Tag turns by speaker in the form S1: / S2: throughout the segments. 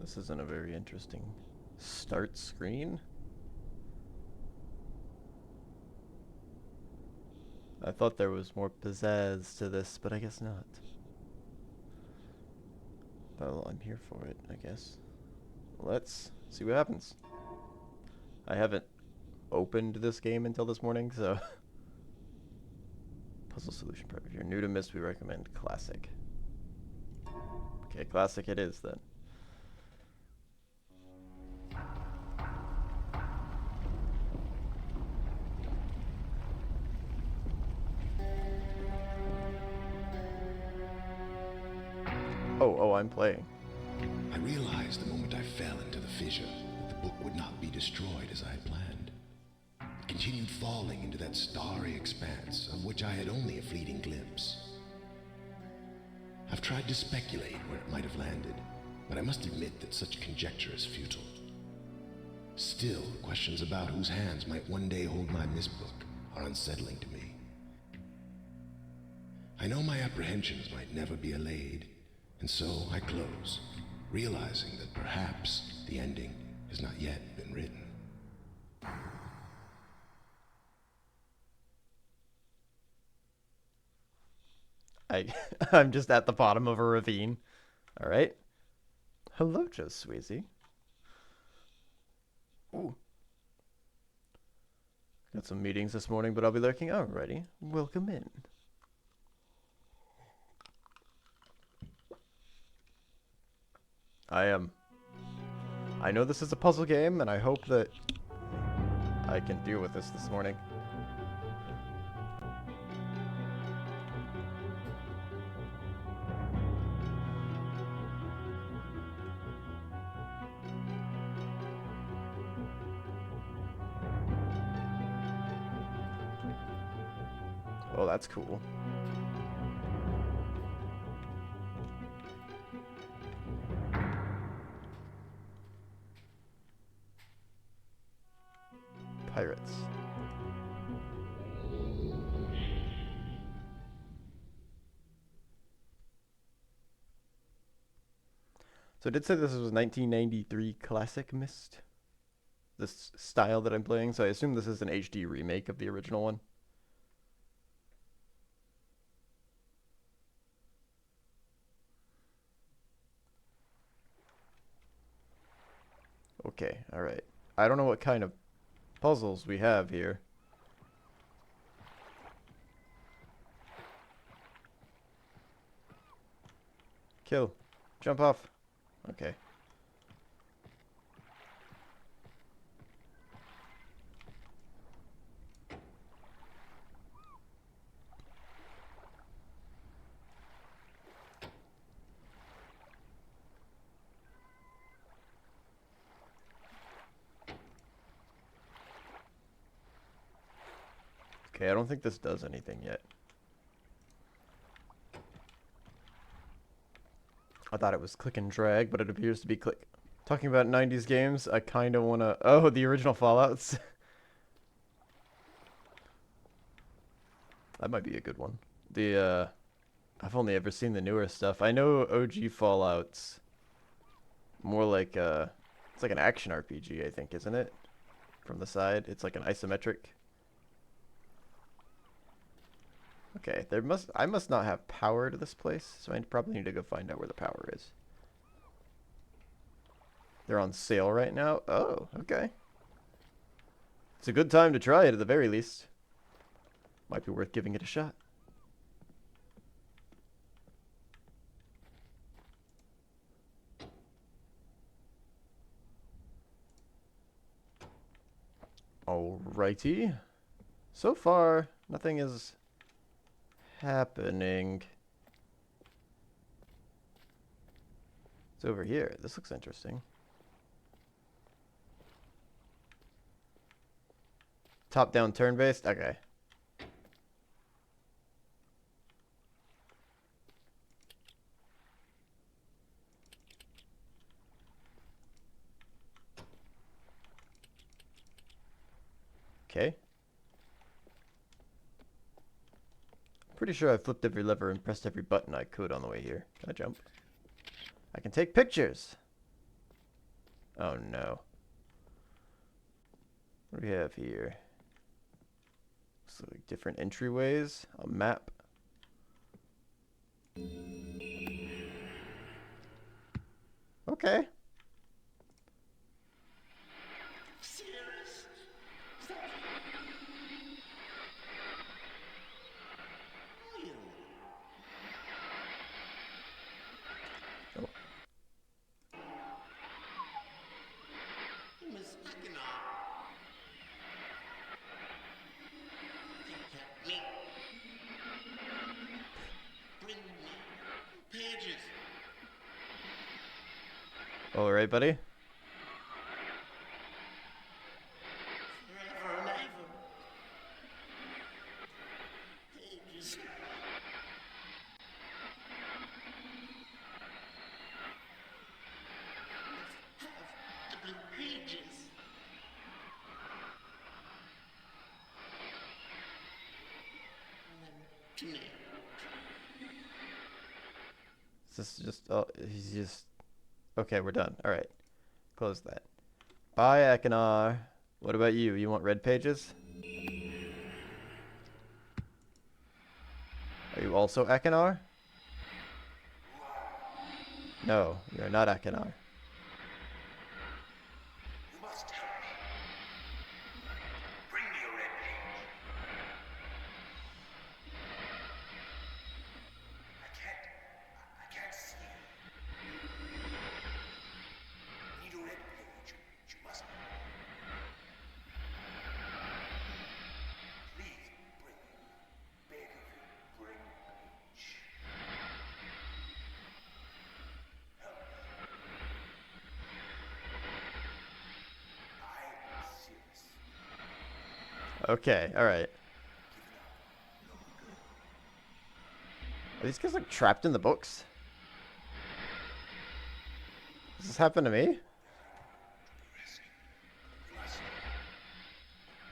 S1: This isn't a very interesting start screen. I thought there was more pizzazz to this, but I guess not. Well, I'm here for it, I guess. Let's see what happens. I haven't opened this game until this morning, so... Puzzle solution prep. If you're new to Myst, we recommend Classic. Okay, Classic it is then. Oh, I'm playing.
S2: I realized the moment I fell into the fissure that the book would not be destroyed as I had planned. It continued falling into that starry expanse of which I had only a fleeting glimpse. I've tried to speculate where it might have landed, but I must admit that such conjecture is futile. Still, questions about whose hands might one day hold my Myst book are unsettling to me. I know my apprehensions might never be allayed, and so I close, realizing that perhaps the ending has not yet been written.
S1: I'm just at the bottom of a ravine. Alright. Hello, Joe Sweezy. Ooh. Got some meetings this morning, but I'll be lurking. Alrighty. Welcome in. I know this is a puzzle game, and I hope that I can deal with this morning. Oh, that's cool. Pirates. So it did say this was 1993 classic Myst. This style that I'm playing, so I assume this is an HD remake of the original one. Okay, alright. I don't know what kind of puzzles we have here. Kill. Jump off. Okay. Okay, I don't think this does anything yet. I thought it was click and drag, but it appears to be click. Talking about 90s games, I kind of want to... Oh, the original Fallouts. That might be a good one. I've only ever seen the newer stuff. I know OG Fallout's more like it's like an action RPG, I think, isn't it? From the side, it's like an isometric. Okay, I must not have power to this place, so I probably need to go find out where the power is. They're on sale right now. Oh, okay. It's a good time to try it at the very least. Might be worth giving it a shot. Alrighty. So far, nothing is happening. It's over here. This looks interesting. Top-down turn-based? Okay. Okay. Pretty sure I flipped every lever and pressed every button I could on the way here. Can I jump? I can take pictures! Oh no. What do we have here? So like different entryways, a map. Okay. Oh. All right, buddy. This is just, oh, he's just, okay, we're done. All right, close that. Bye, Akinar. What about you? You want red pages? Are you also Akinar? No, you're not Akinar.
S3: You must help me. Bring me a red page. I can't see it. I need a red page. You must. Please bring. Beg of you, bring page. Help me. I'm serious.
S1: Okay, all right. Are these guys like trapped in the books? Does this happen to me?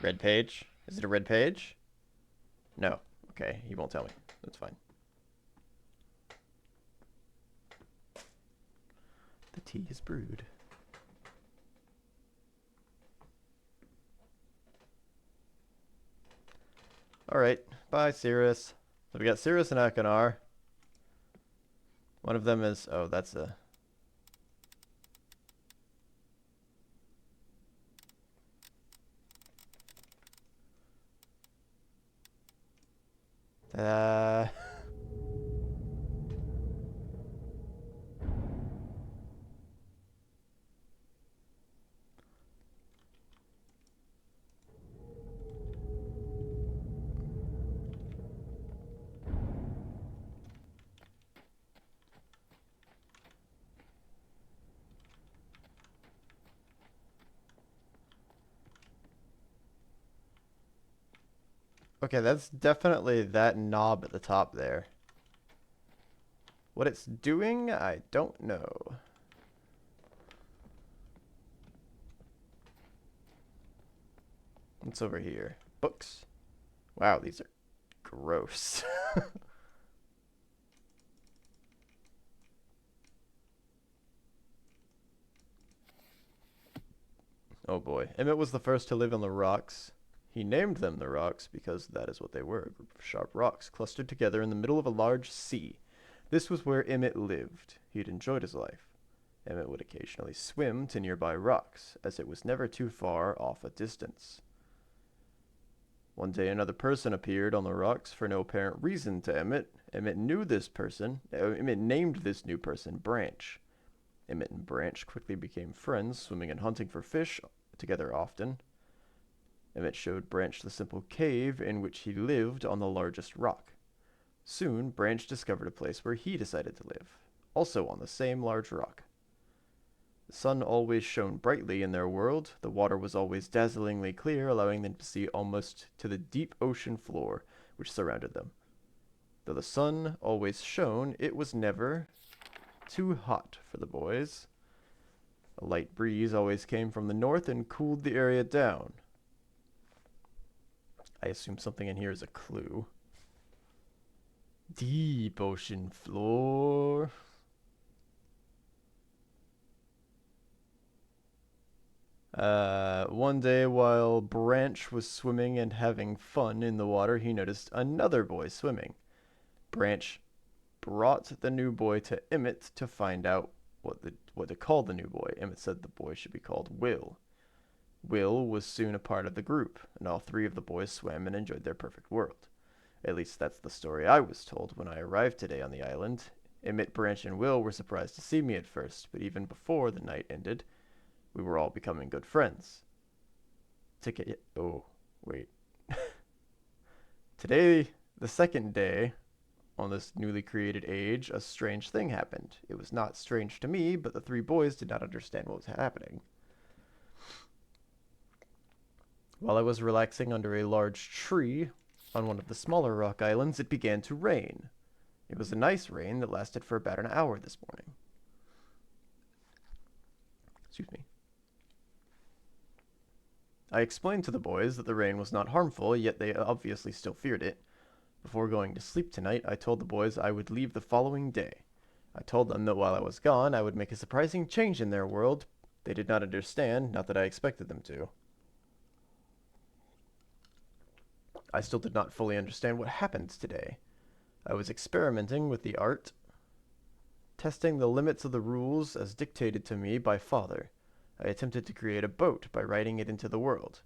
S1: Red page? Is it a red page? No. Okay, he won't tell me. That's fine. The tea is brewed. Alright, bye, Cirrus. So we got Cirrus and Akinar. One of them is... Oh, that's a... Uh... Okay, that's definitely that knob at the top there. What it's doing, I don't know. What's over here? Books. Wow, these are gross. Oh boy. Emmett was the first to live on the rocks. He named them the rocks because that is what they were, a group of sharp rocks clustered together in the middle of a large sea. This was where Emmett lived. He'd enjoyed his life. Emmett would occasionally swim to nearby rocks, as it was never too far off a distance. One day another person appeared on the rocks for no apparent reason to Emmett. Emmett named this new person Branch. Emmett and Branch quickly became friends, swimming and hunting for fish together often. Emmett showed Branch the simple cave in which he lived on the largest rock. Soon, Branch discovered a place where he decided to live, also on the same large rock. The sun always shone brightly in their world. The water was always dazzlingly clear, allowing them to see almost to the deep ocean floor which surrounded them. Though the sun always shone, it was never too hot for the boys. A light breeze always came from the north and cooled the area down. I assume something in here is a clue. Deep ocean floor. One day while Branch was swimming and having fun in the water, he noticed another boy swimming. Branch brought the new boy to Emmett to find out what to call the new boy. Emmett said the boy should be called Will. Will was soon a part of the group, and all three of the boys swam and enjoyed their perfect world. At least that's the story I was told when I arrived today on the island. Emmett, Branch, and Will were surprised to see me at first, but even before the night ended, we were all becoming good friends. Oh, wait. Today, the second day on this newly created age, a strange thing happened. It was not strange to me, but the three boys did not understand what was happening. While I was relaxing under a large tree on one of the smaller rock islands, it began to rain. It was a nice rain that lasted for about an hour this morning. Excuse me. I explained to the boys that the rain was not harmful, yet they obviously still feared it. Before going to sleep tonight, I told the boys I would leave the following day. I told them that while I was gone, I would make a surprising change in their world. They did not understand, not that I expected them to. I still did not fully understand what happened today. I was experimenting with the art, testing the limits of the rules as dictated to me by Father. I attempted to create a boat by writing it into the world.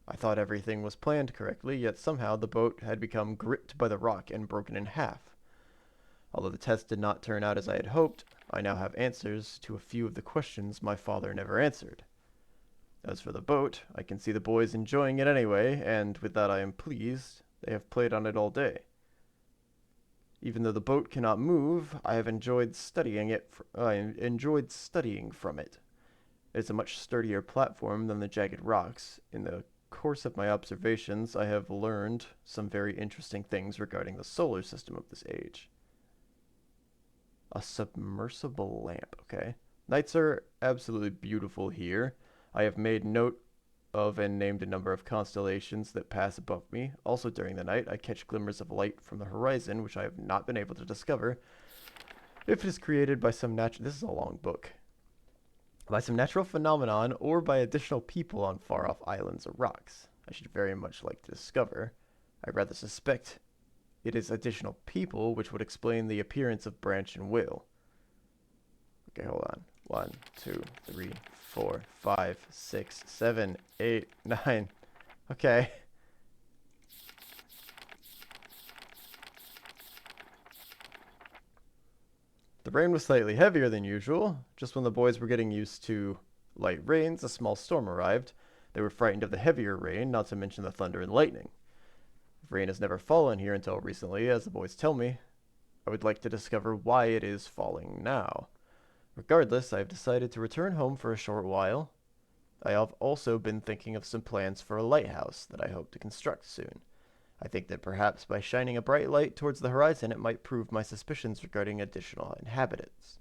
S1: I thought everything was planned correctly, yet somehow the boat had become gripped by the rock and broken in half. Although the test did not turn out as I had hoped, I now have answers to a few of the questions my father never answered. As for the boat, I can see the boys enjoying it anyway, and with that I am pleased. They have played on it all day. Even though the boat cannot move, I have enjoyed studying from it. It is a much sturdier platform than the jagged rocks. In the course of my observations, I have learned some very interesting things regarding the solar system of this age. A submersible lamp, okay. Nights are absolutely beautiful here. I have made note of and named a number of constellations that pass above me. Also during the night, I catch glimmers of light from the horizon, which I have not been able to discover if it is created by some natural... This is a long book. By some natural phenomenon or by additional people on far-off islands or rocks. I should very much like to discover. I rather suspect it is additional people, which would explain the appearance of Branch and Will. Okay, hold on. 1, 2, 3, 4, 5, 6, 7, 8, 9. Okay. The rain was slightly heavier than usual. Just when the boys were getting used to light rains, a small storm arrived. They were frightened of the heavier rain, not to mention the thunder and lightning. Rain has never fallen here until recently, as the boys tell me. I would like to discover why it is falling now. Regardless, I have decided to return home for a short while. I have also been thinking of some plans for a lighthouse that I hope to construct soon. I think that perhaps by shining a bright light towards the horizon, it might prove my suspicions regarding additional inhabitants.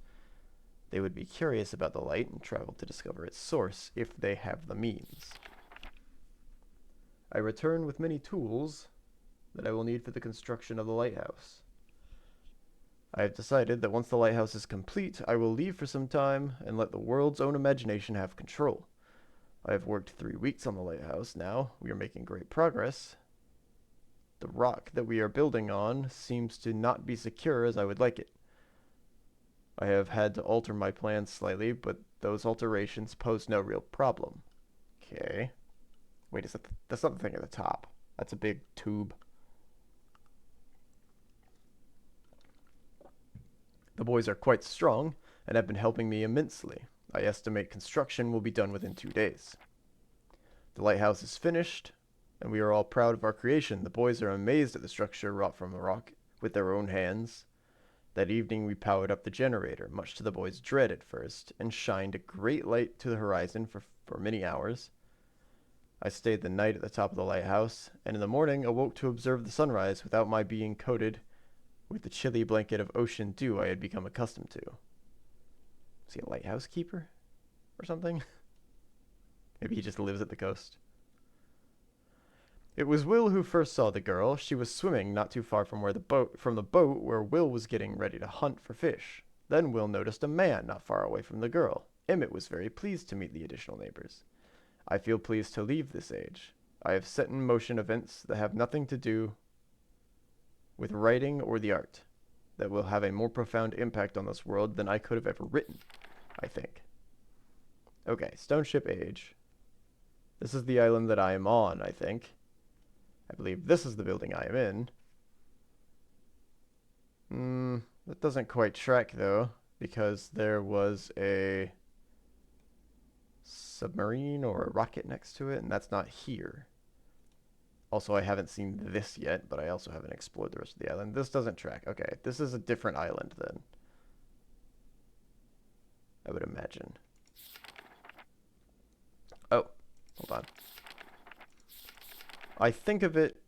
S1: They would be curious about the light and travel to discover its source if they have the means. I return with many tools that I will need for the construction of the lighthouse. I have decided that once the lighthouse is complete, I will leave for some time and let the world's own imagination have control. I have worked 3 weeks on the lighthouse now. We are making great progress. The rock that we are building on seems to not be secure as I would like it. I have had to alter my plans slightly, but those alterations pose no real problem. Okay. Wait, that's not the thing at the top. That's a big tube. The boys are quite strong and have been helping me immensely. I estimate construction will be done within 2 days. The lighthouse is finished, and we are all proud of our creation. The boys are amazed at the structure wrought from the rock with their own hands. That evening we powered up the generator, much to the boys' dread at first, and shined a great light to the horizon for many hours. I stayed the night at the top of the lighthouse, and in the morning awoke to observe the sunrise without my being coated with the chilly blanket of ocean dew I had become accustomed to. Is he a lighthouse keeper or something? Maybe he just lives at the coast. It was Will who first saw the girl. She was swimming not too far from the boat where Will was getting ready to hunt for fish. Then Will noticed a man not far away from the girl. Emmett was very pleased to meet the additional neighbors. I feel pleased to leave this age. I have set in motion events that have nothing to do with writing or the art, that will have a more profound impact on this world than I could have ever written, I think. Okay, Stone Ship Age. This is the island that I am on, I think. I believe this is the building I am in. That doesn't quite track, though, because there was a submarine or a rocket next to it, and that's not here. Also, I haven't seen this yet, but I also haven't explored the rest of the island. This doesn't track. Okay, this is a different island, then. I would imagine. Oh, hold on. I think of it,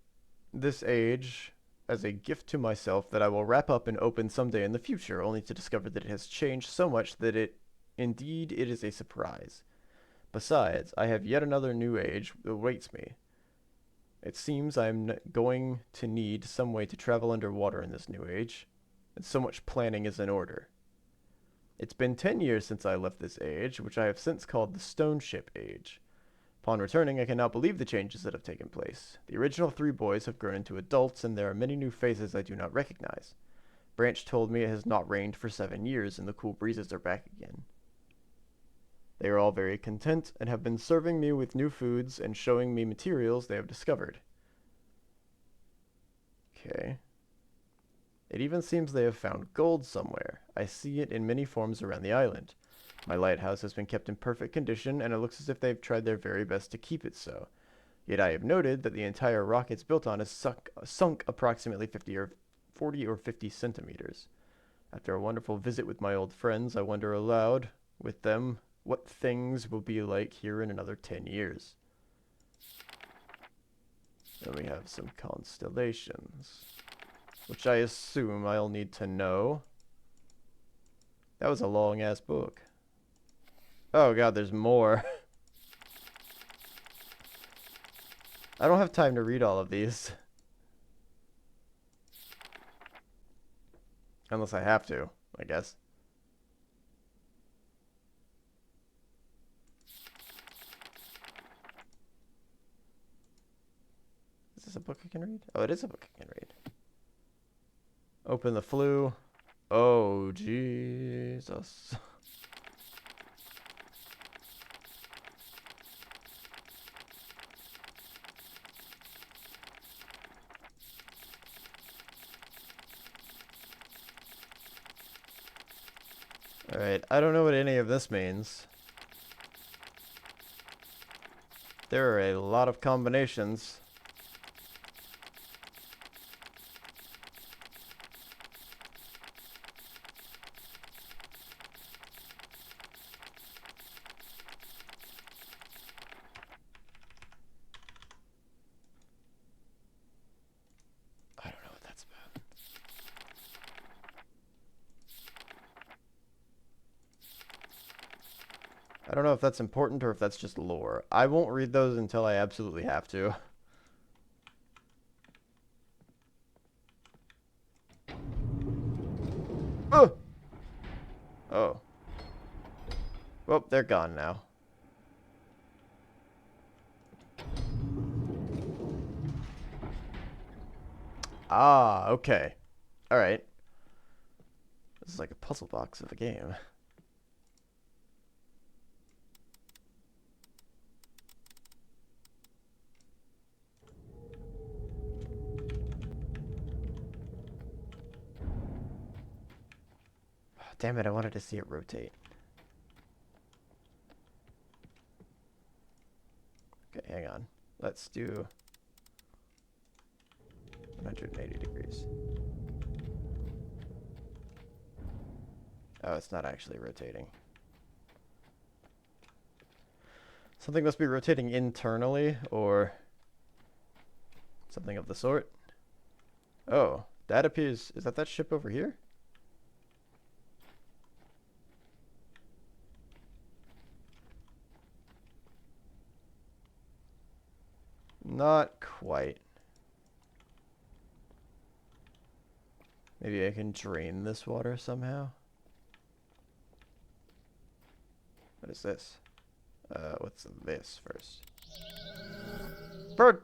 S1: this age, as a gift to myself that I will wrap up and open someday in the future, only to discover that it has changed so much that it is a surprise. Besides, I have yet another new age that awaits me. It seems I am going to need some way to travel underwater in this new age, and so much planning is in order. It's been 10 years since I left this age, which I have since called the Stone Ship Age. Upon returning, I cannot believe the changes that have taken place. The original 3 boys have grown into adults, and there are many new faces I do not recognize. Branch told me it has not rained for 7 years, and the cool breezes are back again. They are all very content, and have been serving me with new foods and showing me materials they have discovered. Okay. It even seems they have found gold somewhere. I see it in many forms around the island. My lighthouse has been kept in perfect condition, and it looks as if they've tried their very best to keep it so. Yet I have noted that the entire rock it's built on is sunk approximately 40 or 50 centimeters. After a wonderful visit with my old friends, I wonder aloud, with them, what things will be like here in another 10 years. Then we have some constellations, which I assume I'll need to know. That was a long-ass book. Oh god, there's more. I don't have time to read all of these. Unless I have to, I guess. Is this a book I can read? Oh, it is a book I can read. Open the flue. Oh, Jesus. Alright, I don't know what any of this means. There are a lot of combinations. I don't know what that's about. I don't know if that's important or if that's just lore. I won't read those until I absolutely have to. Oh! Oh. Well, they're gone now. Ah, okay. Alright. This is like a puzzle box of a game. Damn it, I wanted to see it rotate. Okay, hang on. Let's do 180 degrees. Oh, it's not actually rotating. Something must be rotating internally, or something of the sort. Oh, that appears... Is that ship over here? Not quite. Maybe I can drain this water somehow? What is this? What's this first? Bird!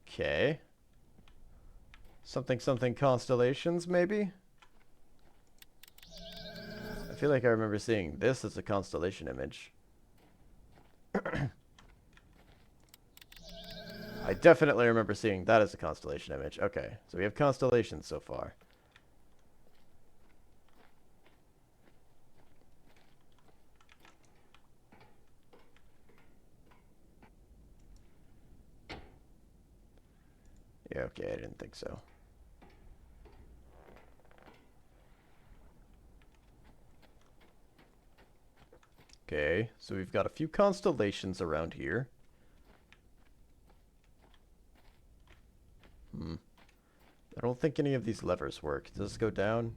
S1: Okay. Something something constellations, maybe? I feel like I remember seeing this as a constellation image. I definitely remember seeing that as a constellation image. Okay, so we have constellations so far. Yeah, okay, I didn't think so. Okay, so we've got a few constellations around here. I don't think any of these levers work. Does this go down?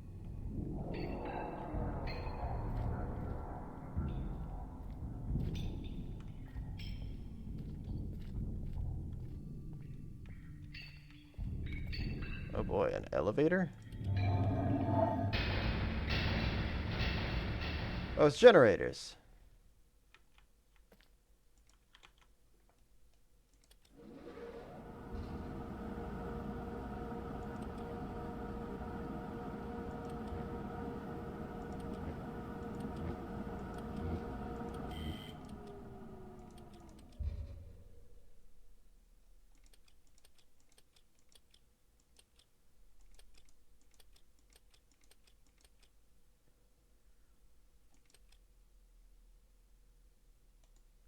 S1: Oh boy, an elevator? Oh, it's generators.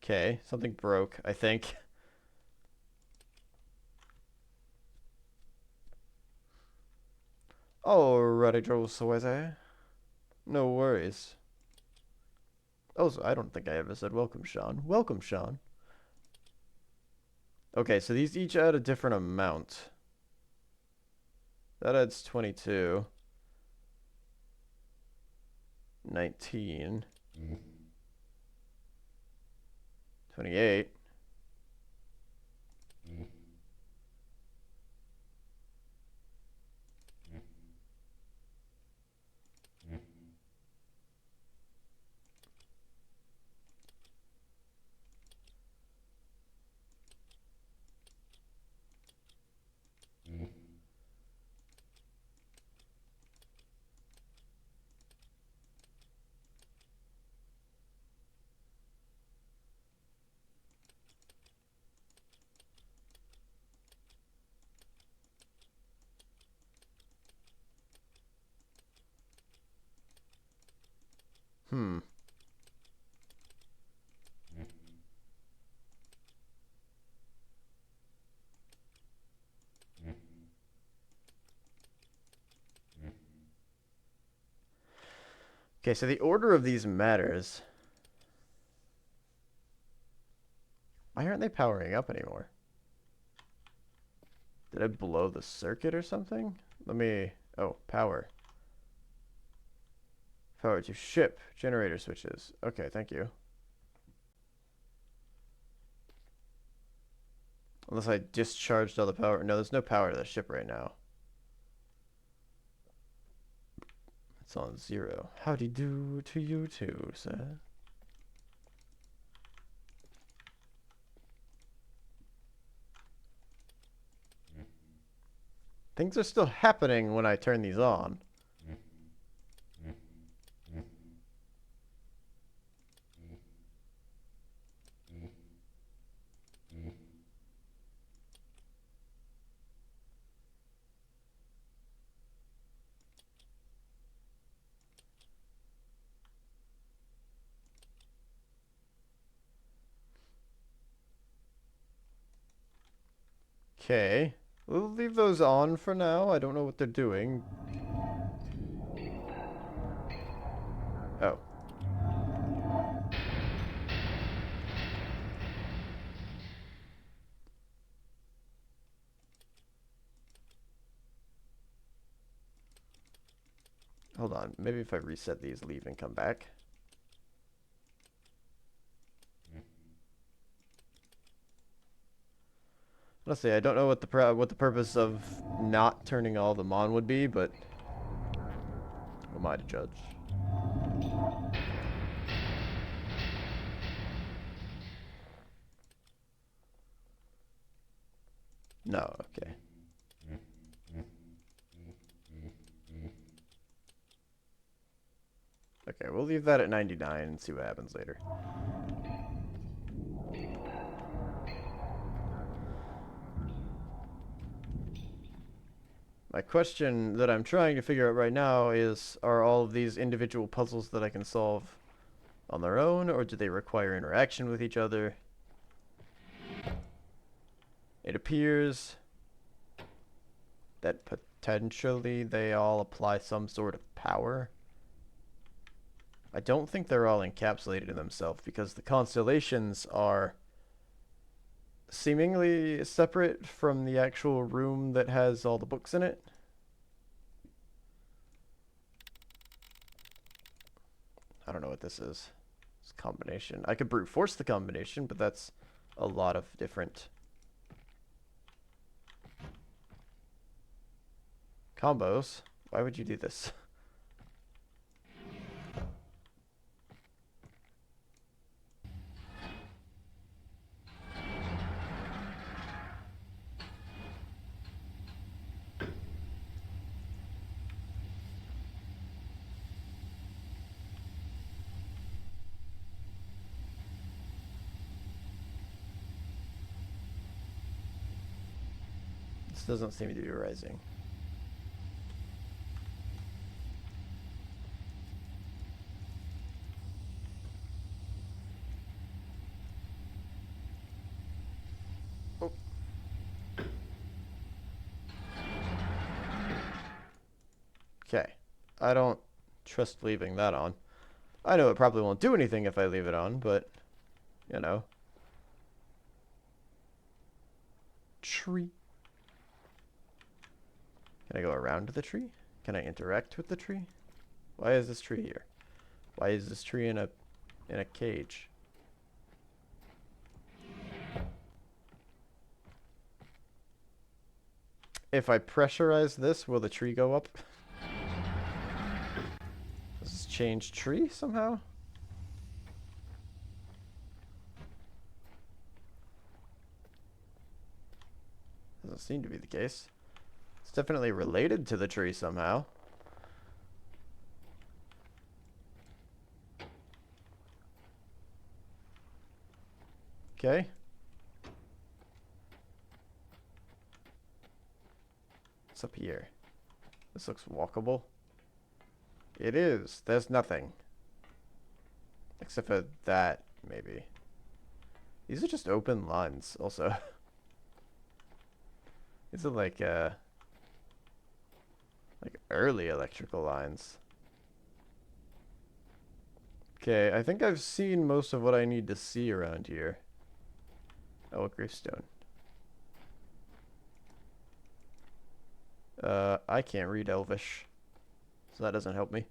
S1: Okay, something broke, I think. Alrighty, Joe Swayze. No worries. Oh, so I don't think I ever said welcome, Sean. Welcome, Sean. Okay, so these each add a different amount. That adds 22. 19. 28. Hmm. Okay, so the order of these matters. Why aren't they powering up anymore? Did I blow the circuit or something? Let me... Oh, power. Power to ship. Generator switches. Okay, thank you. Unless I discharged all the power. No, there's no power to the ship right now. It's on 0. Howdy do to you too, sir. Things are still happening when I turn these on. Okay. We'll leave those on for now. I don't know what they're doing. Oh. Hold on. Maybe if I reset these, leave and come back. Honestly, I don't know what the purpose of not turning all of them on would be, but who am I to judge? No, okay. Okay, we'll leave that at 99 and see what happens later. My question that I'm trying to figure out right now is, are all of these individual puzzles that I can solve on their own, or do they require interaction with each other? It appears that potentially they all apply some sort of power. I don't think they're all encapsulated in themselves because the constellations are seemingly separate from the actual room that has all the books in it. I don't know what this is. It's a combination. I could brute force the combination, but that's a lot of different combos. Why would you do this? This doesn't seem to be rising. Oh. Okay. I don't trust leaving that on. I know it probably won't do anything if I leave it on, but, you know. Tree. Can I go around the tree? Can I interact with the tree? Why is this tree here? Why is this tree in a cage? If I pressurize this, will the tree go up? Does this change tree somehow? Doesn't seem to be the case. It's definitely related to the tree somehow. Okay. What's up here? This looks walkable. It is. There's nothing. Except for that, maybe. These are just open lines, also. These are like early electrical lines. Okay, I think I've seen most of what I need to see around here. Oh, a gravestone. I can't read Elvish, so that doesn't help me.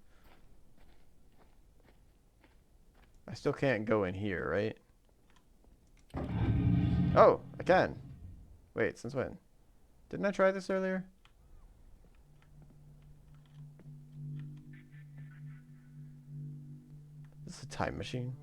S1: I still can't go in here, right? Oh, I can. Wait, since when? Didn't I try this earlier? This is a time machine.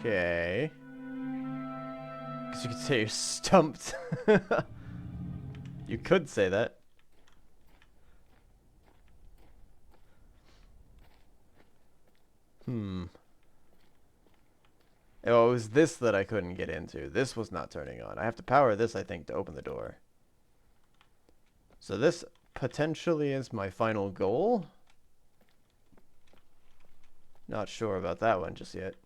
S1: Okay. Guess you could say you're stumped. You could say that. Hmm. Oh, it was this that I couldn't get into. This was not turning on. I have to power this, I think, to open the door. So this potentially is my final goal. Not sure about that one just yet.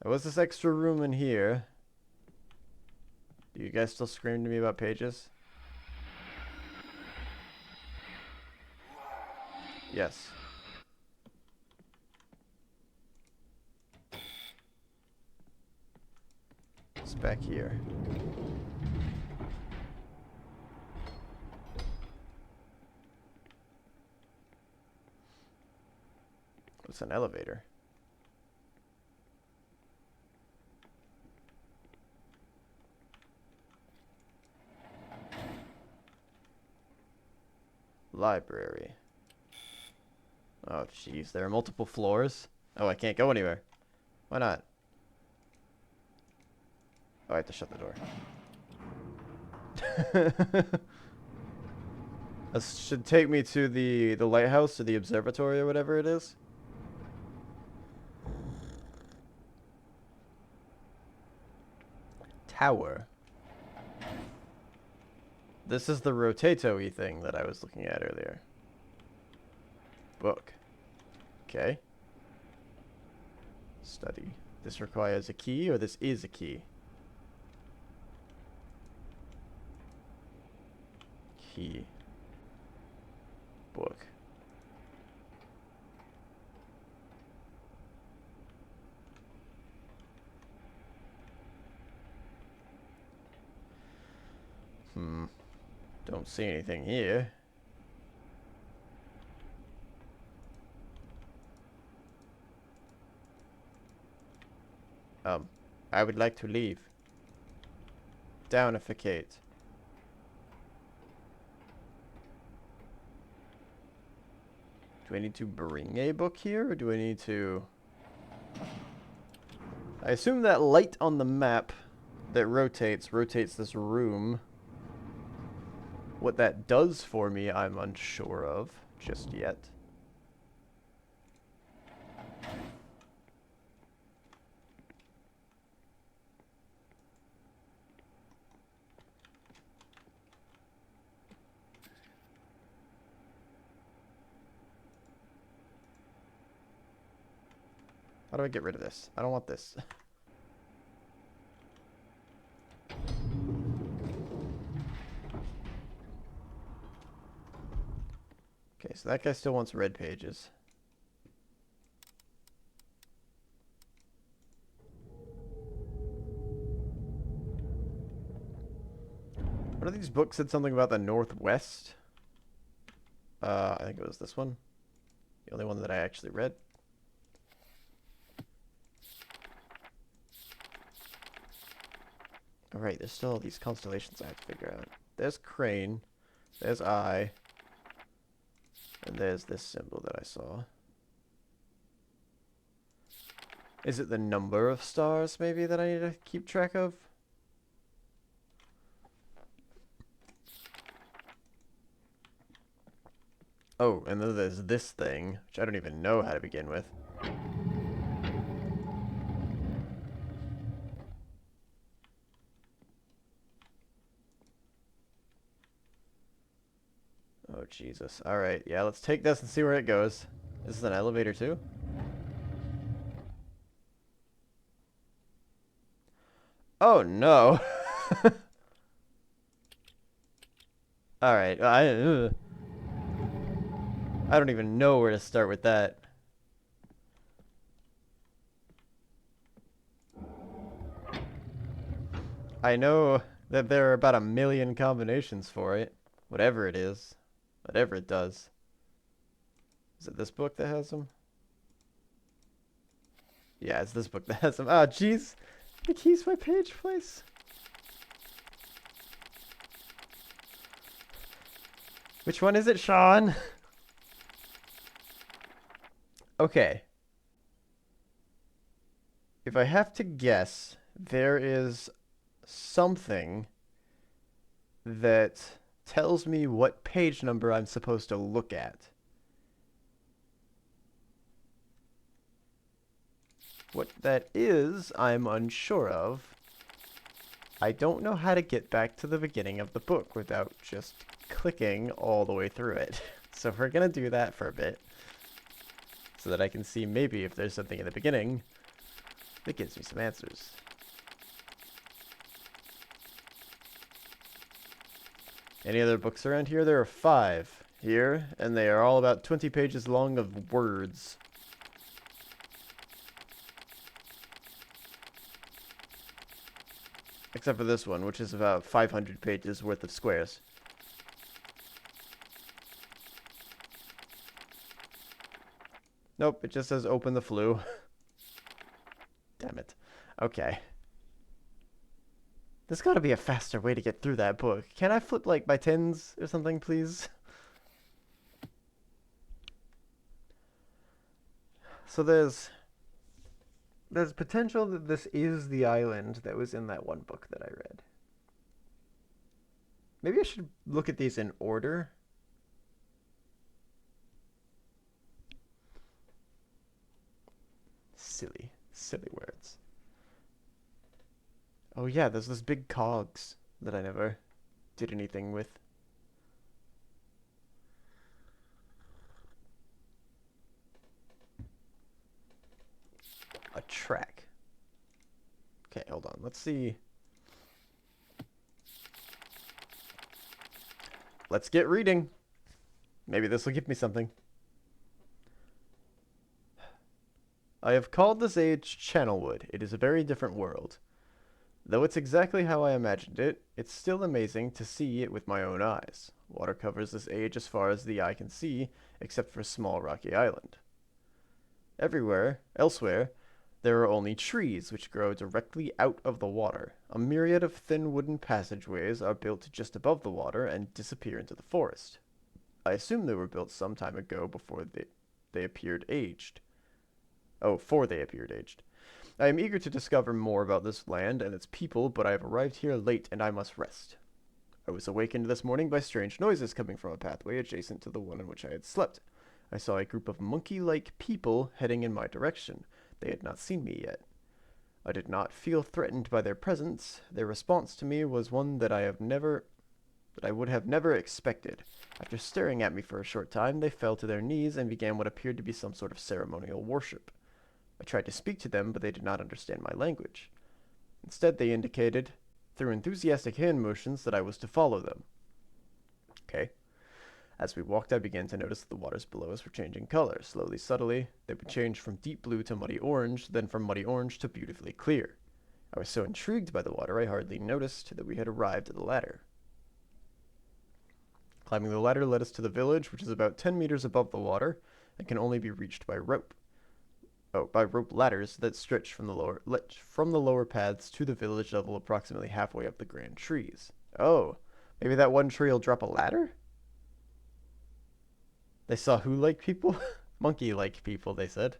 S1: There was this extra room in here. Do you guys still scream to me about pages? Yes. back here? It's an elevator. Library. Oh, jeez. There are multiple floors. Oh, I can't go anywhere. Why not? Oh, I have to shut the door. This should take me to the lighthouse or the observatory or whatever it is. Tower. This is the rotato-y thing that I was looking at earlier. Book. Okay. Study. This requires a key, or this is a key? Key. Book. Don't see anything here. I would like to leave. Downificate. Do I need to bring a book here, or do I need to... I assume that light on the map that rotates this room. What that does for me, I'm unsure of just yet. How do I get rid of this? I don't want this. Okay, so that guy still wants red pages. One of these books said something about the Northwest. I think it was this one. The only one that I actually read. Alright, there's still all these constellations I have to figure out. There's Crane. There's Eye. And there's this symbol that I saw. Is it the number of stars, maybe, that I need to keep track of? Oh, and then there's this thing, which I don't even know how to begin with. Oh, Jesus. Alright, yeah, let's take this and see where it goes. This is an elevator, too? Oh, no. Alright, I don't even know where to start with that. I know that there are about 1,000,000 combinations for it. Whatever it is. Whatever it does. Is it this book that has them? Yeah, it's this book that has them. Oh, jeez. The key's my page place. Which one is it, Sean? Okay. If I have to guess, there is something that tells me what page number I'm supposed to look at. What that is, I'm unsure of. I don't know how to get back to the beginning of the book without just clicking all the way through it. So we're gonna do that for a bit, so that I can see maybe if there's something in the beginning that gives me some answers. Any other books around here? There are 5 here, and they are all about 20 pages long of words. Except for this one, which is about 500 pages worth of squares. Nope, it just says open the flue. Damn it. Okay. There's gotta be a faster way to get through that book. Can I flip, like, by tens or something, please? So there's potential that this is the island that was in that one book that I read. Maybe I should look at these in order. Silly words. Oh yeah, there's those big cogs that I never did anything with. A track. Okay, hold on. Let's see. Let's get reading. Maybe this will give me something. I have called this age Channelwood. It is a very different world. Though it's exactly how I imagined it, it's still amazing to see it with my own eyes. Water covers this age as far as the eye can see, except for a small rocky island. Elsewhere, there are only trees which grow directly out of the water. A myriad of thin wooden passageways are built just above the water and disappear into the forest. I assume they were built some time ago before they appeared aged. Oh, for they appeared aged. I am eager to discover more about this land and its people, but I have arrived here late and I must rest. I was awakened this morning by strange noises coming from a pathway adjacent to the one in which I had slept. I saw a group of monkey-like people heading in my direction. They had not seen me yet. I did not feel threatened by their presence. Their response to me was one that I would have never expected. After staring at me for a short time, they fell to their knees and began what appeared to be some sort of ceremonial worship. I tried to speak to them, but they did not understand my language. Instead, they indicated, through enthusiastic hand motions, that I was to follow them. Okay. As we walked, I began to notice that the waters below us were changing color. Slowly, subtly, they would change from deep blue to muddy orange, then from muddy orange to beautifully clear. I was so intrigued by the water, I hardly noticed that we had arrived at the ladder. Climbing the ladder led us to the village, which is about 10 meters above the water and can only be reached by rope. By rope ladders that stretch from the lower paths to the village level approximately halfway up the grand trees. Oh, maybe that one tree will drop a ladder? They saw who-like people? Monkey-like people, they said.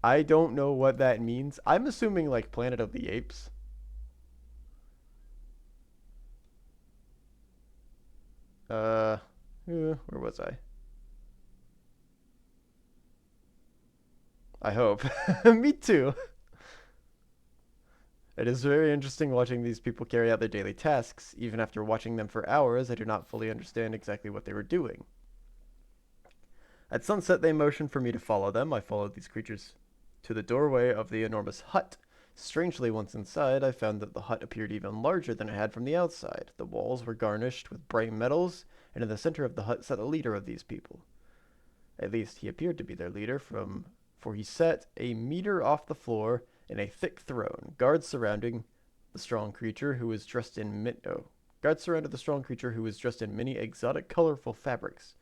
S1: I don't know what that means. I'm assuming like Planet of the Apes. Where was I? I hope. Me too. It is very interesting watching these people carry out their daily tasks. Even after watching them for hours, I do not fully understand exactly what they were doing. At sunset, they motioned for me to follow them. I followed these creatures to the doorway of the enormous hut. Strangely, once inside, I found that the hut appeared even larger than it had from the outside. The walls were garnished with bright metals, and in the center of the hut sat the leader of these people. At least he appeared to be their leader, for he sat a meter off the floor in a thick throne. Guards surrounded the strong creature who was dressed in many exotic, colorful fabrics.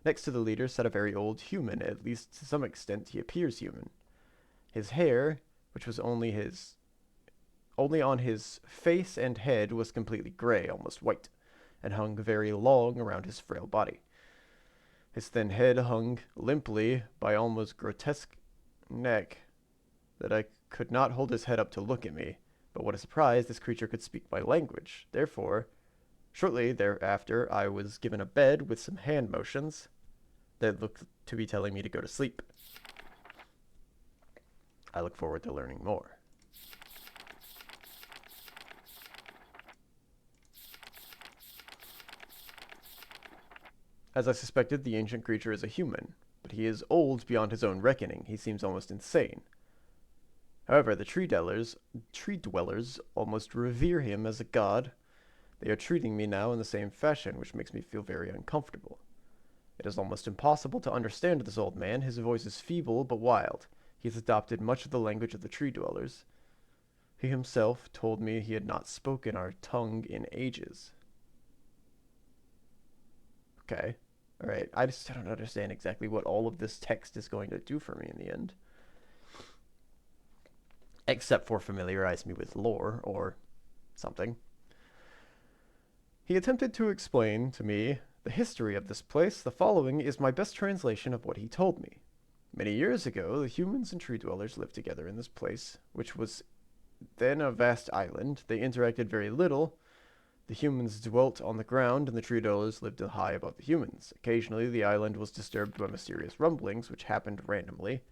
S1: Next to the leader sat a very old human. At least to some extent, he appears human. His hair, which was only on his face and head, was completely gray, almost white, and hung very long around his frail body. His thin head hung limply by almost grotesque neck that I could not hold his head up to look at me. But what a surprise, this creature could speak my language. Therefore, shortly thereafter, I was given a bed with some hand motions that looked to be telling me to go to sleep. I look forward to learning more. As I suspected, the ancient creature is a human, but he is old beyond his own reckoning. He seems almost insane. However, the tree dwellers almost revere him as a god. They are treating me now in the same fashion, which makes me feel very uncomfortable. It is almost impossible to understand this old man. His voice is feeble but wild. He has adopted much of the language of the tree dwellers. He himself told me he had not spoken our tongue in ages. Okay. Alright, I just don't understand exactly what all of this text is going to do for me in the end. Except for familiarize me with lore, or something. He attempted to explain to me the history of this place. The following is my best translation of what he told me. Many years ago, the humans and tree dwellers lived together in this place, which was then a vast island. They interacted very little. The humans dwelt on the ground, and the tree dwellers lived high above the humans. Occasionally, the island was disturbed by mysterious rumblings, which happened randomly.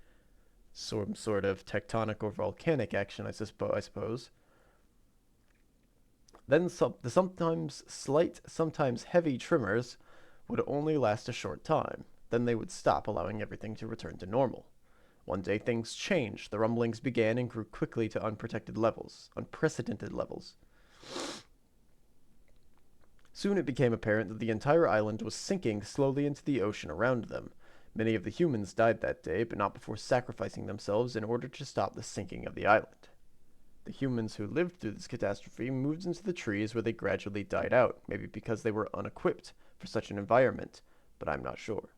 S1: Some sort of tectonic or volcanic action, I suppose. Then the sometimes slight, sometimes heavy tremors would only last a short time. Then they would stop, allowing everything to return to normal. One day things changed. The rumblings began and grew quickly to unprecedented levels. Soon it became apparent that the entire island was sinking slowly into the ocean around them. Many of the humans died that day, but not before sacrificing themselves in order to stop the sinking of the island. The humans who lived through this catastrophe moved into the trees where they gradually died out, maybe because they were unequipped for such an environment, but I'm not sure.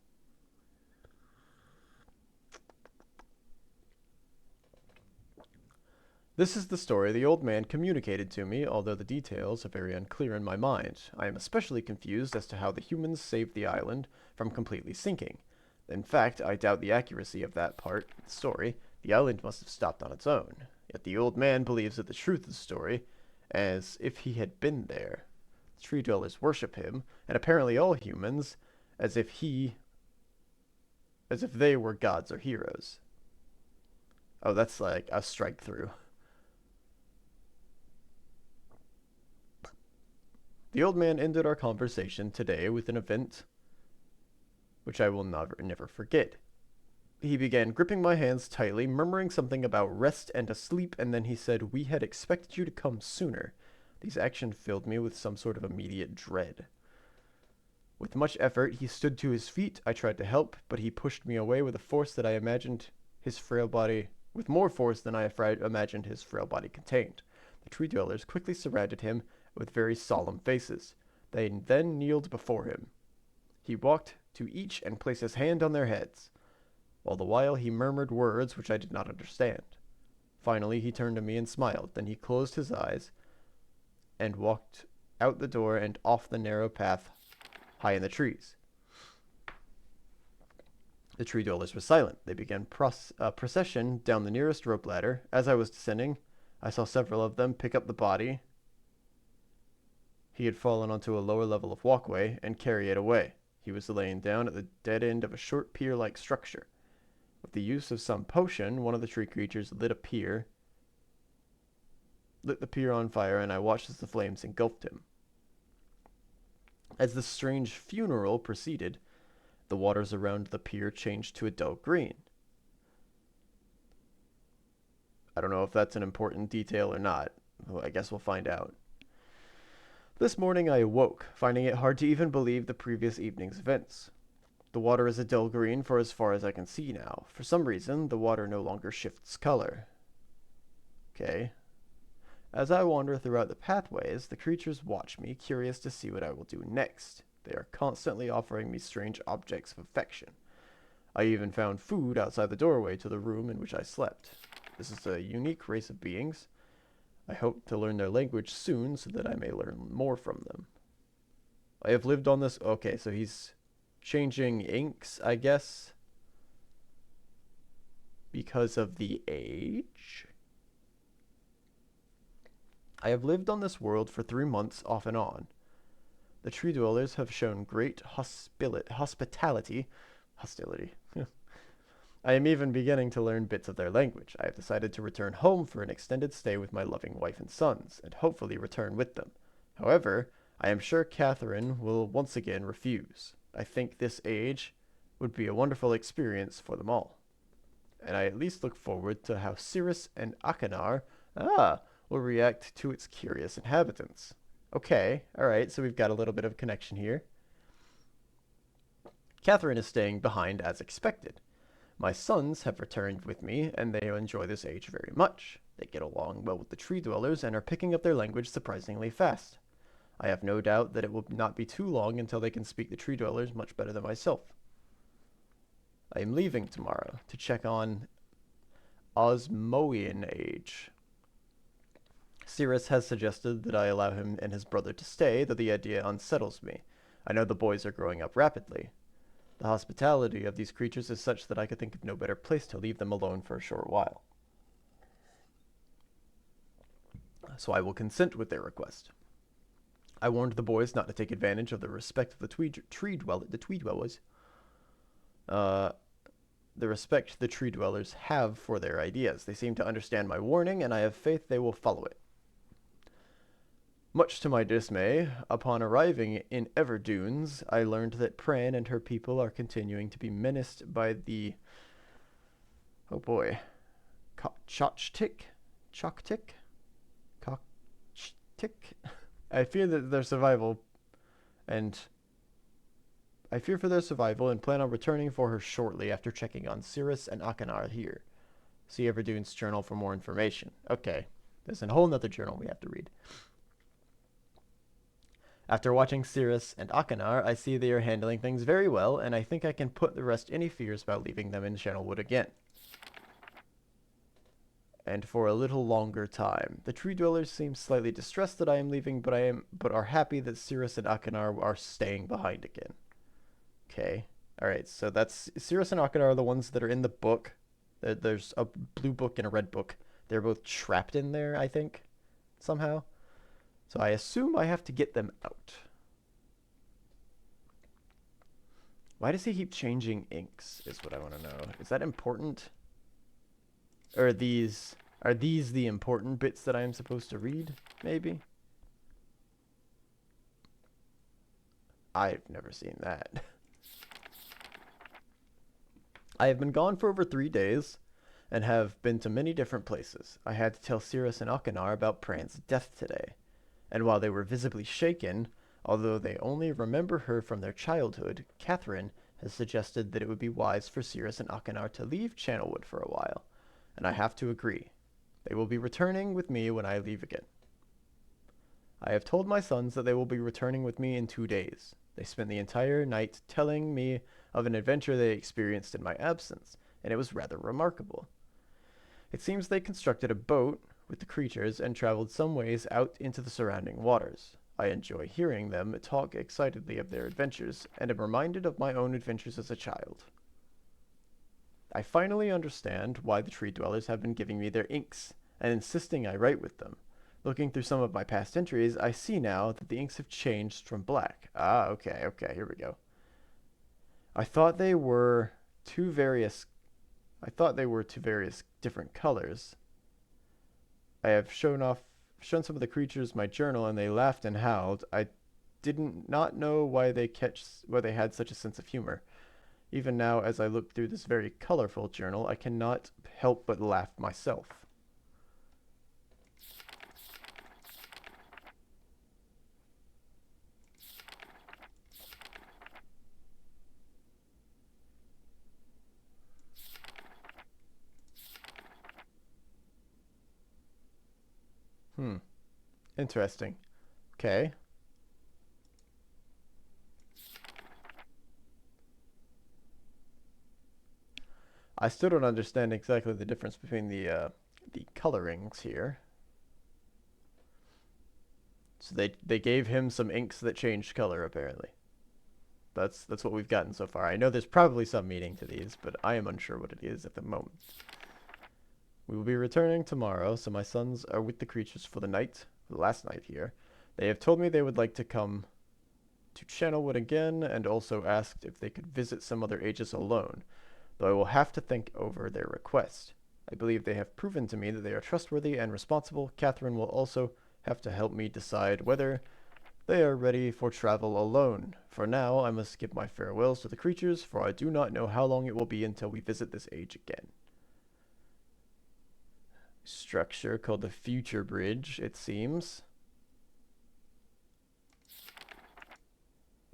S1: This is the story the old man communicated to me, although the details are very unclear in my mind. I am especially confused as to how the humans saved the island from completely sinking. In fact, I doubt the accuracy of that part of the story. The island must have stopped on its own. Yet the old man believes that the truth of the story, as if he had been there. The tree dwellers worship him, and apparently all humans, as if they were gods or heroes. Oh, that's like a strike through. The old man ended our conversation today with an event which I will never forget. He began gripping my hands tightly, murmuring something about rest and asleep, and then he said, "We had expected you to come sooner." These actions filled me with some sort of immediate dread. With much effort, he stood to his feet. I tried to help, but he pushed me away with a force that I imagined his frail body, with more force than I imagined his frail body contained. The tree dwellers quickly surrounded him with very solemn faces. They then kneeled before him. He walked to each and placed his hand on their heads. All the while he murmured words which I did not understand. Finally he turned to me and smiled. Then he closed his eyes and walked out the door and off the narrow path high in the trees. The tree dwellers were silent. They began a procession down the nearest rope ladder. As I was descending, I saw several of them pick up the body he had fallen onto a lower level of walkway and carry it away. He was laying down at the dead end of a short pier-like structure. With the use of some potion, one of the tree creatures lit the pier on fire, and I watched as the flames engulfed him. As the strange funeral proceeded, the waters around the pier changed to a dull green. I don't know if that's an important detail or not. Well, I guess we'll find out. This morning I awoke, finding it hard to even believe the previous evening's events. The water is a dull green for as far as I can see now. For some reason, the water no longer shifts color. Okay. As I wander throughout the pathways, the creatures watch me, curious to see what I will do next. They are constantly offering me strange objects of affection. I even found food outside the doorway to the room in which I slept. This is a unique race of beings. I hope to learn their language soon so that I may learn more from them. I have lived on this... Okay, so he's changing inks, I guess, because of the age. I have lived on this world for 3 months off and on. The tree dwellers have shown great hostility. I am even beginning to learn bits of their language. I have decided to return home for an extended stay with my loving wife and sons, and hopefully return with them. However, I am sure Catherine will once again refuse. I think this age would be a wonderful experience for them all. And I at least look forward to how Cirrus and Akanar will react to its curious inhabitants. Okay, alright, so we've got a little bit of a connection here. Catherine is staying behind as expected. My sons have returned with me, and they enjoy this age very much. They get along well with the tree dwellers and are picking up their language surprisingly fast. I have no doubt that it will not be too long until they can speak the tree dwellers much better than myself. I am leaving tomorrow to check on Osmoian age. Cirrus has suggested that I allow him and his brother to stay, though the idea unsettles me. I know the boys are growing up rapidly. The hospitality of these creatures is such that I could think of no better place to leave them alone for a short while. So I will consent with their request. I warned the boys not to take advantage of the respect of the tree dwellers. The respect the tree dwellers have for their ideas. They seem to understand my warning, and I have faith they will follow it. Much to my dismay, upon arriving in Everdunes, I learned that Pran and her people are continuing to be menaced by the... oh boy. Choktik? I fear that their survival and... I fear for their survival and plan on returning for her shortly after checking on Cirrus and Akanar here. See Everdune's journal for more information. Okay, there's a whole nother journal we have to read. After watching Cirrus and Akanar, I see they are handling things very well, and I think I can put to rest any fears about leaving them in Channelwood again. And for a little longer time. The tree dwellers seem slightly distressed that I am leaving, but are happy that Cirrus and Akanar are staying behind again. Okay. Alright, so that's... Cirrus and Akanar are the ones that are in the book. There's a blue book and a red book. They're both trapped in there, I think. Somehow. So I assume I have to get them out. Why does he keep changing inks, is what I want to know. Is that important? Or are these the important bits that I am supposed to read, maybe? I've never seen that. I have been gone for over 3 days, and have been to many different places. I had to tell Cirrus and Akanar about Pran's death today. And while they were visibly shaken, although they only remember her from their childhood, Catherine has suggested that it would be wise for Cirrus and Akanar to leave Channelwood for a while, and I have to agree. They will be returning with me when I leave again. I have told my sons that they will be returning with me in 2 days. They spent the entire night telling me of an adventure they experienced in my absence, and it was rather remarkable. It seems they constructed a boat with the creatures and traveled some ways out into the surrounding waters. I enjoy hearing them talk excitedly of their adventures, and am reminded of my own adventures as a child. I finally understand why the tree dwellers have been giving me their inks, and insisting I write with them. Looking through some of my past entries, I see now that the inks have changed from black. Ah, okay, here we go. I thought they were two various different colors. I have shown some of the creatures my journal, and they laughed and howled. I did not know why they had such a sense of humor. Even now, as I look through this very colorful journal, I cannot help but laugh myself. Interesting. Okay. I still don't understand exactly the difference between the colorings here. So they gave him some inks that changed color, apparently. That's what we've gotten so far. I know there's probably some meaning to these, but I am unsure what it is at the moment. We will be returning tomorrow, so my sons are with the creatures for the night, the last night here. They have told me they would like to come to Channelwood again, and also asked if they could visit some other ages alone, though I will have to think over their request. I believe they have proven to me that they are trustworthy and responsible. Catherine will also have to help me decide whether they are ready for travel alone. For now, I must give my farewells to the creatures, for I do not know how long it will be until we visit this age again. Structure called the Future Bridge, it seems.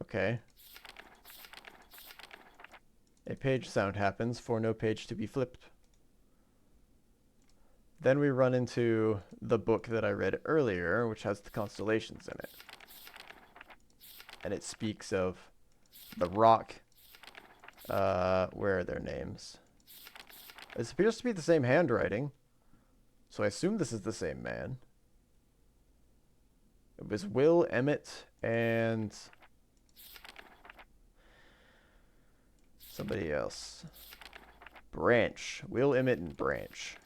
S1: Okay. A page sound happens for no page to be flipped. Then we run into the book that I read earlier, which has the constellations in it. And it speaks of the rock. Where are their names? This appears to be the same handwriting. So I assume this is the same man. It was Will, Emmett, and somebody else. Branch. Will, Emmett, and Branch.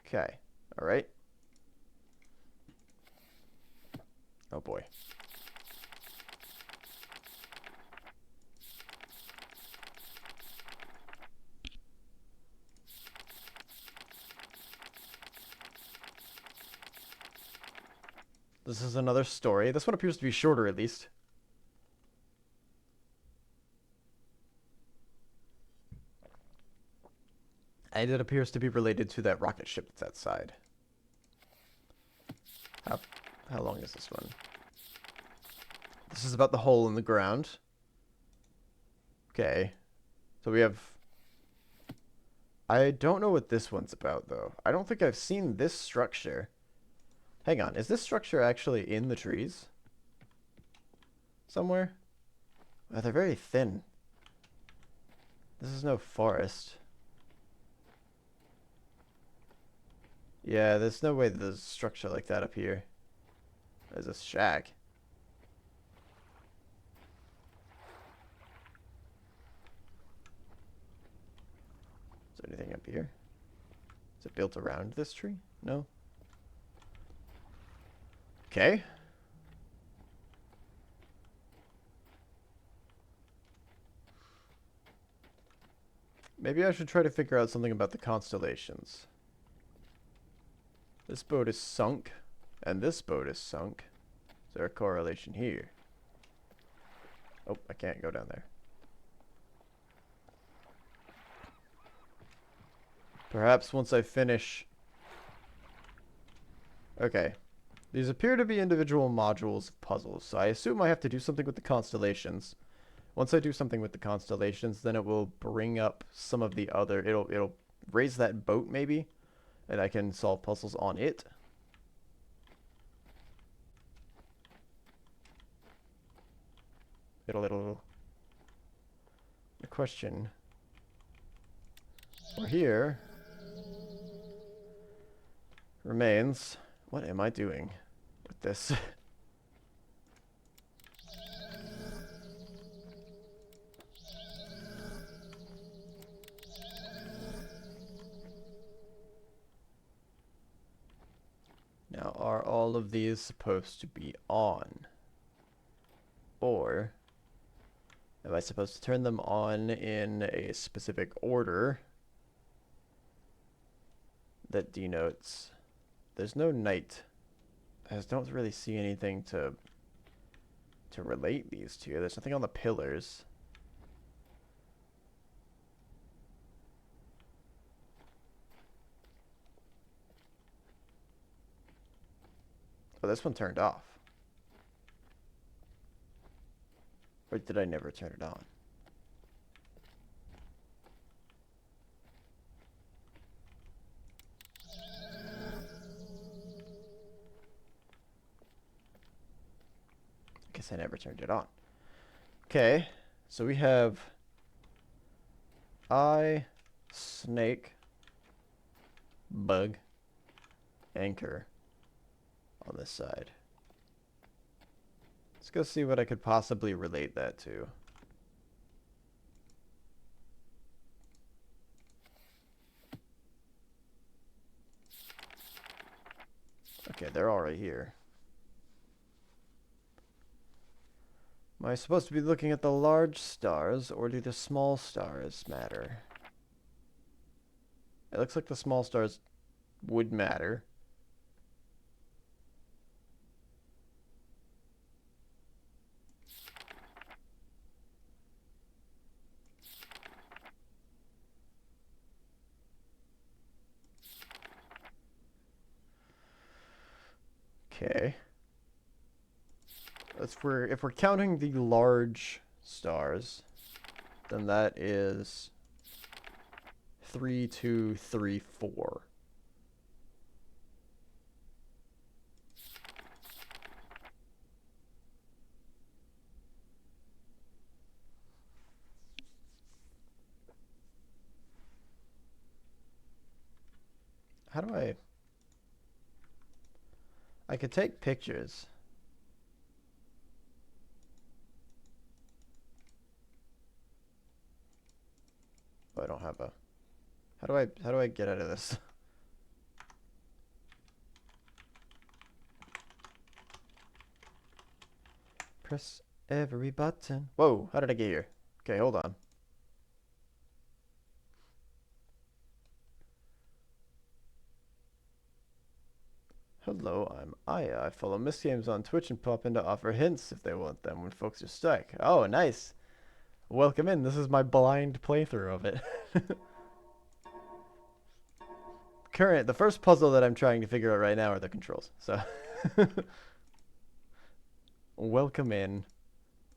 S1: Okay. All right. Oh boy. This is another story. This one appears to be shorter, at least. And it appears to be related to that rocket ship that's outside. How long is this one? This is about the hole in the ground. Okay. So we have... I don't know what this one's about, though. I don't think I've seen this structure. Hang on. Is this structure actually in the trees? Somewhere? Oh, they're very thin. This is no forest. Yeah, there's no way there's a structure like that up here. There's a shack. Is there anything up here? Is it built around this tree? No? Okay. Maybe I should try to figure out something about the constellations. This boat is sunk, and this boat is sunk. Is there a correlation here? Oh, I can't go down there. Perhaps once I finish... Okay. These appear to be individual modules of puzzles, so I assume I have to do something with the constellations. Once I do something with the constellations, then it will bring up some of the other... It'll raise that boat, maybe? And I can solve puzzles on it. The question for here remains, what am I doing with this? Now, are all of these supposed to be on? Or am I supposed to turn them on in a specific order that denotes... There's no night. I just don't really see anything to relate these two. There's nothing on the pillars. Oh, this one turned off. Or did I never turn it on? I guess I never turned it on. Okay, so we have eye, snake, bug, anchor on this side. Let's go see what I could possibly relate that to. Okay, they're all right here. Am I supposed to be looking at the large stars, or do the small stars matter? It looks like the small stars would matter. Okay. If we're counting the large stars, then that is 3, 2, 3, 4. How do I could take pictures. Oh, I don't have a... how do I get out of this? Press every button. Whoa, how did I get here? Okay, hold on. Hello, I'm Aya. I follow Myst games on Twitch and pop in to offer hints if they want them when folks are stuck. Oh, nice. Welcome in. This is my blind playthrough of it. The first puzzle that I'm trying to figure out right now are the controls. So, welcome in.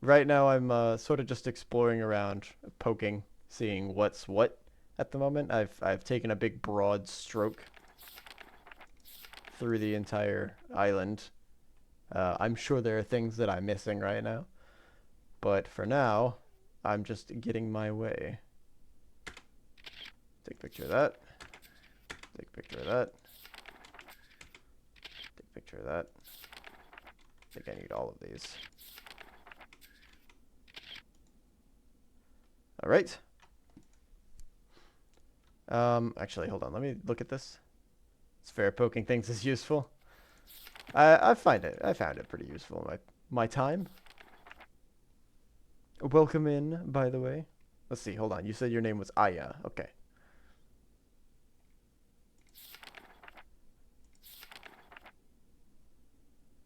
S1: Right now I'm sort of just exploring around, poking, seeing what's what at the moment. I've taken a big broad stroke through the entire island. I'm sure there are things that I'm missing right now, but for now, I'm just getting my way. Take a picture of that. Take a picture of that. Take a picture of that. I think I need all of these. All right. Actually, hold on. Let me look at this. It's fair. Poking things is useful. I found it pretty useful in my time. Welcome in, by the way. Let's see. Hold on. You said your name was Aya. Okay.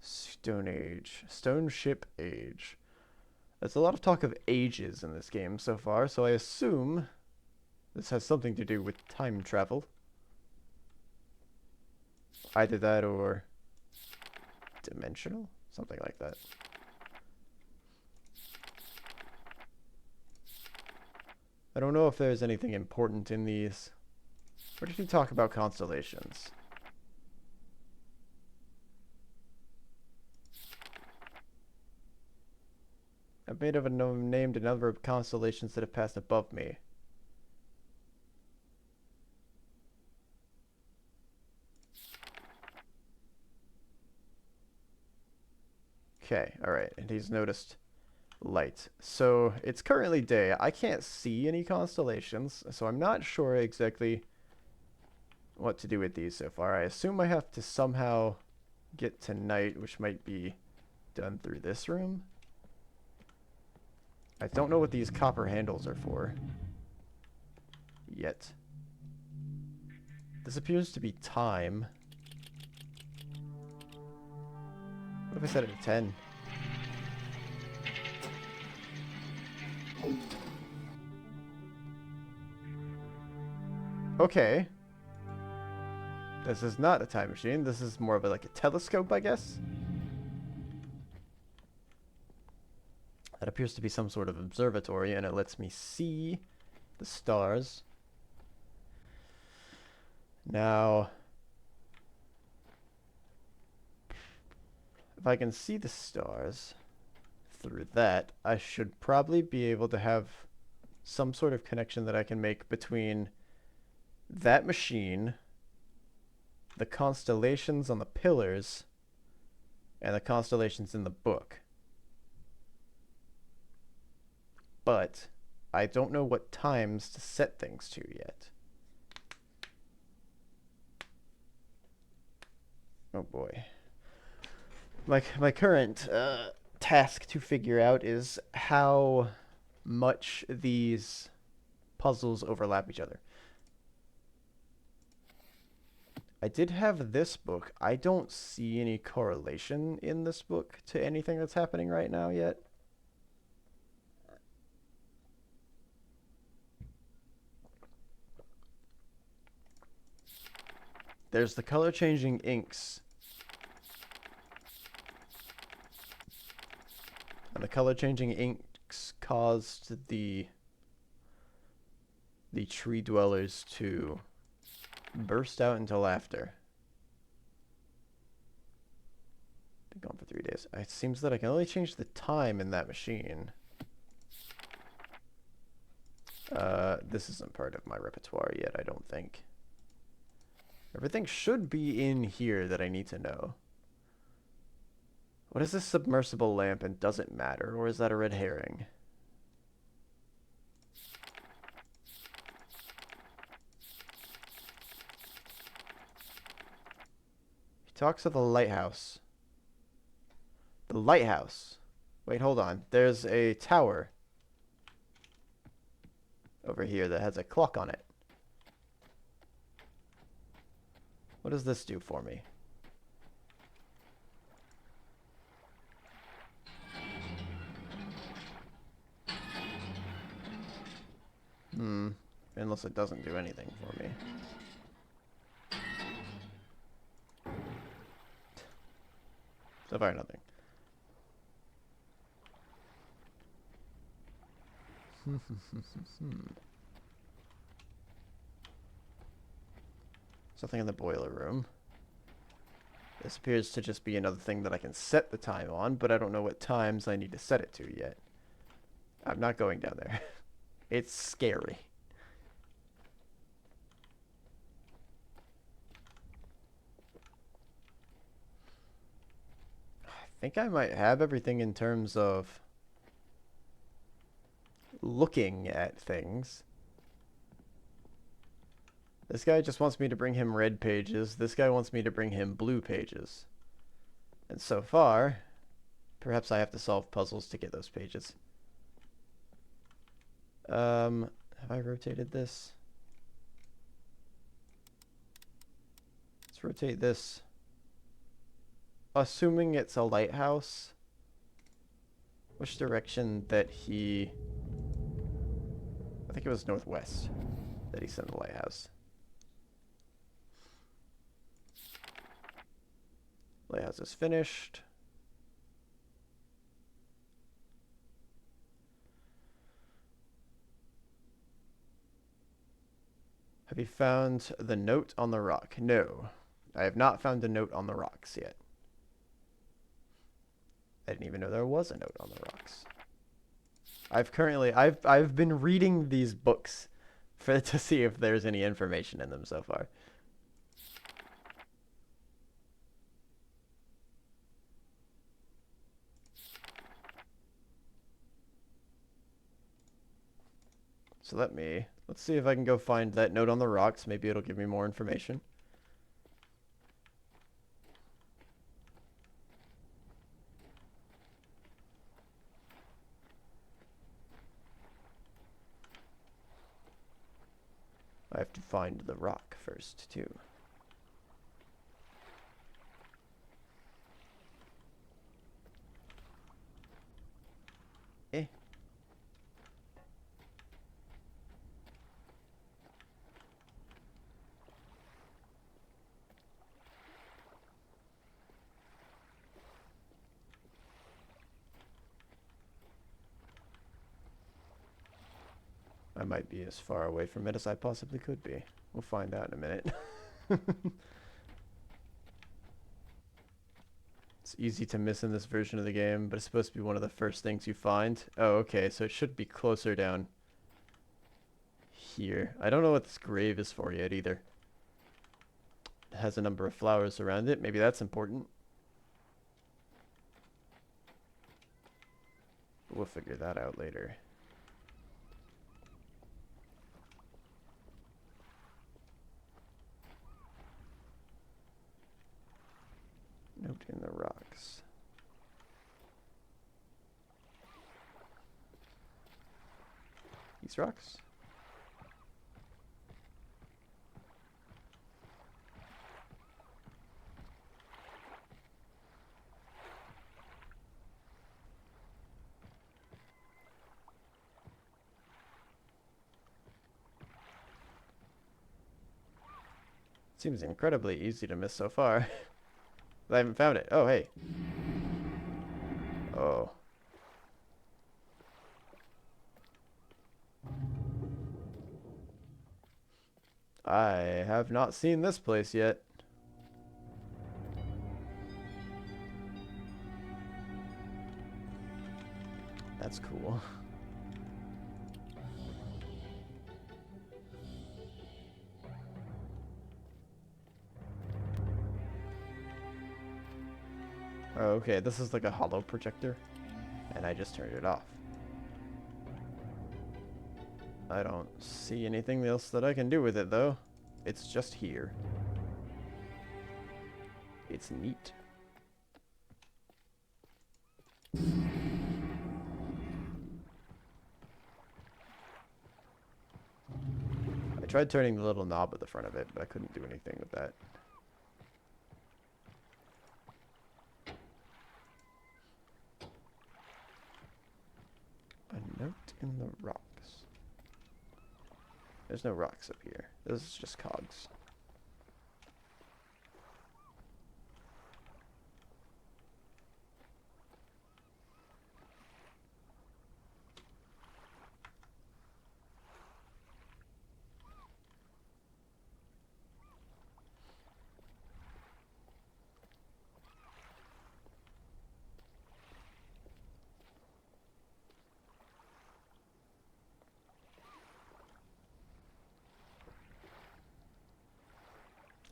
S1: Stone Age. Stone Ship Age. There's a lot of talk of ages in this game so far, so I assume this has something to do with time travel. Either that or dimensional? Something like that. I don't know if there's anything important in these. Where did he talk about constellations? I've named a number of constellations that have passed above me. Okay, alright, and he's noticed light. So it's currently day. I can't see any constellations, so I'm not sure exactly what to do with these so far. I assume I have to somehow get to night, which might be done through this room. I don't know what these copper handles are for yet. This appears to be time. What if I set it to 10? Okay. This is not a time machine. This is more of like a telescope, I guess. That appears to be some sort of observatory, and it lets me see the stars. Now, if I can see the stars through that, I should probably be able to have some sort of connection that I can make between that machine, the constellations on the pillars, and the constellations in the book. But I don't know what times to set things to yet. Oh boy. My current task to figure out is how much these puzzles overlap each other. I did have this book. I don't see any correlation in this book to anything that's happening right now yet. There's the color changing inks. And the color changing ink sparks caused the tree dwellers to burst out into laughter. Been gone for 3 days. It seems that I can only change the time in that machine. This isn't part of my repertoire yet, I don't think. Everything should be in here that I need to know. What is this submersible lamp and does it matter, or is that a red herring? He talks of the lighthouse. The lighthouse. Wait, hold on. There's a tower over here that has a clock on it. What does this do for me? Unless it doesn't do anything for me. So far, nothing. Something in the boiler room. This appears to just be another thing that I can set the time on, but I don't know what times I need to set it to yet. I'm not going down there. It's scary. I think I might have everything in terms of looking at things. This guy just wants me to bring him red pages. This guy wants me to bring him blue pages. And so far, perhaps I have to solve puzzles to get those pages. Have I rotated this? Let's rotate this. Assuming it's a lighthouse. Which direction that he... I think it was northwest that he sent the lighthouse. Lighthouse is finished. Have you found the note on the rock? No. I have not found a note on the rocks yet. I didn't even know there was a note on the rocks. I've been reading these books to see if there's any information in them so far. So let's see if I can go find that note on the rocks. Maybe it'll give me more information. I have to find the rock first, too. Eh. I might be as far away from it as I possibly could be. We'll find out in a minute. It's easy to miss in this version of the game, but it's supposed to be one of the first things you find. Oh, okay, so it should be closer down here. I don't know what this grave is for yet either. It has a number of flowers around it. Maybe that's important. We'll figure that out later. Note in the rocks. These rocks? Seems incredibly easy to miss so far. I haven't found it. Oh, hey. Oh. I have not seen this place yet. That's cool. Oh, okay, this is like a hollow projector, and I just turned it off. I don't see anything else that I can do with it, though. It's just here. It's neat. I tried turning the little knob at the front of it, but I couldn't do anything with that. A note in the rocks. There's no rocks up here. This is just cogs.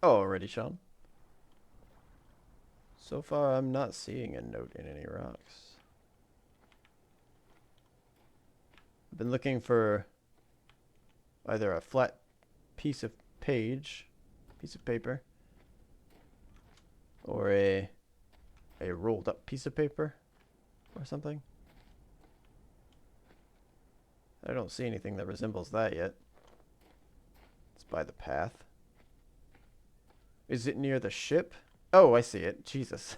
S1: Oh, already, Sean. So far, I'm not seeing a note in any rocks. I've been looking for either a flat piece of piece of paper, or a rolled up piece of paper, or something. I don't see anything that resembles that yet. It's by the path. Is it near the ship? Oh, I see it. Jesus.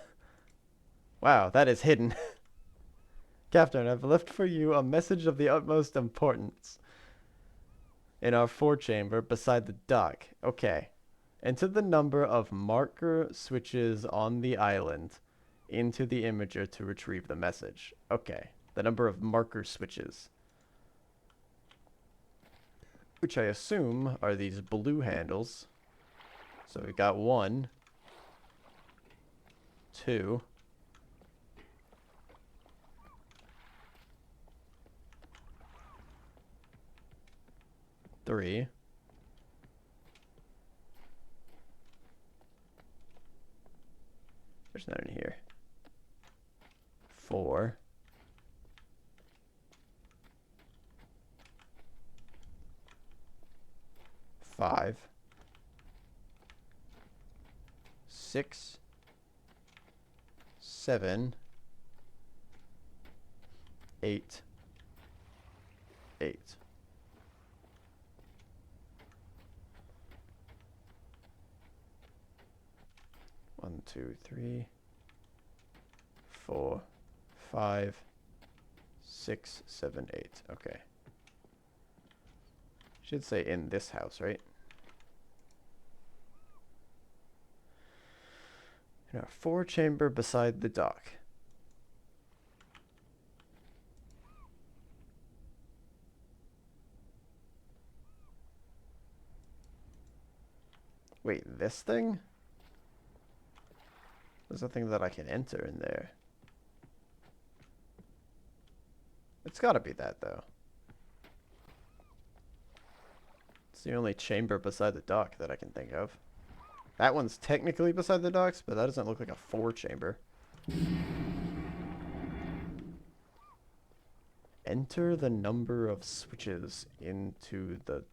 S1: Wow, that is hidden. Captain, I've left for you a message of the utmost importance. In our forechamber beside the dock. Okay. Enter the number of marker switches on the island into the imager to retrieve the message. Okay. The number of marker switches. Which I assume are these blue handles. So we got 1, 2, 3, 4, 5, 6, 7, 8, 8. One, 2, 3, 4, 5, 6, 7, 8. Okay. Should say in this house, right? In our forechamber beside the dock. Wait, this thing? There's nothing that I can enter in there. It's gotta be that, though. It's the only chamber beside the dock that I can think of. That one's technically beside the docks, but that doesn't look like a forechamber. Enter the number of switches into the...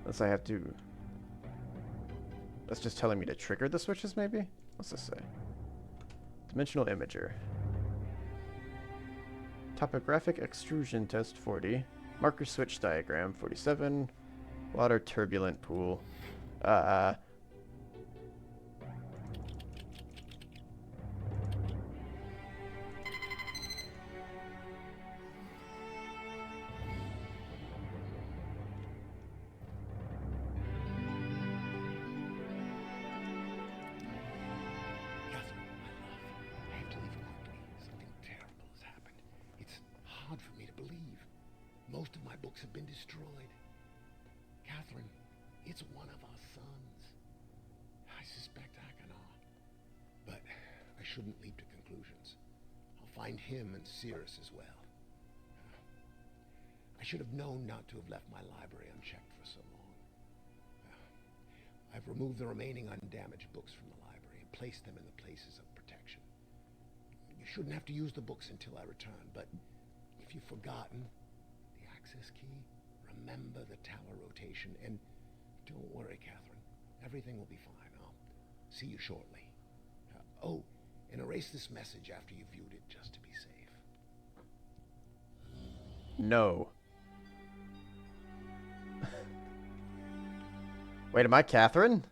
S1: Unless I have to... That's just telling me to trigger the switches, maybe? What's this say? Dimensional imager. Topographic extrusion test 40. Marker switch diagram 47. Water turbulent pool.
S2: Catherine, my love, I have to leave quickly. Something terrible books have been destroyed. Catherine, it's one of our sons. I suspect I cannot. But I shouldn't leap to conclusions. I'll find him and Cirrus as well. I should have known not to have left my library unchecked for so long. I've removed the remaining undamaged books from the library and placed them in the places of protection. You shouldn't have to use the books until I return, but if you've forgotten the access key, remember the tower rotation, and don't worry, Catherine. Everything will be fine. I'll see you shortly. Oh, and erase this message after you've viewed it, just to be safe.
S1: No. Wait, am I Catherine?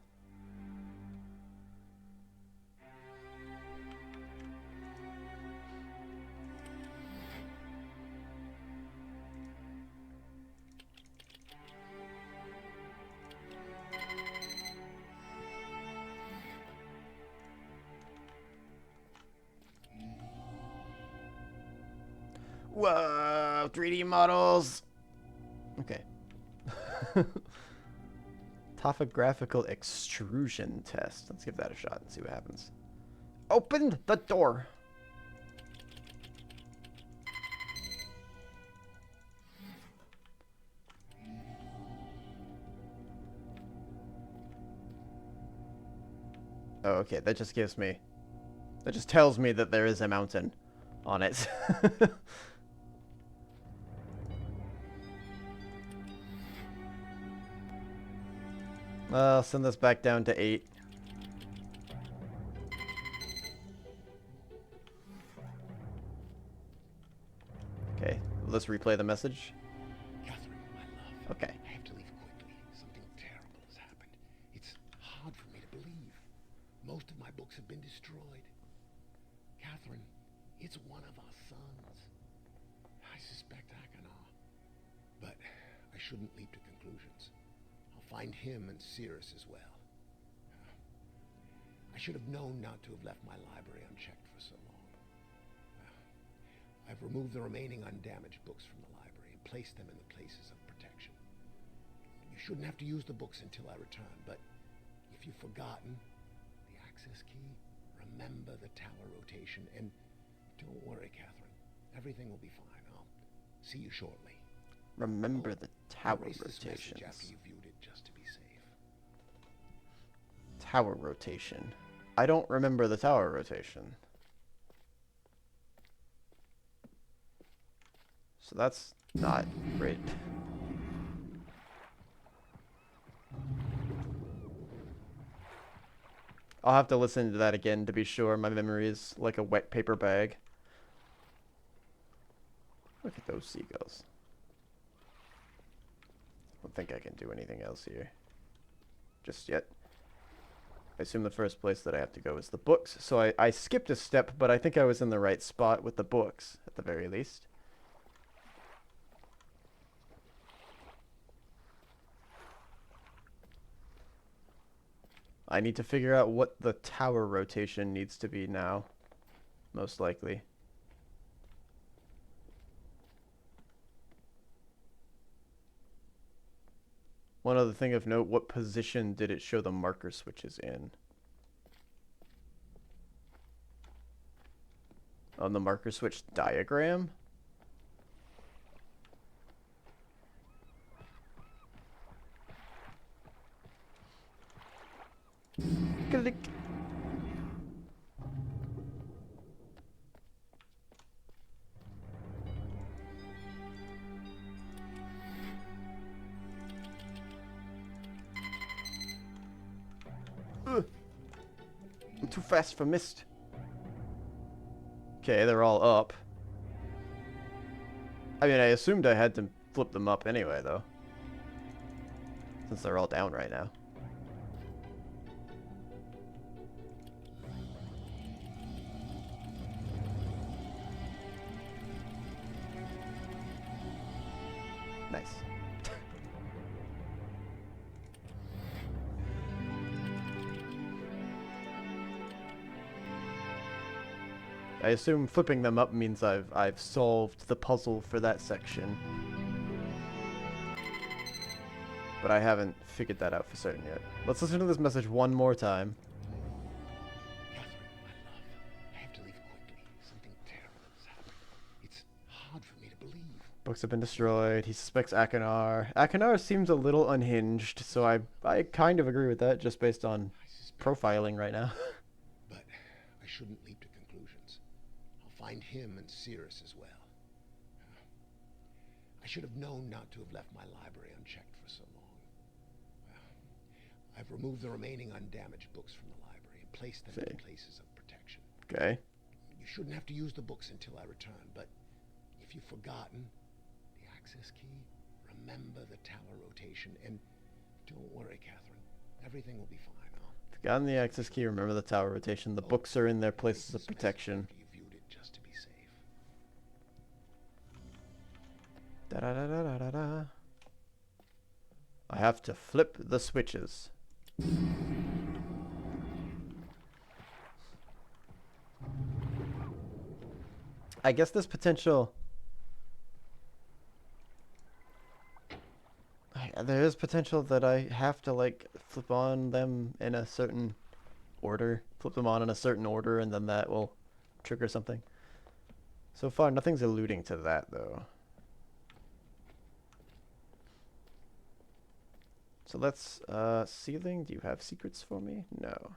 S1: Whoa, 3D models. Okay. Topographical extrusion test. Let's give that a shot and see what happens. Open the door. Oh, okay. That just gives me... That just tells me that there is a mountain on it. I'll send this back down to 8. Okay, let's replay the message.
S2: Catherine, my love.
S1: Okay.
S2: I have to leave quickly. Something terrible has happened. It's hard for me to believe. Most of my books have been destroyed. Catherine, it's one of our sons. I suspect I cannot. But I shouldn't leap to conclusions. I'll find him and Cirrus as well. I should have known not to have left my library unchecked for so long. I've removed the remaining undamaged books from the library and placed them in the places of protection. You shouldn't have to use the books until I return, but if you've forgotten the access key, remember the tower rotation, and don't worry, Catherine. Everything will be fine. I'll see you shortly.
S1: Remember the tower
S2: Erase this message
S1: rotations.
S2: after you've viewed it, just to be safe.
S1: Tower rotation. I don't remember the tower rotation. So that's not great. I'll have to listen to that again to be sure. My memory is like a wet paper bag. Look at those seagulls. I don't think I can do anything else here. Just yet. I assume the first place that I have to go is the books. So I skipped a step, but I think I was in the right spot with the books, at the very least. I need to figure out what the tower rotation needs to be now. Most likely. One other thing of note, what position did it show the marker switches in? On the marker switch diagram? Click. I'm too fast for Myst. Okay, they're all up. I mean, I assumed I had to flip them up anyway, though. Since they're all down right now. Nice. I assume flipping them up means I've solved the puzzle for that section. but I haven't figured that out for certain yet. Let's listen to this message one more time.
S2: Catherine, my love, I have to leave quickly. Something terrible has happened. It's hard for me to believe.
S1: Books have been destroyed. He suspects Akanar. Akanar seems a little unhinged, so I kind of agree with that just based on
S2: I suspect,
S1: profiling right now.
S2: but I shouldn't leap to conclusions. I'll find him and Cirrus as well. I should have known not to have left my library unchecked for so long. I've removed the remaining undamaged books from the library and placed them in places of protection.
S1: Okay.
S2: You shouldn't have to use the books until I return, but if you've forgotten the access key, remember the tower rotation, and don't worry, Catherine. Everything will be fine.
S1: Forgotten the access key, remember the tower rotation. The books are in their places of protection.
S2: You viewed it just to be safe.
S1: Da da da da da da da. I have to flip the switches. I guess there's potential. There is potential that I have to like flip on them in a certain order. Flip them on in a certain order, and then that will trigger something. So far, nothing's alluding to that though. So let's, ceiling, do you have secrets for me? No.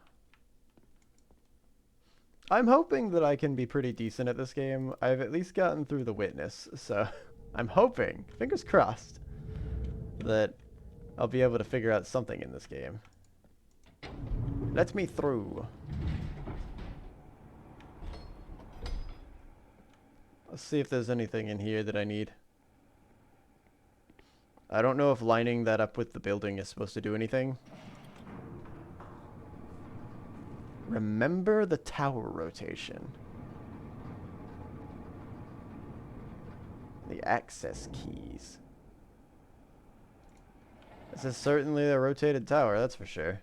S1: I'm hoping that I can be pretty decent at this game. I've at least gotten through the witness, so I'm hoping, fingers crossed, that I'll be able to figure out something in this game. Let me through. Let's see if there's anything in here that I need. I don't know if lining that up with the building is supposed to do anything. Remember the tower rotation. The access keys. This is certainly a rotated tower, that's for sure.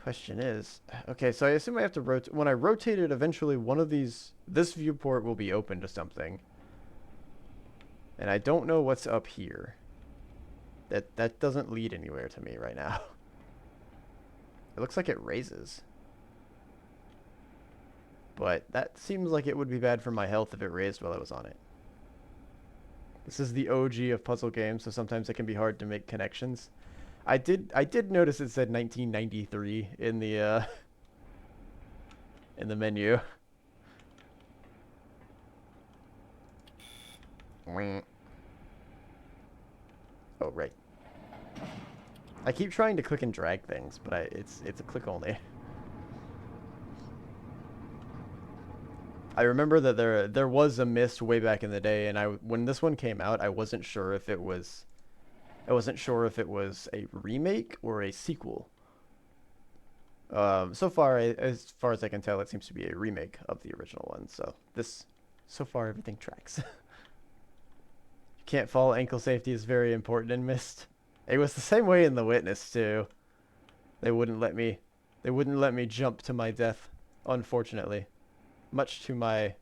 S1: Question is, okay, so I assume I have to rotate. When I rotate it, eventually one of these, this viewport will be open to something. And I don't know what's up here. That doesn't lead anywhere to me right now. It looks like it raises. But that seems like it would be bad for my health if it raised while I was on it. This is the OG of puzzle games, so sometimes it can be hard to make connections. I did notice it said 1993 in the menu. Oh, right. I keep trying to click and drag things, but it's a click only. I remember that there was a Myst way back in the day, and when this one came out, I wasn't sure if it was a remake or a sequel. So far as I can tell, it seems to be a remake of the original one. So far everything tracks. Can't fall. Ankle safety is very important in Myst. It was the same way in The Witness too. They wouldn't let me jump to my death, unfortunately. Much to my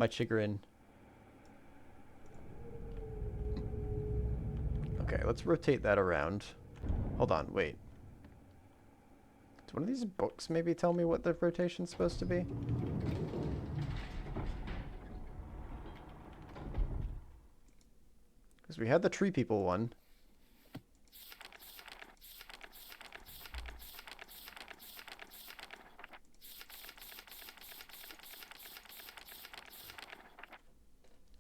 S1: chagrin. Okay, let's rotate that around. Hold on, wait. Does one of these books maybe tell me what the rotation's supposed to be? Because we had the tree people one.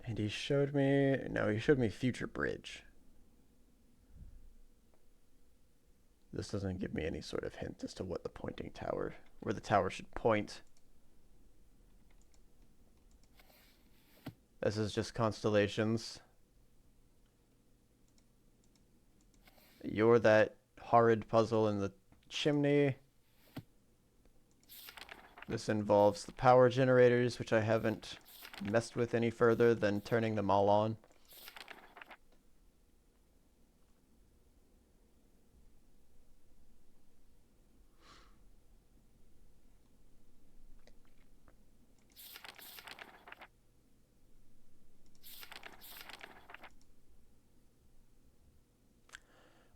S1: And he showed me Future Bridge. This doesn't give me any sort of hint as to what the pointing tower, where the tower should point. This is just constellations. You're that horrid puzzle in the chimney. This involves the power generators, which I haven't messed with any further than turning them all on.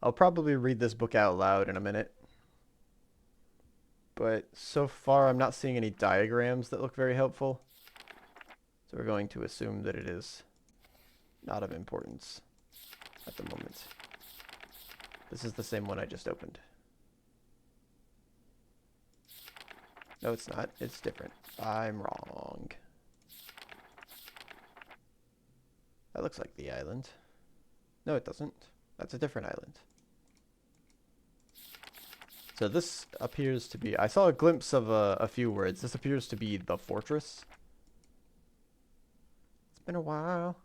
S1: I'll probably read this book out loud in a minute. But so far I'm not seeing any diagrams that look very helpful. So we're going to assume that it is not of importance at the moment. This is the same one I just opened. No, it's not. It's different. I'm wrong. That looks like the island. No, it doesn't. That's a different island. So this appears to be... I saw a glimpse of a few words. This appears to be the fortress. It's been a while.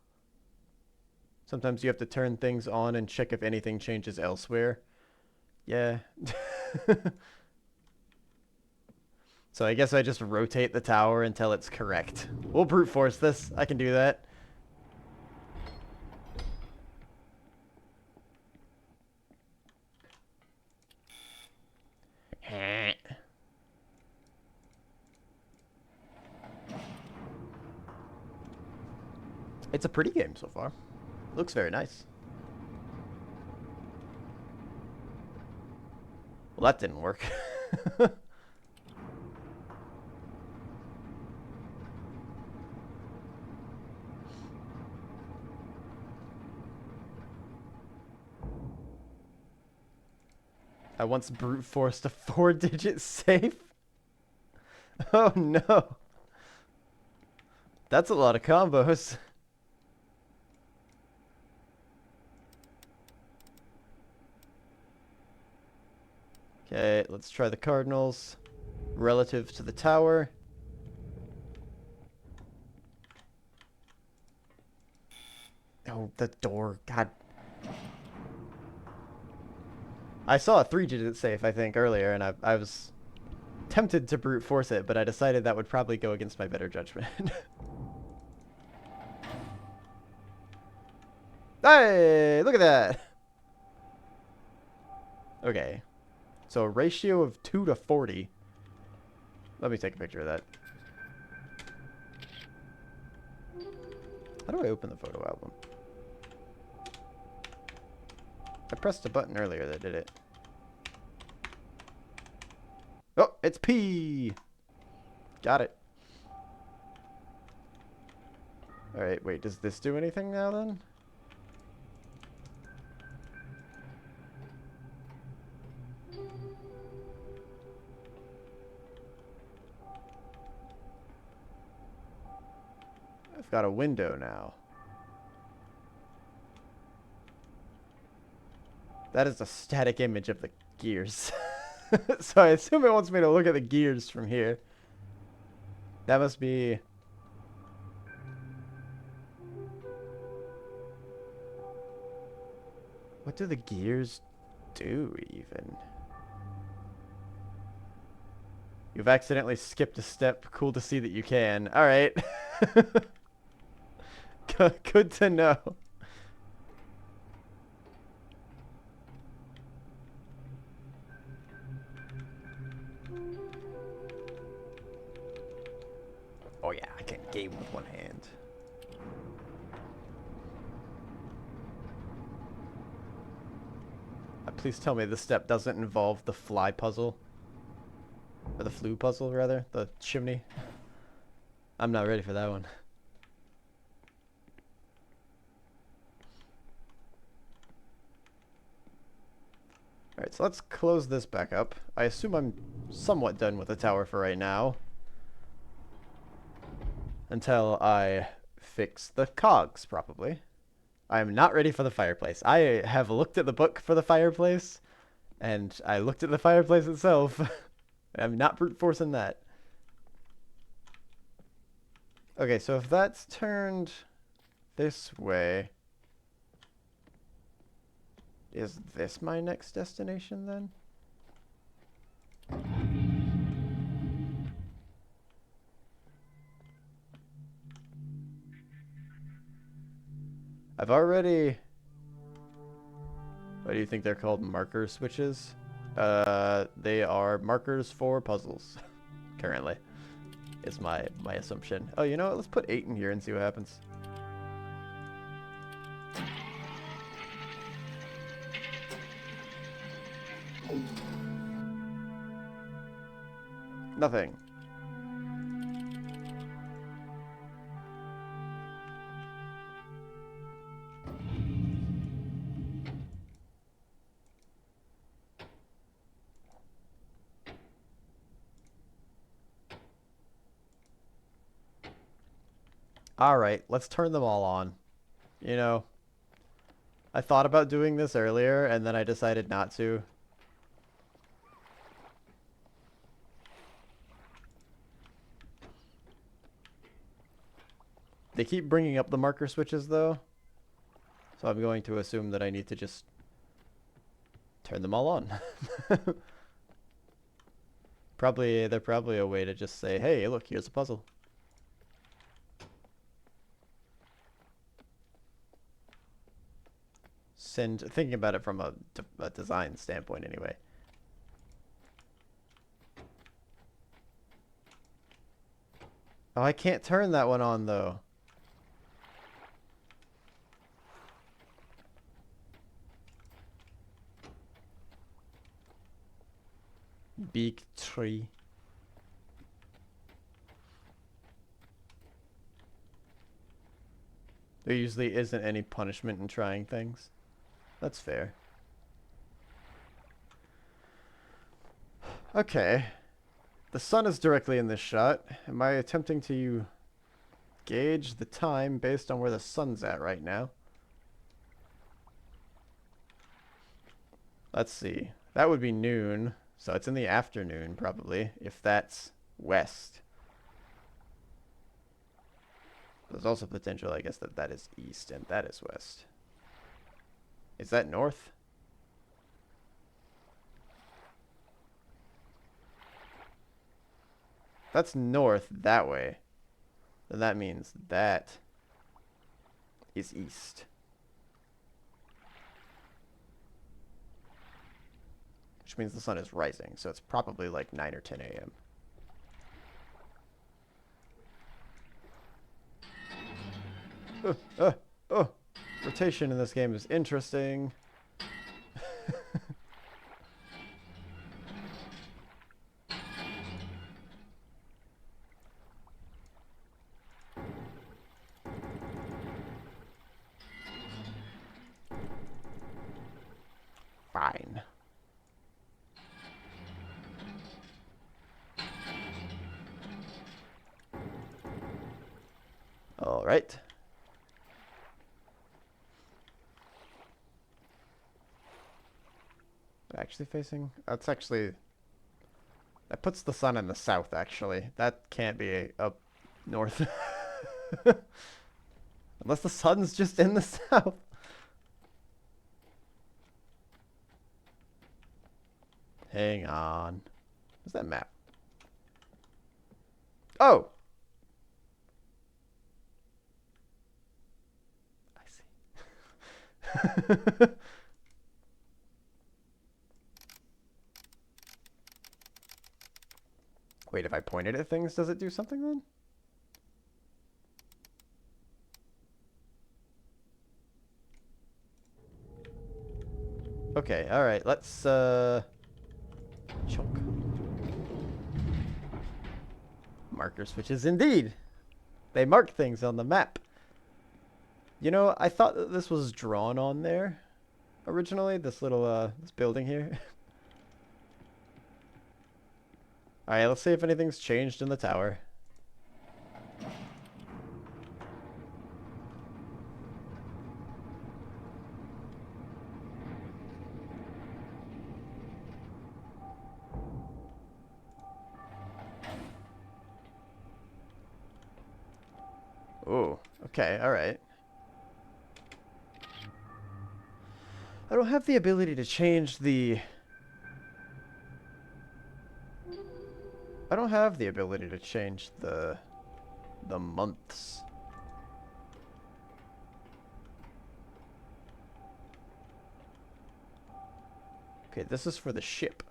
S1: Sometimes you have to turn things on and check if anything changes elsewhere. Yeah. So I guess I just rotate the tower until it's correct. We'll brute force this. I can do that. It's a pretty game so far. Looks very nice. Well, that didn't work. I once brute forced a 4-digit safe. Oh no. That's a lot of combos. Okay, let's try the cardinals relative to the tower. Oh, the door. God. I saw a 3-digit safe, I think, earlier, and I was tempted to brute force it, but I decided that would probably go against my better judgment. Hey, look at that. Okay. So a ratio of 2 to 40. Let me take a picture of that. How do I open the photo album? I pressed a button earlier that did it. Oh, it's P. Got it. Alright, wait, does this do anything now then? I've got a window now. That is a static image of the gears. So I assume it wants me to look at the gears from here. That must be... What do the gears do, even? You've accidentally skipped a step. Cool to see that you can. Alright. Good to know. Oh yeah, I can game with one hand. Please tell me this step doesn't involve the fly puzzle. Or the flue puzzle, rather. The chimney. I'm not ready for that one. Alright, so let's close this back up. I assume I'm somewhat done with the tower for right now. Until I fix the cogs, probably. I am not ready for the fireplace. I have looked at the book for the fireplace, and I looked at the fireplace itself. I'm not brute forcing that. Okay, so if that's turned this way, is this my next destination then? I've already... What do you think they're called? Marker switches? They are markers for puzzles. Currently. Is my assumption. Oh, you know what? Let's put 8 in here and see what happens. Nothing. Alright, let's turn them all on. You know, I thought about doing this earlier, and then I decided not to. They keep bringing up the marker switches, though. So I'm going to assume that I need to just turn them all on. They're probably a way to just say, hey, look, here's a puzzle. Thinking about it from a design standpoint, anyway. Oh, I can't turn that one on, though. Big tree. There usually isn't any punishment in trying things. That's fair. Okay. The sun is directly in this shot. Am I attempting to gauge the time based on where the sun's at right now? Let's see. That would be noon. So it's in the afternoon, probably, if that's west. There's also potential, I guess, that that is east and that is west. Is that north? That's north that way. Then that means that is east. Which means the sun is rising, so it's probably like 9 or 10 a.m. Oh, rotation in this game is interesting. Fine. All right. Actually facing? That's actually... That puts the sun in the south, actually. That can't be up north. Unless the sun's just in the south. Hang on. What's that map? Oh! I see. Wait, if I pointed at things, does it do something then? Okay, alright, let's, chunk. Marker switches indeed! They mark things on the map. You know, I thought that this was drawn on there originally, this little, this building here. Alright, let's see if anything's changed in the tower. Oh, okay, alright. I don't have the ability to change the... I don't have the ability to change the months. Okay, this is for the ship.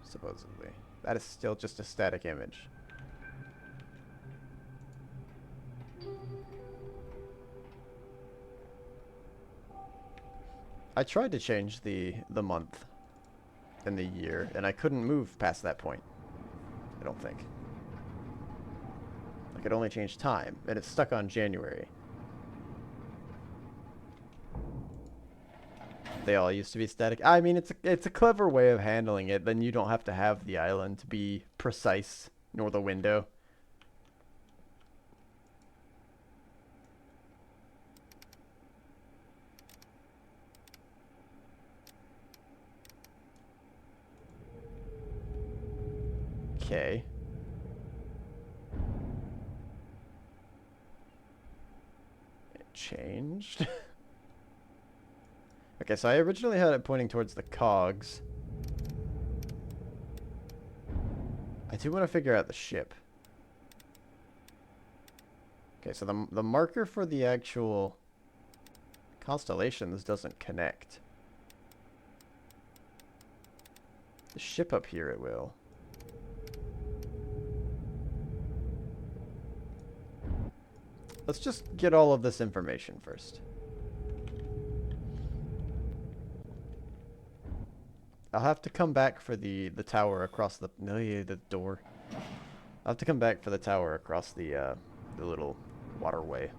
S1: Supposedly. That is still just a static image. I tried to change the month in the year, and I couldn't move past that point. I don't think. I could only change time, and it's stuck on January. They all used to be static. I mean, it's a clever way of handling it. Then you don't have to have the island to be precise, nor the window. Okay. It changed. Okay, so I originally had it pointing towards the cogs. I do want to figure out the ship. Okay, so the marker for the actual constellations doesn't connect. The ship up here it will. Let's just get all of this information first. I'll have to come back for the tower across the door. I'll have to come back for the tower across the little waterway.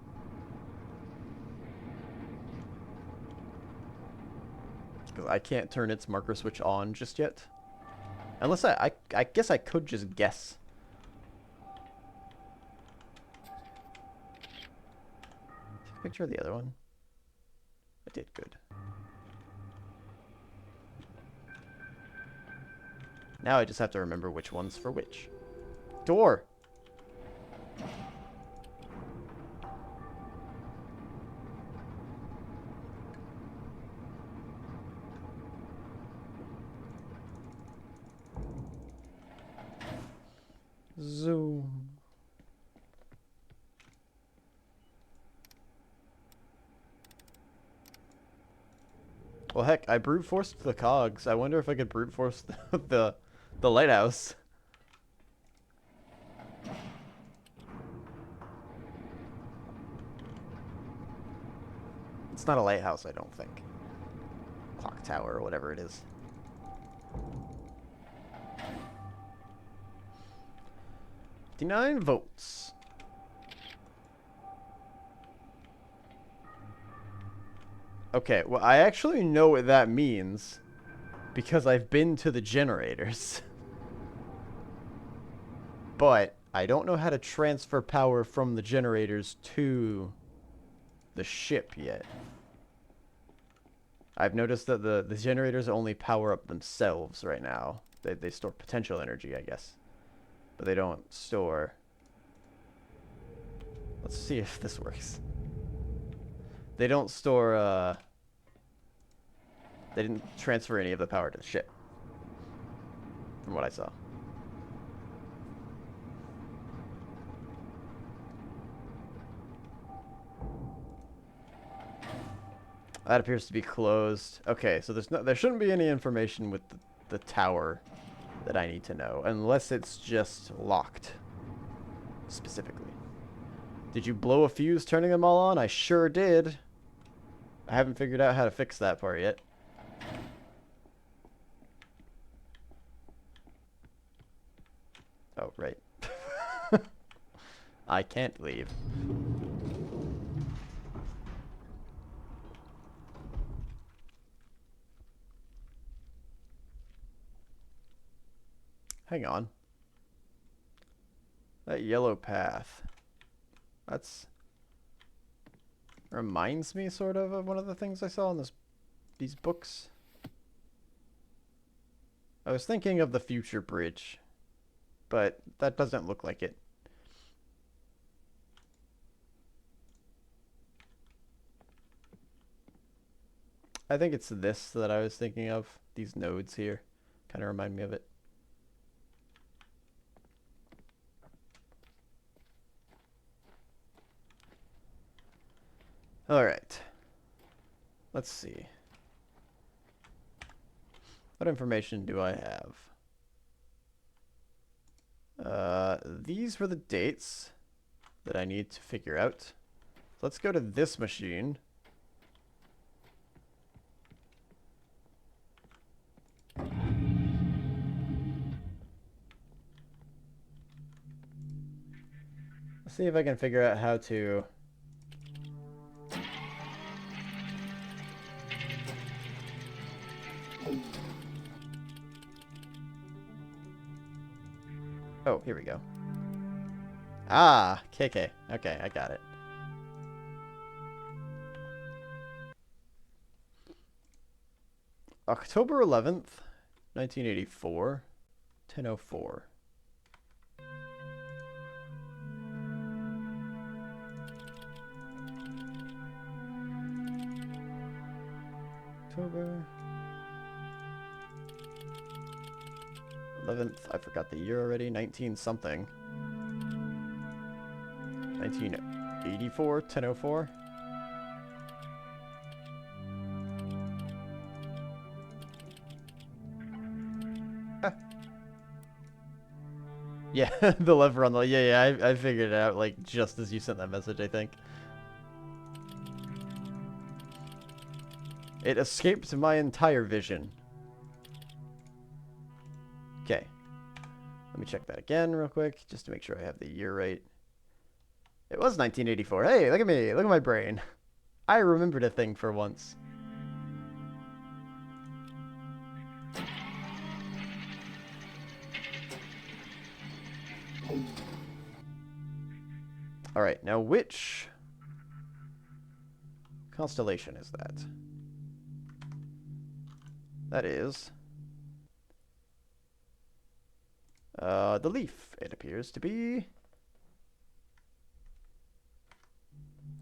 S1: Because I can't turn its marker switch on just yet. Unless I guess I could just guess. Take a picture of the other one. I did good. Now I just have to remember which one's for which. Door! Zoom. Well, heck, I brute forced the cogs. I wonder if I could brute force the lighthouse. It's not a lighthouse, I don't think. Clock tower or whatever it is. $59 votes. Okay, well, I actually know what that means because I've been to the generators. But I don't know how to transfer power from the generators to the ship yet. I've noticed that the generators only power up themselves right now. They store potential energy, I guess. But they don't store... Let's see if this works. They don't store, they didn't transfer any of the power to the ship. From what I saw. That appears to be closed. Okay, so there shouldn't be any information with the tower that I need to know. Unless it's just locked. Specifically. Did you blow a fuse turning them all on? I sure did. I haven't figured out how to fix that part yet. Oh, right. I can't leave. Hang on. That yellow path. That's... reminds me sort of one of the things I saw in these books. I was thinking of the future bridge, but that doesn't look like it. I think it's this that I was thinking of. These nodes here kind of remind me of it. All right. Let's see. What information do I have? These were the dates that I need to figure out. Let's go to this machine. see if I can figure out how to... Oh, here we go. Ah, KK. Okay, I got it. October 11th, 1984, 10:04. October 11th, I forgot the year already, 19 something. 1984, 10:04. Ah. Yeah, the lever on the... Yeah, I figured it out, like, just as you sent that message, I think. It escaped my entire vision. Okay. Let me check that again real quick, just to make sure I have the year right. It was 1984. Hey, look at me. Look at my brain. I remembered a thing for once. Alright, now which constellation is that? That is... the leaf, it appears to be.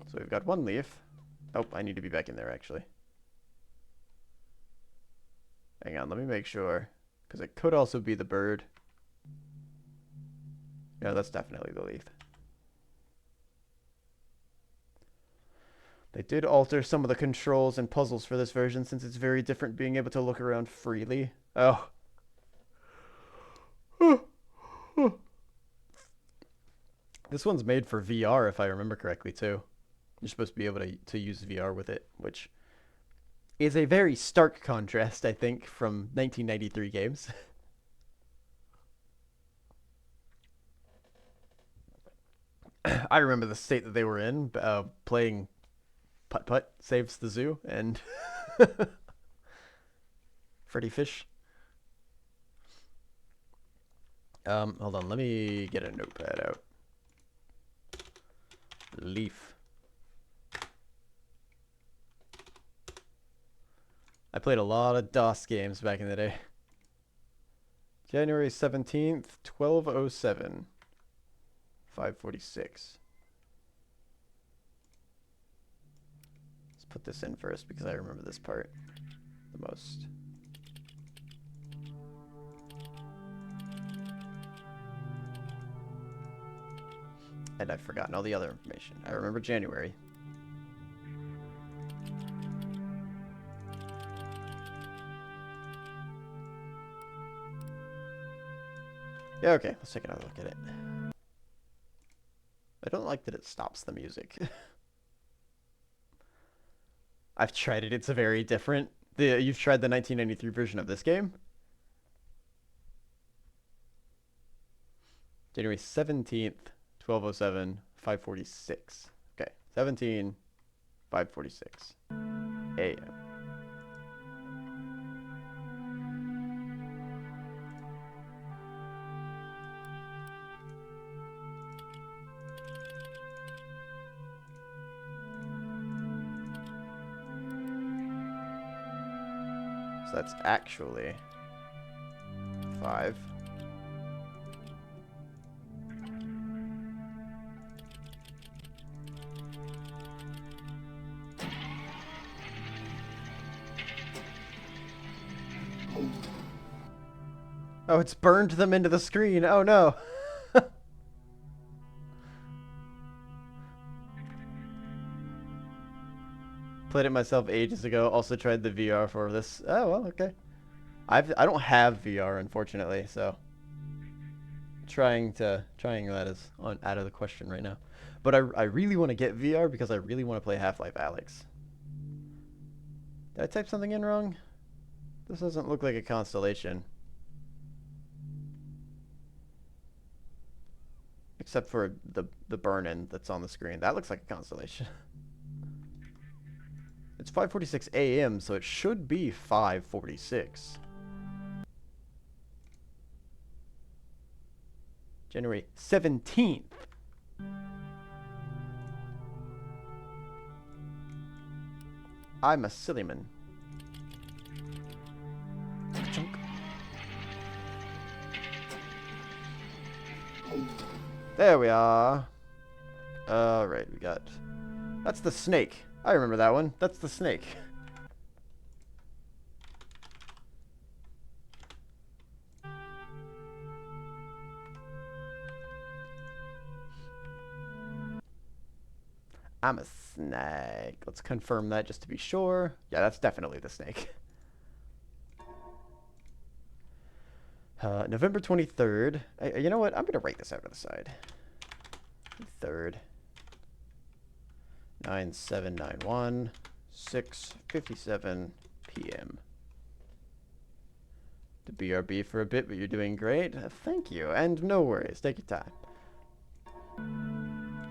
S1: So we've got one leaf. Oh, I need to be back in there, actually. Hang on, let me make sure. Because it could also be the bird. Yeah, that's definitely the leaf. They did alter some of the controls and puzzles for this version since it's very different being able to look around freely. Oh. This one's made for VR, if I remember correctly, too. You're supposed to be able to use VR with it, which is a very stark contrast, I think, from 1993 games. I remember the state that they were in, playing Putt-Putt Saves the Zoo and Freddy Fish. Hold on, let me get a notepad out. Leaf. I played a lot of DOS games back in the day. January 17th, 12:07. 5:46. Let's put this in first because I remember this part the most. And I've forgotten all the other information. I remember January. Yeah, okay. Let's take another look at it. I don't like that it stops the music. I've tried it. It's a very different. You've tried the 1993 version of this game? January 17th, 12:07, 5:46. Okay, 17, 5:46 a.m. So that's actually 5. Oh, it's burned them into the screen. Oh no. Played it myself ages ago. Also tried the VR for this. Oh well, okay. I don't have VR unfortunately, so trying that is out of the question right now. But I really want to get VR because I really want to play Half-Life Alyx. Did I type something in wrong? This doesn't look like a constellation. Except for the burn-in that's on the screen. That looks like a constellation. It's 5:46 a.m., so it should be 5:46. January 17th. I'm a silly man. Chunk. There we are. Alright, we got... That's the snake. I remember that one. That's the snake. I'm a snake. Let's confirm that just to be sure. Yeah, that's definitely the snake. November 23rd. You know what? I'm going to write this out to the side. 3rd. 9791. 6:57 p.m. To BRB for a bit, but you're doing great. Thank you. And no worries. Take your time.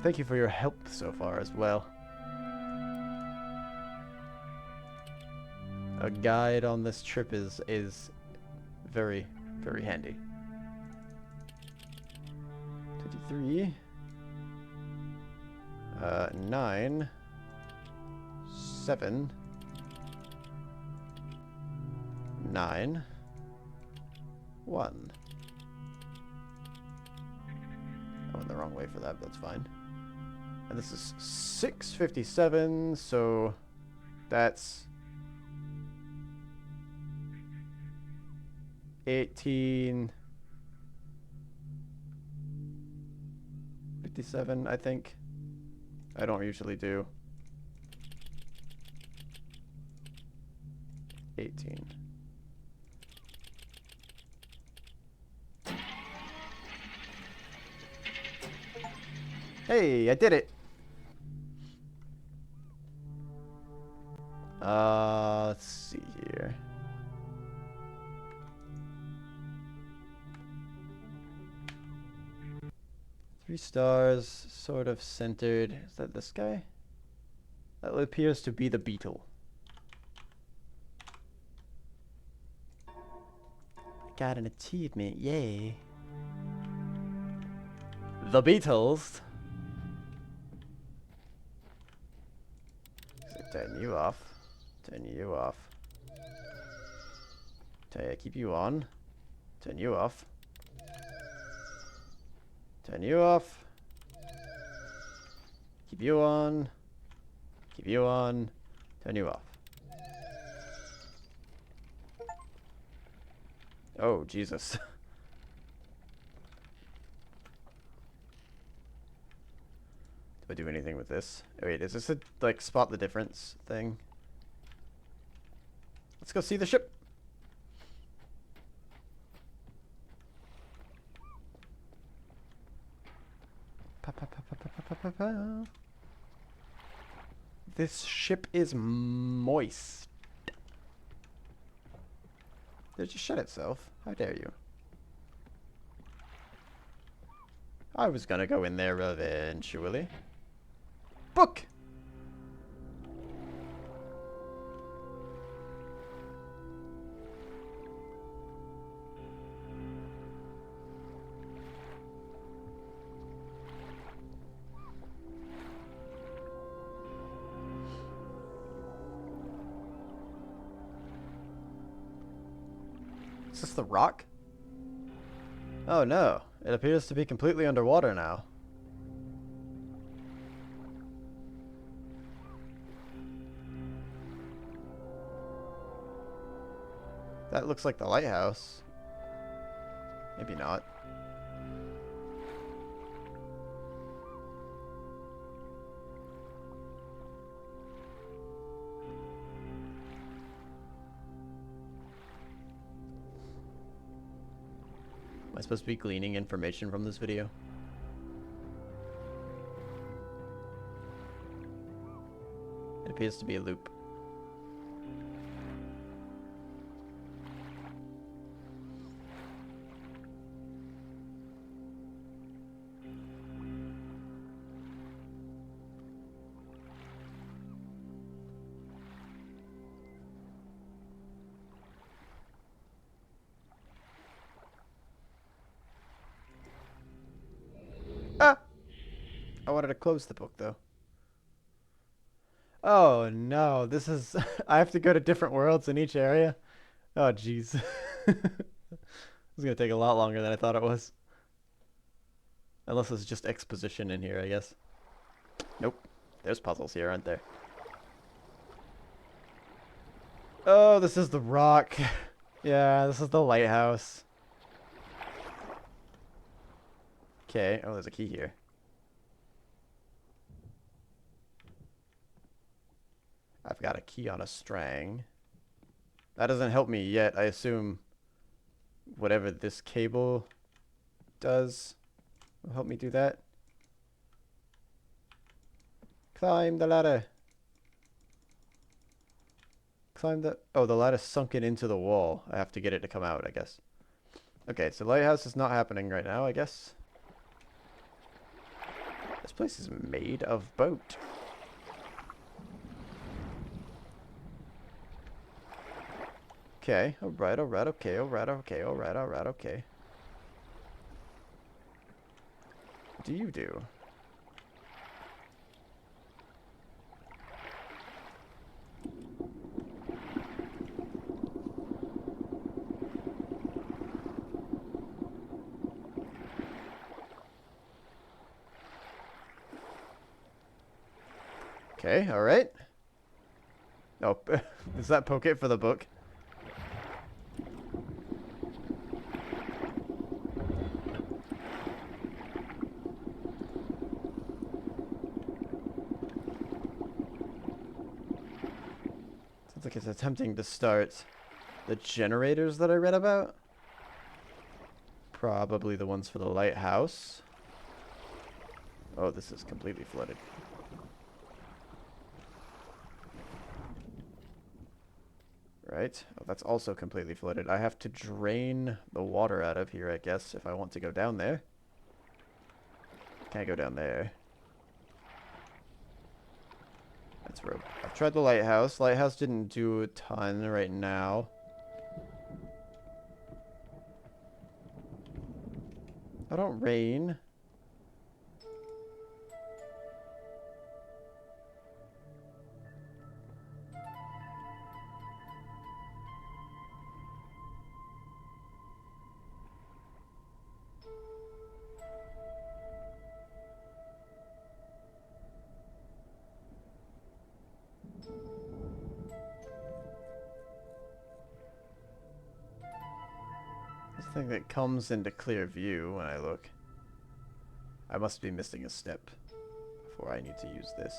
S1: Thank you for your help so far as well. A guide on this trip is very, very handy. 23. 9. 7. 9. 1. I went the wrong way for that, but that's fine. And this is 6:57, so that's 18:57, I think. I don't usually do 18. Hey, I did it. Let's see here. Three stars, sort of centered. Is that this guy? That appears to be the beetle. Got an achievement, yay. The Beatles. Turn you off. Turn you off. Keep you on. Turn you off. Turn you off. Keep you on. Keep you on. Turn you off. Oh, Jesus. Do I do anything with this? Oh, wait, is this a, like, spot the difference thing? Let's go see the ship. This ship is moist. Did it just shut itself? How dare you? I was gonna go in there eventually. Book! Is this the rock? Oh no, it appears to be completely underwater now. That looks like the lighthouse. Maybe not. Am I supposed to be gleaning information from this video? It appears to be a loop. wanted to close the book, though. Oh, no. This is... I have to go to different worlds in each area? Oh, jeez. This is going to take a lot longer than I thought it was. Unless it's just exposition in here, I guess. Nope. There's puzzles here, aren't there? Oh, this is the rock. Yeah, this is the lighthouse. Okay. Oh, there's a key here. I've got a key on a string. That doesn't help me yet. I assume whatever this cable does will help me do that. Climb the ladder. Climb the... Oh, the ladder's sunken into the wall. I have to get it to come out, I guess. Okay, so lighthouse is not happening right now, I guess. This place is made of boat. Okay, alright, okay, okay. What do you do? Okay, alright. Oh, does that poke it for the book? Sounds like it's attempting to start the generators that I read about. Probably the ones for the lighthouse. Oh, this is completely flooded. Right. Oh, that's also completely flooded. I have to drain the water out of here, I guess, if I want to go down there. Can't go down there. That's rope. I've tried the lighthouse. Lighthouse didn't do a ton right now. I don't rain. This thing that comes into clear view when I look. I must be missing a step before I need to use this.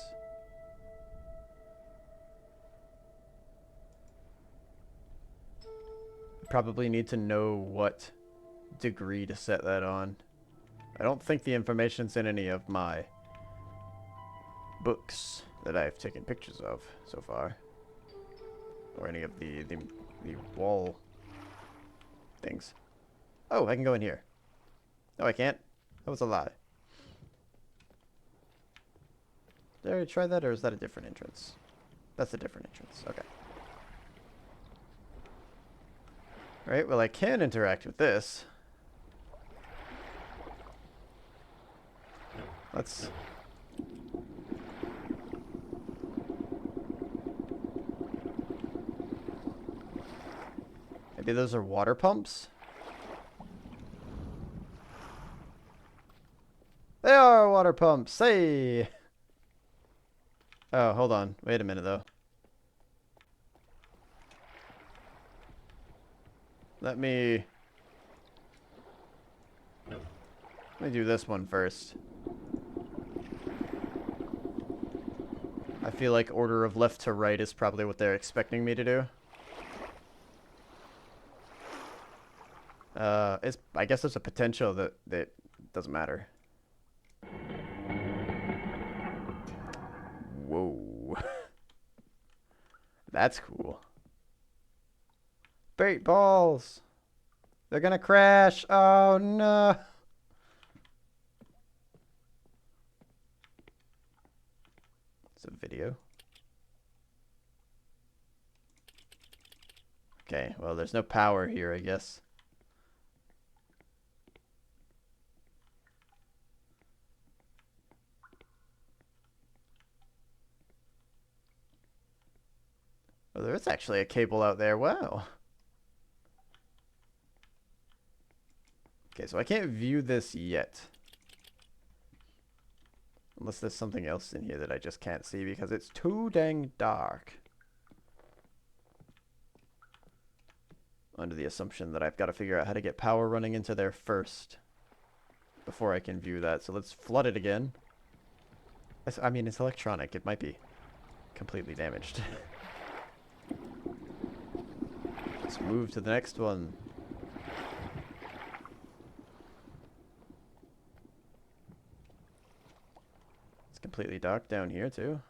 S1: Probably need to know what degree to set that on. I don't think the information's in any of my books that I've taken pictures of so far. Or any of the wall things. Oh, I can go in here. No, I can't. That was a lie. Did I already try that, or is that a different entrance? That's a different entrance. Okay. Alright, well I can interact with this. Let's... Maybe those are water pumps? They are water pumps! Hey! Oh, hold on. Wait a minute, though. Let me do this one first. I feel like order of left to right is probably what they're expecting me to do. I guess there's a potential that doesn't matter. Whoa. That's cool. Bait balls! They're gonna crash! Oh no! It's a video. Okay, well there's no power here, I guess. Oh, there is actually a cable out there. Wow. Okay, so I can't view this yet. Unless there's something else in here that I just can't see because it's too dang dark. Under the assumption that I've got to figure out how to get power running into there first before I can view that. So let's flood it again. I mean, it's electronic. It might be completely damaged. Let's move to the next one. It's completely dark down here, too.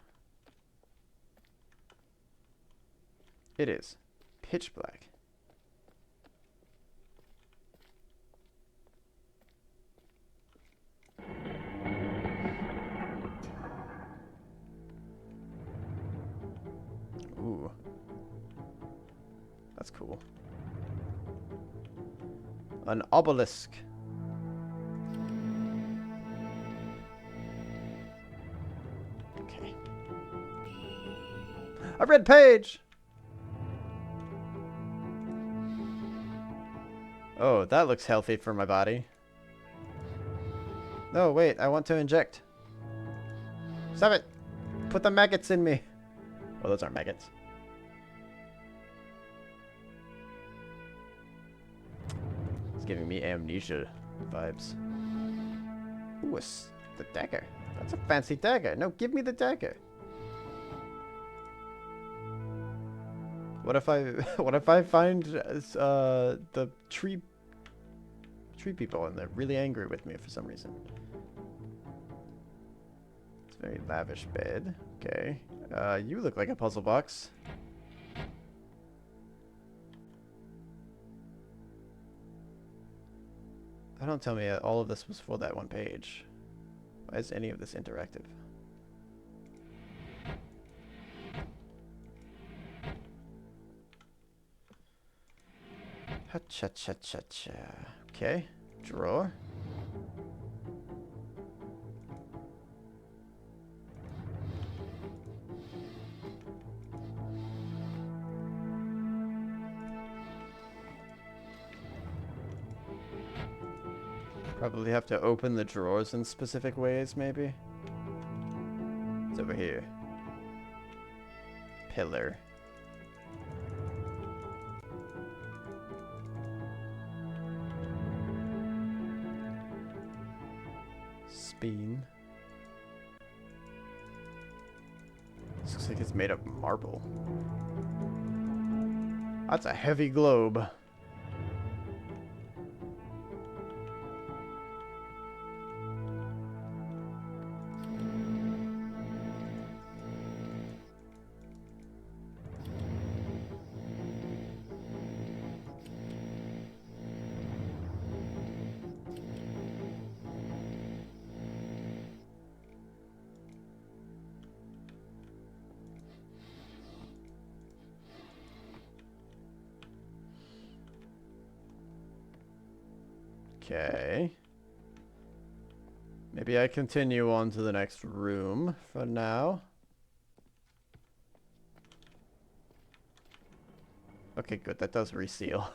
S1: It is pitch black. Ooh. That's cool. An obelisk. Okay. A red page! Oh, that looks healthy for my body. No, wait, I want to inject. Stop it! Put the maggots in me. Oh, those aren't maggots. It's giving me amnesia vibes. Ooh, the dagger. That's a fancy dagger. No, give me the dagger. What if I what if I find the tree people and they're really angry with me for some reason? It's a very lavish bed. Okay. You look like a puzzle box. Don't tell me all of this was for that one page. Why is any of this interactive? Ha-cha-cha-cha-cha. Okay. Drawer. Probably have to open the drawers in specific ways, maybe. It's over here. Pillar. Speen. This looks like it's made of marble. That's a heavy globe. Okay. Maybe I continue on to the next room for now. Okay, good. That does reseal.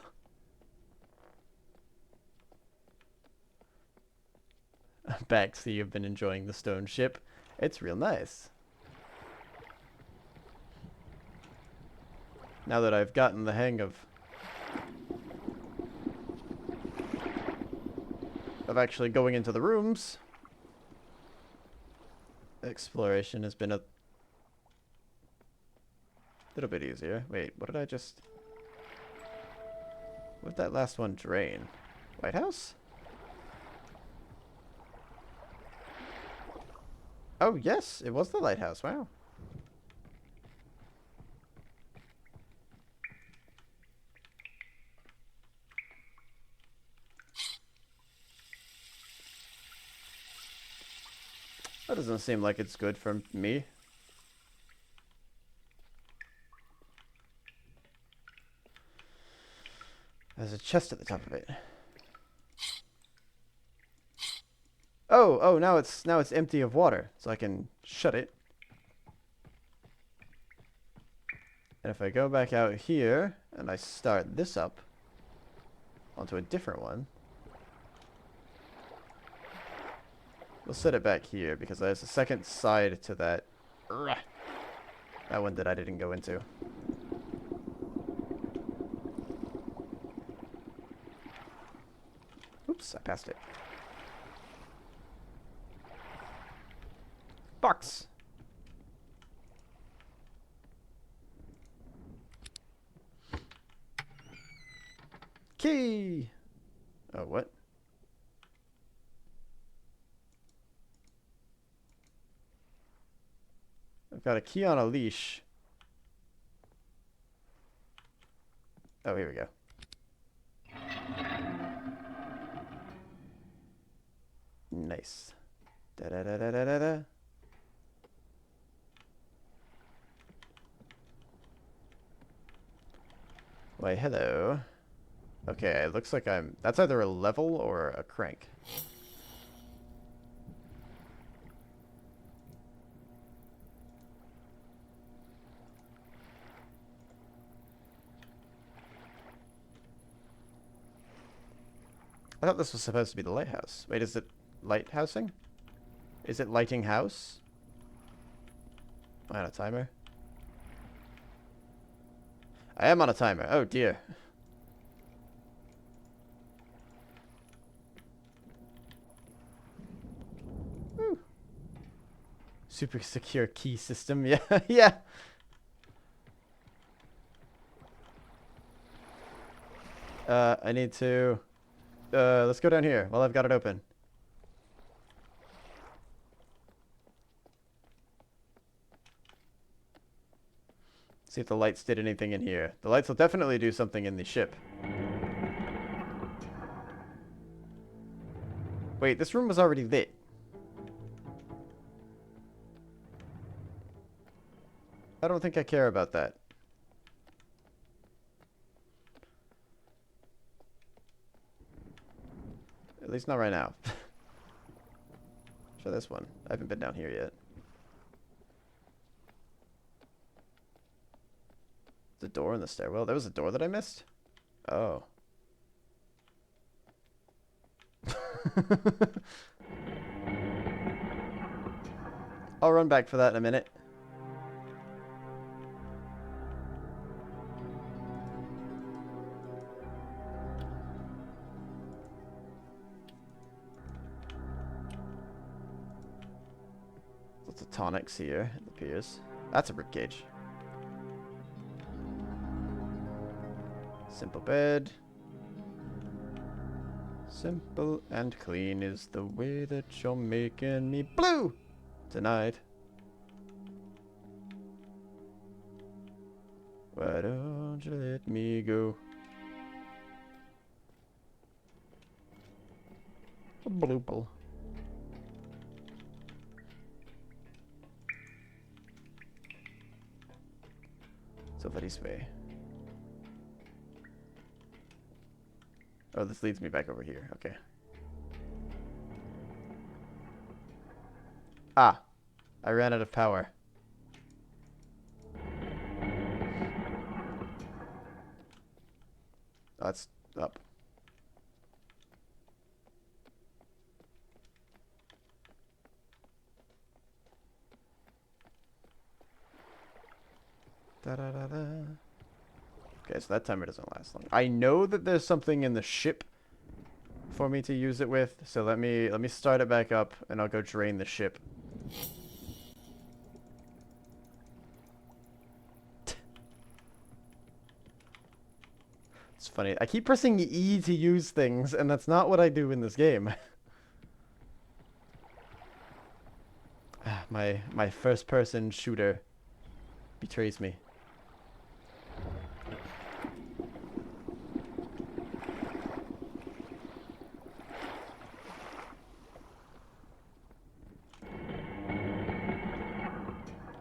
S1: Back, so you've been enjoying the stone ship. It's real nice. Now that I've gotten the hang of actually going into the rooms, exploration has been a little bit easier. Wait, what did I just... What did that last one drain? Lighthouse? Oh, yes, it was the lighthouse. Wow. That doesn't seem like it's good for me. There's a chest at the top of it. Oh, now it's empty of water, so I can shut it. And if I go back out here and I start this up onto a different one, we'll set it back here because there's a second side to that. That one that I didn't go into. Oops, I passed it. Box! Key! Oh, what? I've got a key on a leash. Oh, here we go. Nice. Da da da da da da da. Why, hello. Okay, it looks like I'm... That's either a level or a crank. I thought this was supposed to be the lighthouse. Wait, is it lighthousing? Is it lighting house? Am I on a timer? I am on a timer. Oh, dear. Woo. Super secure key system. Yeah, yeah. I need to... let's go down here while I've got it open. See if the lights did anything in here. The lights will definitely do something in the ship. Wait, this room was already lit. I don't think I care about that. At least not right now. Try this one. I haven't been down here yet. The door in the stairwell? There was a door that I missed? Oh. I'll run back for that in a minute. Lots of tonics here, it appears. That's a ribcage. Simple bed. Simple and clean is the way that you're making me blue tonight. Why don't you let me go? A bloople. So this way. Oh, this leads me back over here. Okay. Ah. I ran out of power. That's up. Da da da da. Okay, so that timer doesn't last long. I know that there's something in the ship for me to use it with, so let me start it back up and I'll go drain the ship. It's funny. I keep pressing E to use things, and that's not what I do in this game. My first person shooter betrays me.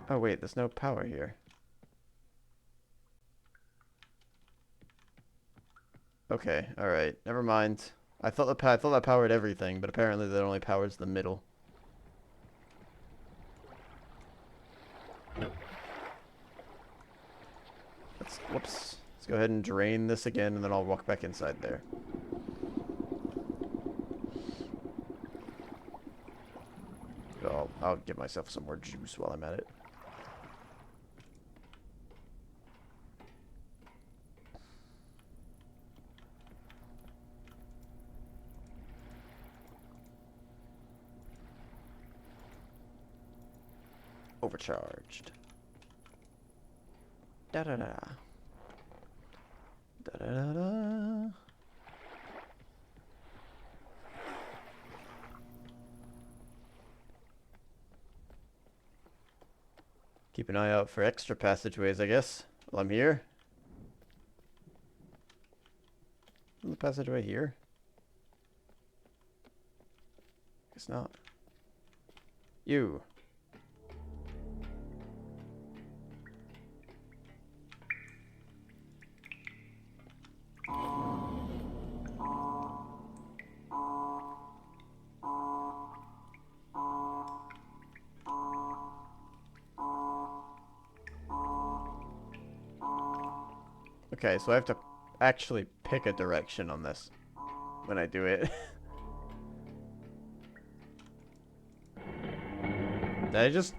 S1: Oh wait, there's no power here. Okay, alright, never mind. I thought that powered everything, but apparently that only powers the middle. Whoops. Let's go ahead and drain this again, and then I'll walk back inside there. I'll give myself some more juice while I'm at it. Overcharged. Da da da. Da da da da. Keep an eye out for extra passageways, I guess, while I'm here. Isn't the passageway here? Guess not. You. Okay, so I have to actually pick a direction on this when I do it. Did I just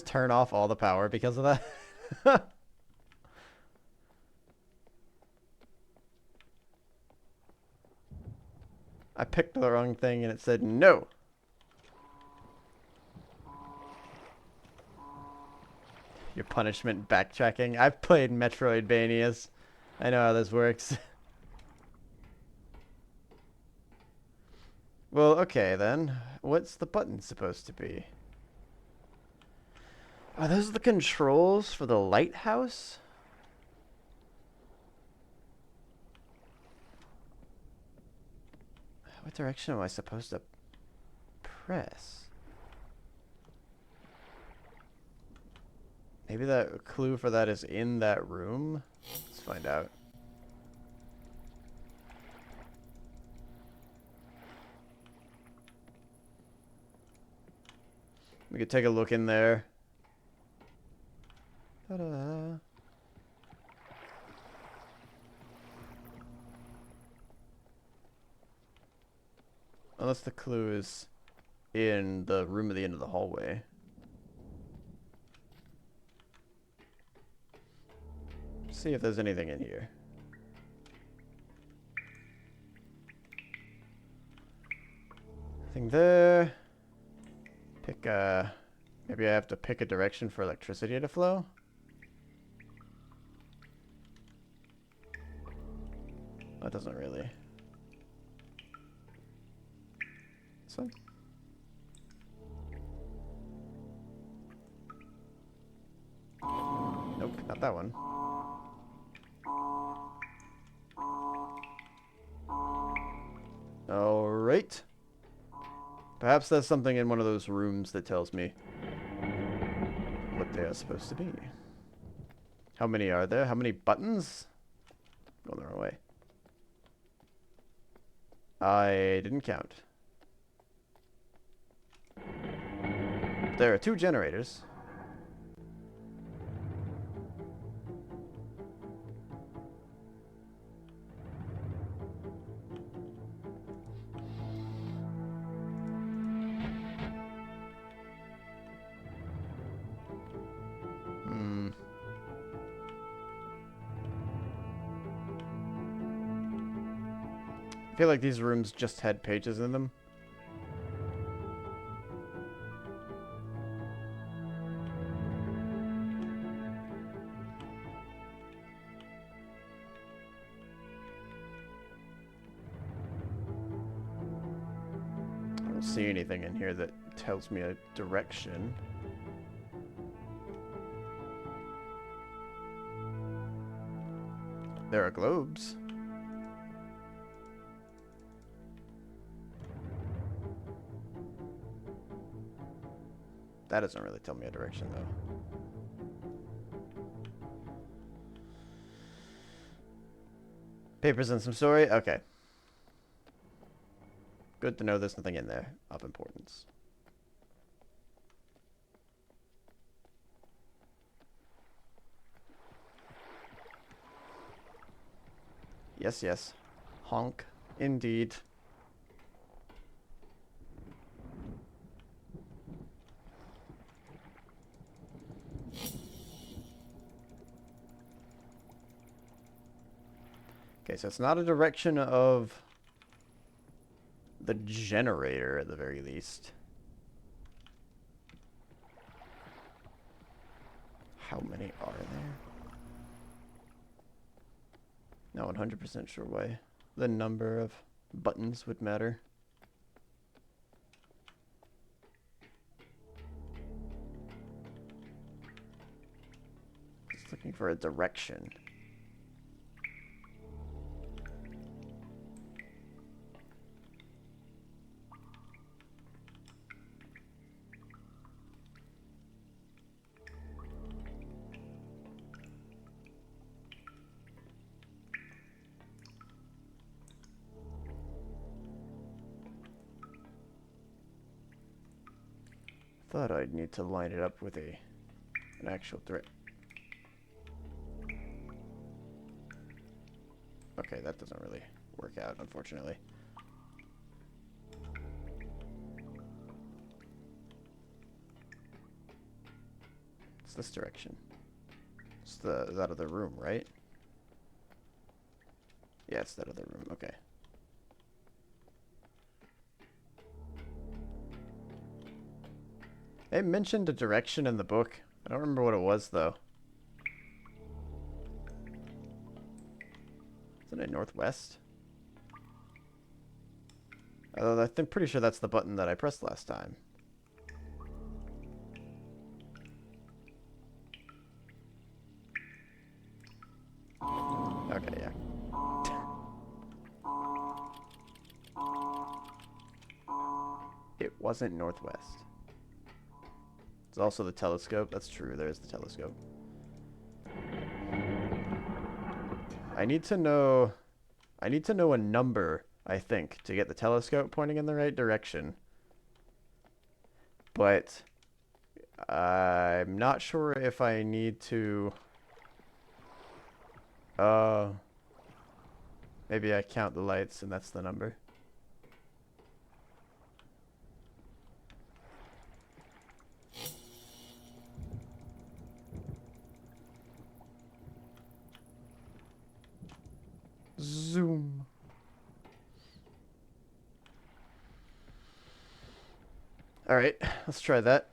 S1: turn off all the power because of that? I picked the wrong thing and it said no. Your punishment backtracking. I've played Metroidvanias. I know how this works. Well, okay then. What's the button supposed to be? Are those the controls for the lighthouse? What direction am I supposed to press? Maybe that clue for that is in that room? Let's find out. We could take a look in there. Ta-da. Unless the clue is in the room at the end of the hallway. See if there's anything in here. Nothing there. Pick a... Maybe I have to pick a direction for electricity to flow? That doesn't really. This one? Nope, not that one. Alright. Perhaps there's something in one of those rooms that tells me what they are supposed to be. How many are there? How many buttons? Going the wrong way. I didn't count. There are 2 generators. I feel like these rooms just had pages in them. I don't see anything in here that tells me a direction. There are globes. That doesn't really tell me a direction, though. Papers and some story? Okay. Good to know there's nothing in there of importance. Yes, yes. Honk. Indeed. Okay, so it's not a direction of the generator at the very least. How many are there? Not 100% sure why the number of buttons would matter. Just looking for a direction. Thought I'd need to line it up with an actual thread. Okay, that doesn't really work out, unfortunately. It's this direction. It's that other room, right? Yeah, it's that other room. Okay. They mentioned a direction in the book. I don't remember what it was, though. Isn't it northwest? Although I'm pretty sure that's the button that I pressed last time. Okay, yeah. It wasn't northwest. It's also the telescope. That's true. There's the telescope. I need to know a number, I think, to get the telescope pointing in the right direction. But I'm not sure if I need to maybe I count the lights and that's the number. Zoom. All right, let's try that.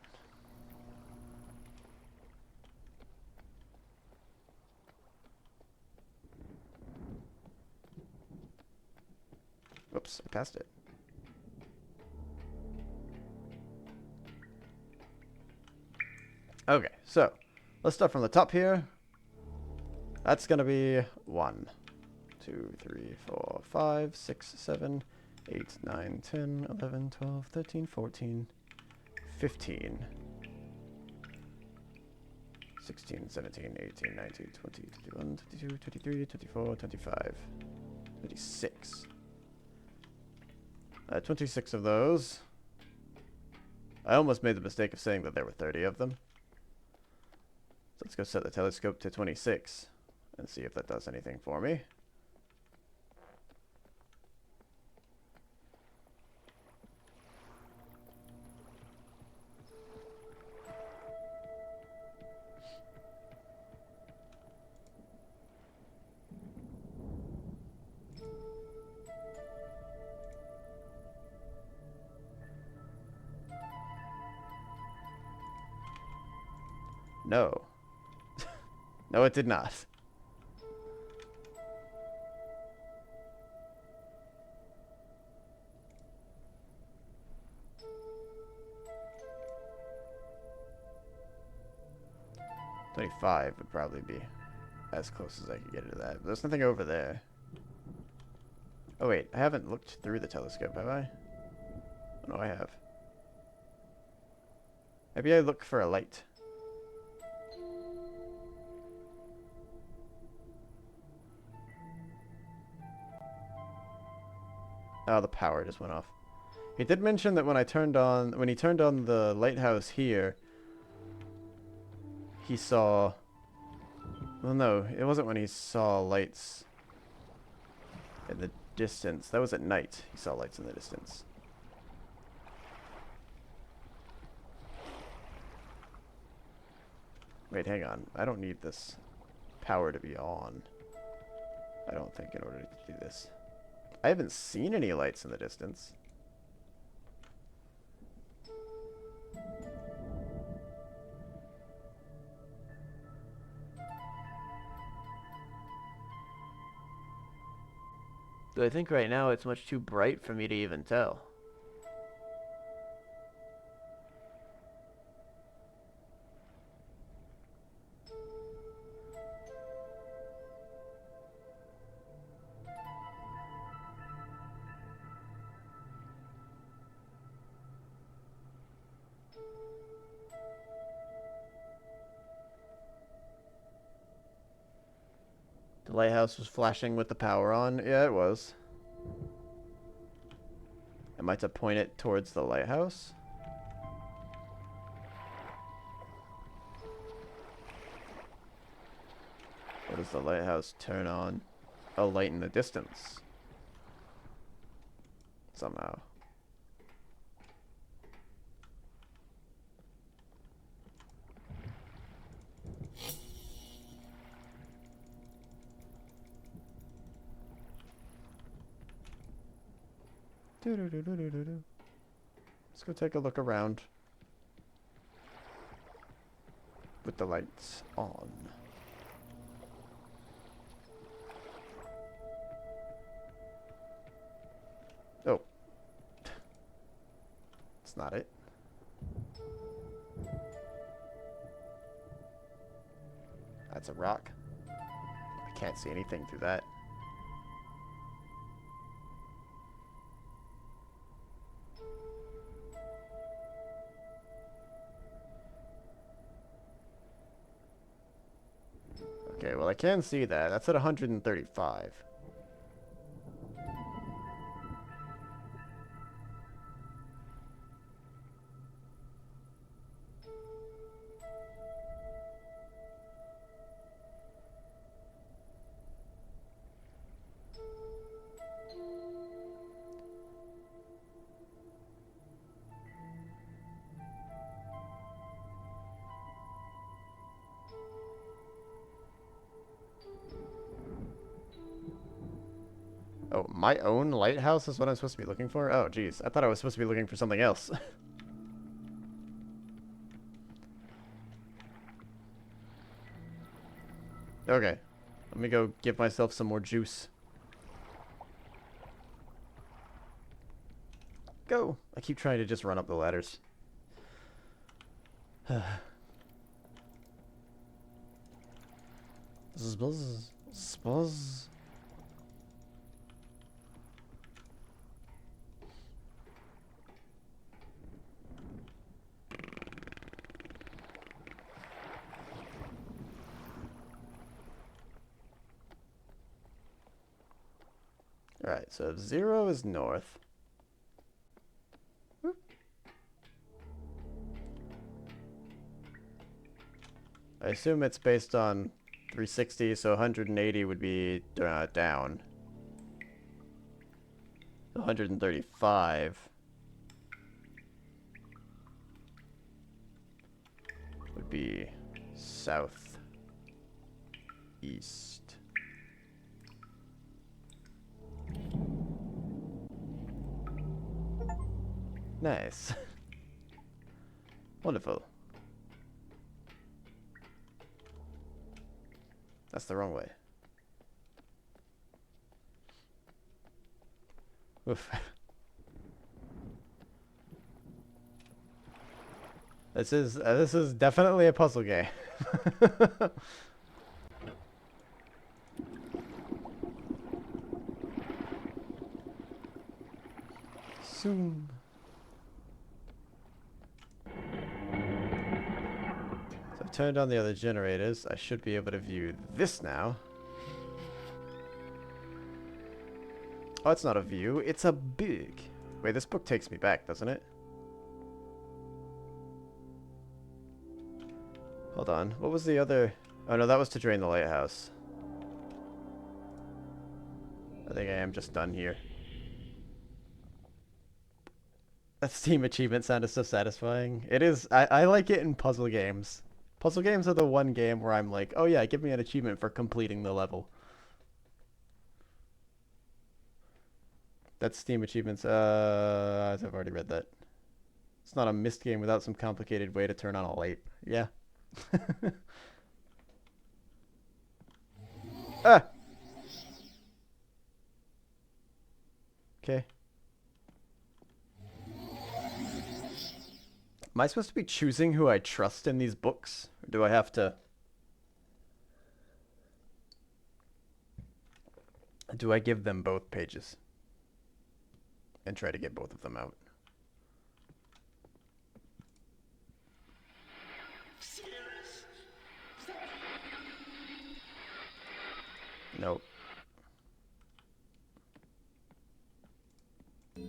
S1: Whoops, I passed it. Okay, so let's start from the top here. That's gonna be 1, 2, 3, 4, 5, 6, 7, 8, 9, 10, 11, 12, 13, 14, 15, 16, 17, 18, 19, 20, 21, 22, 23, 24, 25, 26. 26 of those. I almost made the mistake of saying that there were 30 of them. So let's go set the telescope to 26 and see if that does anything for me. No. No, it did not. $25 would probably be as close as I could get to that. But there's nothing over there. Oh wait, I haven't looked through the telescope, have I? Oh, no, I have. Maybe I look for a light. Oh, the power just went off. He did mention that when he turned on the lighthouse here, he saw... Well, no, it wasn't when he saw lights In the distance. That was at night. He saw lights in the distance. Wait, hang on. I don't need this power to be on. I don't think in order to do this. I haven't seen any lights in the distance. Though I think right now it's much too bright for me to even tell. The lighthouse was flashing with the power on. Yeah, it was. Am I to point it towards the lighthouse? Or does the lighthouse turn on a light in the distance? Somehow. Let's go take a look around. With the lights on. Oh. It's not it. That's a rock. I can't see anything through that. Okay, well I can see that. That's at 135. Oh, my own lighthouse is what I'm supposed to be looking for? Oh, geez. I thought I was supposed to be looking for something else. Okay. Let me go give myself some more juice. Go! I keep trying to just run up the ladders. Buzz. Buzz. Alright, so 0 is north. Whoop. I assume it's based on 360, so 180 would be down. 135 would be south east. Nice. Wonderful. That's the wrong way. Oof. This is definitely a puzzle game. Soon. So I've turned on the other generators. I should be able to view this now. Oh, it's not a view. It's a big. Wait, this book takes me back, doesn't it? Hold on. What was the other... Oh, no, that was to drain the lighthouse. I think I am just done here. That Steam achievement sounded so satisfying. It is. I like it in puzzle games. Puzzle games are the one game where I'm like, oh yeah, give me an achievement for completing the level. That's Steam achievements. I've already read that. It's not a Myst game without some complicated way to turn on a light. Yeah. Ah! Okay. Am I supposed to be choosing who I trust in these books? Or do I have to... Do I give them both pages? And try to get both of them out? Nope.
S3: You've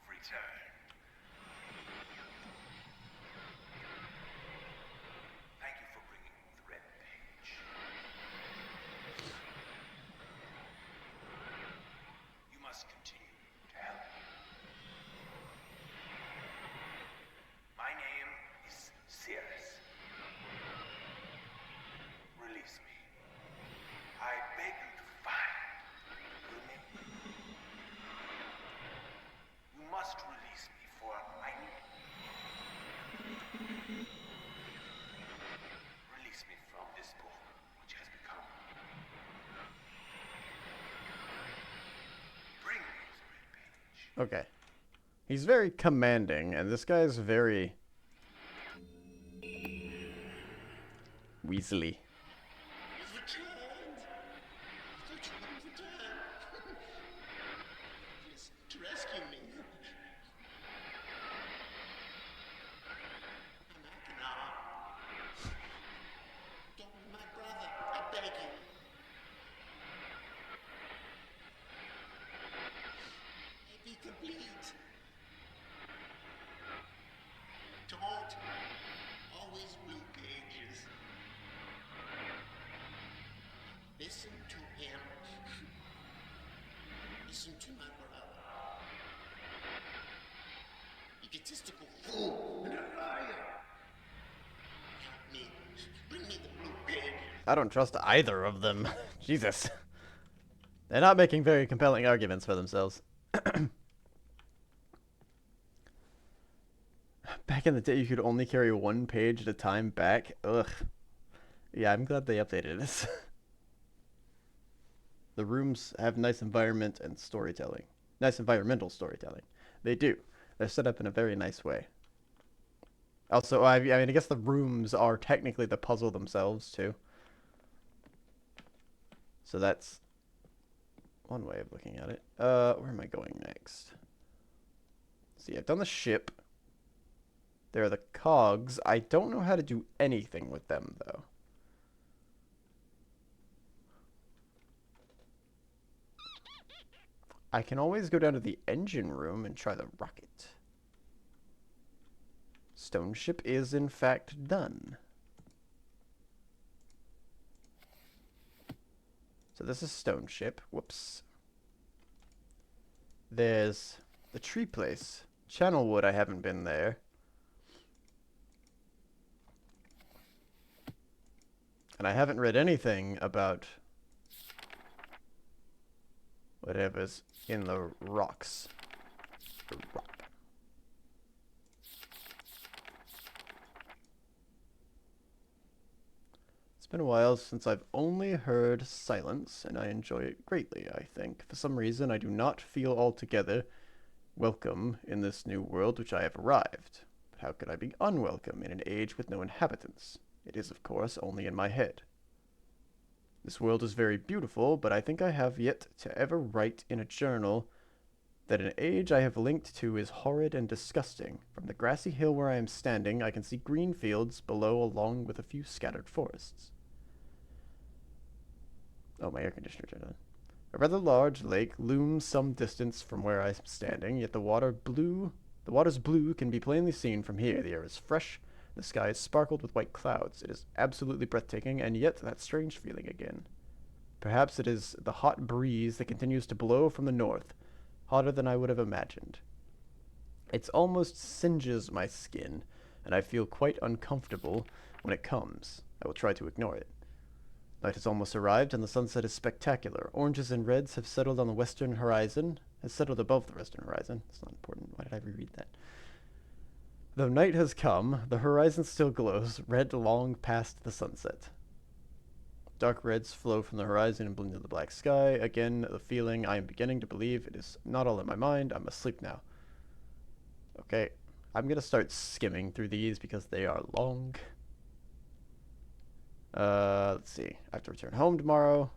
S3: returned. Thank you for bringing the red page. You must continue to help me. My name is Cirrus. Release me. I beg you to find me. You must release me, for I need. Release me from this book, which has become. Bring me the red page.
S1: Okay. He's very commanding, and this guy is very... Weasley.
S4: You've returned. I thought you wouldn't return. Yes, to rescue me. I'm Akinar. Don't be my brother. I beg you. Be complete. Don't. Always blue pages. Listen to him. Listen to my brother. Egotistical fool and a liar. Help me. Bring me the blue pages.
S1: I don't trust either of them. Jesus. They're not making very compelling arguments for themselves. Back in the day, you could only carry one page at a time back. Ugh. Yeah, I'm glad they updated this. The rooms have nice environment and storytelling. Nice environmental storytelling. They do. They're set up in a very nice way. Also, I mean, I guess the rooms are technically the puzzle themselves, too. So that's one way of looking at it. Where am I going next? See, I've done the ship. There are the cogs. I don't know how to do anything with them, though. I can always go down to the engine room and try the rocket. Stone ship is, in fact, done. So this is stone ship. Whoops. There's the tree place. Channelwood, I haven't been there. And I haven't read anything about whatever's in the rocks. The rock. It's been a while since I've only heard silence, and I enjoy it greatly, I think. For some reason, I do not feel altogether welcome in this new world which I have arrived. But how could I be unwelcome in an age with no inhabitants? It is, of course, only in my head. This world is very beautiful, but I think I have yet to ever write in a journal that an age I have linked to is horrid and disgusting. From the grassy hill where I am standing, I can see green fields below along with a few scattered forests. Oh, my air conditioner turned on. A rather large lake looms some distance from where I am standing, yet the water's blue can be plainly seen from here. The air is fresh, The sky is sparkled with white clouds. It is absolutely breathtaking, and yet that strange feeling again. Perhaps it is the hot breeze that continues to blow from the north, hotter than I would have imagined. It almost singes my skin, and I feel quite uncomfortable when it comes. I will try to ignore it. Night has almost arrived, and the sunset is spectacular. Oranges and reds have settled on the western horizon. Has settled above the western horizon. It's not important. Why did I reread that? Though night has come, the horizon still glows, red long past the sunset. Dark reds flow from the horizon and blend into the black sky. Again, the feeling I am beginning to believe it is not all in my mind. I'm asleep now. Okay, I'm gonna start skimming through these because they are long. Let's see. I have to return home tomorrow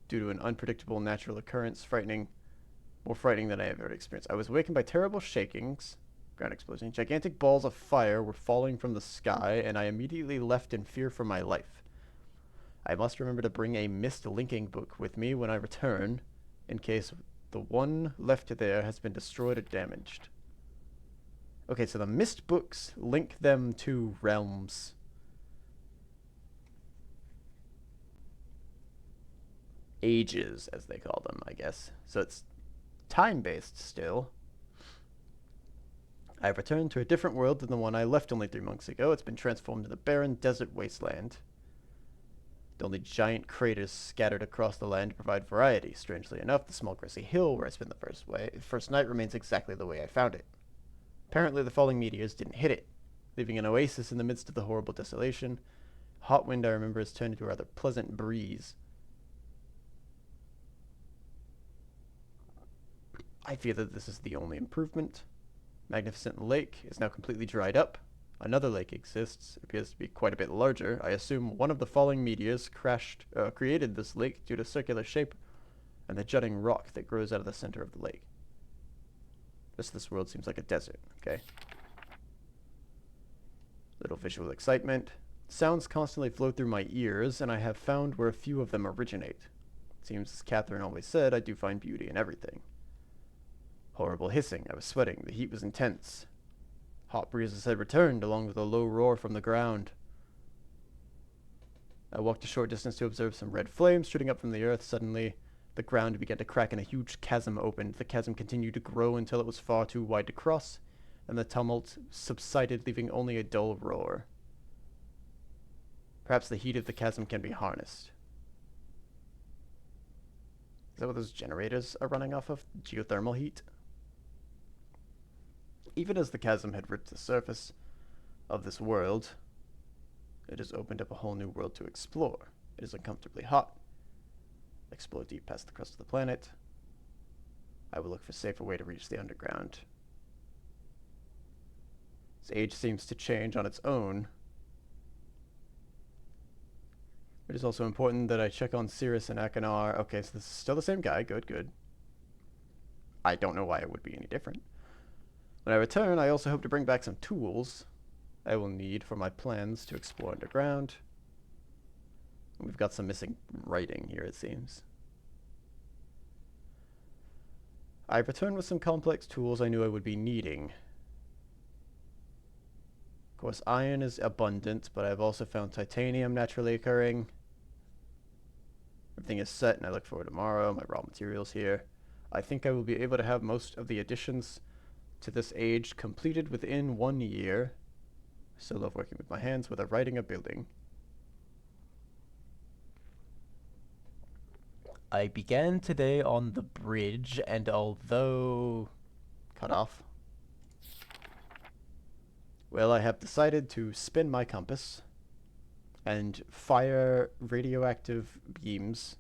S1: due to an unpredictable natural occurrence, more frightening than I have ever experienced. I was awakened by terrible shakings, ground explosion. Gigantic balls of fire were falling from the sky, and I immediately left in fear for my life. I must remember to bring a Myst linking book with me when I return, in case the one left there has been destroyed or damaged. Okay, so the Myst books link them to realms. Ages, as they call them, I guess. So it's time-based still. I have returned to a different world than the one I left only 3 months ago. It's been transformed into a barren desert wasteland. The only giant craters scattered across the land provide variety. Strangely enough, the small grassy hill where I spent the first night remains exactly the way I found it. Apparently the falling meteors didn't hit it, leaving an oasis in the midst of the horrible desolation. Hot wind, I remember, has turned into a rather pleasant breeze. I fear that this is the only improvement. Magnificent Lake is now completely dried up. Another lake exists. It appears to be quite a bit larger. I assume one of the falling meteors created this lake due to circular shape and the jutting rock that grows out of the center of the lake. The rest of this world seems like a desert, okay? Little visual excitement. Sounds constantly flow through my ears, and I have found where a few of them originate. It seems, as Catherine always said, I do find beauty in everything. Horrible hissing. I was sweating. The heat was intense. Hot breezes had returned, along with a low roar from the ground. I walked a short distance to observe some red flames shooting up from the earth. Suddenly, the ground began to crack and a huge chasm opened. The chasm continued to grow until it was far too wide to cross, and the tumult subsided, leaving only a dull roar. Perhaps the heat of the chasm can be harnessed. Is that what those generators are running off of? Geothermal heat? Even as the chasm had ripped the surface of this world, it has opened up a whole new world to explore. It is uncomfortably hot. Explore deep past the crust of the planet. I will look for a safer way to reach the underground. This age seems to change on its own. It is also important that I check on Cirrus and Akanar. Okay, so this is still the same guy. Good, good. I don't know why it would be any different. When I return, I also hope to bring back some tools I will need for my plans to explore underground. We've got some missing writing here, it seems. I returned with some complex tools I knew I would be needing. Of course, iron is abundant, but I've also found titanium naturally occurring. Everything is set, and I look forward to tomorrow. My raw materials here. I think I will be able to have most of the additions to this age completed within 1 year. I still love working with my hands, whether writing or building. I began today on the bridge, and although cut off, well, I have decided to spin my compass and fire radioactive beams.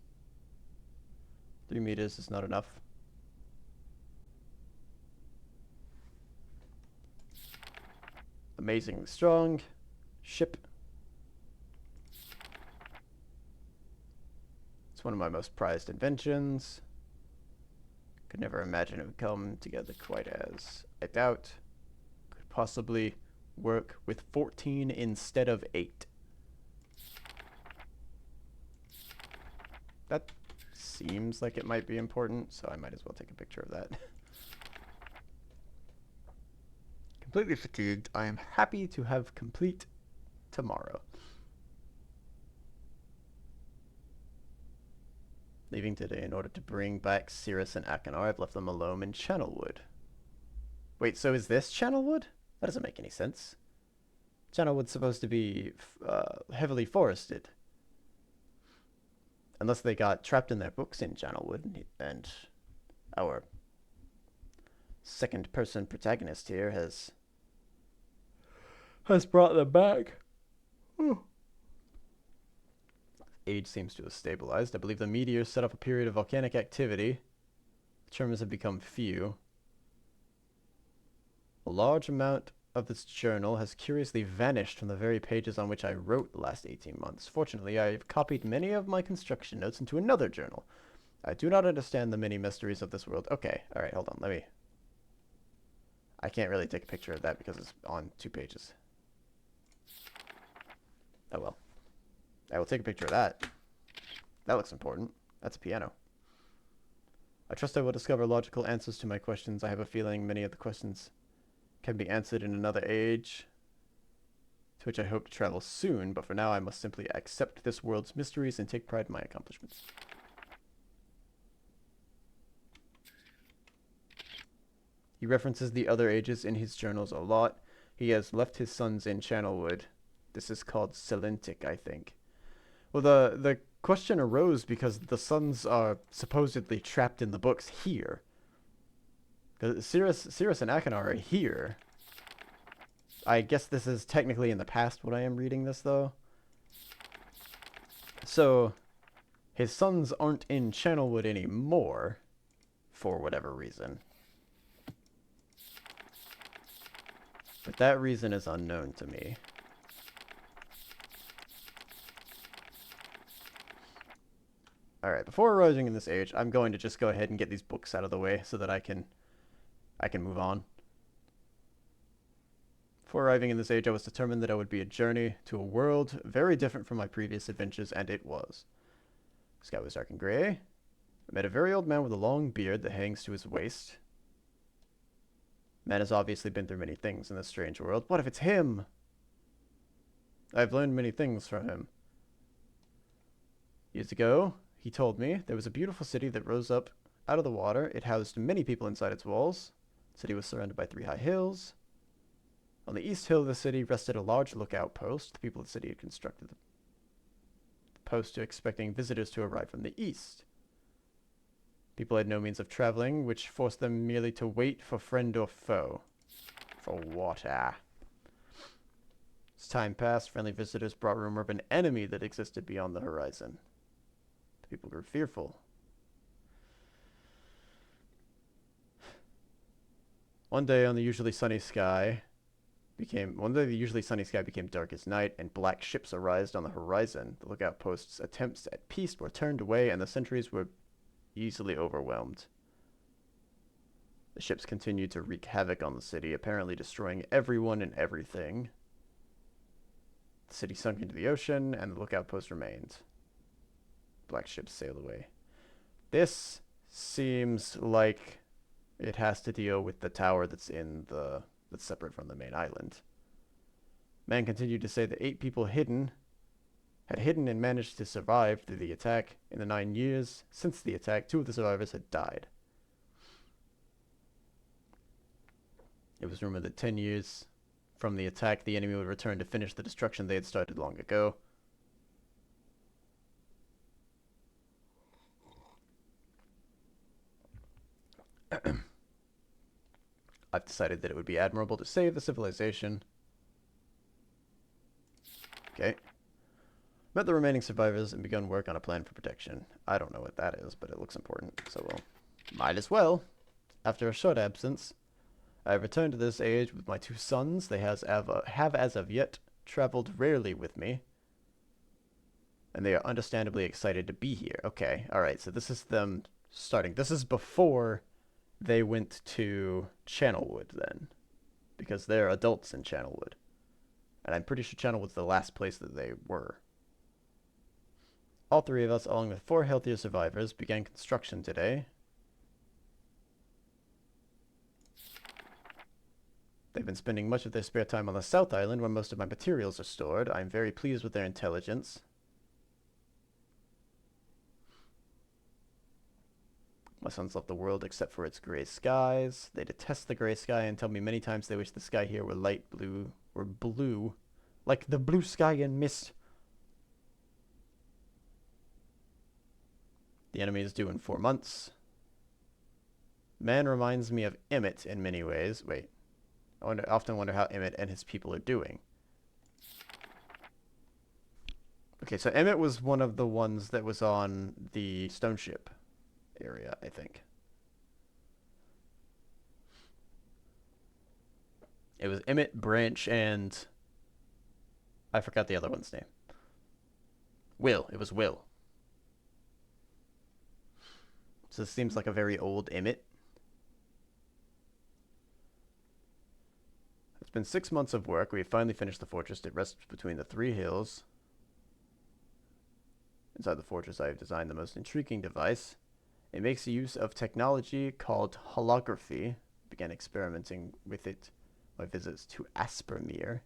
S1: 3 meters is not enough. Amazingly strong ship. It's one of my most prized inventions. Could never imagine it would come together quite as I doubt. Could possibly work with 14 instead of 8. That seems like it might be important, so I might as well take a picture of that. completely fatigued. I am happy to have complete tomorrow. Leaving today in order to bring back Cirrus and Achenar. I've left them alone in Channelwood. Wait, so is this Channelwood? That doesn't make any sense. Channelwood's supposed to be heavily forested. Unless they got trapped in their books in Channelwood, and our second person protagonist here has brought them back. Age seems to have stabilized. I believe the meteor set up a period of volcanic activity. The tremors have become few. A large amount of this journal has curiously vanished from the very pages on which I wrote the last 18 months. Fortunately, I have copied many of my construction notes into another journal. I do not understand the many mysteries of this world. Okay, alright, hold on, let me... I can't really take a picture of that because it's on 2 pages. Oh well. I will take a picture of that. That looks important. That's a piano. I trust I will discover logical answers to my questions. I have a feeling many of the questions can be answered in another age, to which I hope to travel soon, but for now I must simply accept this world's mysteries and take pride in my accomplishments. He references the other ages in his journals a lot. He has left his sons in Channelwood. This is called Selentic, I think. Well, the question arose because the sons are supposedly trapped in the books here. Cirrus and Achenar are here. I guess this is technically in the past when I am reading this, though. So, his sons aren't in Channelwood anymore, for whatever reason. But that reason is unknown to me. Alright, before arriving in this age, I'm going to just go ahead and get these books out of the way so that I can move on. Before arriving in this age, I was determined that it would be a journey to a world very different from my previous adventures, and it was. The sky was dark and gray. I met a very old man with a long beard that hangs to his waist. Man has obviously been through many things in this strange world. What if it's him? I've learned many things from him. Years ago, he told me, there was a beautiful city that rose up out of the water. It housed many people inside its walls. The city was surrounded by 3 high hills. On the east hill of the city rested a large lookout post. The people of the city had constructed the post expecting visitors to arrive from the east. People had no means of traveling, which forced them merely to wait for friend or foe. For water. As time passed, friendly visitors brought rumor of an enemy that existed beyond the horizon. The people grew fearful. One day the usually sunny sky became dark as night, and black ships arose on the horizon. The lookout post's attempts at peace were turned away, and the sentries were easily overwhelmed. The ships continued to wreak havoc on the city, apparently destroying everyone and everything. The city sunk into the ocean, and the lookout post remained. Black ships sailed away. This seems like it has to deal with the tower that's separate from the main island. Man continued to say that 8 people had hidden and managed to survive through the attack. In the 9 years since the attack, 2 of the survivors had died. It was rumored that 10 years from the attack, the enemy would return to finish the destruction they had started long ago. I've decided that it would be admirable to save the civilization. Okay. Met the remaining survivors and begun work on a plan for protection. I don't know what that is, but it looks important, so we'll... Might as well. After a short absence, I have returned to this age with my 2 sons. They have as of yet traveled rarely with me, and they are understandably excited to be here. Okay, alright, so this is them starting. This is before they went to Channelwood then, because they're adults in Channelwood. And I'm pretty sure Channelwood's the last place that they were. All 3 of us, along with 4 healthier survivors, began construction today. They've been spending much of their spare time on the South Island, where most of my materials are stored. I'm very pleased with their intelligence. My sons love the world except for its gray skies. They detest the gray sky and tell me many times they wish the sky here were light blue, or blue, like the blue sky in Myst. The enemy is due in 4 months. Man reminds me of Emmett in many ways. Wait. I often wonder how Emmett and his people are doing. Okay, so Emmett was one of the ones that was on the stone ship area, I think. It was Emmett, Branch, and I forgot the other one's name. Will. It was Will. So this seems like a very old Emmett. It's been 6 months of work. We have finally finished the fortress. It rests between the 3 hills. Inside the fortress, I have designed the most intriguing device. It makes use of technology called holography. Began experimenting with it my visits to Aspermere.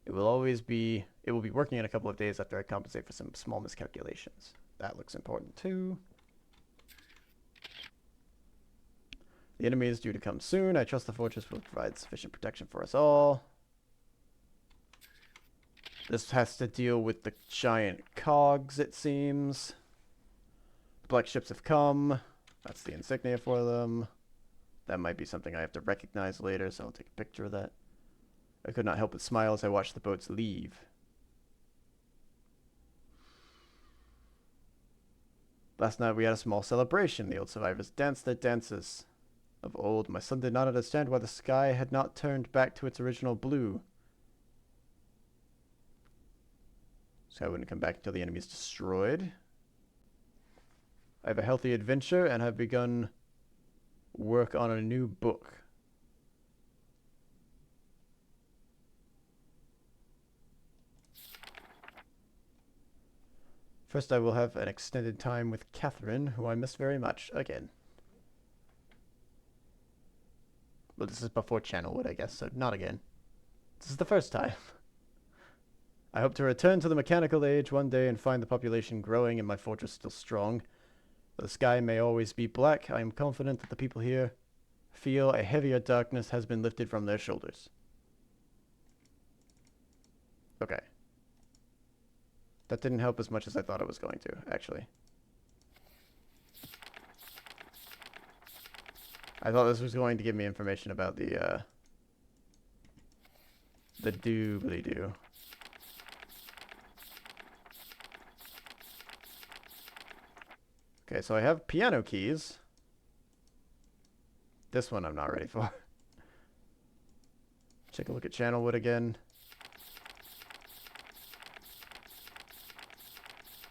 S1: It will be working in a couple of days after I compensate for some small miscalculations. That looks important too. The enemy is due to come soon. I trust the fortress will provide sufficient protection for us all. This has to deal with the giant cogs, it seems. The black ships have come. That's the insignia for them. That might be something I have to recognize later, so I'll take a picture of that. I could not help but smile as I watched the boats leave. Last night we had a small celebration. The old survivors danced their dances of old. My son did not understand why the sky had not turned back to its original blue. Sky wouldn't come back until the enemy is destroyed. I have a healthy adventure and have begun work on a new book. First, I will have an extended time with Catherine, who I miss very much, again. Well, this is before Channelwood, I guess, so not again. This is the first time. I hope to return to the mechanical age one day and find the population growing and my fortress still strong. Though the sky may always be black, I am confident that the people here feel a heavier darkness has been lifted from their shoulders. Okay. That didn't help as much as I thought it was going to, actually. I thought this was going to give me information about the doobly-doo. Okay, so I have piano keys. This one I'm not ready for. Take a look at Channelwood again.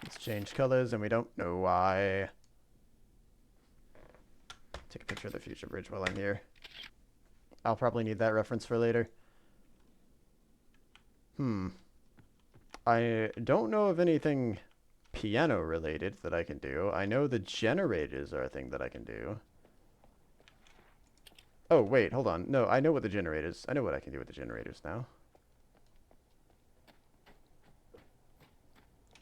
S1: Let's change colors, and we don't know why. Take a picture of the future bridge while I'm here. I'll probably need that reference for later. I don't know of anything piano related that I can do. I know the generators are a thing that I can do. Oh, wait, hold on. No, I know what the generators... I know what I can do with the generators now.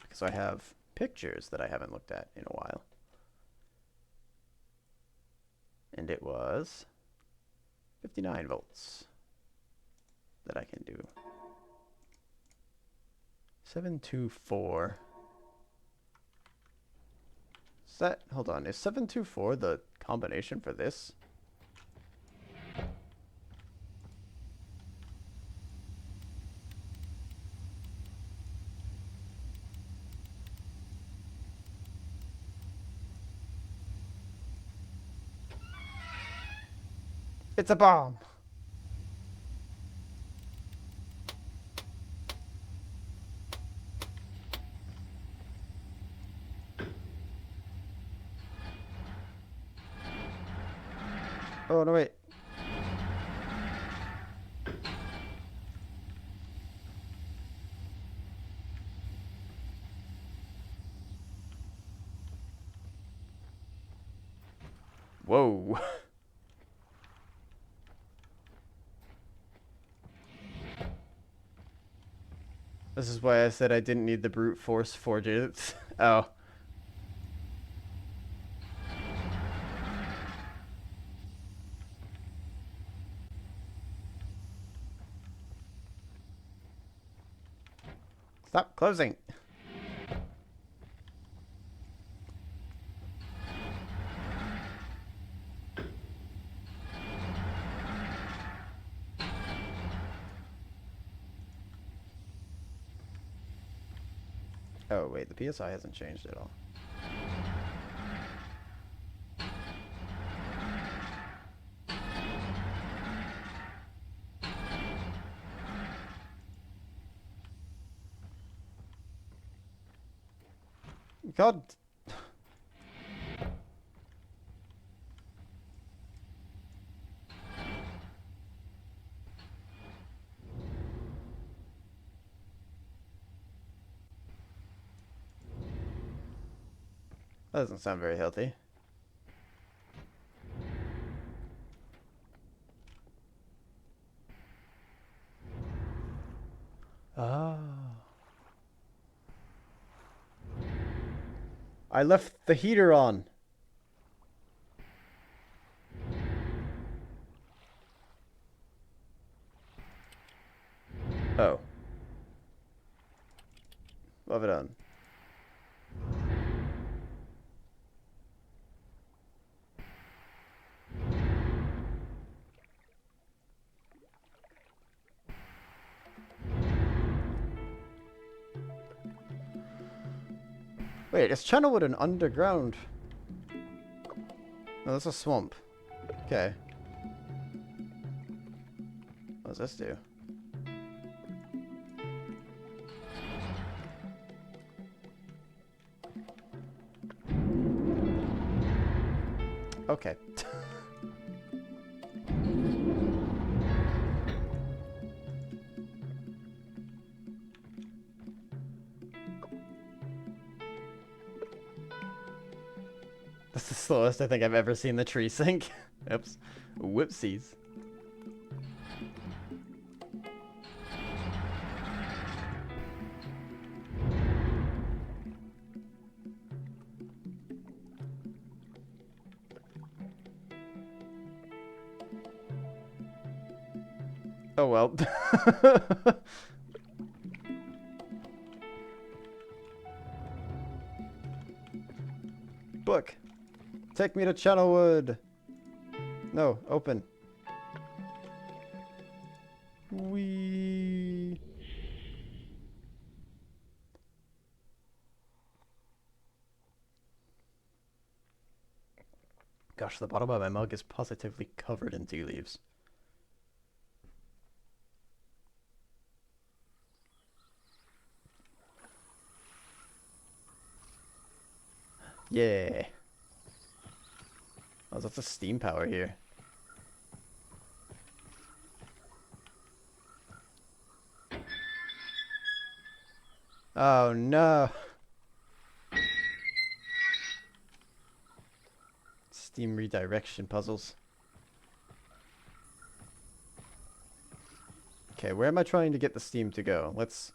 S1: Because I have pictures that I haven't looked at in a while. And it was 59 volts that I can do. 724. Is that... Hold on. Is 724 the combination for this? It's a bomb! Oh, no, wait. Whoa. This is why I said I didn't need the brute force forges. Oh. Stop closing. Oh, wait, the PSI hasn't changed at all. God. That doesn't sound very healthy. Oh. I left the heater on. Oh. What have I done? Wait, is Channelwood an underground? No, that's a swamp. Okay. What does this do? Okay. That's the slowest I think I've ever seen the tree sink. Oops. Whoopsies. Oh well. Book. Take me to Channelwood. No, open. Wee. Gosh, the bottom of my mug is positively covered in tea leaves. Yeah. Oh, that's a steam power here. Oh no. Steam redirection puzzles. Okay, where am I trying to get the steam to go? Let's...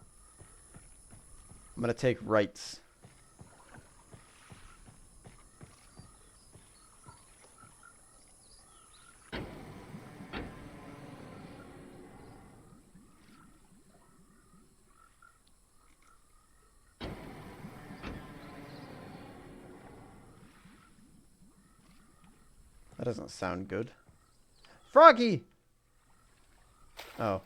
S1: I'm gonna take rights. That doesn't sound good. Froggy! Oh.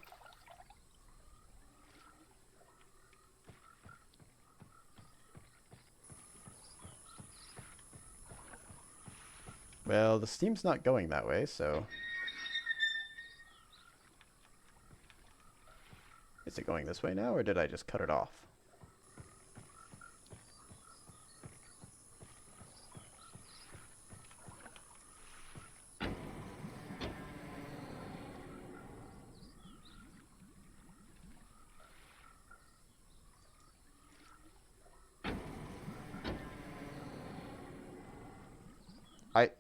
S1: Well, the steam's not going that way, so... Is it going this way now, or did I just cut it off?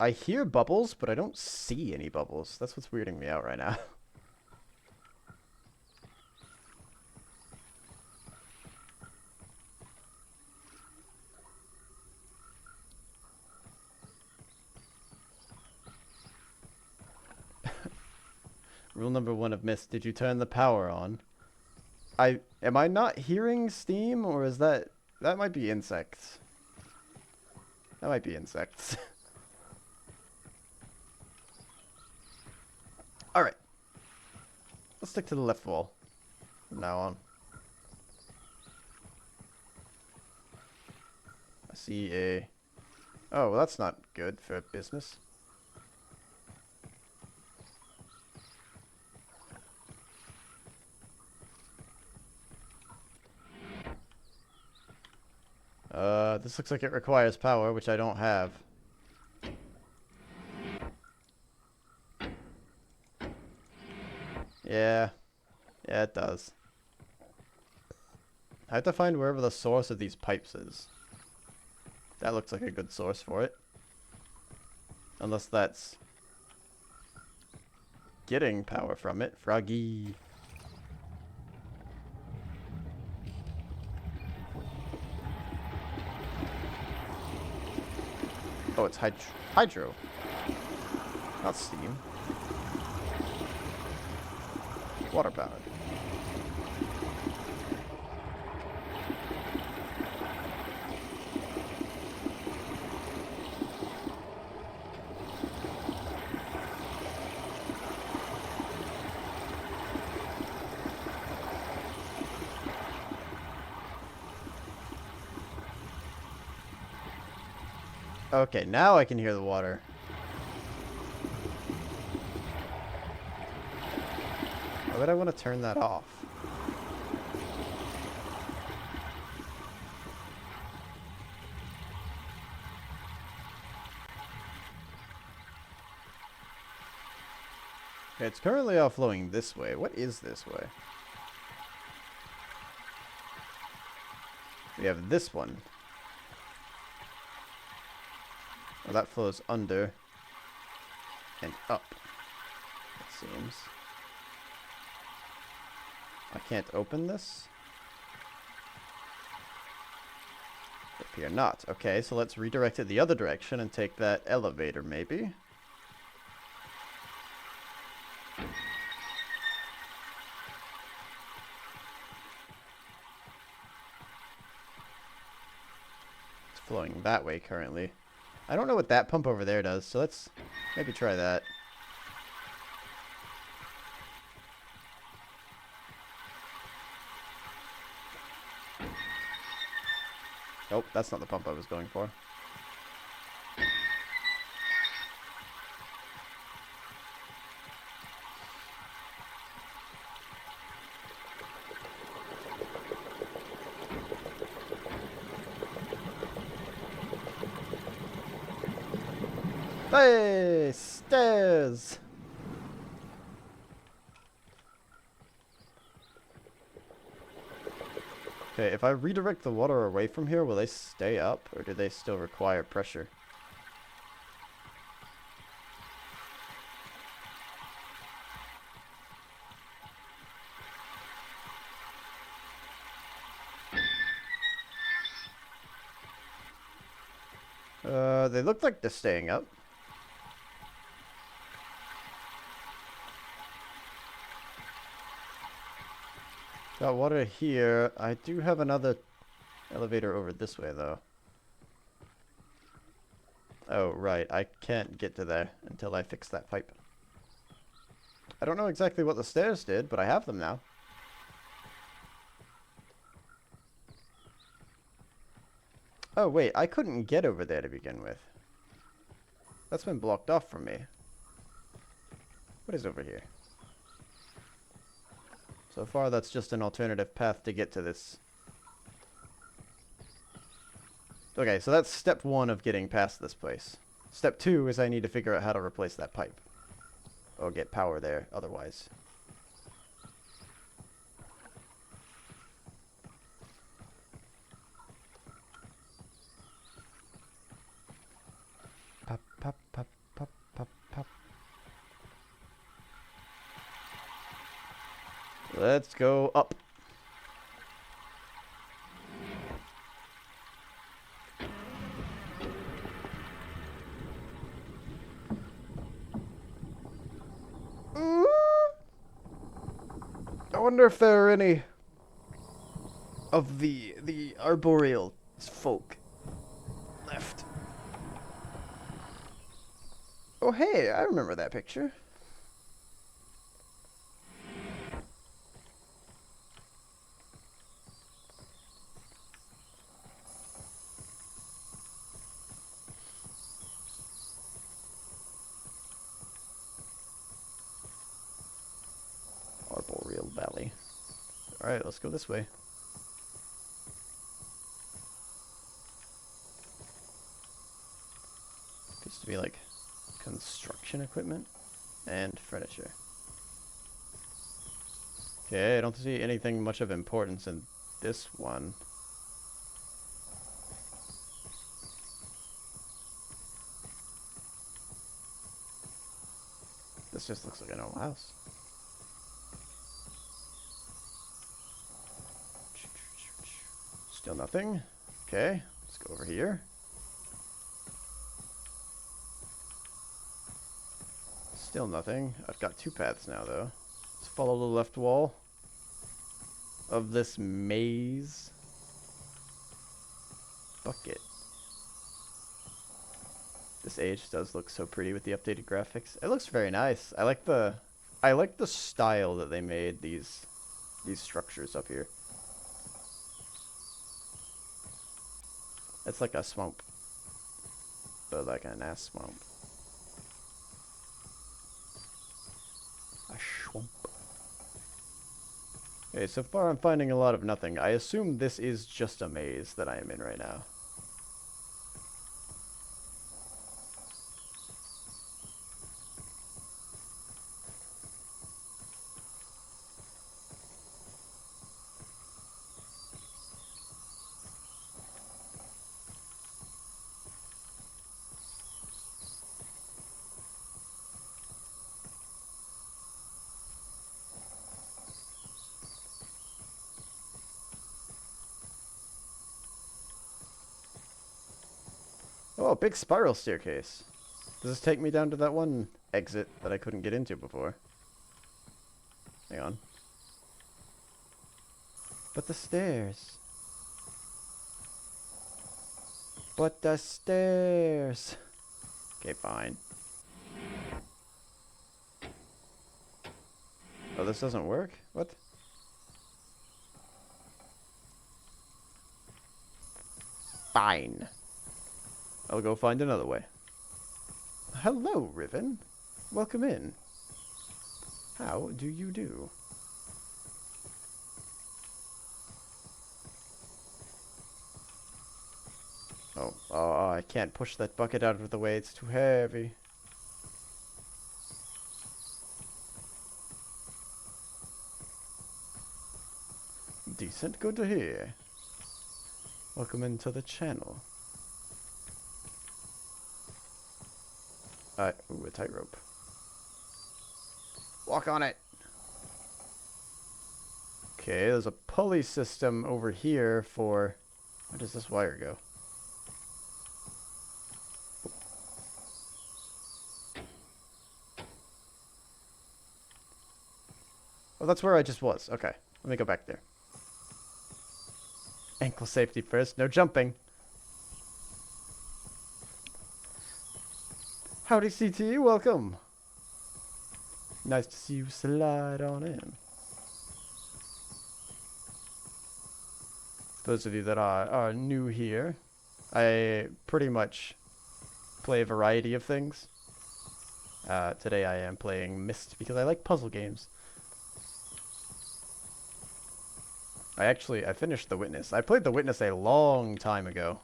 S1: I hear bubbles, but I don't see any bubbles. That's what's weirding me out right now. Rule number 1 of Myst. Did you turn the power on? Am I not hearing steam, or is that might be insects? That might be insects. All right. Let's stick to the left wall from now on. I see a... Oh, well, that's not good for business. This looks like it requires power, which I don't have. Yeah. Yeah, it does. I have to find wherever the source of these pipes is. That looks like a good source for it. Unless that's getting power from it. Froggy. Oh, it's hydro. Not steam. Water powered. Okay, now I can hear the water. Why would I want to turn that off? Okay, it's currently all flowing this way. What is this way? We have this one. Well, that flows under and up, it seems. I can't open this? Appear not. Okay, so let's redirect it the other direction and take that elevator, maybe? It's flowing that way currently. I don't know what that pump over there does, so let's maybe try that. Nope, that's not the pump I was going for. Hey, stairs! Okay, if I redirect the water away from here, will they stay up, or do they still require pressure? They look like they're staying up. Got water here. I do have another elevator over this way, though. Oh, right. I can't get to there until I fix that pipe. I don't know exactly what the stairs did, but I have them now. Oh, wait. I couldn't get over there to begin with. That's been blocked off from me. What is over here? So far, that's just an alternative path to get to this. Okay, so that's step 1 of getting past this place. Step 2 is I need to figure out how to replace that pipe. Or get power there, otherwise. Pop, pop, pop, pop, pop, pop. Let's go up. I wonder if there are any of the arboreal folk left. Oh hey, I remember that picture. Arboreal Valley. Alright, let's go this way. Appears to be like construction equipment and furniture. Okay, I don't see anything much of importance in this one. This just looks like a normal house. Still nothing. Okay, let's go over here. Still nothing. I've got two paths now, though. Let's follow the left wall of this maze. Bucket. This age does look so pretty with the updated graphics. It looks very nice. I like the style that they made these structures up here. It's like a swamp, but like an ass swamp. A swamp. Okay, so far I'm finding a lot of nothing. I assume this is just a maze that I am in right now. Oh, a big spiral staircase. Does this take me down to that one exit that I couldn't get into before? Hang on. But the stairs. But the stairs. Okay, fine. Oh, this doesn't work? What? Fine. I'll go find another way. Hello, Riven. Welcome in. How do you do? Oh, I can't push that bucket out of the way. It's too heavy. Decent, good to hear. Welcome into the channel. Ooh, a tightrope. Walk on it. Okay, there's a pulley system over here for... Where does this wire go? Oh, that's where I just was. Okay, let me go back there. Ankle safety first, no jumping. Howdy, CT, welcome. Nice to see you slide on in. For those of you that are new here, I pretty much play a variety of things. Today I am playing Myst because I like puzzle games. I finished The Witness. I played The Witness a long time ago.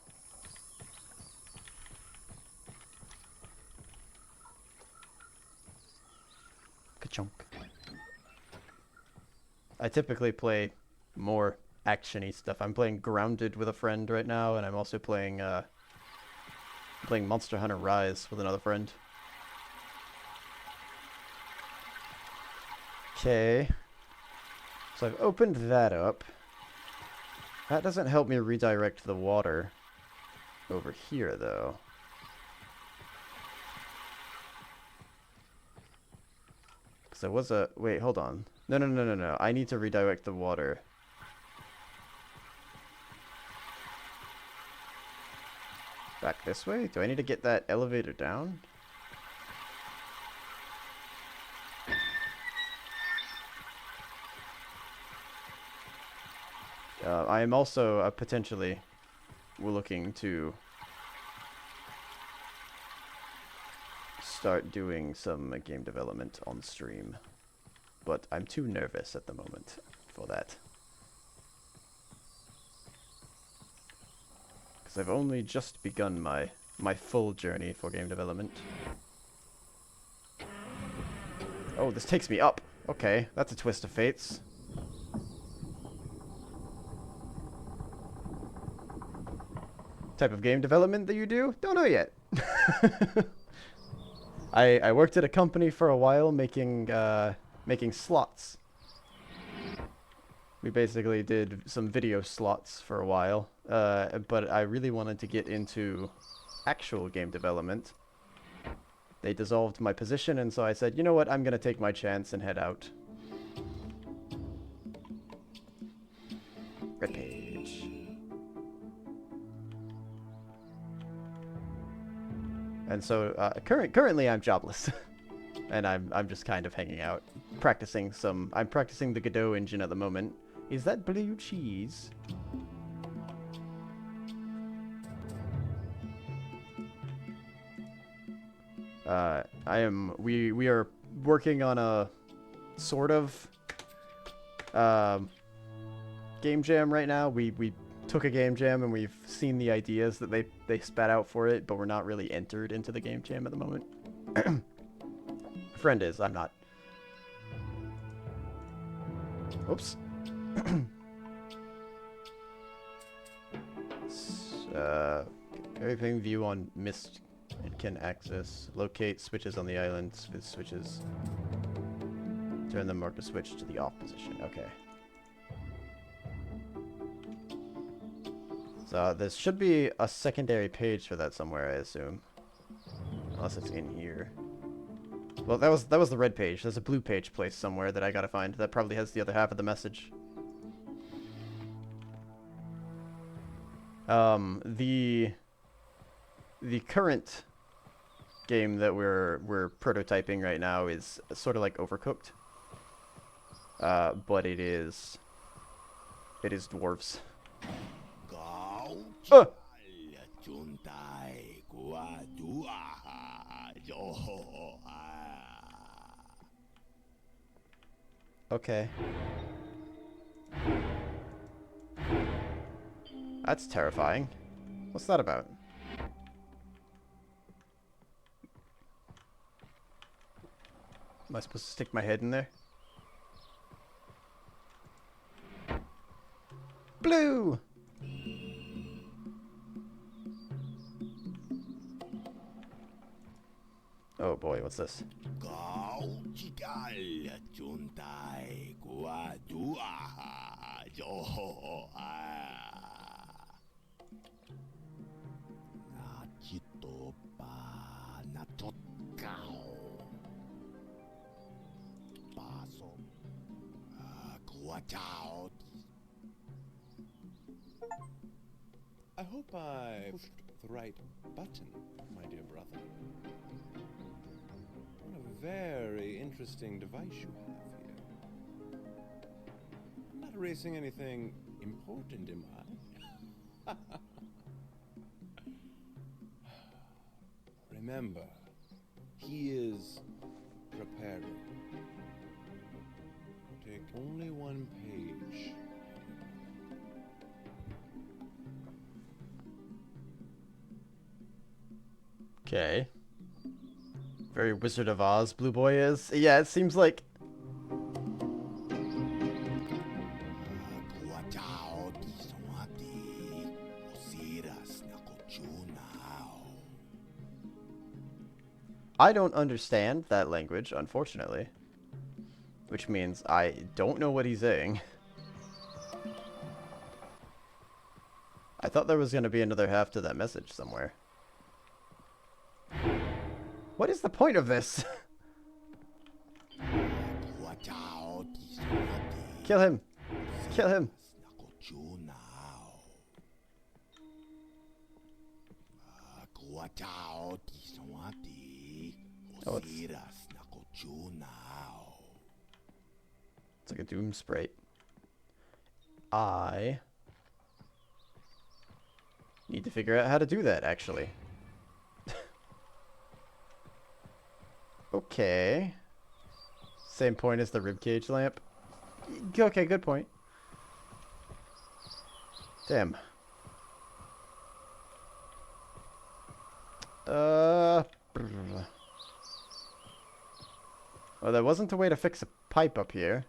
S1: Ka-chunk. I typically play more action-y stuff. I'm playing Grounded with a friend right now, and I'm also playing Monster Hunter Rise with another friend. Okay. So I've opened that up. That doesn't help me redirect the water over here, though. Because there was a... Wait, hold on. No, no, no, no, no. I need to redirect the water. Back this way? Do I need to get that elevator down? I am also potentially looking to start doing some game development on stream, but I'm too nervous at the moment for that. Because I've only just begun my full journey for game development. Oh, this takes me up. Okay, that's a twist of fates. Type of game development that you do? Don't know yet. I worked at a company for a while making slots. We basically did some video slots for a while, but I really wanted to get into actual game development. They dissolved my position, and so I said, you know what, I'm gonna take my chance and head out. Red page. And so currently I'm jobless, and I'm just kind of hanging out, practicing some. I'm practicing the Godot engine at the moment. Is that blue cheese? We are working on a sort of game jam right now. We took a game jam and we've seen the ideas that they spat out for it, but we're not really entered into the game jam at the moment. Friend is, I'm not. Oops. Everything view on Myst it can access. Locate switches on the island. Switches. Turn the marker switch to the off position. Okay. So there should be a secondary page for that somewhere, I assume. Unless it's in here. Well, that was the red page. There's a blue page placed somewhere that I gotta find. That probably has the other half of the message. The current game that we're prototyping right now is sort of like Overcooked. But it is dwarves. Okay. That's terrifying. What's that about? Am I supposed to stick my head in there? Blue! Oh boy, what's this?
S5: I hope I pushed the right button, my dear brother. What a very interesting device you have here. I'm not erasing anything important, am I? Remember, he is preparing. Take only one page.
S1: Okay. Very Wizard of Oz Blue Boy is. Yeah, it seems like... I don't understand that language, unfortunately. Which means I don't know what he's saying. I thought there was going to be another half to that message somewhere. What is the point of this? Kill him. Kill him. Oh, it's like a doom sprite. I need to figure out how to do that, actually. Okay. Same point as the ribcage lamp. Okay, good point. Damn. Oh, there wasn't a way to fix a pipe up here.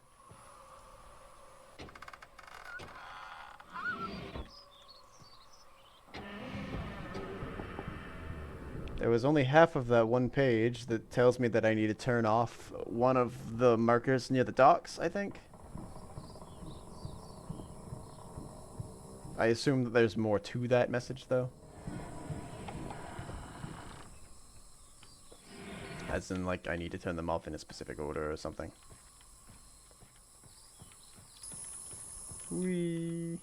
S1: There was only half of that one page that tells me that I need to turn off one of the markers near the docks, I think. I assume that there's more to that message, though. As in, like, I need to turn them off in a specific order or something. Whee!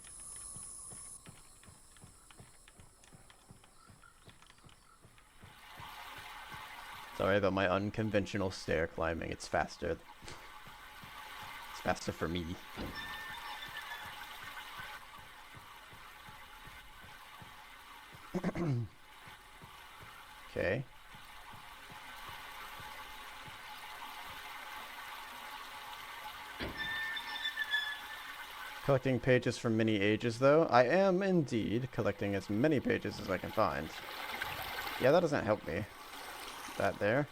S1: Sorry about my unconventional stair climbing. It's faster. It's faster for me. Okay. Collecting pages from many ages, though. I am, indeed, collecting as many pages as I can find. Yeah, that doesn't help me. That there.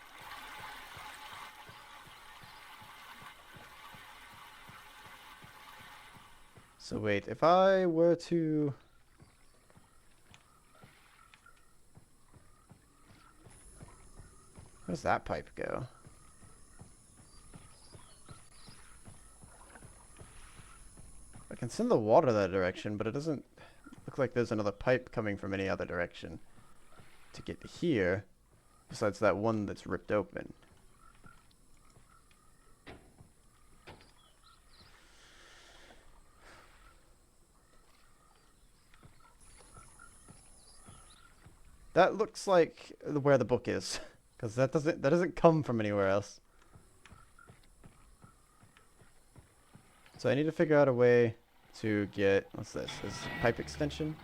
S1: So wait, if I were to... Where does that pipe go? I can send the water that direction, but it doesn't look like there's another pipe coming from any other direction to get to here, besides that one that's ripped open. That looks like where the book is, because that doesn't come from anywhere else. So I need to figure out a way to get, what's this? This is a pipe extension.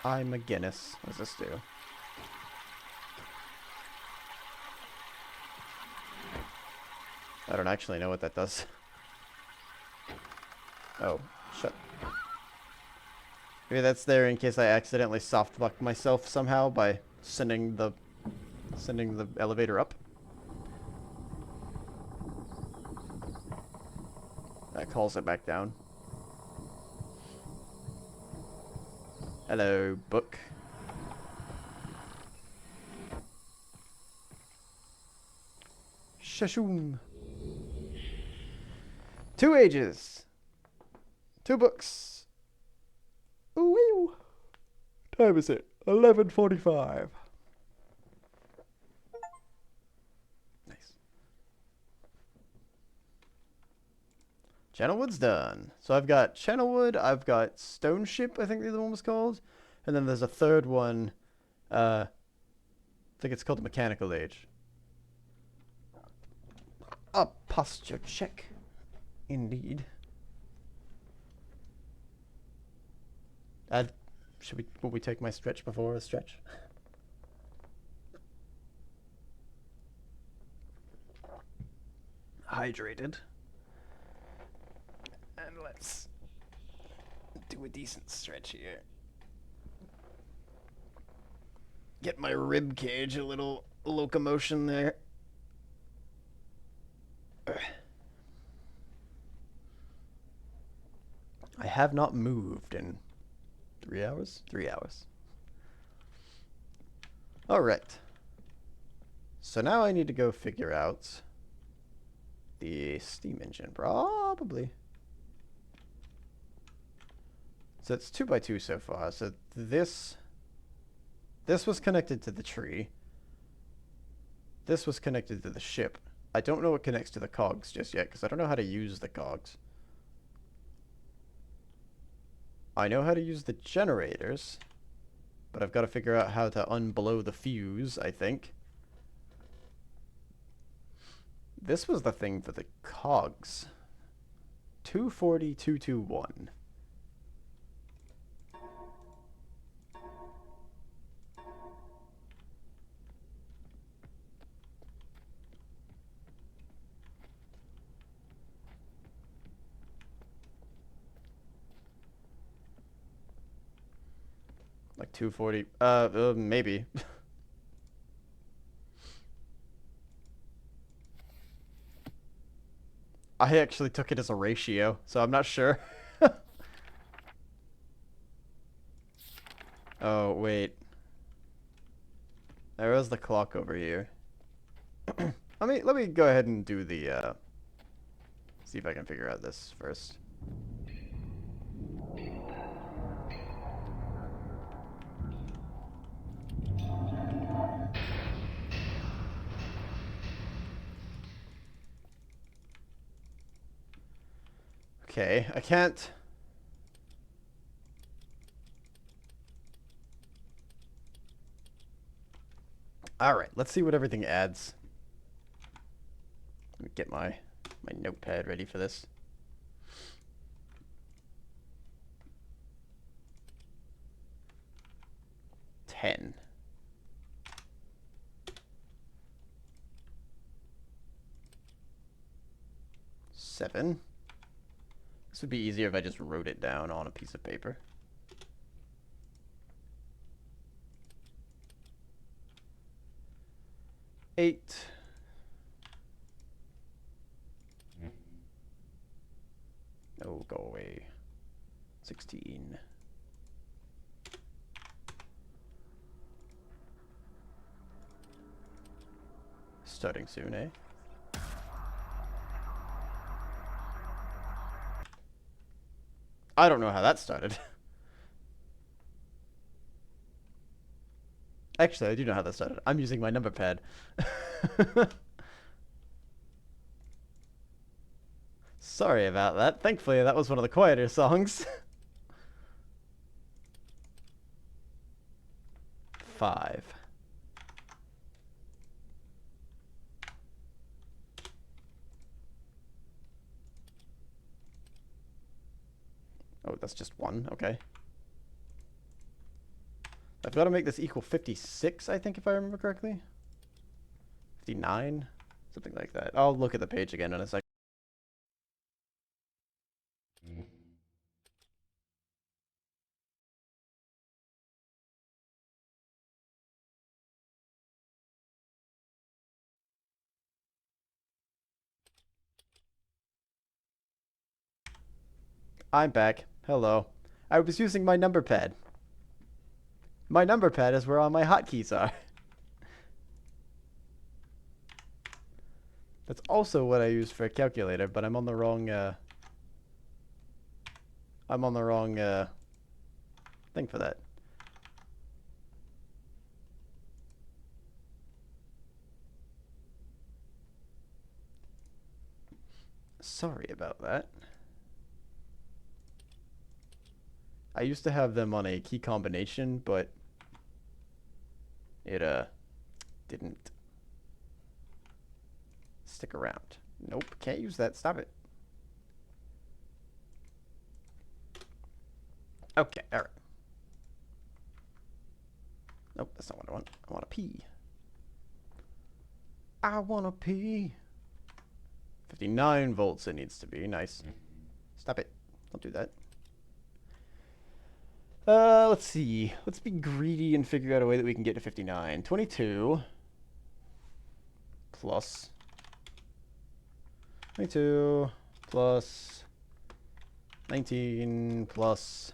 S1: I'm a Guinness. What does this do? I don't actually know what that does. Oh, shut. Maybe that's there in case I accidentally soft-lock myself somehow by sending the elevator up. That calls it back down. Hello, book. Shashoom. 2 ages. 2 books. Ooh. Time is it? 11:45. Nice. Channelwood's done. So I've got Channelwood, I've got Stone Ship, I think the other one was called. And then there's a third one. I think it's called Mechanical Age. A posture check. Indeed. Will we take my stretch before a stretch? Hydrated. And let's do a decent stretch here. Get my rib cage a little locomotion there. I have not moved in 3 hours? 3 hours. Alright. So now I need to go figure out the steam engine, probably. So it's 2x2 so far. So this This was connected to the tree. This was connected to the ship. I don't know what connects to the cogs just yet, because I don't know how to use the cogs. I know how to use the generators, but I've got to figure out how to unblow the fuse, I think. This was the thing for the cogs. 240, 221. Like 240. Maybe. I actually took it as a ratio, so I'm not sure. Oh, wait. There was the clock over here. Let me go ahead and do the see if I can figure out this first. Okay, I can't. Alright, let's see what everything adds. Let me get my notepad ready for this. Ten. 7. This would be easier if I just wrote it down on a piece of paper. 8. Oh, go away. 16. Starting soon, eh? I don't know how that started. Actually, I do know how that started. I'm using my number pad. Sorry about that. Thankfully, that was one of the quieter songs. 5. Oh, that's just 1. Okay. I've got to make this equal 56, I think, if I remember correctly. 59? Something like that. I'll look at the page again in a second. I'm back. Hello. I was using my number pad. My number pad is where all my hotkeys are. That's also what I use for a calculator, but I'm on the wrong, thing for that. Sorry about that. I used to have them on a key combination, but it, didn't stick around. Nope, can't use that. Stop it. Okay, alright. Nope, that's not what I want. I want a P. I want a P. 59 volts it needs to be. Nice. Stop it. Don't do that. Let's see. Let's be greedy and figure out a way that we can get to 59. 22 plus 22 plus 19 plus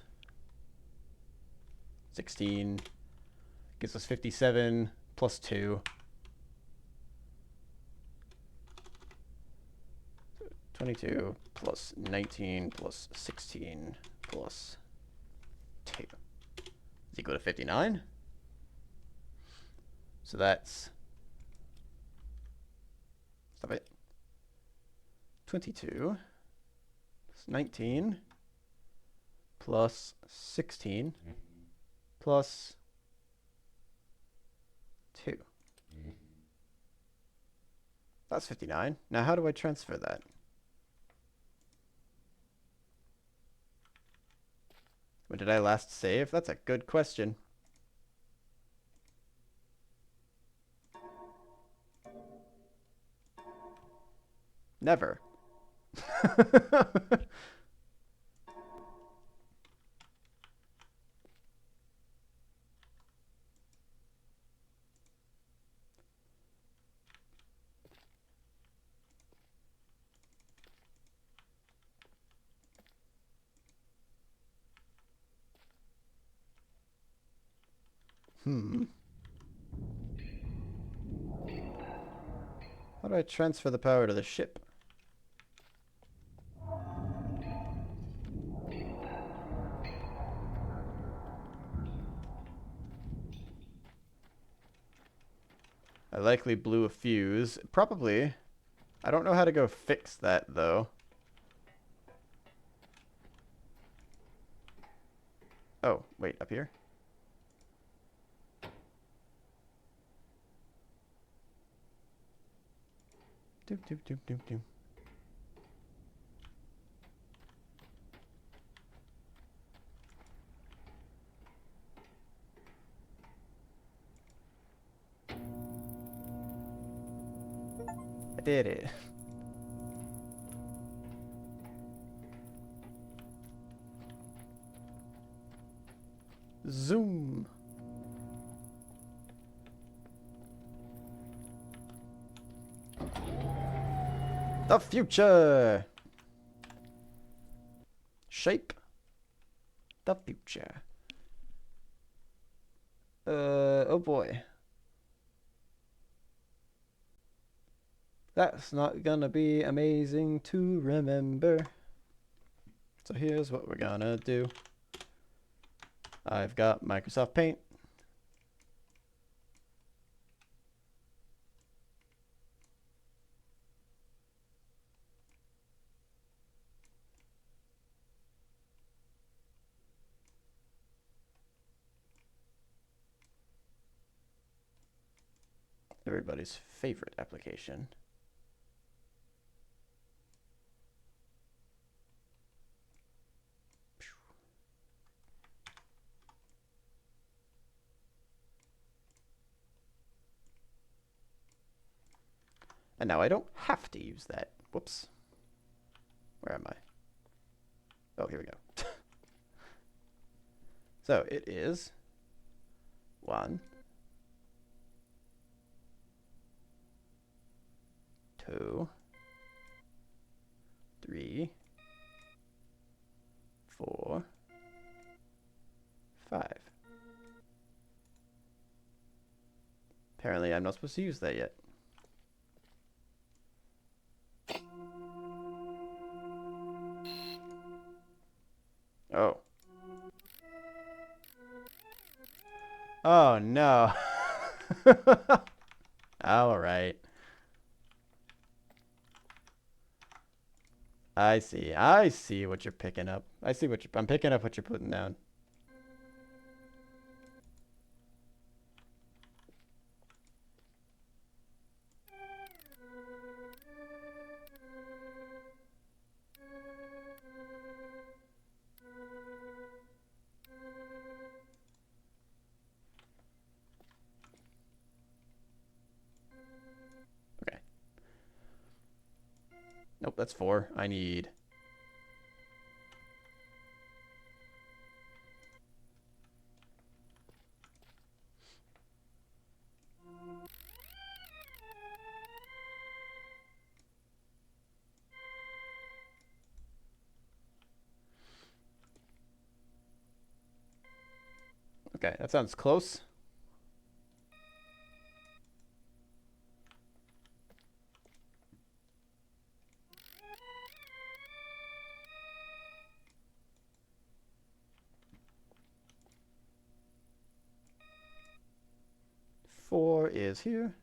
S1: 16 gives us 57 plus 2. 22 plus 19 plus 16 plus 2 is equal to 59. So that's... Stop it. 22 plus 19 plus 16 plus 2. That's 59. Now how do I transfer that? When did I last save? That's a good question. Never. How do I transfer the power to the ship? I likely blew a fuse. Probably. I don't know how to go fix that, though. Oh, wait, up here? Doop, doop, doop, doop, doop. I did it. Zoom. The future. Shape. The future. Oh boy. That's not gonna be amazing to remember. So here's what we're gonna do. I've got Microsoft Paint. Everybody's favorite application. And now I don't have to use that. Whoops. Where am I? Oh, here we go. So it is 1, 2, 3, 4, 5. Apparently I'm not supposed to use that yet. Oh. Oh no. All right. I see. I see what you're picking up. I see what I'm picking up what you're putting down. Okay. Nope, that's 4. I need... Okay, that sounds close. 4 is here.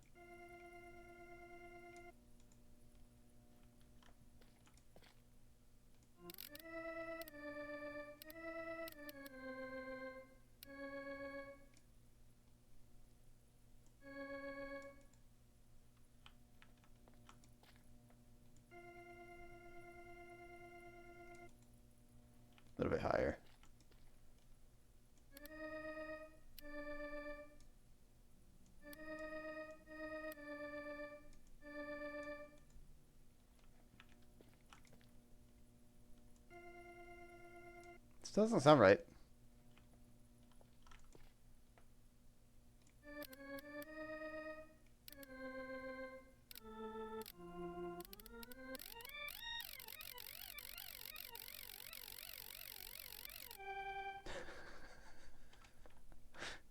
S1: A little bit higher. This doesn't sound right.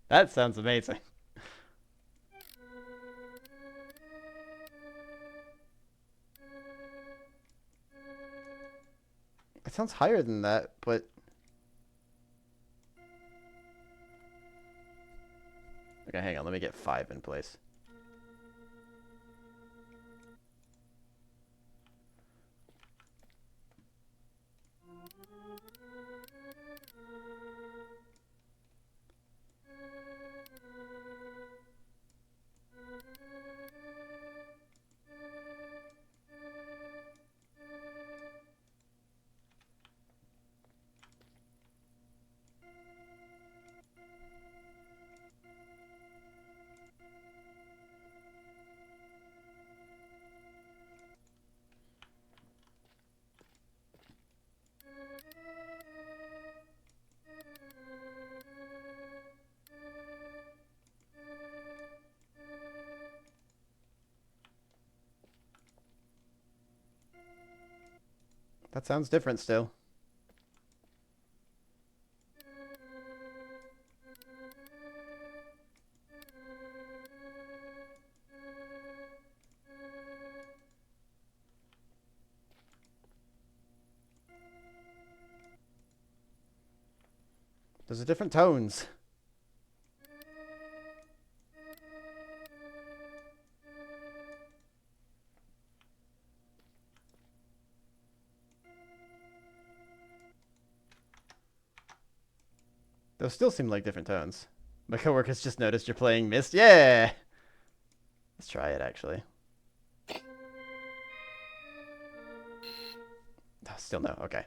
S1: That sounds amazing. It sounds higher than that, but... Okay, hang on. Let me get 5 in place. That sounds different still. Those are different tones. Those still seem like different tones. My coworkers just noticed you're playing Myst. Yeah! Let's try it, actually. Oh, still no. Okay.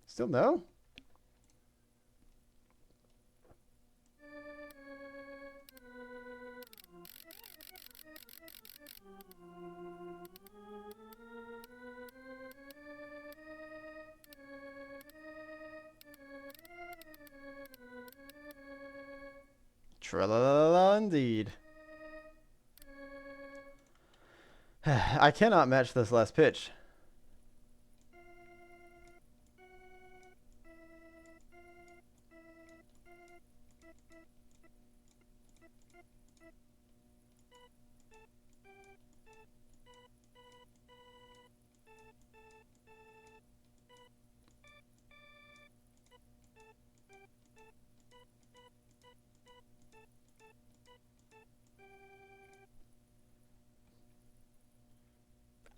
S1: Still no? Tra-la-la-la indeed. I cannot match this last pitch.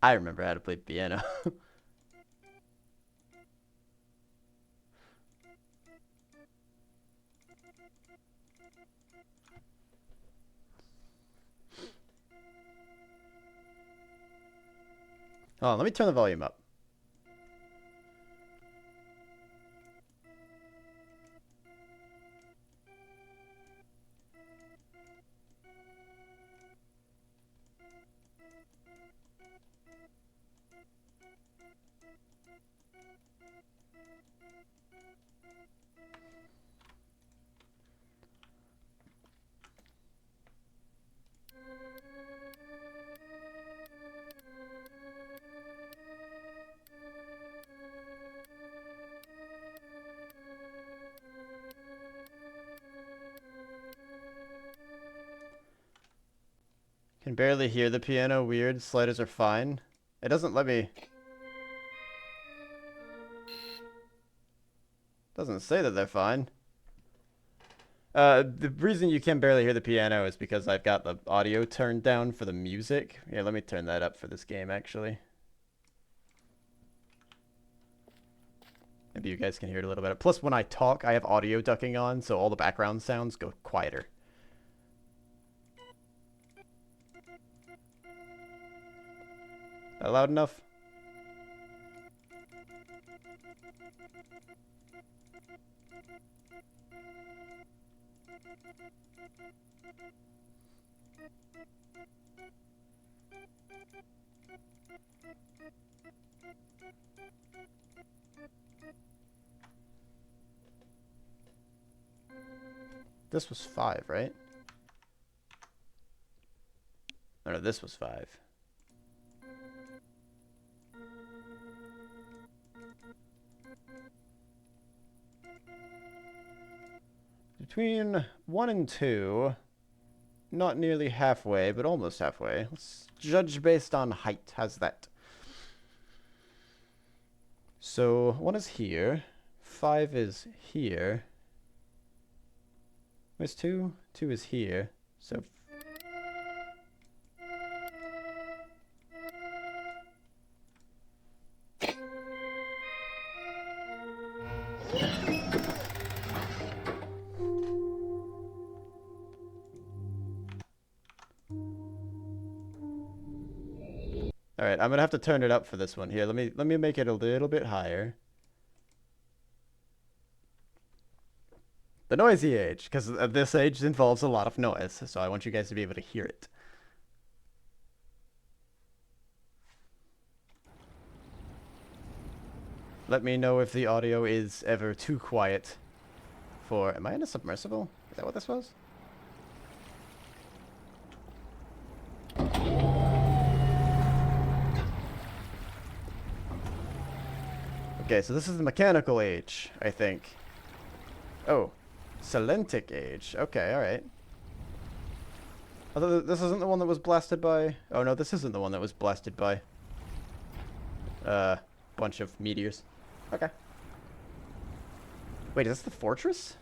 S1: I remember how to play piano. Oh, let me turn the volume up. Can barely hear the piano. Weird. Sliders are fine. It doesn't let me... Doesn't say that they're fine. The reason you can barely hear the piano is because I've got the audio turned down for the music. Yeah, let me turn that up for this game, actually. Maybe you guys can hear it a little better. Plus, when I talk, I have audio ducking on, so all the background sounds go quieter. That loud enough? This was 5, right? Oh, no, this was 5. Between 1 and 2, not nearly halfway, but almost halfway. Let's judge based on height. How's that? So 1 is here, 5 is here. Where's 2? 2 is here. So all right, I'm gonna have to turn it up for this one here. Let me make it a little bit higher. The noisy age, because this age involves a lot of noise, so I want you guys to be able to hear it. Let me know if the audio is ever too quiet for... Am I in a submersible? Is that what this was? Okay, so this is the mechanical age, I think. Oh, Selentic age. Okay, alright. Although this isn't the one that was blasted by... Oh no, this isn't the one that was blasted by... bunch of meteors. Okay. Wait, is this the fortress?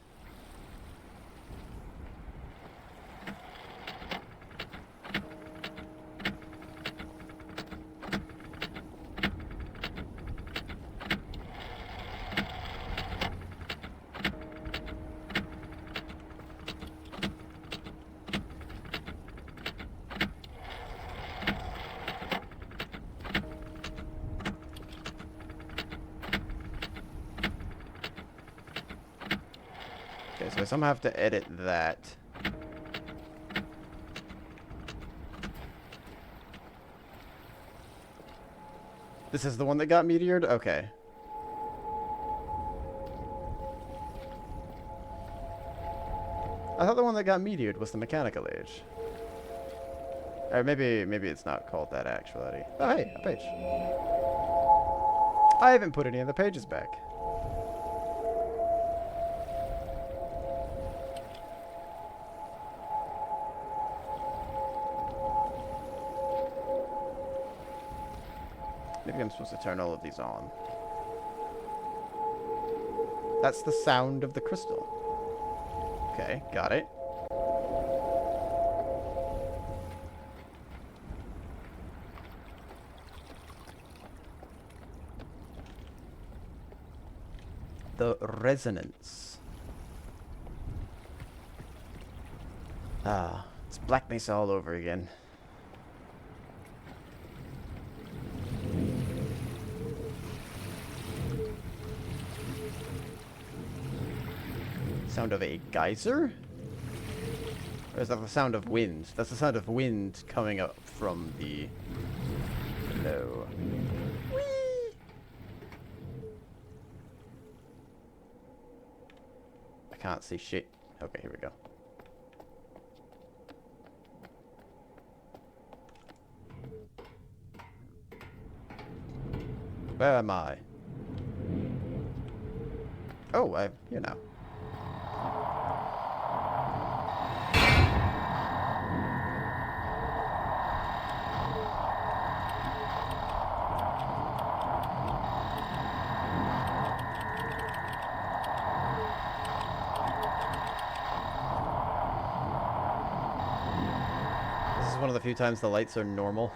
S1: Okay, so I somehow have to edit that. This is the one that got meteored? Okay. I thought the one that got meteored was the mechanical age. Or maybe it's not called that actually. Oh hey, a page. I haven't put any of the pages back. Maybe I'm supposed to turn all of these on. That's the sound of the crystal. Okay, got it. The resonance. Ah, it's Black Mesa all over again. Sound of a geyser? Or is that the sound of wind? That's the sound of wind coming up from the below. Whee! I can't see shit. Okay, here we go. Where am I? Oh, I'm here now. the few times the lights are normal.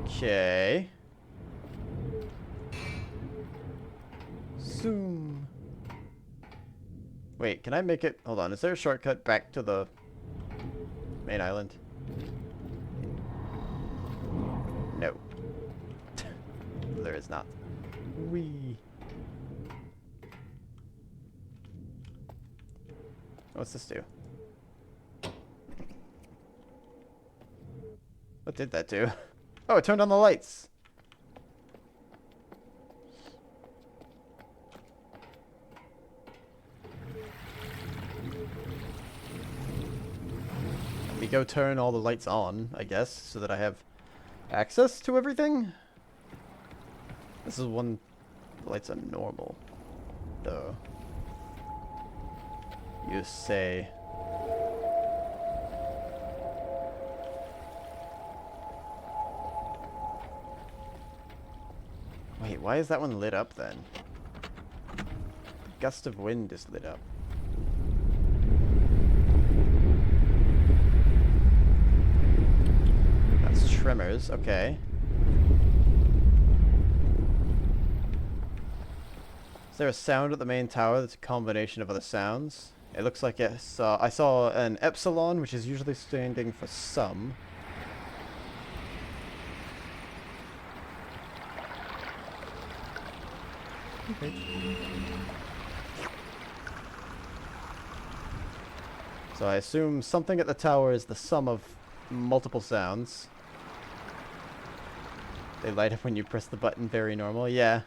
S1: Okay. Zoom. Wait, can I make it? Hold on. Is there a shortcut back to the main island? No. There is not. Wee. What's this do? What did that do? Oh, it turned on the lights. Let me go turn all the lights on, I guess, so that I have access to everything. This is one. The lights are normal, though. You say. Wait, why is that one lit up then? Gust of wind is lit up. That's tremors, okay. Is there a sound at the main tower that's a combination of other sounds? It looks like I saw an epsilon, which is usually standing for some. Okay. So I assume something at the tower is the sum of multiple sounds. They light up when you press the button, very normal, yeah.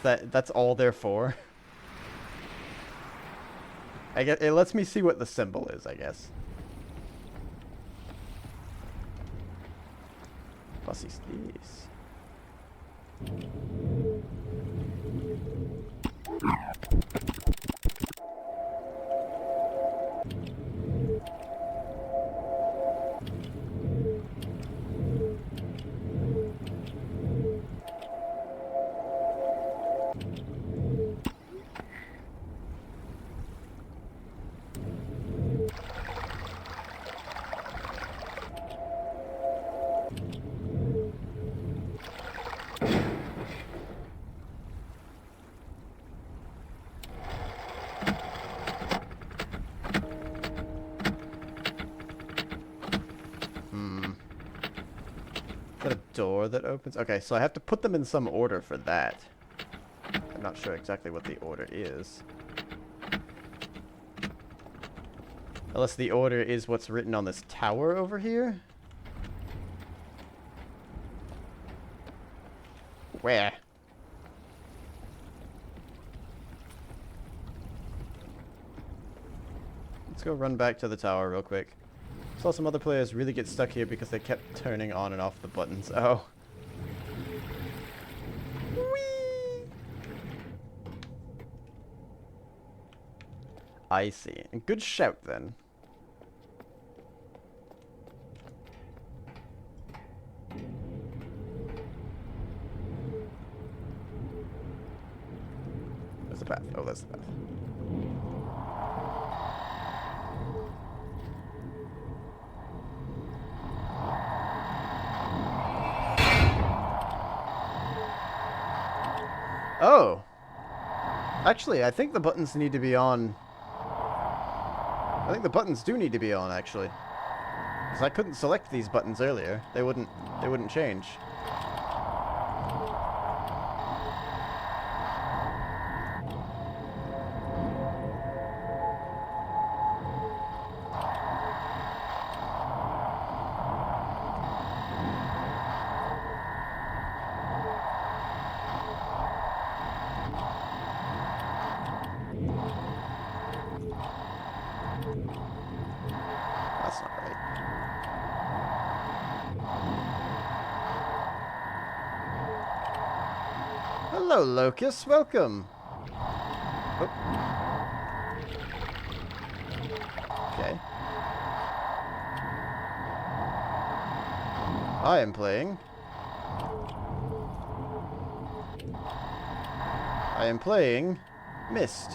S1: That's all they're for? I guess it lets me see what the symbol is, I guess. Was ist dies? Is that a door that opens? Okay, so I have to put them in some order for that. I'm not sure exactly what the order is. Unless the order is what's written on this tower over here? Where? Let's go run back to the tower real quick. Saw some other players really get stuck here because they kept turning on and off the buttons. Oh. Whee! I see. And good shout then. There's the path. Oh, that's the path. Oh. Actually, I think the buttons need to be on. I think the buttons do need to be on, actually. Because I couldn't select these buttons earlier. They wouldn't change. That's not right. Hello, Locust. Welcome. Oh. I am playing. I am playing Myst.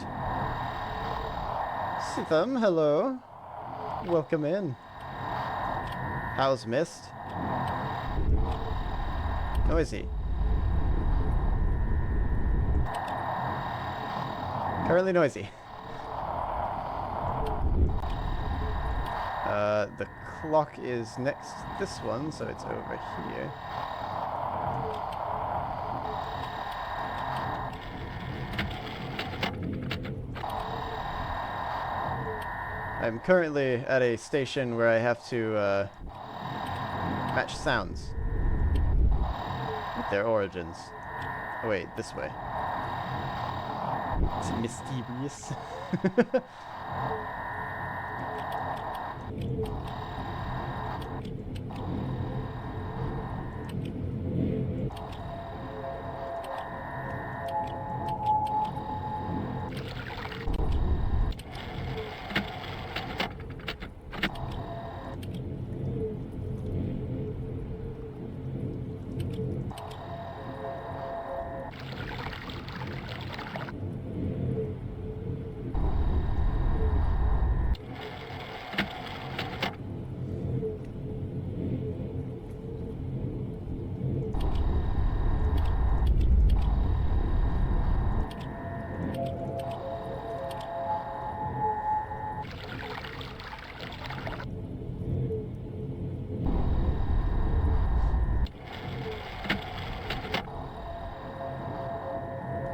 S1: Sitham, hello. Welcome in. How's Myst? Noisy. Currently noisy. The clock is next to this one, so it's over here. I'm currently at a station where I have to match sounds with their origins. Oh wait, this way. It's mysterious.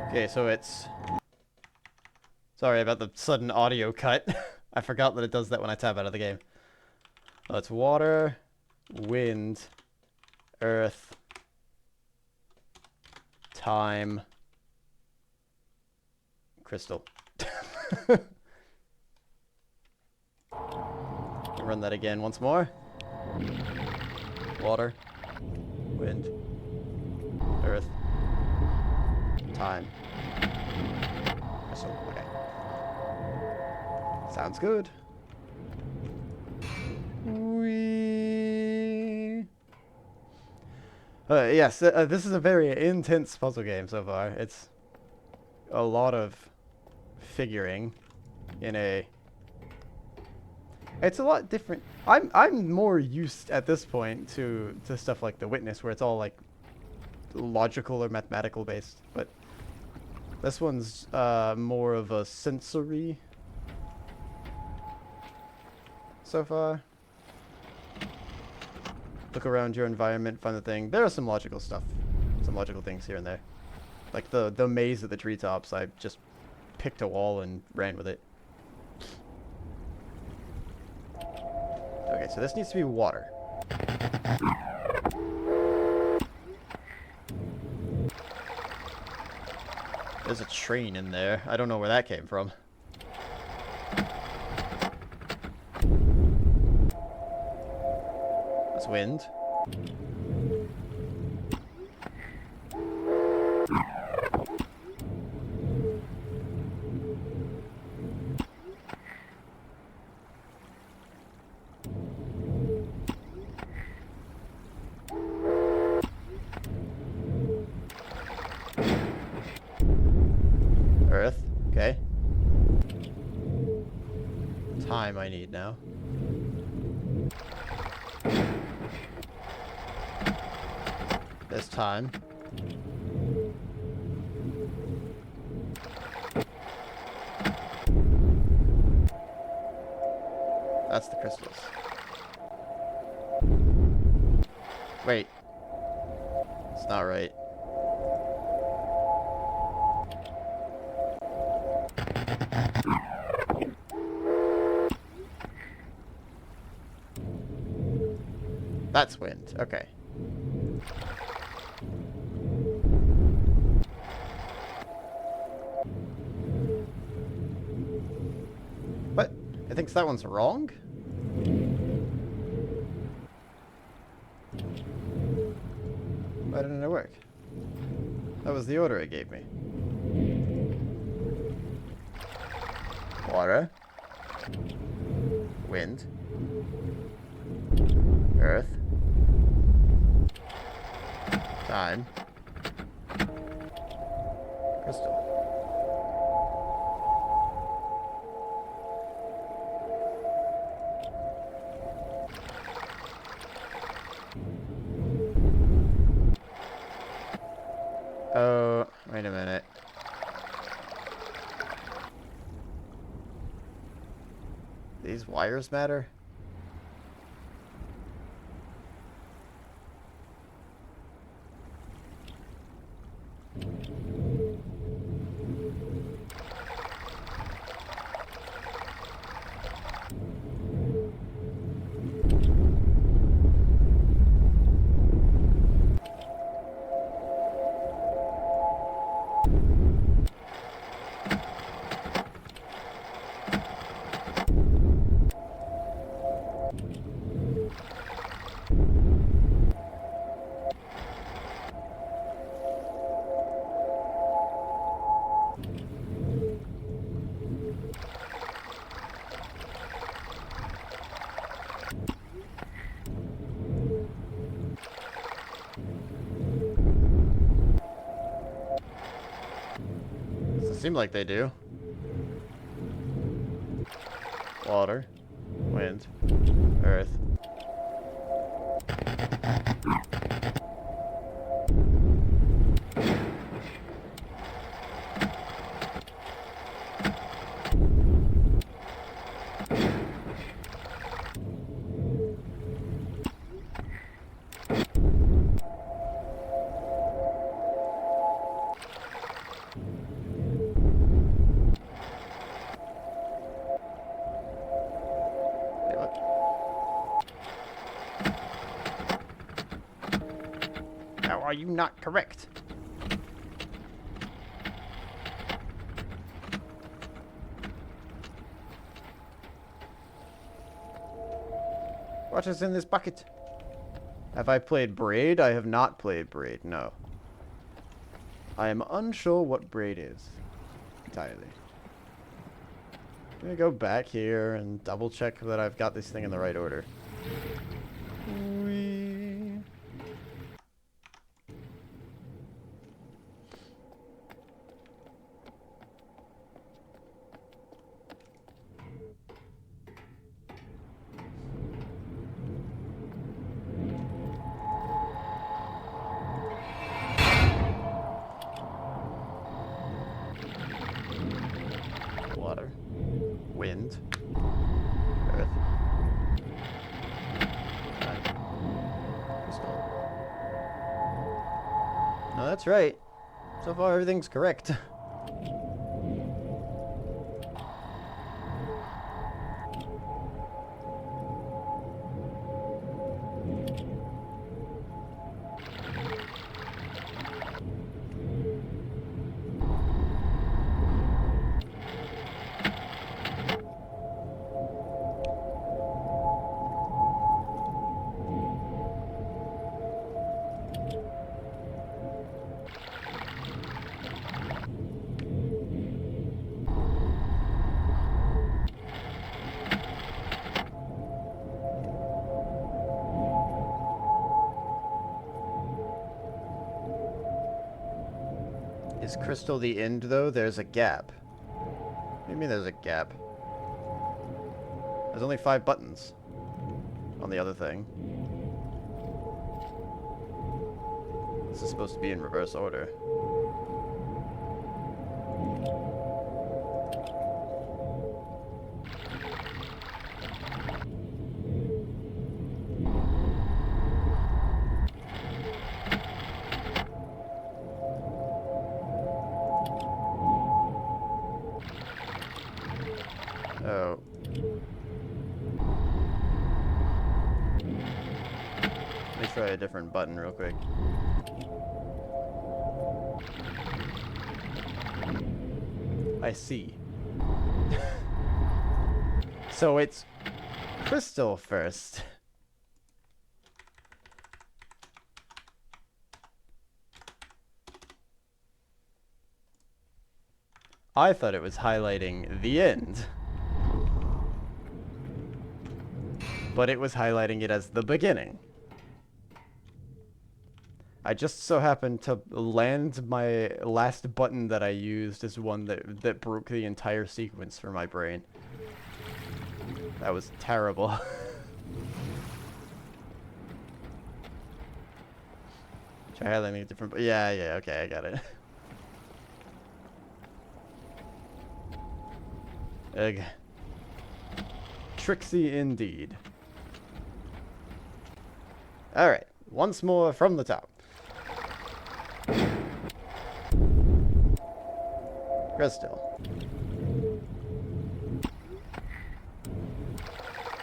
S1: Okay, so it's... Sorry about the sudden audio cut. I forgot that it does that when I tab out of the game. Oh, it's water, wind, earth, time, crystal. Run that again once more. Water, wind, earth, time. Crystal. Okay. Sounds good. Wee. Yes, this is a very intense puzzle game so far. It's a lot of figuring in a... It's a lot different. I'm more used at this point to stuff like The Witness, where it's all like logical or mathematical based, but this one's more of a sensory so far. Look around your environment, find the thing. There are some logical stuff, some logical things here and there, like the maze at the treetops. I just picked a wall and ran with it. Okay, so this needs to be water. There's a train in there. I don't know where that came from. That's wind. Earth. Okay. Time I need now. There's time. That's the crystals. Wait. It's not right. That's wind. Okay. What? It thinks that one's wrong? Why didn't it work? That was the order it gave me. Water. Wind. Earth. Time. Crystal. Oh, wait a minute. These wires matter? Does it seem like they do? Water, wind, earth. Wait, what? How are you not correct? What is in this bucket? Have I played Braid? I have not played Braid, no. I am unsure what Braid is. Entirely. I'm gonna go back here and double check that I've got this thing in the right order. Whee. Water. Wind. Earth. Time. Crystal. No, that's right. So far, everything's correct. Is crystal the end, though? There's a gap. What do you mean there's a gap? There's only 5 buttons on the other thing. This is supposed to be in reverse order. Oh. Let me try a different button real quick. I see. So it's crystal first. I thought it was highlighting the end. But it was highlighting it as the beginning. I just so happened to land my last button that I used as one that broke the entire sequence for my brain. That was terrible. Try highlighting a different. Yeah, okay, I got it. Ugh. Tricksy indeed. Alright, once more from the top. Crystal.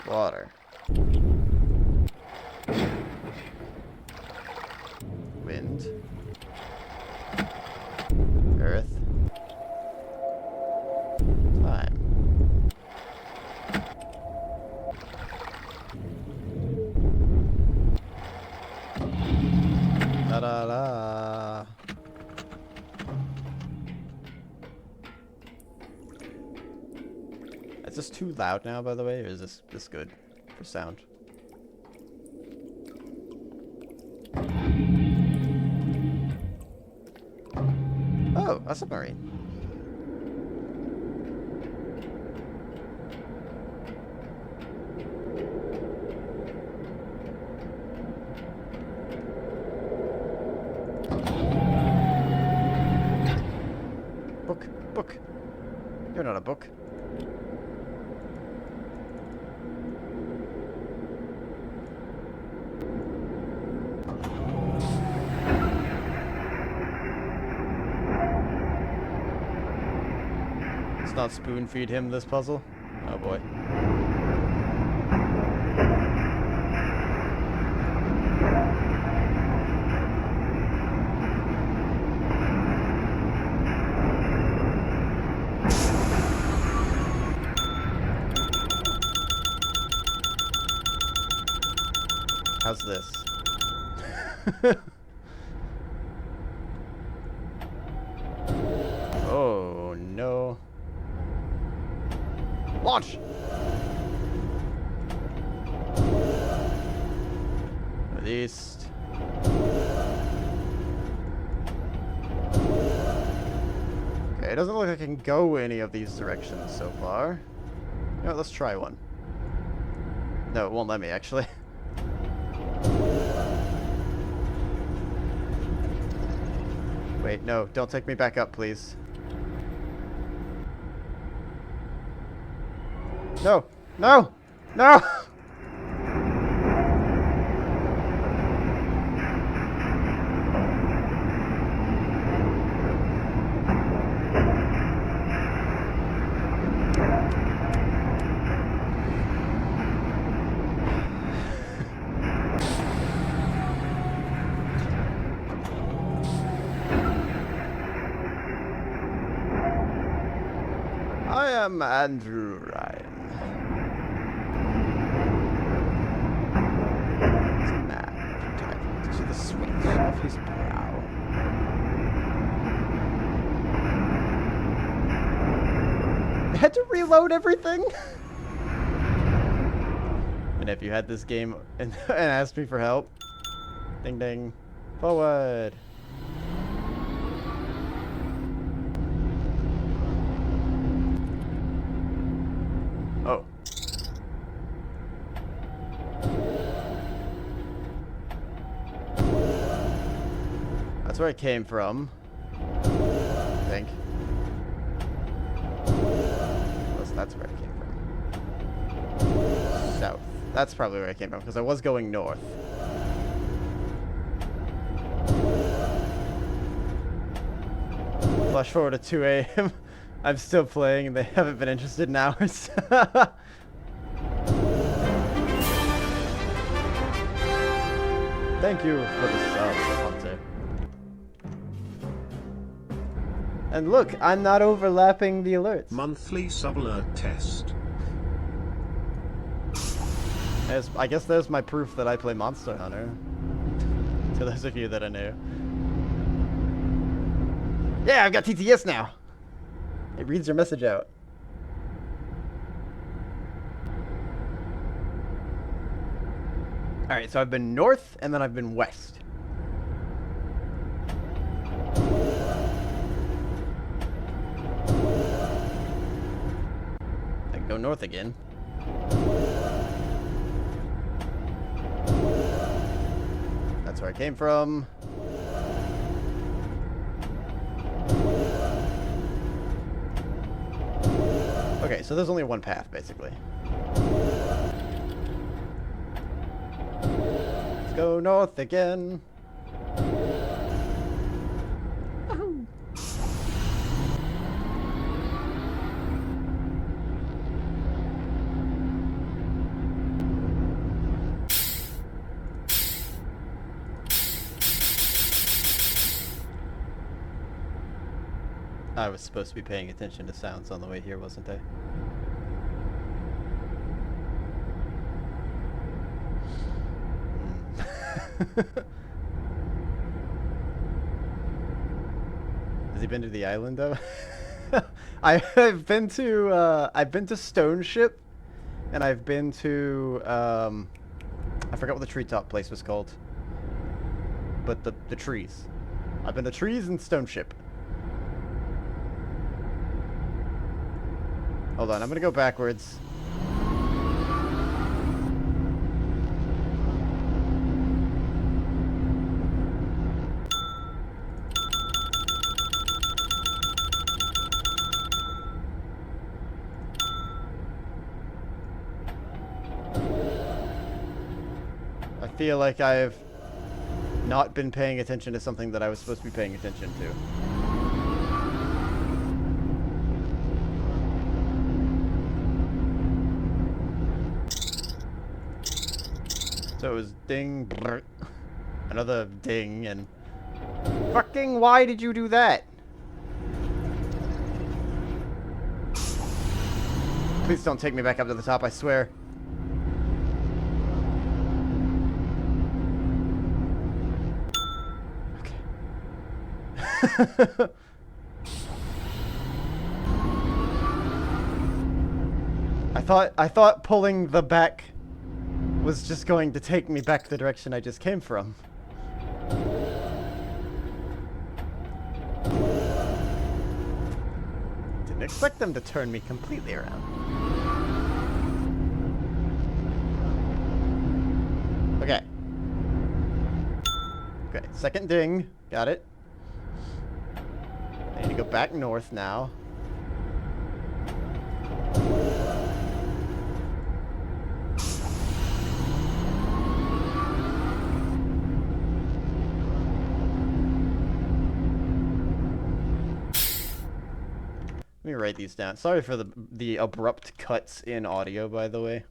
S1: Water. Wind. Earth. Time. Da da da. Is this too loud now, by the way, or is this good for sound? Oh, a submarine. Book. You're not a book. Let's not spoon feed him this puzzle. Oh boy. How's this? Oh no. Launch! Released. Okay, it doesn't look like I can go any of these directions so far. You know what, let's try one. No, it won't let me actually. Wait, no, don't take me back up, please. No! No! No! I am Andrew Ryan. He's a man, entitled to the sweat of his brow. I had to reload everything? And if you had this game and asked me for help, ding ding, forward. Oh. That's where I came from. I think. Unless that's where I came from. South. That's probably where I came from, because I was going north. Flash forward to 2 a.m. I'm still playing and they haven't been interested in hours. Thank you for the sub, Hunter. And look, I'm not overlapping the alerts.
S6: Monthly sub-alert test.
S1: I guess there's my proof that I play Monster Hunter. To those of you that are new. Yeah, I've got TTS now. It reads your message out. Alright, so I've been north and then I've been west. north again. That's where I came from. Okay, so there's only one path, basically. Let's go north again. Wahoo. I was supposed to be paying attention to sounds on the way here, wasn't I? Has he been to the island though? I've been to Stone Ship, and I've been to I forgot what the treetop place was called. But the trees. I've been to trees and Stone Ship. Hold on, I'm gonna go backwards. I feel like I've not been paying attention to something that I was supposed to be paying attention to. So it was ding, brr, another ding, and fucking why did you do that? Please don't take me back up to the top, I swear. Okay. I thought pulling the back was just going to take me back the direction I just came from. Didn't expect them to turn me completely around. Okay. Okay, second ding. Got it. I need to go back north now. Let me write these down. Sorry for the abrupt cuts in audio, by the way.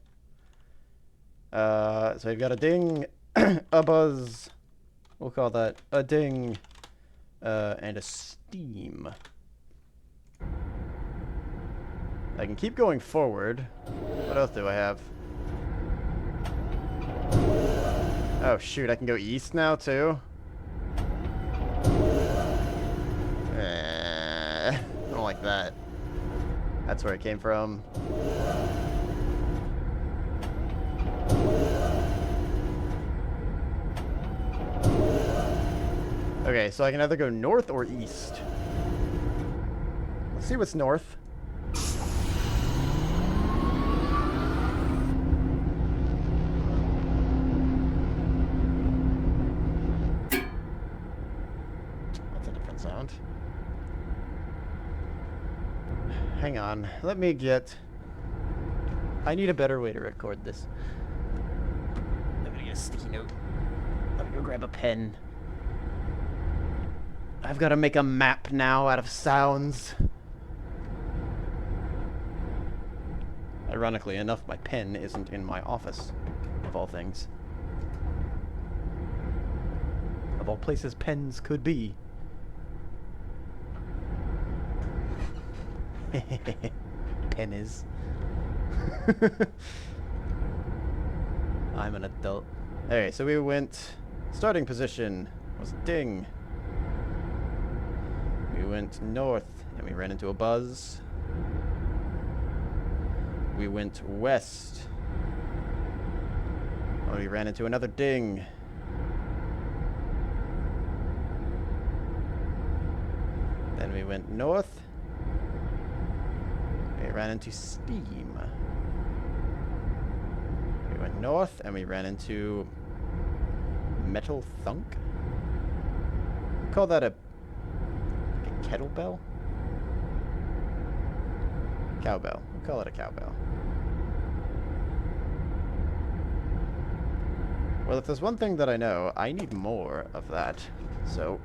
S1: So I've got a ding, a buzz. We'll call that a ding, and a steam. I can keep going forward. What else do I have? Oh shoot, I can go east now too? I don't like that. That's where it came from. Okay, so I can either go north or east. Let's see what's north. That's a different sound. Hang on, let me get... I need a better way to record this. I'm gonna get a sticky note. Let me go grab a pen. I've got to make a map now out of sounds. Ironically enough, my pen isn't in my office, of all things. Of all places pens could be. Pen is. I'm an adult. Okay, so we went... Starting position was ding. We went north, and we ran into a buzz. We went west. Oh, we ran into another ding. Then we went north. We ran into steam. north, and we ran into Metal Thunk. We call that a kettlebell? Cowbell. We'll call it a cowbell. Well, if there's one thing that I know, I need more of that. So,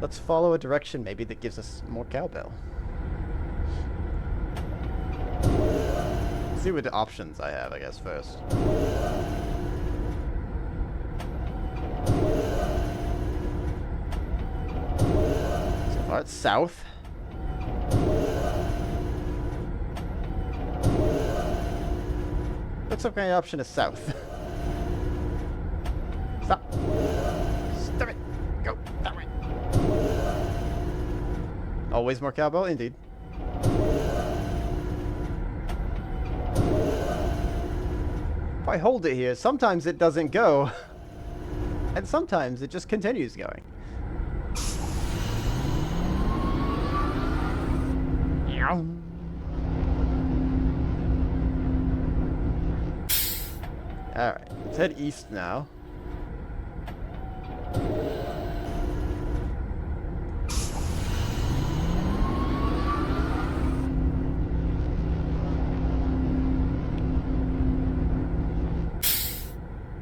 S1: let's follow a direction maybe that gives us more cowbell. See what options I have, I guess, first. So far it's south. Looks like my option is south. Stop. Stop it. Go that way. Always more cowbell, indeed. If I hold it here, sometimes it doesn't go. And sometimes it just continues going. Alright, let's head east now.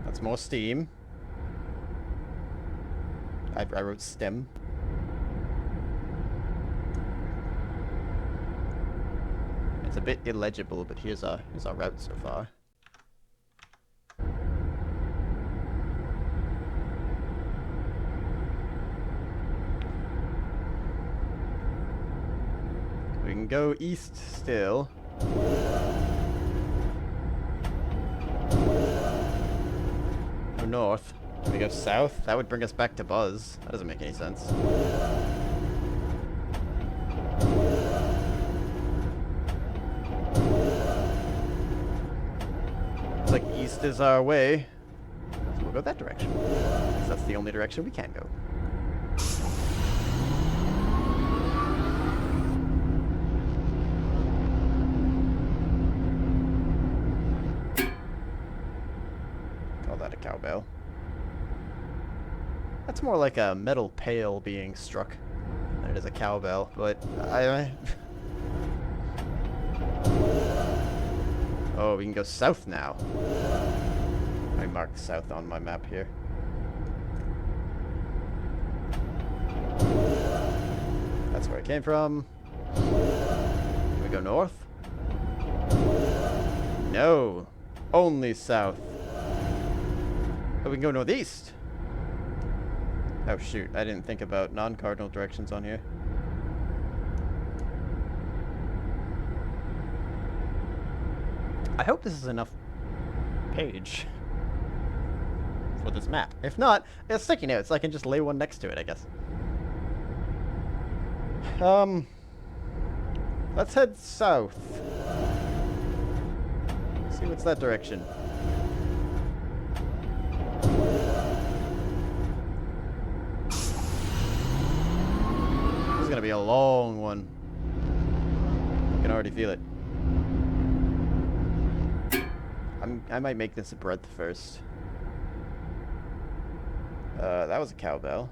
S1: That's more steam. I wrote stem. It's a bit illegible, but here's our route so far. We can go east still. Or north. Can we go south? That would bring us back to Buzz. That doesn't make any sense. Looks like east is our way. So we'll go that direction. 'Cause that's the only direction we can go. Call that a cowbell. That's more like a metal pail being struck than it is a cowbell, but Oh, we can go south now. I marked south on my map here. That's where I came from. Can we go north? No. Only south. But we can go northeast. Oh shoot, I didn't think about non-cardinal directions on here. I hope this is enough page for this map. If not, it's sticky notes. I can just lay one next to it, I guess. Let's head south. See what's that direction. This is gonna be a long one. I can already feel it. I might make this a breadth first. That was a cowbell.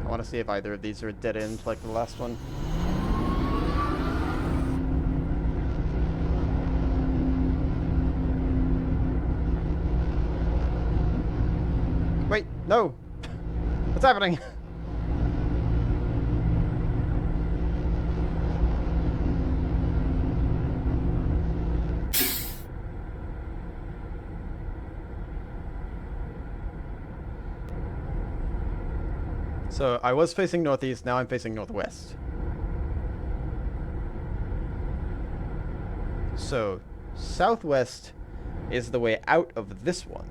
S1: I want to see if either of these are a dead end like the last one. Wait, no! What's happening? So I was facing northeast, now I'm facing northwest. So southwest is the way out of this one.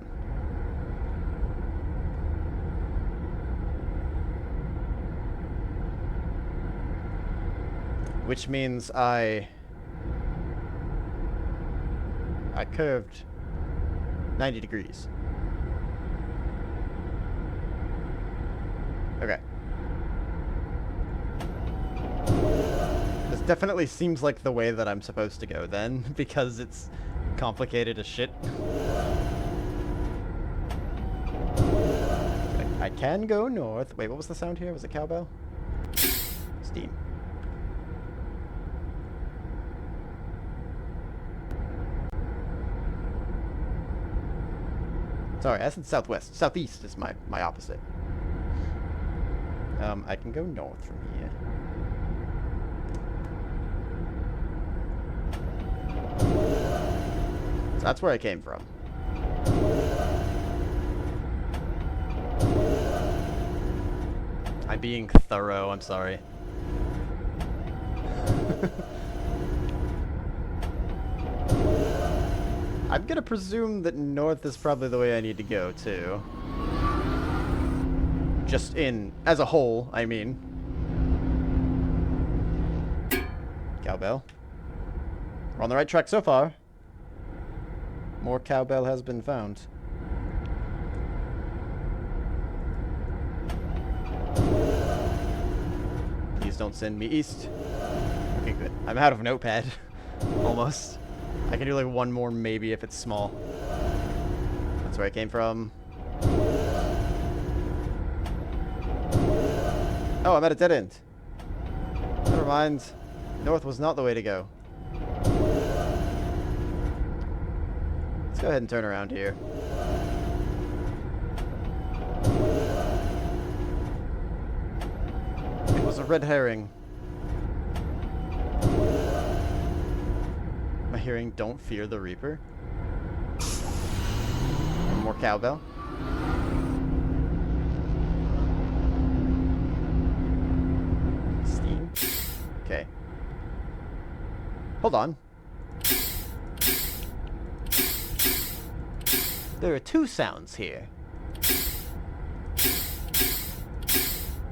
S1: Which means I curved 90 degrees. Okay. This definitely seems like the way that I'm supposed to go then, because it's complicated as shit. I can go north. Wait, what was the sound here? Was it cowbell? Steam. Sorry, I said southwest. Southeast is my opposite. I can go north from here. So that's where I came from. I'm being thorough, I'm sorry. I'm gonna presume that north is probably the way I need to go, too. Just as a whole, I mean. Cowbell. We're on the right track so far. More cowbell has been found. Please don't send me east. Okay, good. I'm out of notepad. Almost. I can do like one more maybe if it's small. That's where I came from. Oh, I'm at a dead end. Never mind. North was not the way to go. Let's go ahead and turn around here. It was a red herring. Am I hearing "Don't fear the Reaper"? More cowbell. Steam. Okay. Hold on. There are two sounds here.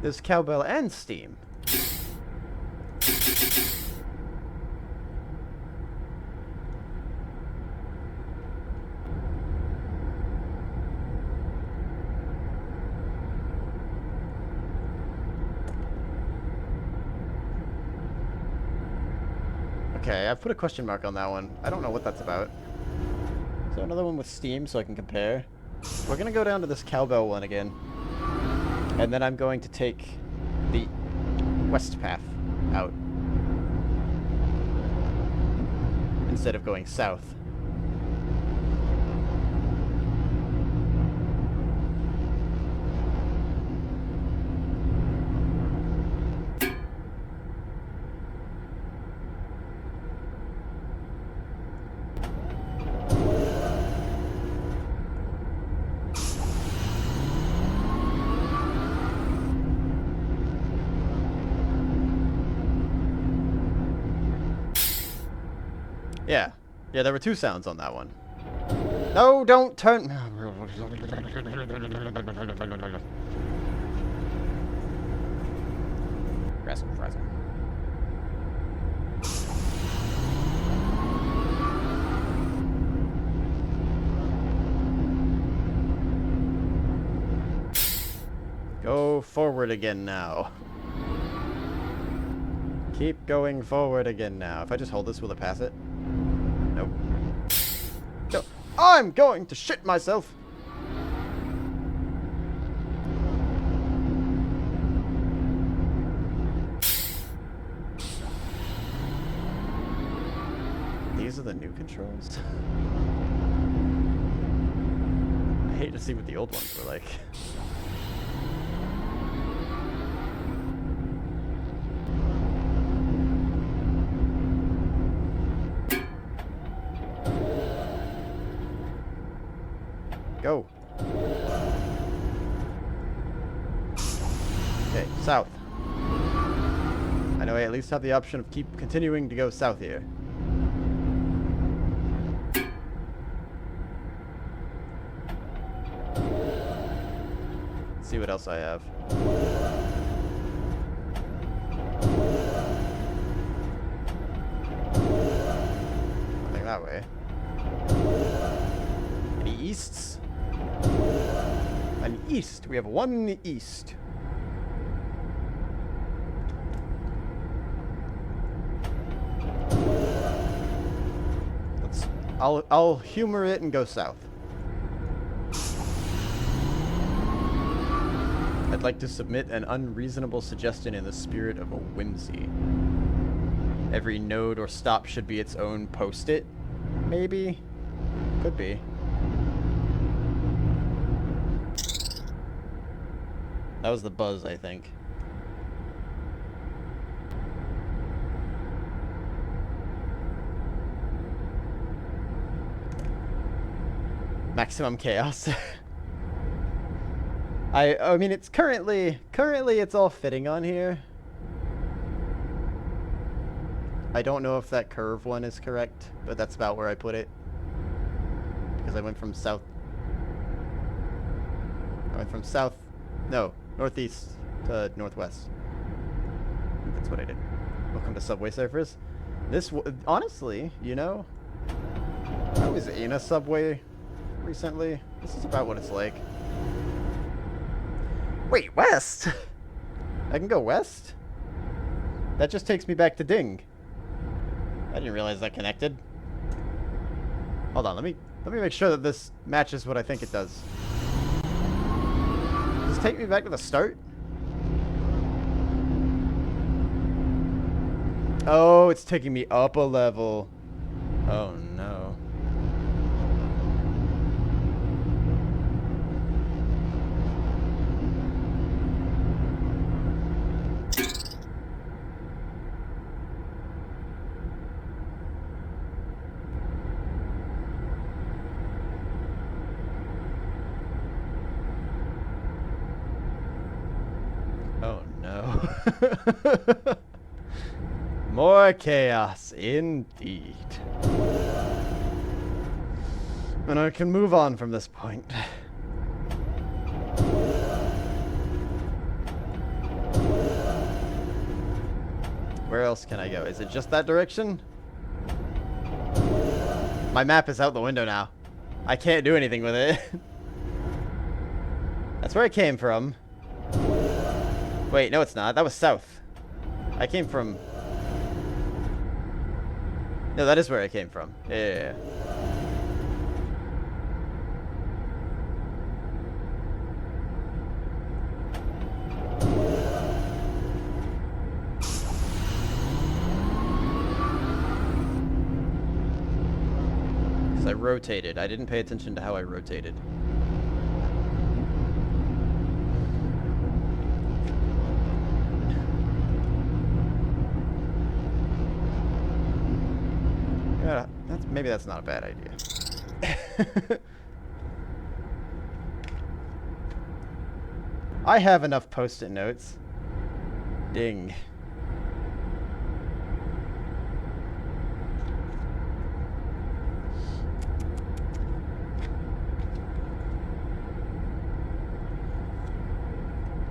S1: There's cowbell and steam. Okay, I've put a question mark on that one. I don't know what that's about. Is there another one with steam so I can compare? We're gonna go down to this cowbell one again. And then I'm going to take the west path out. Instead of going south. Yeah. Yeah, there were two sounds on that one. No, don't turn... Aggressive, aggressive. Go forward again now. Keep going forward again now. If I just hold this, will it pass it? Nope. No. I'm going to shit myself! These are the new controls? I hate to see what the old ones were like. Go. Okay, south. I know I at least have the option of keep continuing to go south here. see what else I have. Nothing that way. Any easts? An east. We have one east. I'll humor it and go south. I'd like to submit an unreasonable suggestion in the spirit of a whimsy. Every node or stop should be its own post-it. Maybe. Could be. That was the buzz, I think. Maximum chaos. I mean, it's currently it's all fitting on here. I don't know if that curve one is correct, but that's about where I put it. Because I went from south. No, northeast to northwest. I think that's what I did. Welcome to Subway Surfers. Honestly, you know, I was in a subway recently. This is about what it's like. Wait, west? I can go west? That just takes me back to Ding. I didn't realize that connected. Hold on, let me make sure that this matches what I think it does. Does it take me back to the start? Oh, it's taking me up a level. Oh no. Oh no. More chaos, indeed. And I can move on from this point. Where else can I go? Is it just that direction? My map is out the window now. I can't do anything with it. That's where I came from. Wait, no it's not. That was south. I came from... No, that is where I came from. Yeah. Because I rotated. I didn't pay attention to how I rotated. Yeah, maybe that's not a bad idea. I have enough post-it notes. Ding.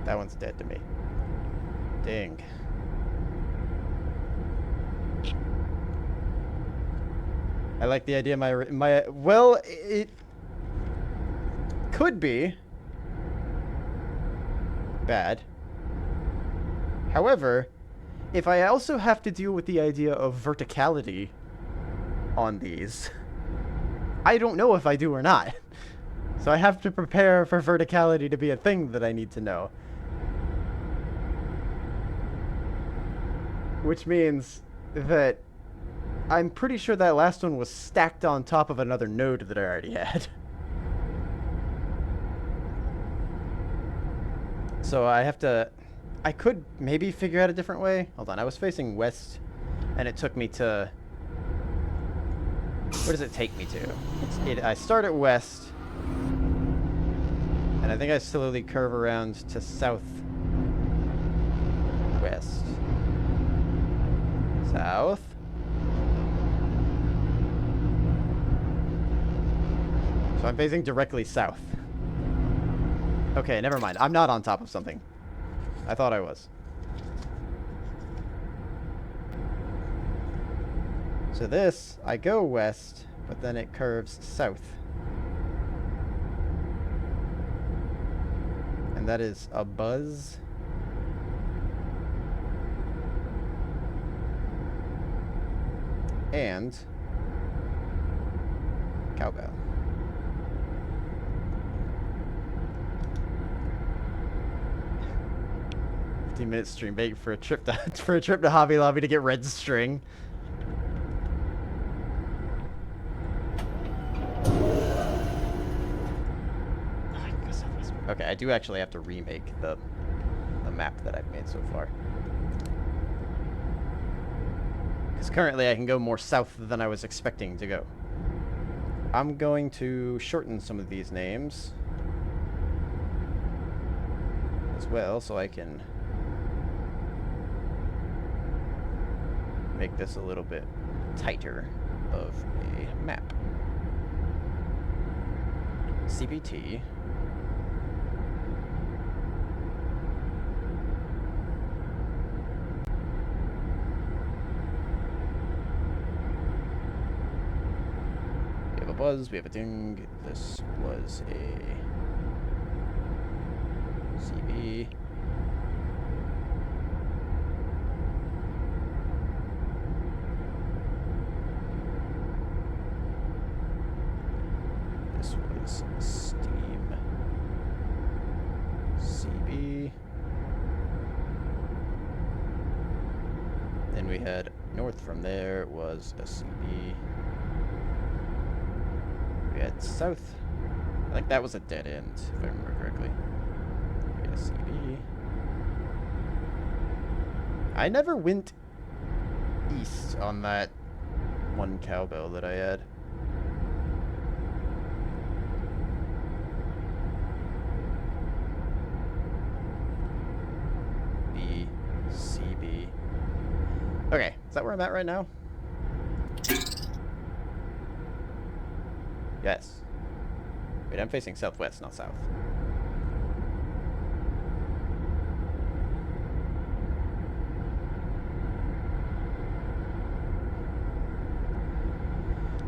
S1: That one's dead to me. Ding. I like the idea well, it could be bad. However, if I also have to deal with the idea of verticality on these, I don't know if I do or not. So I have to prepare for verticality to be a thing that I need to know. Which means that I'm pretty sure that last one was stacked on top of another node that I already had. So I have to... I could maybe figure out a different way. Hold on, I was facing west, and it took me to... Where does it take me to? I start at west, and I think I slowly curve around to south. West. South. So I'm facing directly south. Okay, never mind. I'm not on top of something. I thought I was. So this, I go west, but then it curves south. And that is a buzz. And cowbell. Minute stream bait for a trip to Hobby Lobby to get red string. Okay, I do actually have to remake the map that I've made so far. Because currently I can go more south than I was expecting to go. I'm going to shorten some of these names as well, so I can make this a little bit tighter of a map. CBT. We have a buzz, we have a ding. This was a CB. This was Steam CB. Then we had north from there was a CB. We had south. I think that was a dead end, if I remember correctly. We had a CB. I never went east on that one cowbell that I had. CB. Okay, is that where I'm at right now? Yes. Wait, I'm facing southwest, not south.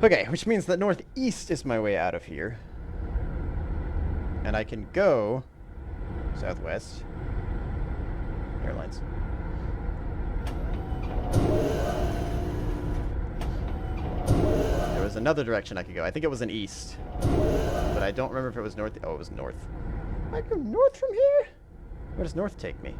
S1: Okay, which means that northeast is my way out of here. And I can go southwest. Airlines. There was another direction I could go. I think it was an east. But I don't remember if it was north. Oh, it was north. I go north from here? Where does north take me?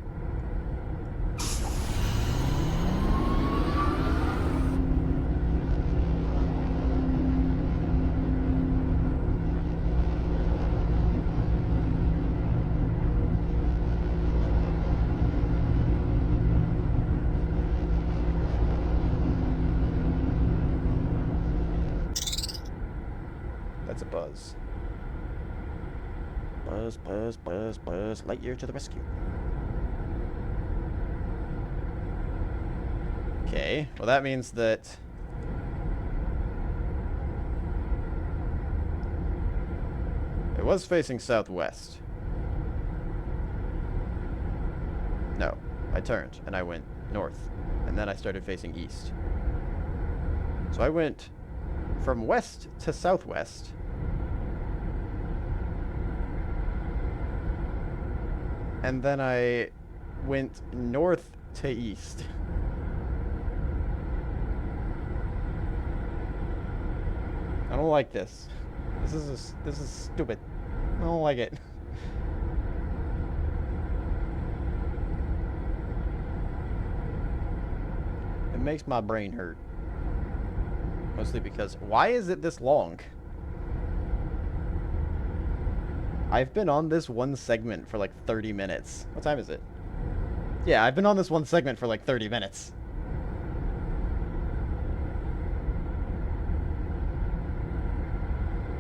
S1: That's a buzz. Buzz, buzz, buzz, buzz. Lightyear to the rescue. Okay, well that means that it was facing southwest. No, I turned and I went north, and then I started facing east. So I went from west to southwest. And then I went north to east. I don't like this. This is stupid. I don't like it. It makes my brain hurt. Mostly because, why is it this long? I've been on this one segment for like 30 minutes. What time is it? Yeah, I've been on this one segment for like 30 minutes.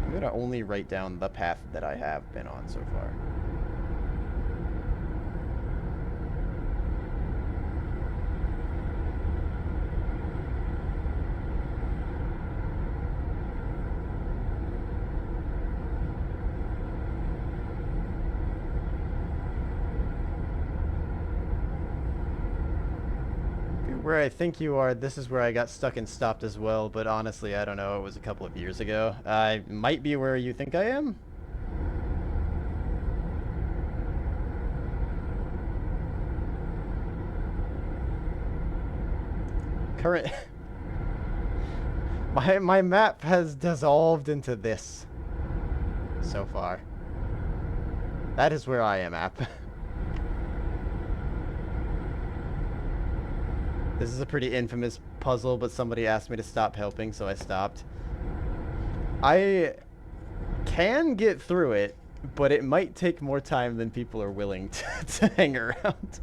S1: I'm gonna only write down the path that I have been on so far. Where I think you are, this is where I got stuck and stopped as well, but honestly, I don't know. It was a couple of years ago. I might be where you think I am. Current... my map has dissolved into this so far. That is where I am at. This is a pretty infamous puzzle, but somebody asked me to stop helping, so I stopped. I can get through it, but it might take more time than people are willing to hang around.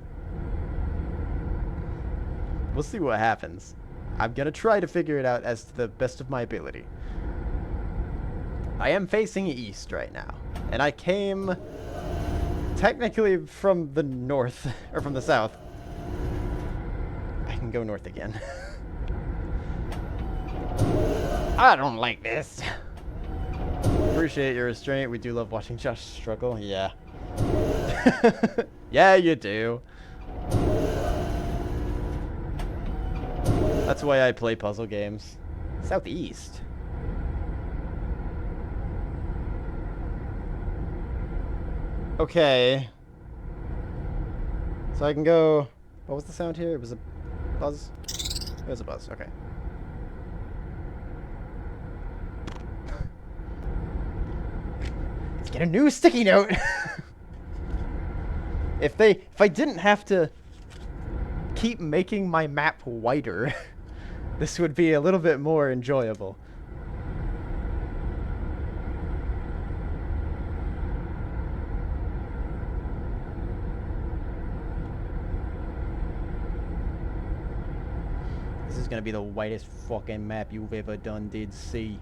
S1: We'll see what happens. I'm gonna try to figure it out as to the best of my ability. I am facing east right now, and I came technically from the north, or from the south. I can go north again. I don't like this. Appreciate your restraint. We do love watching Josh struggle. Yeah. Yeah, you do. That's why I play puzzle games. Southeast. Okay. So I can go... What was the sound here? It was a buzz? It was a buzz, okay. Let's get a new sticky note! If I didn't have to keep making my map wider, this would be a little bit more enjoyable. This is gonna be the whitest fucking map you've ever did see.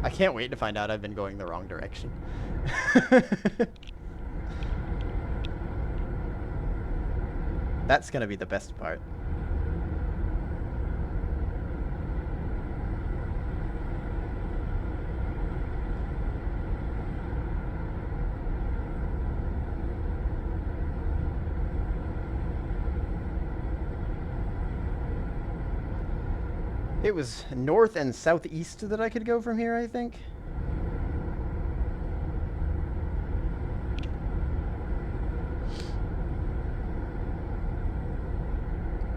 S1: I can't wait to find out I've been going the wrong direction. That's gonna be the best part. It was north and southeast that I could go from here, I think.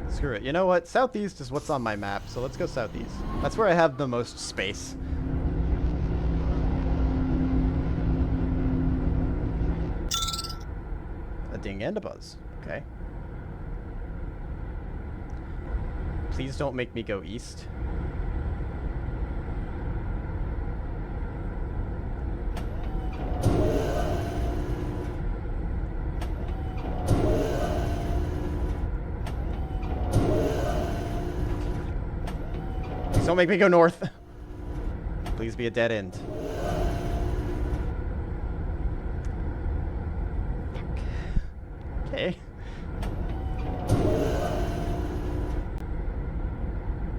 S1: Screw it. You know what? Southeast is what's on my map, so let's go southeast. That's where I have the most space. A ding and a buzz. Okay. Please don't make me go east. Please don't make me go north. Please be a dead end. Okay.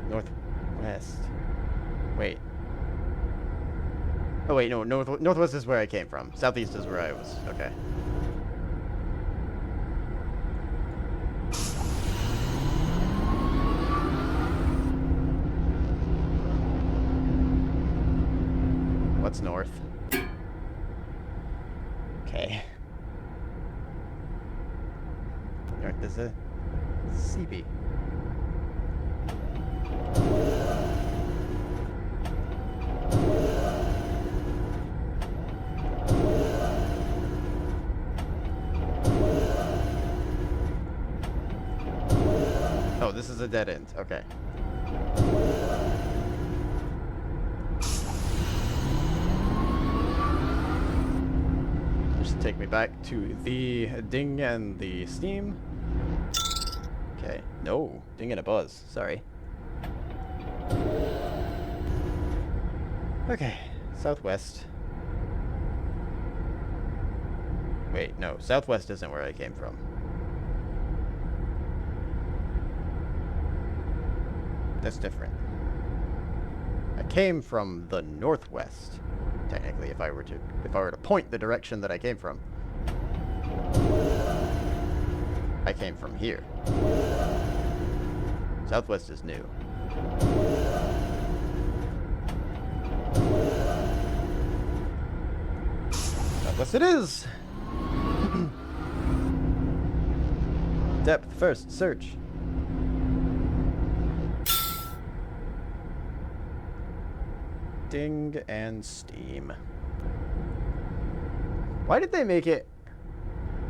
S1: Northwest. Wait. Oh wait, no. Northwest is where I came from. Southeast is where I was. Okay. What's north? Okay. North is a CB. Oh, this is a dead end. Okay. Just take me back to the ding and the steam. Okay. No, ding and a buzz. Sorry. Okay. Southwest. Wait, no. Southwest isn't where I came from. That's different. came from the northwest. Technically, if I were to point the direction that I came from. I came from here. Southwest is new. Southwest it is! Depth first, search. Ding and steam. Why did they make it?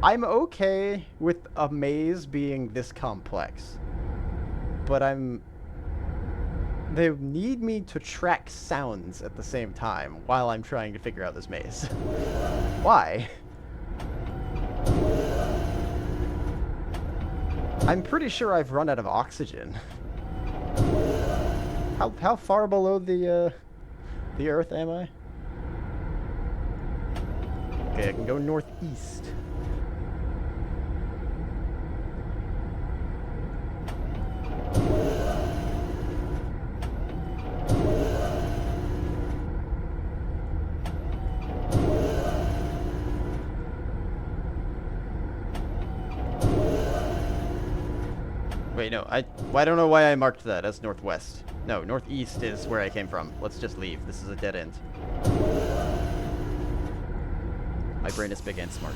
S1: I'm okay with a maze being this complex, but they need me to track sounds at the same time while I'm trying to figure out this maze. Why? I'm pretty sure I've run out of oxygen. How far below the Earth am I? Okay, I can go northeast. Wait, no, I don't know why I marked that as northwest. No, northeast is where I came from. Let's just leave. This is a dead end. My brain is big and smart.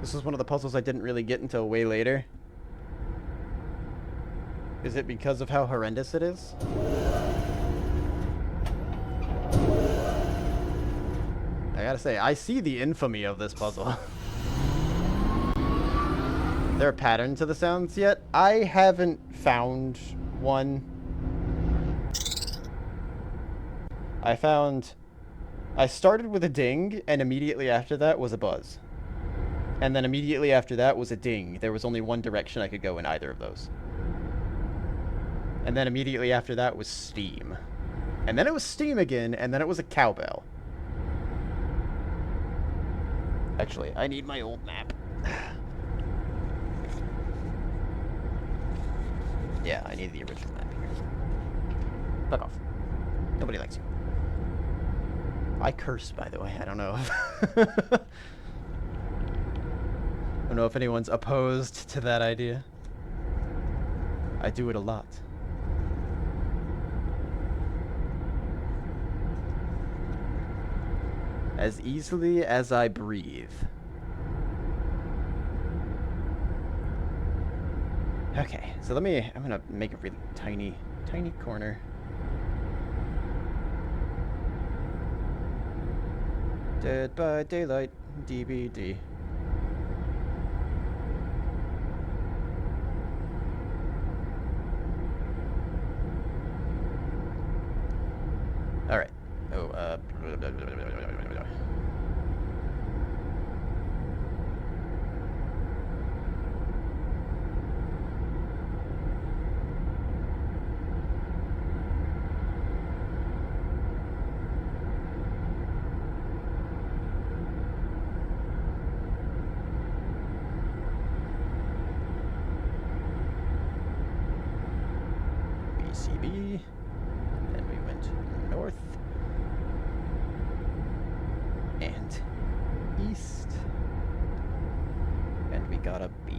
S1: This is one of the puzzles I didn't really get until way later. Is it because of how horrendous it is? I gotta say, I see the infamy of this puzzle. There a pattern to the sounds yet? I haven't found one. I started with a ding, and immediately after that was a buzz. And then immediately after that was a ding. There was only one direction I could go in either of those. And then immediately after that was steam. And then it was steam again, and then it was a cowbell. Actually, I need my old map. Yeah, I need the original map here. Fuck off. Nobody likes you. I curse, by the way. I don't know. I don't know if anyone's opposed to that idea. I do it a lot. As easily as I breathe. Okay, so I'm gonna make a really tiny corner. Dead by Daylight, DBD. Alright. Oh, BCB. Then we went north. And east. And we got a B.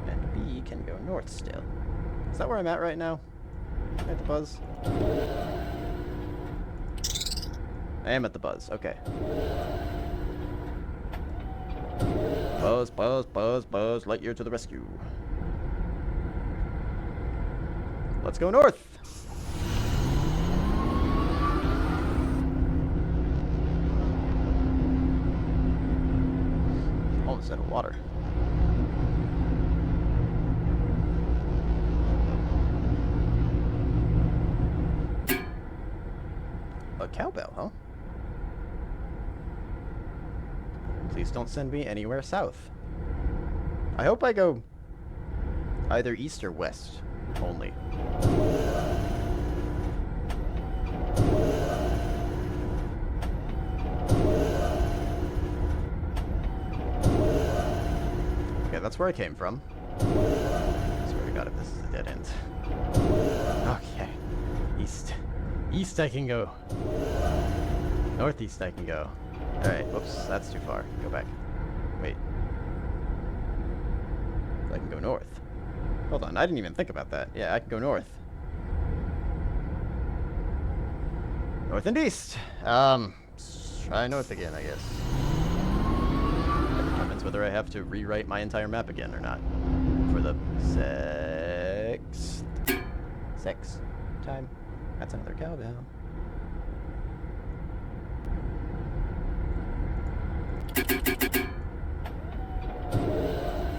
S1: And B can go north still. Is that where I'm at right now? At the buzz? I am at the buzz, okay. Buzz, buzz, buzz, buzz, Lightyear to the rescue. Let's go north! Almost out of water. A cowbell, huh? Please don't send me anywhere south. I hope I go either east or west only. where I came from. I swear to God if this is a dead end. Okay. East. East I can go. Northeast I can go. Alright, whoops, that's too far. Go back. Wait. I can go north. Hold on, I didn't even think about that. Yeah, I can go north. North and east. Try north again, I guess. That determines whether I have to rewrite my entire map again or not. For the sixth time. That's another cowbell.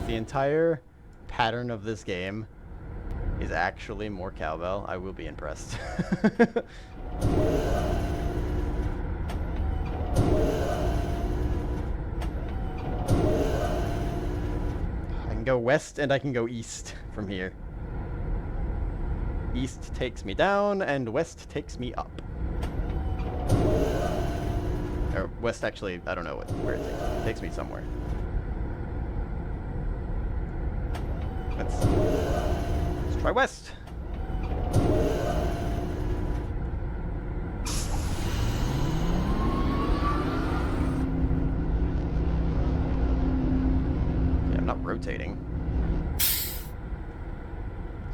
S1: The entire pattern of this game is actually more cowbell. I will be impressed. I can go west and I can go east from here. East takes me down and west takes me up. Or west actually, I don't know where it takes me. It takes me somewhere. Let's try west. Yeah, I'm not rotating.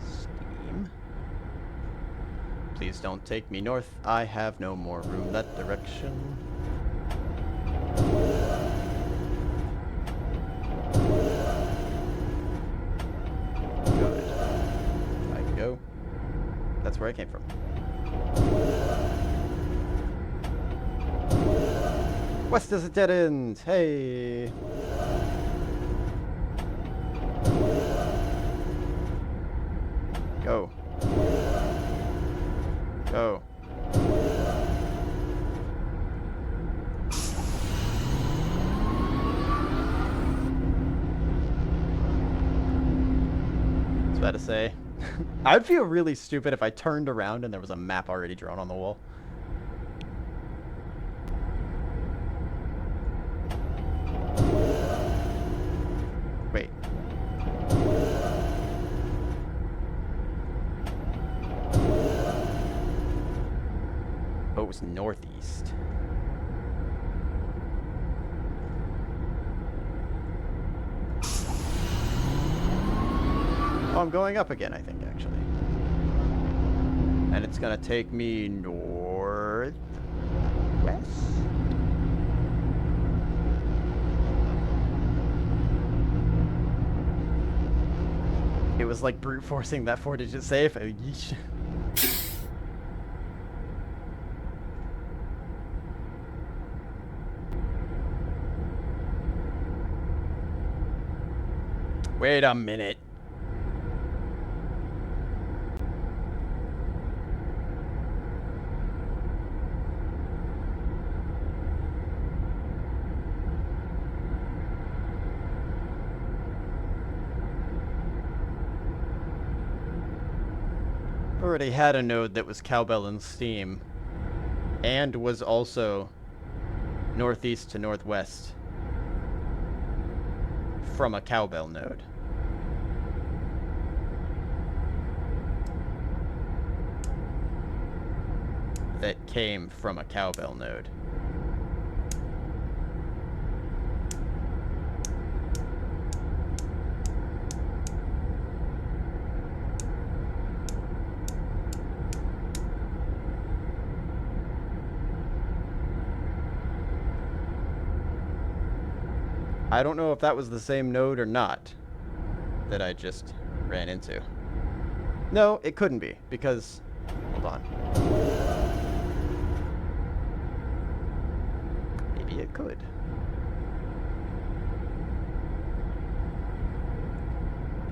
S1: Steam. Please don't take me north. I have no more room that direction. That's where I came from. West is a dead end. Hey. Go. Go. I was about to say. I'd feel really stupid if I turned around and there was a map already drawn on the wall. Wait. Oh, it was northeast. Oh, I'm going up again, I think, actually. And it's gonna take me north west. It was like brute forcing that 4-digit save. Oh, yeesh. Wait a minute. Already had a node that was cowbell in Steam and was also northeast to northwest from a cowbell node. That came from a cowbell node. I don't know if that was the same node or not that I just ran into. No, it couldn't be, because... Hold on. Maybe it could.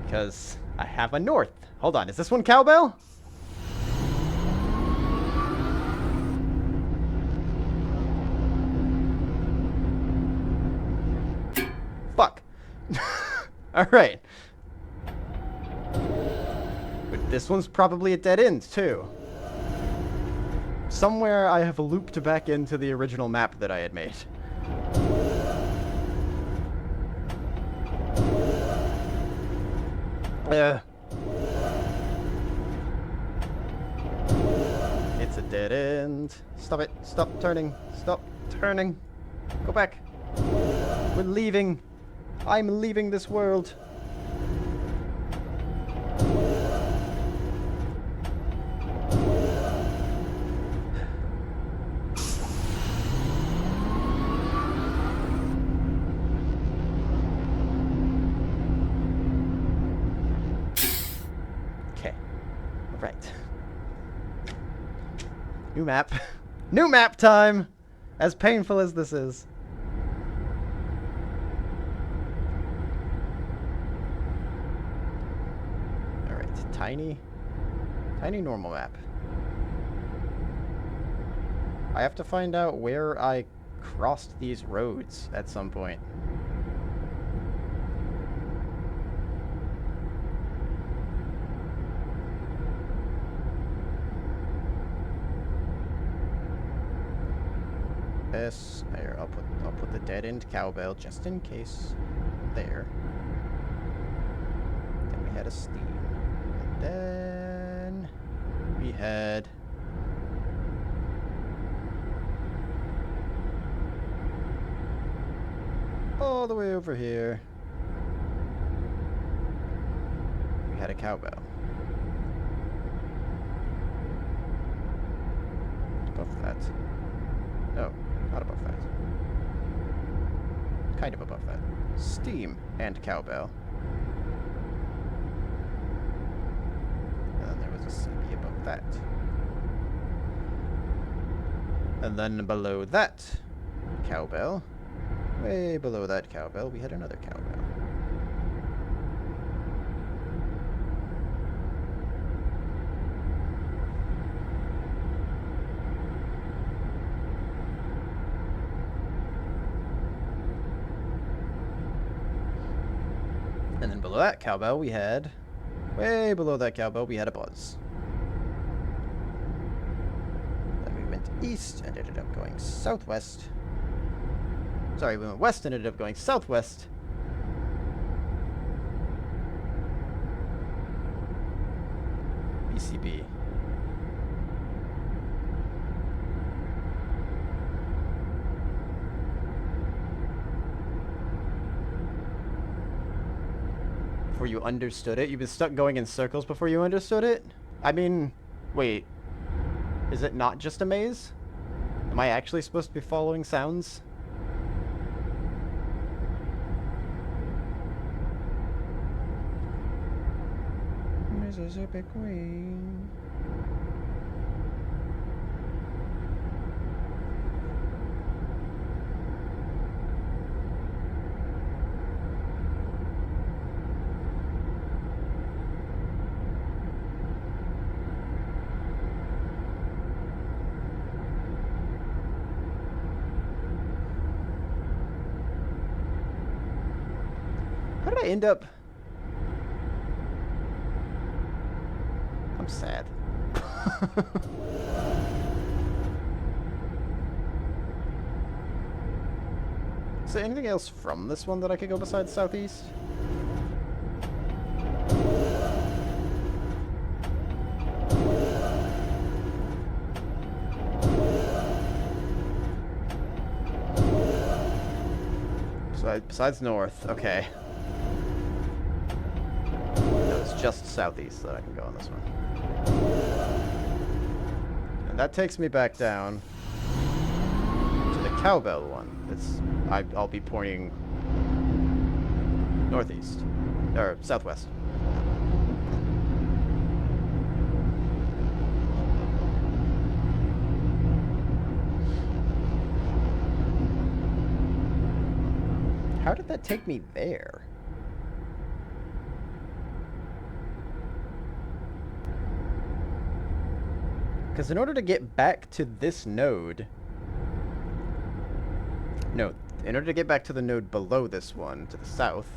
S1: Because I have a north. Hold on, is this one cowbell? Fuck. Alright. But this one's probably a dead end, too. Somewhere I have looped back into the original map that I had made. It's a dead end. Stop it. Stop turning. Stop turning. Go back. We're leaving. I'm leaving this world. Okay. All right. New map. New map time! As painful as this is. Alright, tiny normal map. I have to find out where I crossed these roads at some point. Yes, there. I'll put the dead end cowbell just in case. There. Then we had a steam. And then we had all the way over here. We had a cowbell. Above that. No. Not above that. Kind of above that. Steam and cowbell. And then there was a CB above that. And then below that cowbell, way below that cowbell, we had another cowbell. And then below that cowbell, we had... way below that cowbell, we had a buzz. Then we went east and ended up going southwest. Sorry, we went west and ended up going southwest. BCB. Before you understood it? You've been stuck going in circles before you understood it? I mean, wait. Is it not just a maze? Am I actually supposed to be following sounds? Mississippi Queen. How did I end up? I'm sad. Is there anything else from this one that I could go besides southeast? Besides north, okay. No, it's just southeast that I can go on this one. And that takes me back down to the cowbell one. I'll be pointing northeast, or southwest. How did that take me there? Because in order to get back to this node... No, in order to get back to the node below this one, to the south...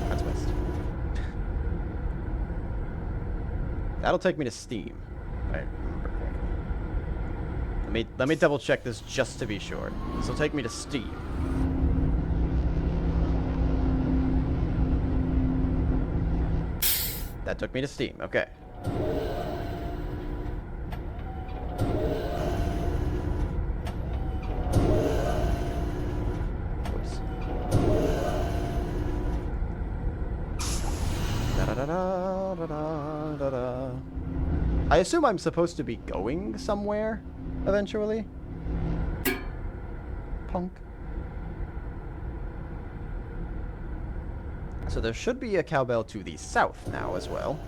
S1: That's west. That'll take me to Steam. If I remember correctly. Let me double check this just to be sure. This will take me to Steam. That took me to Steam. Okay. Whoops. Da-da-da-da-da-da-da-da. I assume I'm supposed to be going somewhere eventually. Punk. So there should be a cowbell to the south now as well.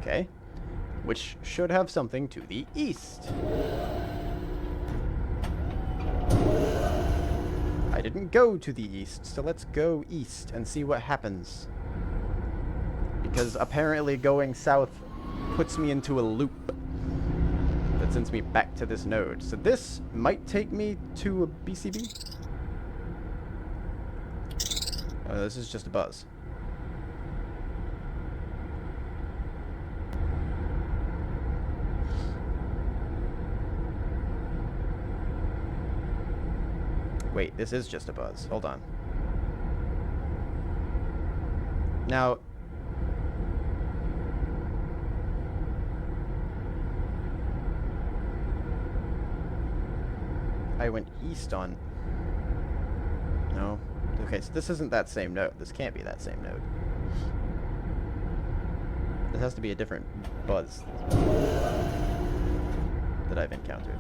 S1: Okay. Which should have something to the east. I didn't go to the east, so let's go east and see what happens. Because apparently going south puts me into a loop that sends me back to this node. So this might take me to a BCB. Oh, this is just a buzz. Wait, this is just a buzz. Hold on. Now, I went east on... No. Okay, so this isn't that same node. This can't be that same node. This has to be a different buzz that I've encountered.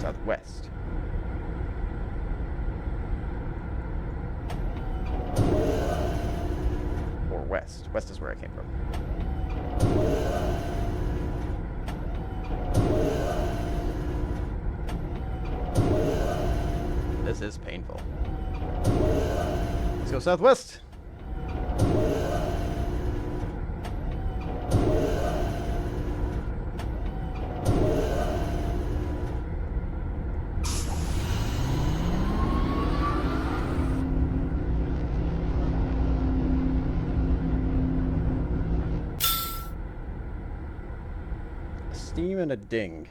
S1: Southwest. Or west. West is where I came from. This is painful. Let's go southwest. A steam and a ding.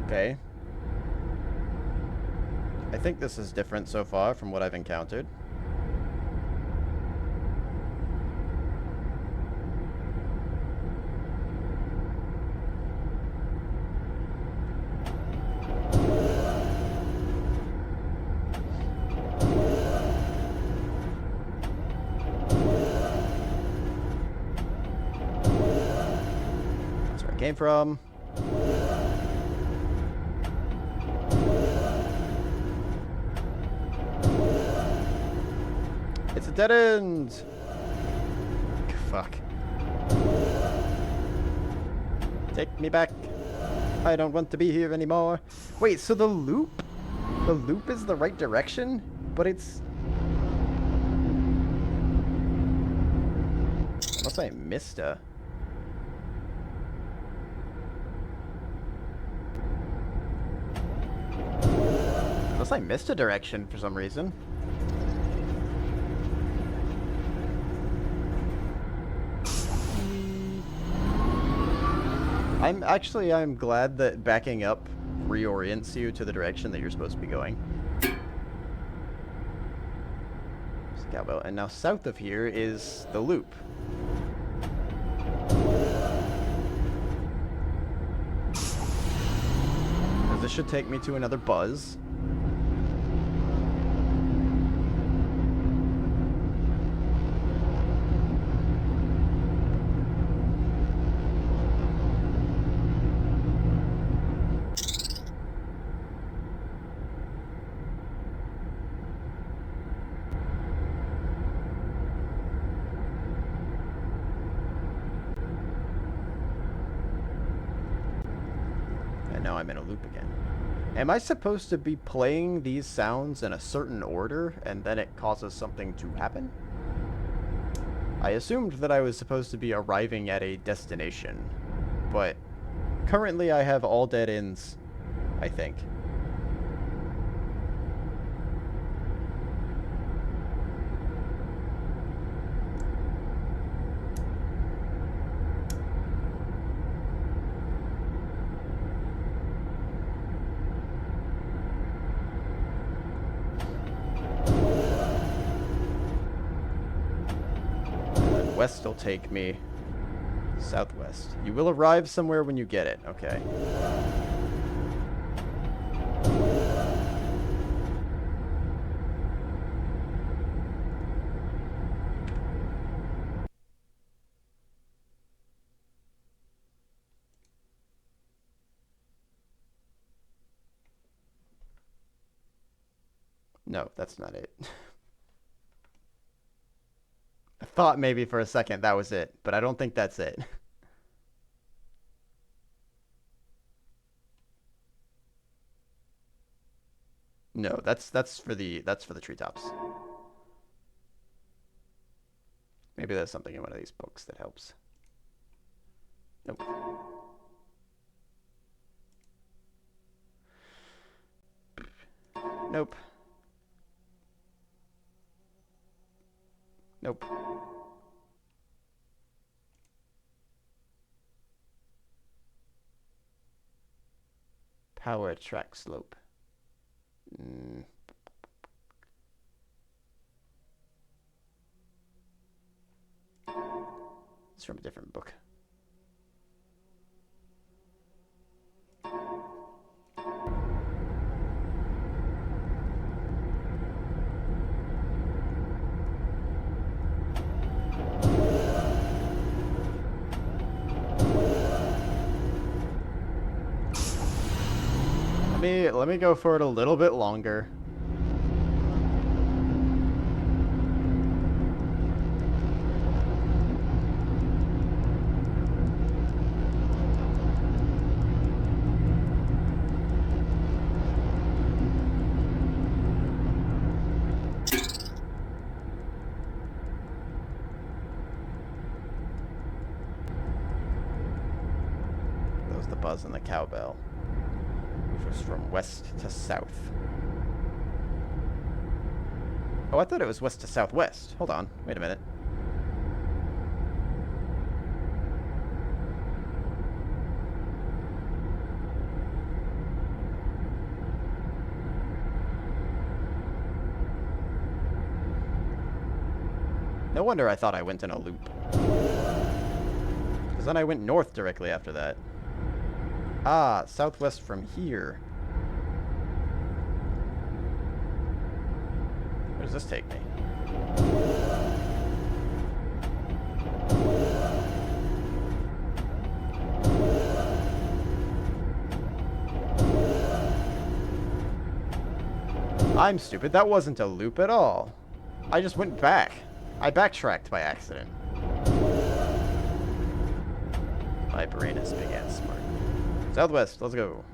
S1: Okay. I think this is different so far from what I've encountered. That's where I came from. It's a dead end! Fuck. Take me back. I don't want to be here anymore. Wait, so the loop? The loop is the right direction? But it's... Unless I missed a... Unless I missed a direction for some reason. I'm glad that backing up reorients you to the direction that you're supposed to be going. There's a cowbell. And now south of here is the loop. This should take me to another buzz. Now I'm in a loop again. Am I supposed to be playing these sounds in a certain order and then it causes something to happen? I assumed that I was supposed to be arriving at a destination, but currently I have all dead ends, I think. west will take me southwest. You will arrive somewhere when you get it. Okay. No, that's not it. I thought maybe for a second that was it, but I don't think that's it. No, that's for the treetops. Maybe there's something in one of these books that helps. Nope. Nope. Nope. Power track slope. It's from a different book. Let me go for it a little bit longer. That was the buzz and the cowbell, which was from west to south. Oh, I thought it was west to southwest. Hold on. Wait a minute. No wonder I thought I went in a loop. Because then I went north directly after that. Ah, southwest from here. Where does this take me? I'm stupid. That wasn't a loop at all. I just went back. I backtracked by accident. My brain is big and smart. Southwest, let's go.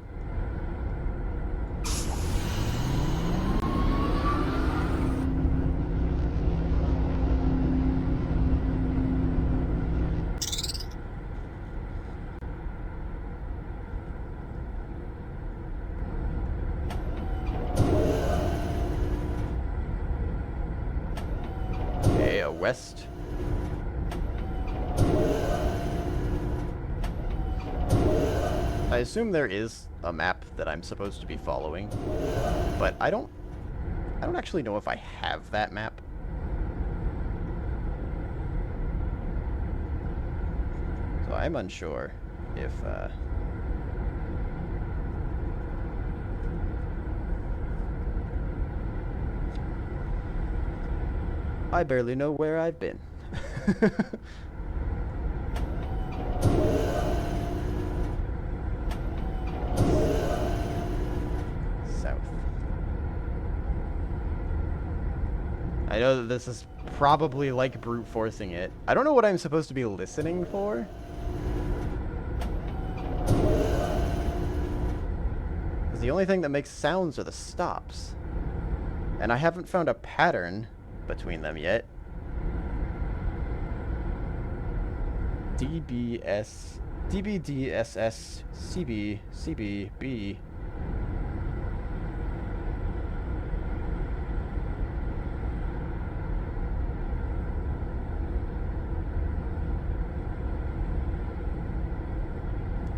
S1: Okay, west. I assume there is a map that I'm supposed to be following, but I don't actually know if I have that map. So I'm unsure if I barely know where I've been. I know that this is probably like brute forcing it. I don't know what I'm supposed to be listening for. Because the only thing that makes sounds are the stops. And I haven't found a pattern between them yet. DBS, DBDSS, CB, CB, B.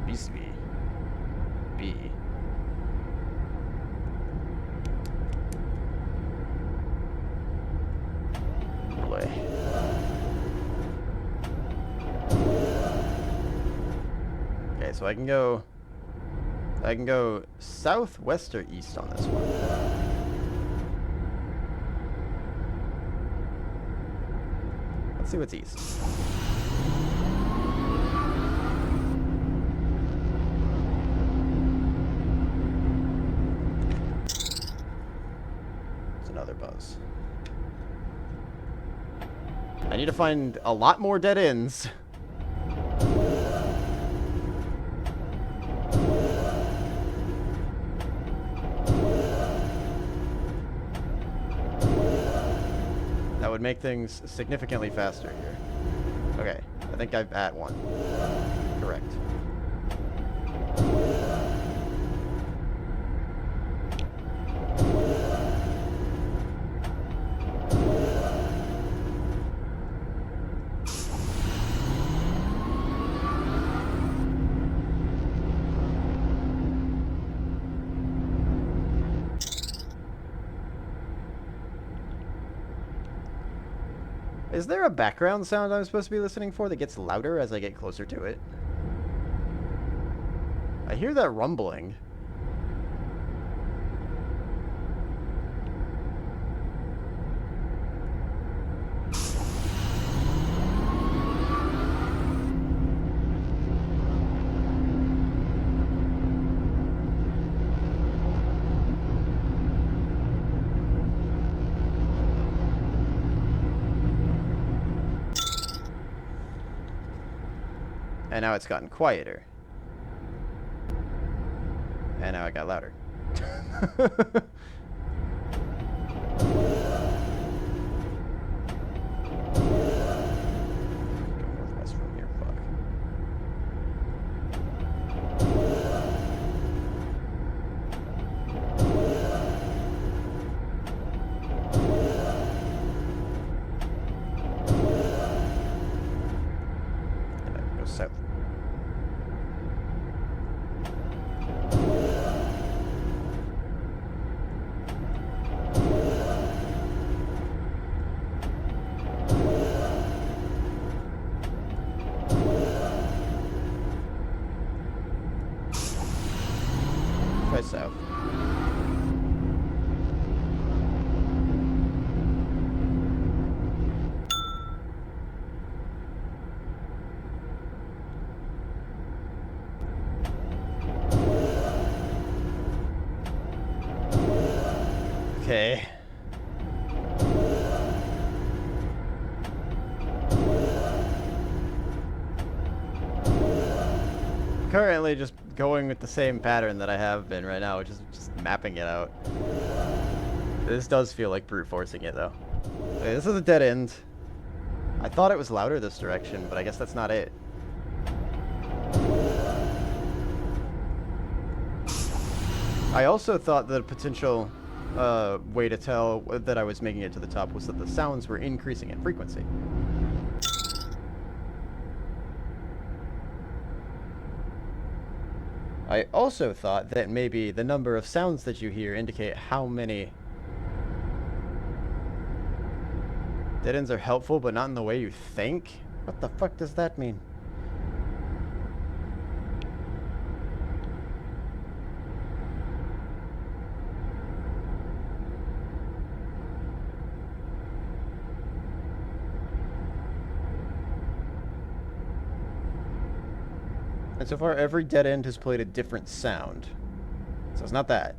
S1: BCB, B. Boy. So I can go south, west, or east on this one. Let's see what's east. It's another buzz. I need to find a lot more dead ends. That would make things significantly faster here. Okay, I think I'm at one. Correct. Is there a background sound I'm supposed to be listening for that gets louder as I get closer to it? I hear that rumbling. And now it's gotten quieter. And now it got louder. Go northwest from here, fuck. And then go south. Try south. Okay. Currently just going with the same pattern that I have been right now, which is just mapping it out. This does feel like brute forcing it though. Okay, this is a dead end. I thought it was louder this direction, but I guess that's not it. I also thought that a potential way to tell that I was making it to the top was that the sounds were increasing in frequency. I also thought that maybe the number of sounds that you hear indicate how many dead ends are helpful, but not in the way you think? What the fuck does that mean? And so far, every dead end has played a different sound. So it's not that.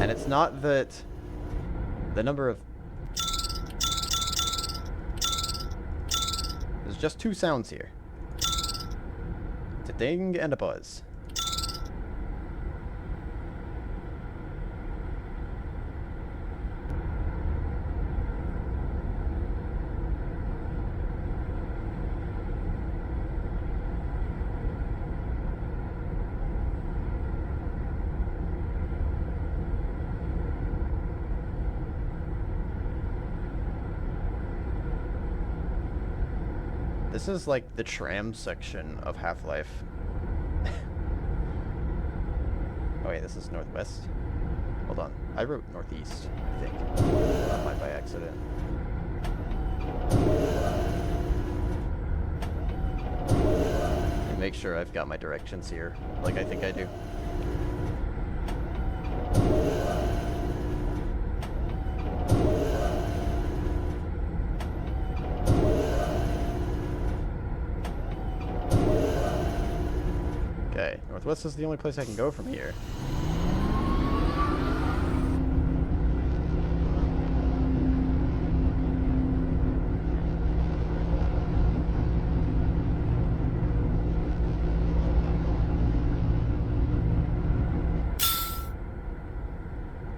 S1: And it's not that the number of... There's just two sounds here. It's a ding and a buzz. This is like the tram section of Half-Life. Oh wait, this is northwest. Hold on. I wrote northeast, I think. Not by accident. And make sure I've got my directions here, like I think I do. Okay, northwest is the only place I can go from here.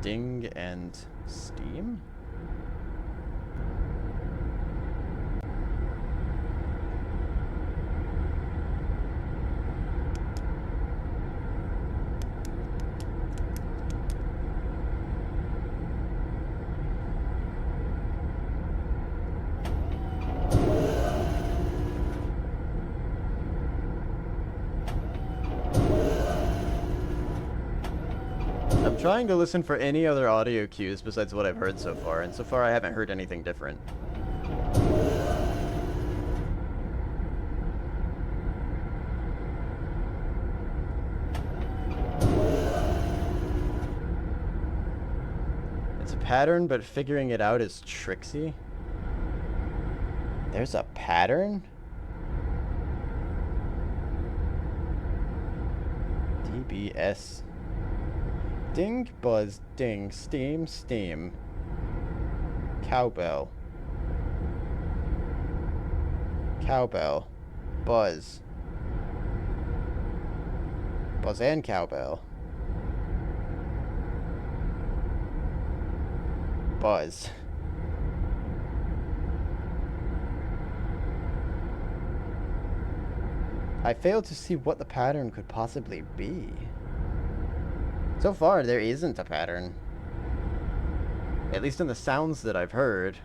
S1: Ding and steam? I'm trying to listen for any other audio cues besides what I've heard so far, and so far I haven't heard anything different. It's a pattern, but figuring it out is tricksy. There's a pattern? DBS. Ding, buzz, ding, steam, steam. Cowbell. Cowbell. Buzz. Buzz and cowbell. Buzz. I failed to see what the pattern could possibly be. So far, there isn't a pattern. At least in the sounds that I've heard.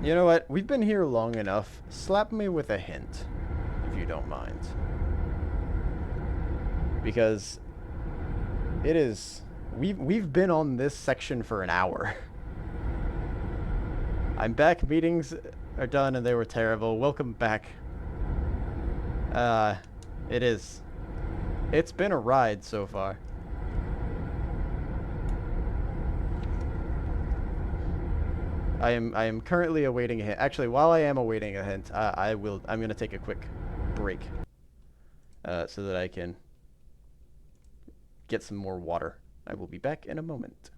S1: You know what? We've been here long enough. Slap me with a hint, if you don't mind. Because it is... We've been on this section for an hour. I'm back. Meetings are done and they were terrible. Welcome back. It is. It's been a ride so far. I am currently awaiting a hint. Actually, while I am awaiting a hint, I'm gonna take a quick break, so that I can get some more water. I will be back in a moment.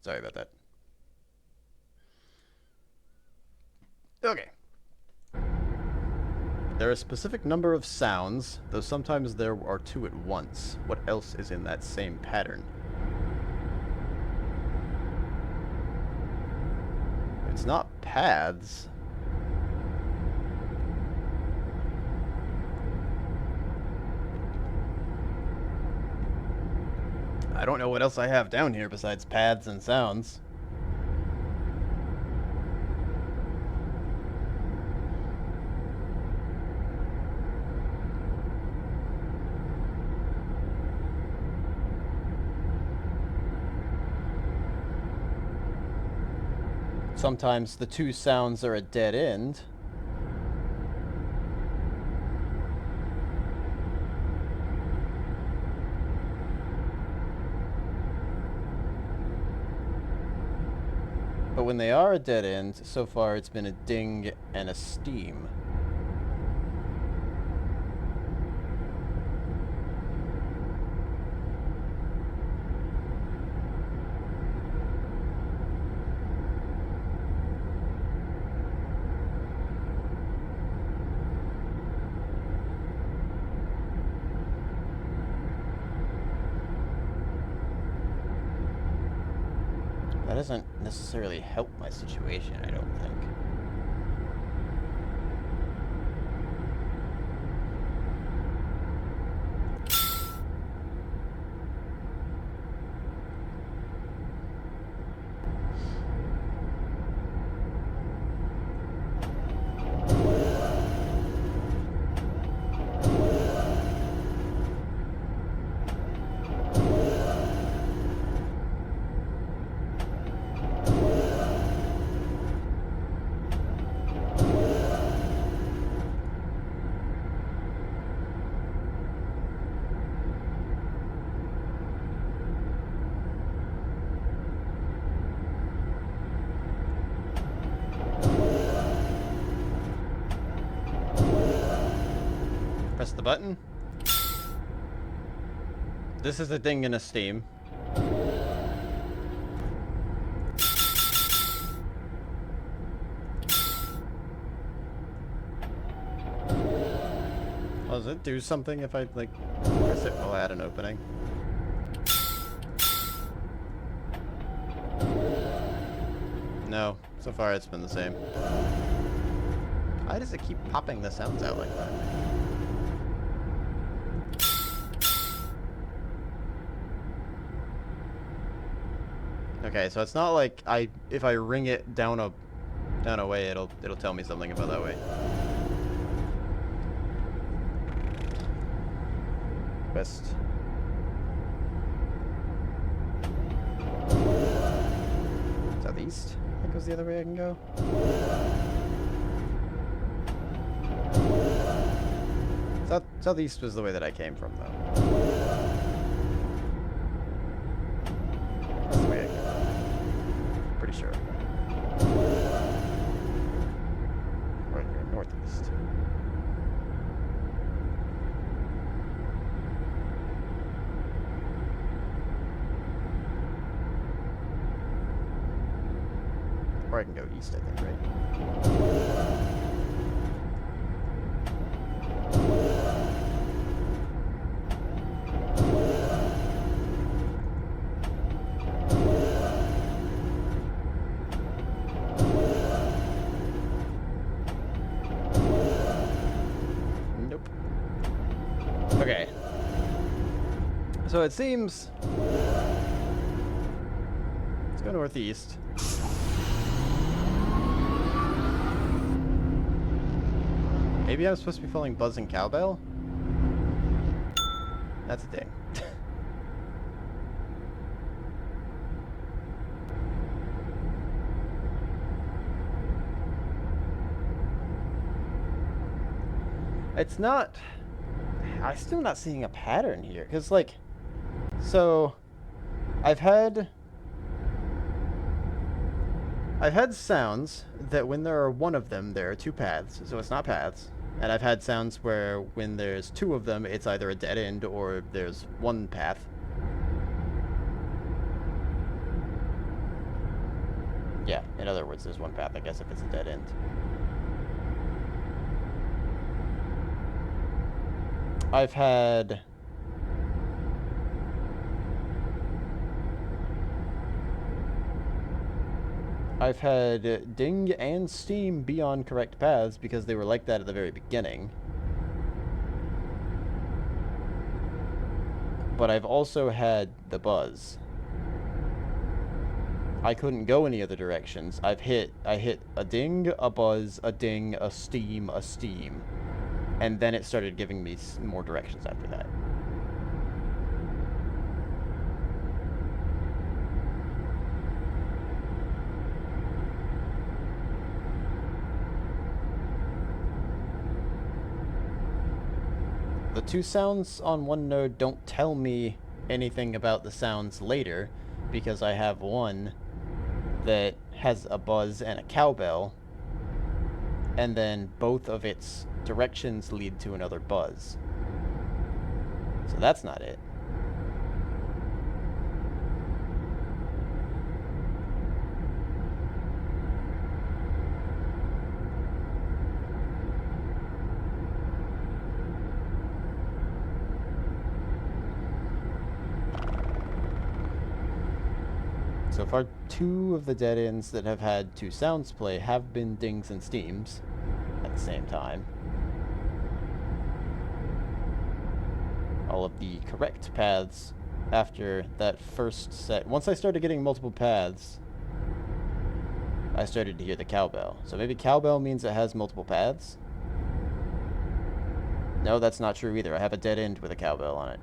S1: Sorry about that. Okay. There are a specific number of sounds, though sometimes there are two at once. What else is in that same pattern? It's not paths. I don't know what else I have down here besides paths and sounds. Sometimes the two sounds are a dead end. But when they are a dead end, so far it's been a ding and a steam. That doesn't necessarily help my situation, I don't think. Press the button. This is a ding and a steam. Oh, does it do something if I, like, press it while I add an opening? No. So far it's been the same. Why does it keep popping the sounds out like that? Okay, so it's not like if I ring it down a way, it'll tell me something about that way. West. Southeast? I think was the other way I can go. Southeast was the way that I came from, though. That's the way I came. Pretty sure. Right here, northeast. Or I can go east, I think, right? Nope. Okay. So it seems... Let's go northeast. Maybe I'm supposed to be following buzzing cowbell? That's a ding. It's not... I'm still not seeing a pattern here. Because, like... So... I've had sounds that when there are one of them, there are two paths. So it's not paths. And I've had sounds where when there's two of them, it's either a dead end or there's one path. Yeah, in other words, there's one path, I guess, if it's a dead end. I've had... Ding and Steam be on correct paths because they were like that at the very beginning. But I've also had the buzz. I couldn't go any other directions. I hit a ding, a buzz, a ding, a steam, and then it started giving me more directions after that. The two sounds on one node don't tell me anything about the sounds later, because I have one that has a buzz and a cowbell, and then both of its directions lead to another buzz. So that's not it. So far, 2 of the dead ends that have had 2 sounds play have been dings and steams at the same time. All of the correct paths after that first set. Once I started getting multiple paths, I started to hear the cowbell. So maybe cowbell means it has multiple paths? No, that's not true either. I have a dead end with a cowbell on it.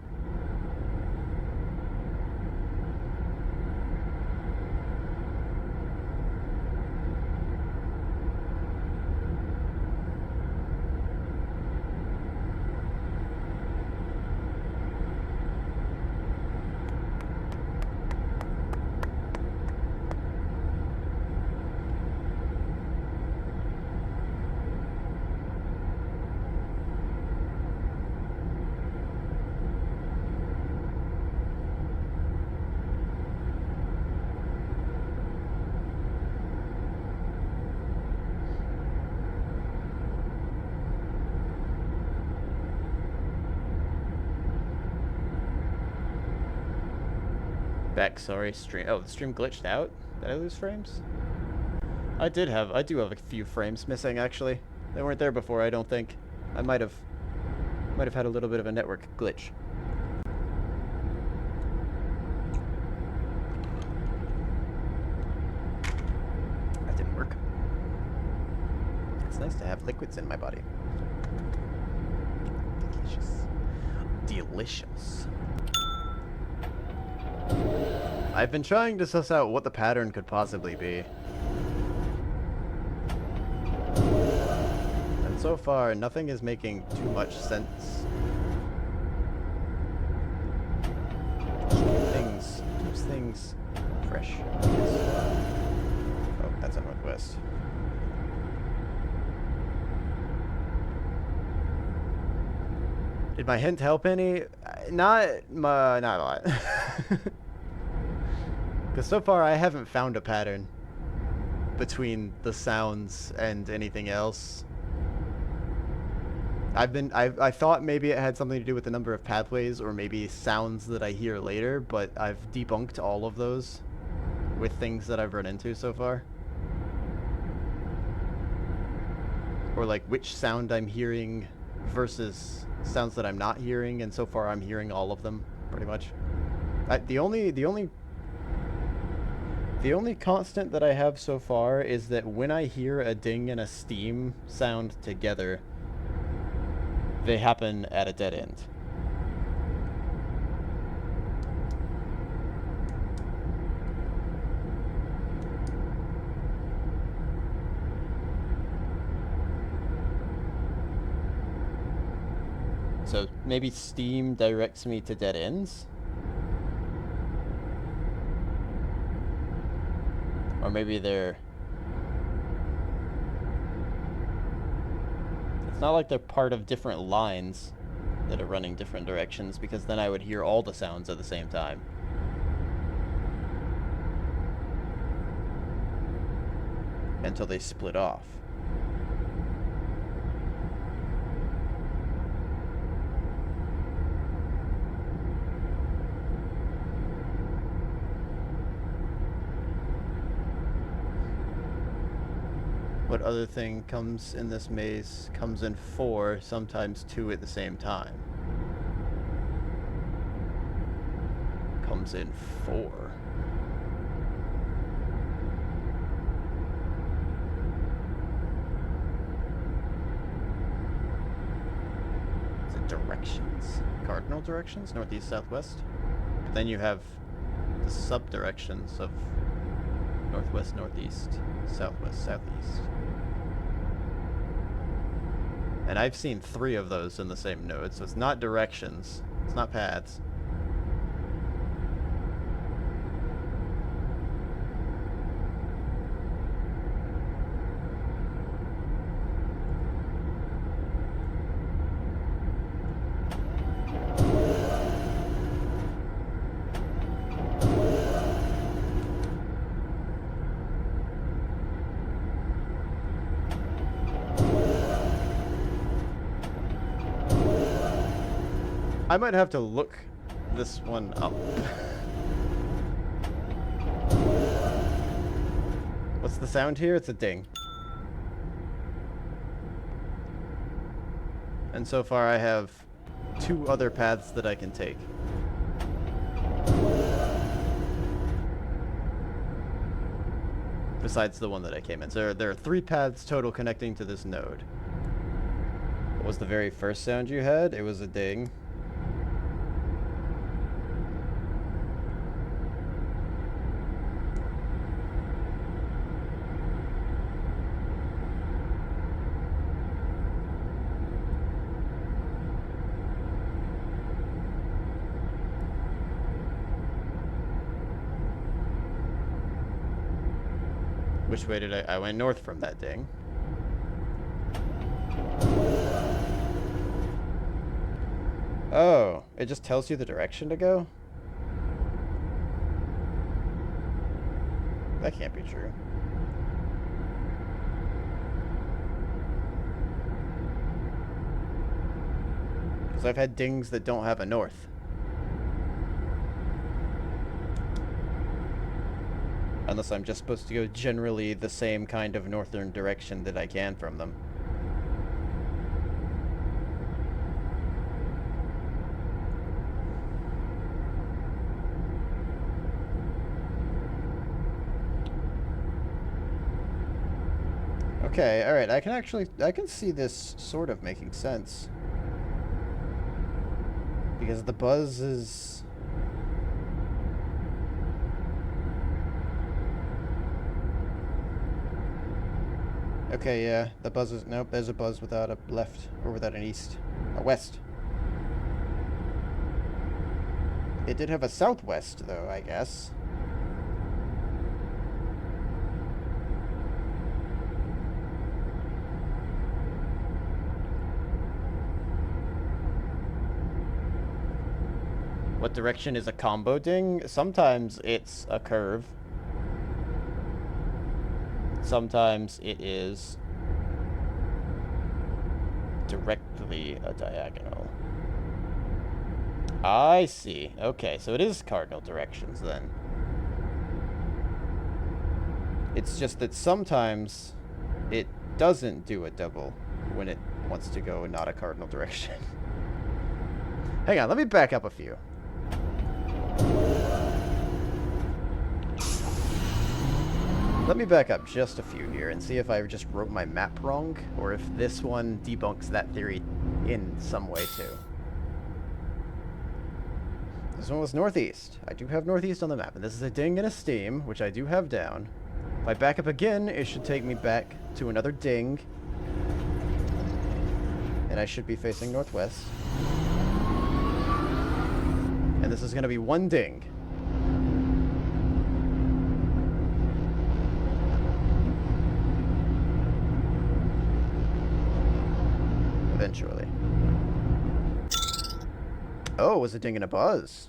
S1: Sorry, stream. Oh, the stream glitched out? Did I lose frames? I do have a few frames missing, actually. They weren't there before, I don't think. I might have had a little bit of a network glitch. That didn't work. It's nice to have liquids in my body. Delicious. Delicious. I've been trying to suss out what the pattern could possibly be. And so far, nothing is making too much sense. Keeps things fresh. Oh, that's a northwest. Did my hint help any? Not a lot. Because so far I haven't found a pattern between the sounds and anything else. I thought maybe it had something to do with the number of pathways or maybe sounds that I hear later, but I've debunked all of those with things that I've run into so far. Or like which sound I'm hearing versus sounds that I'm not hearing, and so far I'm hearing all of them pretty much. The only constant that I have so far is that when I hear a ding and a steam sound together, they happen at a dead end. So maybe steam directs me to dead ends? Or maybe they're... It's not like they're part of different lines that are running different directions, because then I would hear all the sounds at the same time. until they split off. What other thing comes in this maze? Comes in 4, sometimes 2 at the same time. Comes in 4. Is it directions? Cardinal directions? Northeast, southwest? But then you have the sub-directions of northwest, northeast, southwest, southeast. And I've seen 3 of those in the same node, so it's not directions. It's not paths. I might have to look this one up. What's the sound here? It's a ding. And so far I have 2 other paths that I can take. Besides the one that I came in. So there are 3 paths total connecting to this node. What was the very first sound you had? It was a ding. Which way did I went north from that ding. Oh, it just tells you the direction to go? That can't be true. Because I've had dings that don't have a north. Unless I'm just supposed to go generally the same kind of northern direction that I can from them. Okay, alright, I can see this sort of making sense. Because the buzz is... Okay, yeah, the buzz is... Nope, there's a buzz without a left, or without an east. A west. It did have a southwest, though, I guess. What direction is a combo ding? Sometimes it's a curve. Sometimes it is directly a diagonal. I see. Okay, so it is cardinal directions then. It's just that sometimes it doesn't do a double when it wants to go not a cardinal direction. Hang on, let me back up a few. Let me back up just a few here and see if I just wrote my map wrong, or if this one debunks that theory in some way too. This one was northeast. I do have northeast on the map, and this is a ding and a steam, which I do have down. If I back up again, it should take me back to another ding, and I should be facing northwest. And this is going to be one ding. Eventually. Oh, it was a ding and a buzz.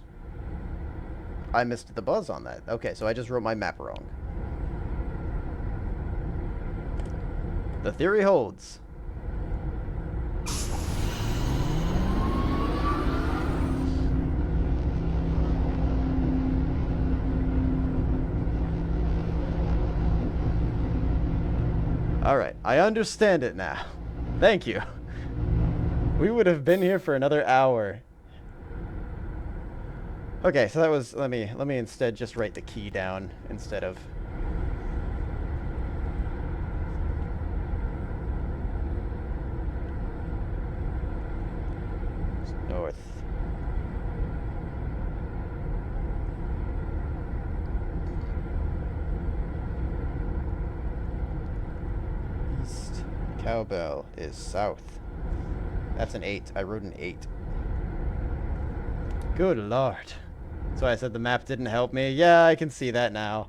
S1: I missed the buzz on that. Okay, so I just wrote my map wrong. The theory holds. Alright, I understand it now. Thank you. We would have been here for another hour. Okay, so that was, let me instead just write the key down instead of north. East. Cowbell is south. That's an 8. I wrote an 8. Good lord. That's why I said the map didn't help me. Yeah, I can see that now.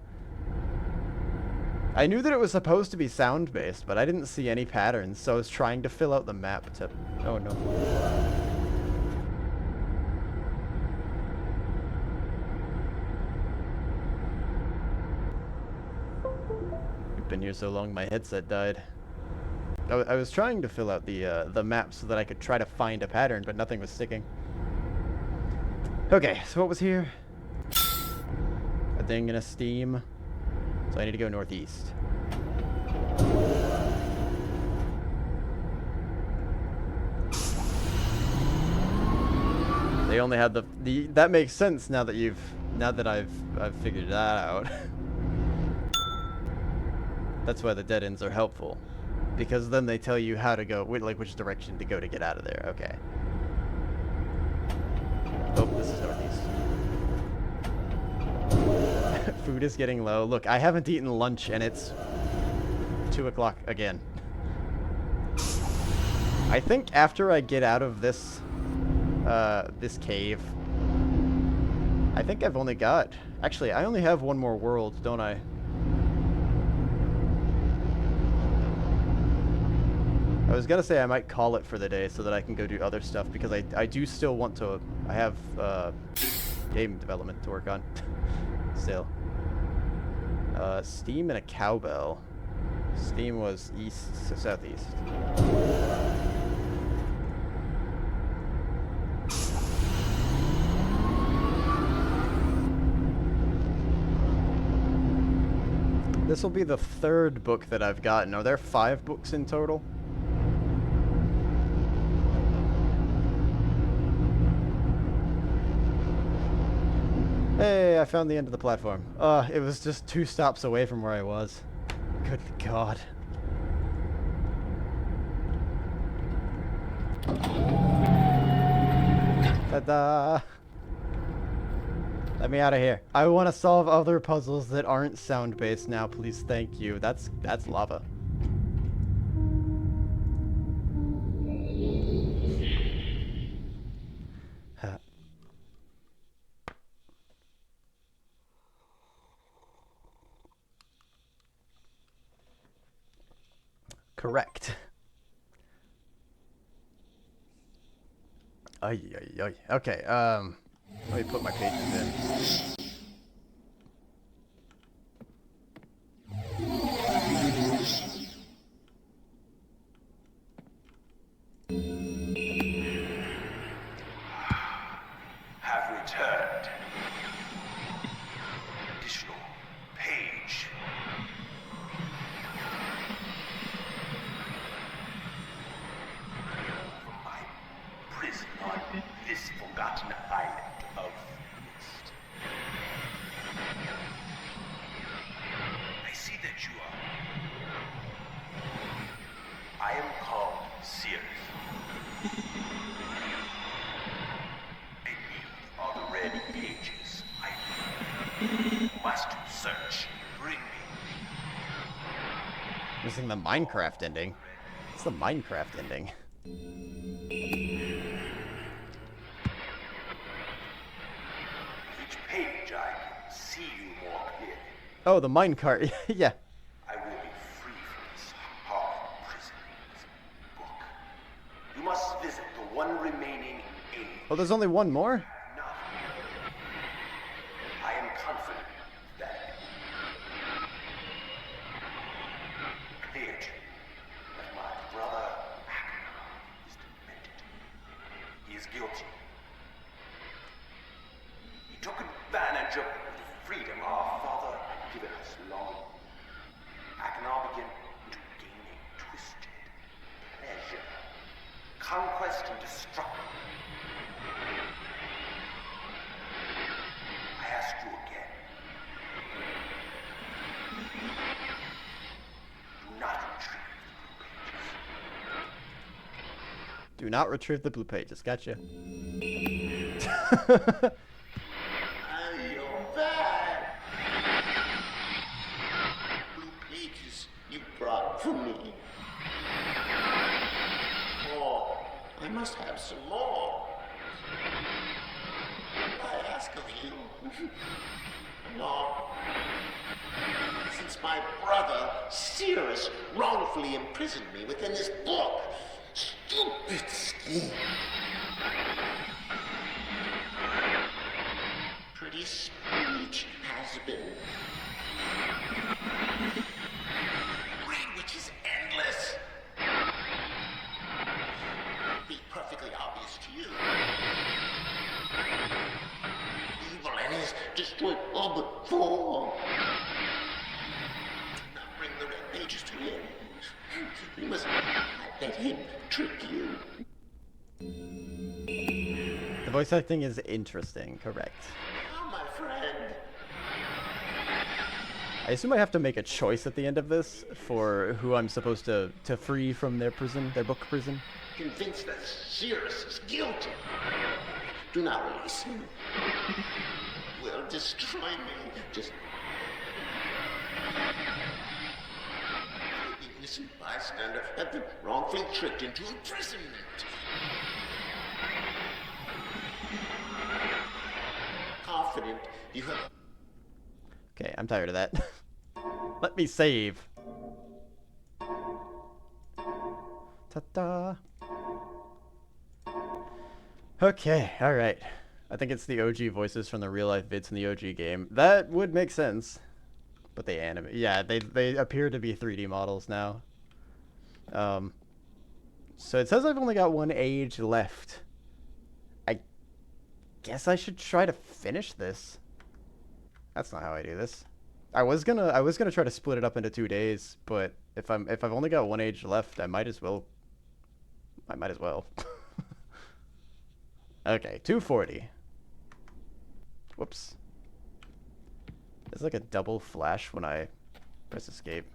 S1: I knew that it was supposed to be sound-based, but I didn't see any patterns, so I was trying to fill out the map to... Oh, no. We've been here so long, my headset died. I was trying to fill out the map so that I could try to find a pattern, but nothing was sticking. Okay, so what was here? A thing and a steam. So I need to go northeast. They only had the that makes sense now that I've figured that out. That's why the dead ends are helpful. Because then they tell you how to go, like which direction to go to get out of there. Okay. Oh, this is northeast. Food is getting low. Look, I haven't eaten lunch and it's 2 o'clock again. I think after I get out of this, this cave, I think I've only got... Actually, I only have one more world, don't I? I was gonna say I might call it for the day so that I can go do other stuff, because I do still want to... I have, game development to work on. Still. Steam and a cowbell. Steam was east to southeast. This will be the 3rd book that I've gotten. Are there 5 books in total? Hey, I found the end of the platform. It was just 2 stops away from where I was. Good God. Ta-da! Let me out of here. I want to solve other puzzles that aren't sound-based now, please. Thank you. That's lava. Correct. Ay, ay, ay. Okay, let me put my pages in.
S3: Have returned. Additional page. From my prison on this forgotten island of Myst. I see that you are. I am called Sears. I need all the red pages I need. Must search. Bring me.
S1: Missing the Minecraft ending. It's the Minecraft ending.
S3: Each page I can see you more clearly.
S1: Oh, the minecart. Yeah.
S3: I will be free from this hard prison. This book. You must visit the one remaining age.
S1: Oh, there's only one more?
S3: Not. I am confident that clear to
S1: Do not retrieve the blue pages. Gotcha.
S4: You're back. Blue pages you brought for me. Oh, I must have some more. I ask of you. No. Since my brother, Cirrus, wrongfully imprisoned me within this book. Stupid scheme. Pretty speech has been. Language is endless. Be perfectly obvious to you. Evil and has destroyed all but four. Do not bring the red pages to him. You must not let him trick you.
S1: The voice acting is interesting, correct.
S4: Oh, my friend.
S1: I assume I have to make a choice at the end of this for who I'm supposed to free from their prison, their book prison.
S4: Convinced that Cirrus is guilty. Do not release him. Will destroy me. Just the innocent bystander have been wrongfully tricked into imprisonment. Confident you have.
S1: Okay, I'm tired of that. Let me save. Ta-da. Okay, alright. I think it's the OG voices from the real-life vids in the OG game. That would make sense. But they animate. Yeah, they appear to be 3D models now. So it says I've only got one age left. I guess I should try to finish this. That's not how I do this. I was gonna try to split it up into 2 days, but if I've only got one age left, I might as well. Okay, 240. Whoops. There's like a double flash when I press escape.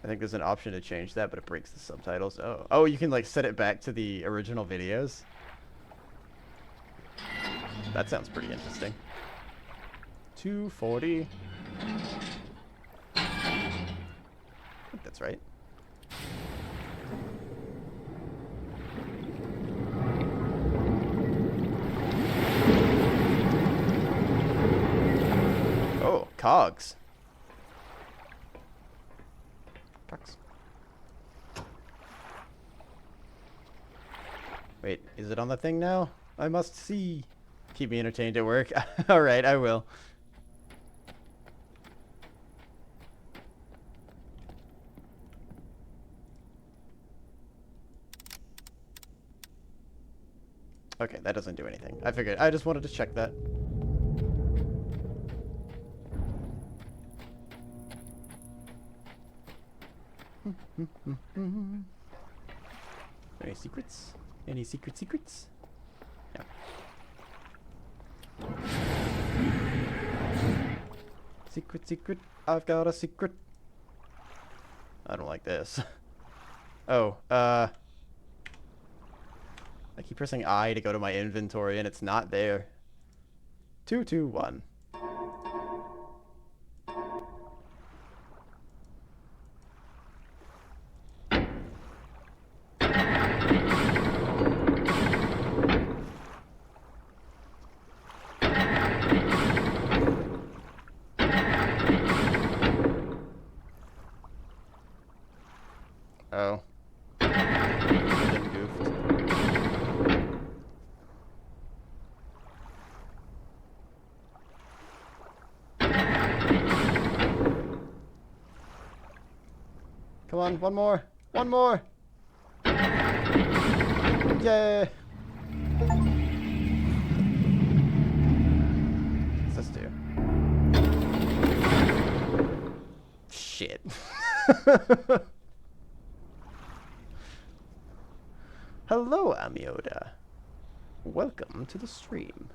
S1: I think there's an option to change that, but it breaks the subtitles. Oh, you can like set it back to the original videos. That sounds pretty interesting. 240. I think that's right. Oh, cogs. Cogs. Wait, is it on the thing now? I must see. Keep me entertained at work. Alright, I will. Okay, that doesn't do anything. I figured. I just wanted to check that. Any secrets? Any secrets? Yeah. Secret. I've got a secret. I don't like this. Oh, I keep pressing I to go to my inventory and it's not there. 221. Oh. Getting goofed. Come on, one more. One more. Yay. What's this do? Shit. Hello, Amioda. Welcome to the stream.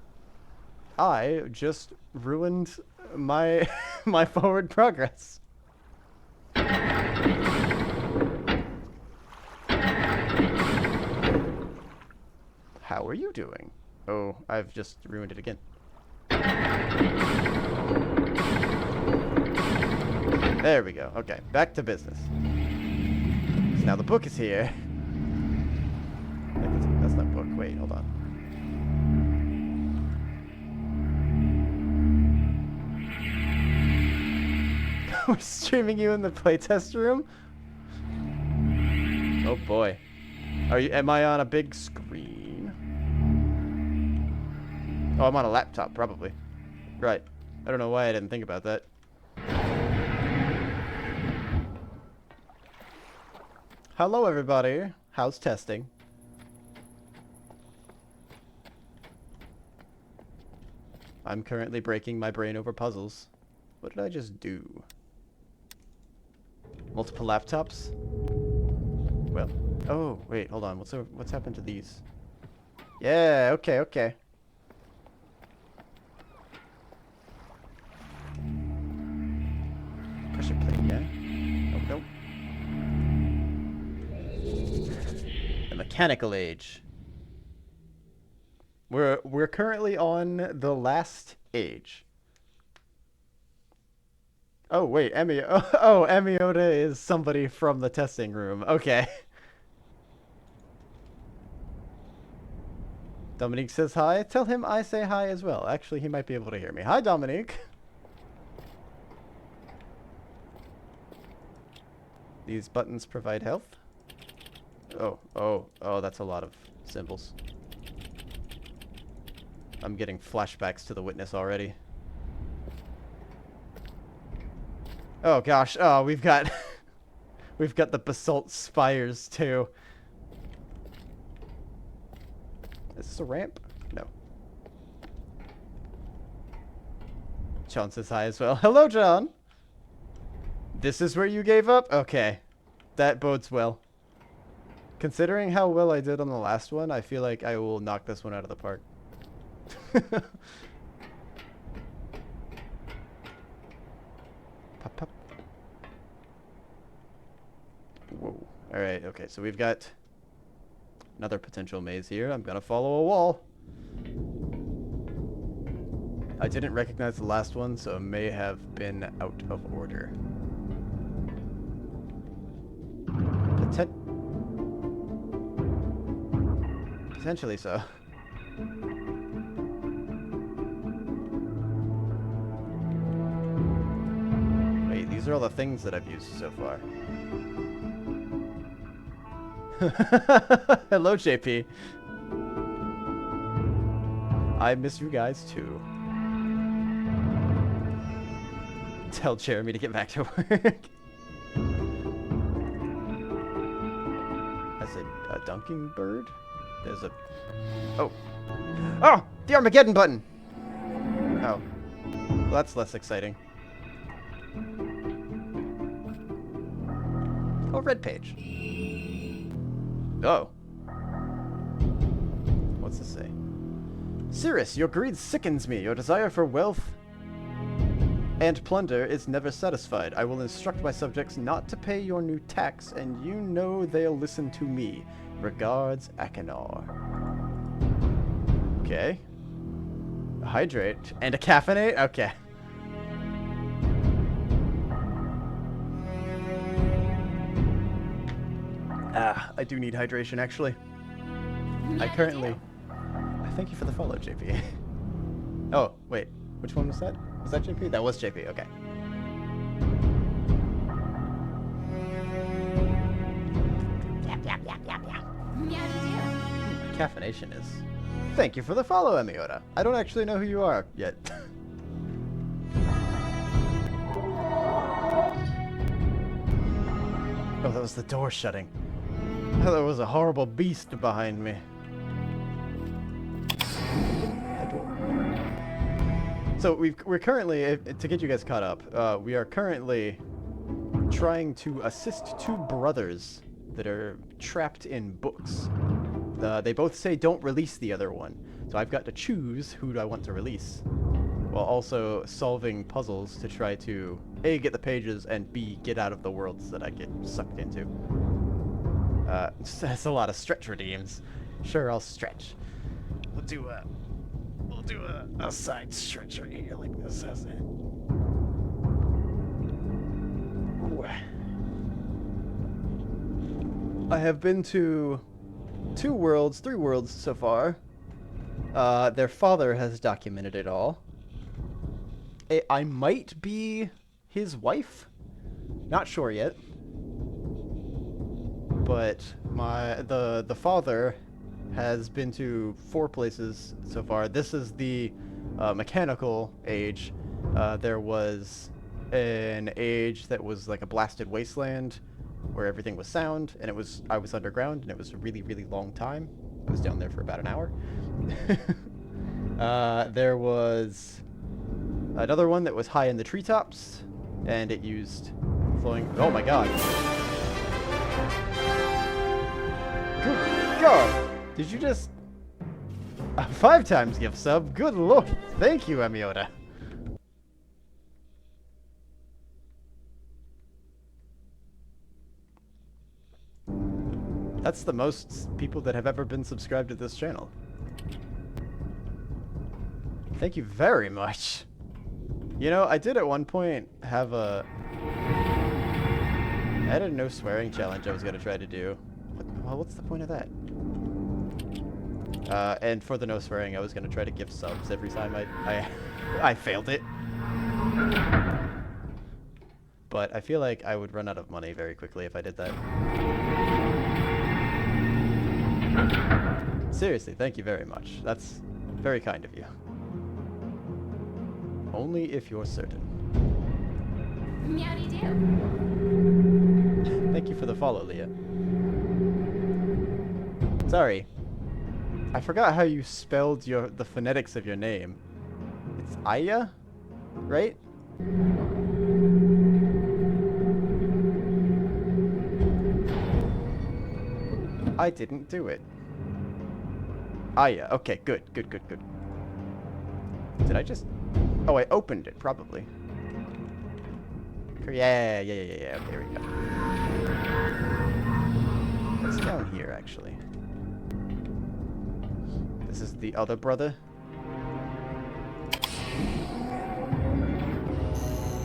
S1: I just ruined my my forward progress. How are you doing? Oh, I've just ruined it again. There we go. Okay, back to business. So now the book is here. That's not book. Wait, hold on. We're streaming you in the playtest room? Oh boy. Am I on a big screen? Oh, I'm on a laptop, probably. Right. I don't know why I didn't think about that. Hello, everybody. How's testing? I'm currently breaking my brain over puzzles. What did I just do? Multiple laptops? Well, oh, wait, hold on. What's happened to these? Yeah, okay, okay. Pressure plate, yeah? Nope, nope. The mechanical age. We're currently on the last age. Oh wait, Emiota is somebody from the testing room. Okay. Dominique says hi. Tell him I say hi as well. Actually, he might be able to hear me. Hi, Dominique. These buttons provide health. Oh, that's a lot of symbols. I'm getting flashbacks to the witness already. Oh gosh, oh, we've got we've got the basalt spires too. Is this a ramp? No. John says hi as well. Hello, John. This is where you gave up? Okay. That bodes well. Considering how well I did on the last one, I feel like I will knock this one out of the park. Pop, pop. Whoa. Alright, okay, so we've got another potential maze here. I'm gonna follow a wall. I didn't recognize the last one, so it may have been out of order. Potentially so. Wait, these are all the things that I've used so far. Hello, JP. I miss you guys too. Tell Jeremy to get back to work. That's a dunking bird? There's a... Oh! Oh! The Armageddon button! Oh. Well, that's less exciting. Oh, red page. Oh. What's this say? Cirrus, your greed sickens me. Your desire for wealth and plunder is never satisfied. I will instruct my subjects not to pay your new tax, and you know they'll listen to me. Regards, Achenar. Okay. A hydrate. And a caffeinate? Okay. I do need hydration, actually. I currently... Thank you for the follow, JP. Oh, wait. Which one was that? Was that JP? That was JP, okay. Caffeination is... Thank you for the follow, Emiota. I don't actually know who you are yet. Oh, that was the door shutting. I thought there was a horrible beast behind me. So we're currently, to get you guys caught up, we are currently trying to assist two brothers that are trapped in books. They both say don't release the other one, so I've got to choose who do I want to release, while also solving puzzles to try to A, get the pages, and B, get out of the worlds that I get sucked into. That's a lot of stretch redeems. Sure, I'll stretch. we'll do a side stretch right here like this. How's that? Ooh. I have been to 3 worlds so far. Their father has documented it all. I might be his wife. Not sure yet. But the father has been to 4 places so far. This is the mechanical age. There was an age that was like a blasted wasteland where everything was sound, and I was underground, and it was a really, really long time. I was down there for about an hour. There was another one that was high in the treetops, and it used flowing. Oh my god! Good god! Did you just 5 times gift sub? Good lord! Thank you, Amiota. That's the most people that have ever been subscribed to this channel. Thank you very much. You know, I did at one point have I had a no swearing challenge I was going to try to do. What's the point of that? And for the no swearing, I was going to try to give subs every time I failed it. But I feel like I would run out of money very quickly if I did that. Seriously, thank you very much. That's very kind of you. Only if you're certain.
S7: Meowdy do.
S1: Thank you for the follow, Leah. Sorry. I forgot how you spelled the phonetics of your name. It's Aya? Right? I didn't do it. Aya. Okay, good. Good. Did I just... Oh, I opened it, probably. Yeah. Okay, here we go. What's down here, actually? This is the other brother.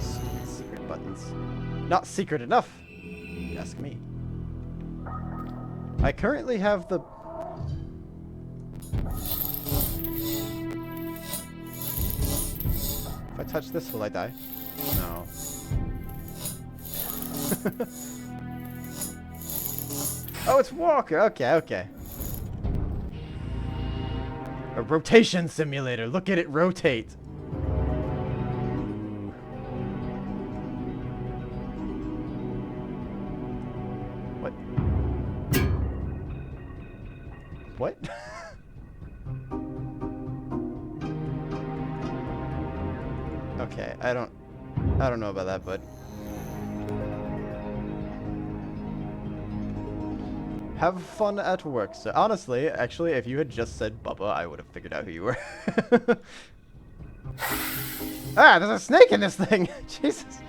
S1: Stupid secret buttons. Not secret enough, you ask me. I currently have the... If I touch this, will I die? No. Oh, it's Walker. Okay. A rotation simulator. Look at it rotate. Ooh. What? What? Okay, I don't know about that, but have fun at work. So honestly, actually, if you had just said Bubba, I would have figured out who you were. Ah, there's a snake in this thing. Jesus.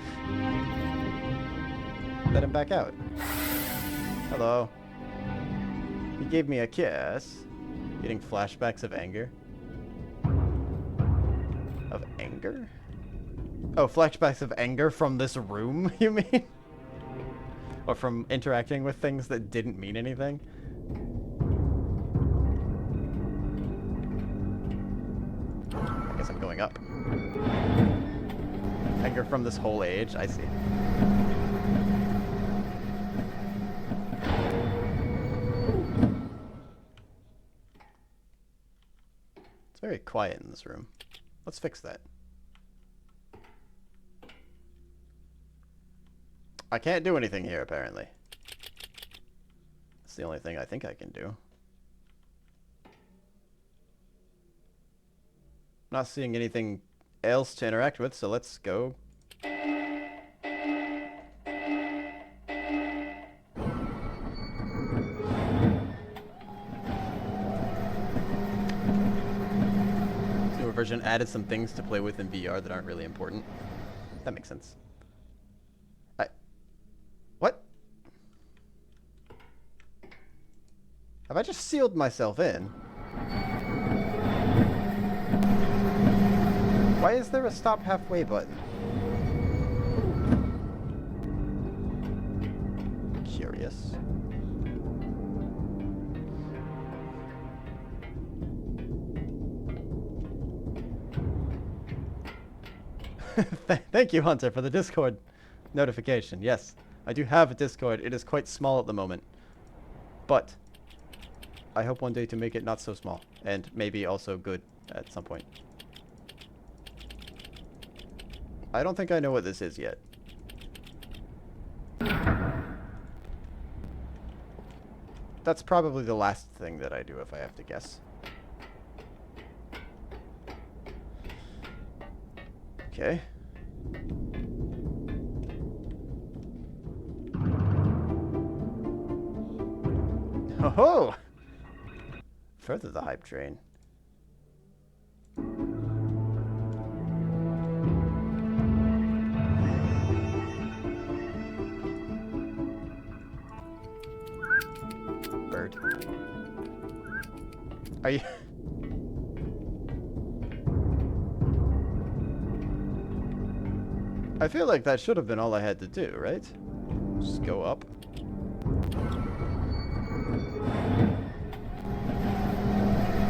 S1: Let him back out. Hello. He gave me a kiss. Getting flashbacks of anger. Of anger? Oh, flashbacks of anger from this room, you mean? Or from interacting with things that didn't mean anything? I guess I'm going up. Anger from this whole age, I see. It's very quiet in this room. Let's fix that. I can't do anything here, apparently. That's the only thing I think I can do. Not seeing anything else to interact with, so let's go. This newer version added some things to play with in VR that aren't really important. That makes sense. What? Have I just sealed myself in? Why is there a stop halfway button? Curious. Thank you, Hunter, for the Discord notification. Yes, I do have a Discord. It is quite small at the moment. But I hope one day to make it not so small. And maybe also good at some point. I don't think I know what this is yet. That's probably the last thing that I do if I have to guess. Okay. Ho ho! Further the hype train. Bird. Are you... I feel like that should have been all I had to do, right? Just go up.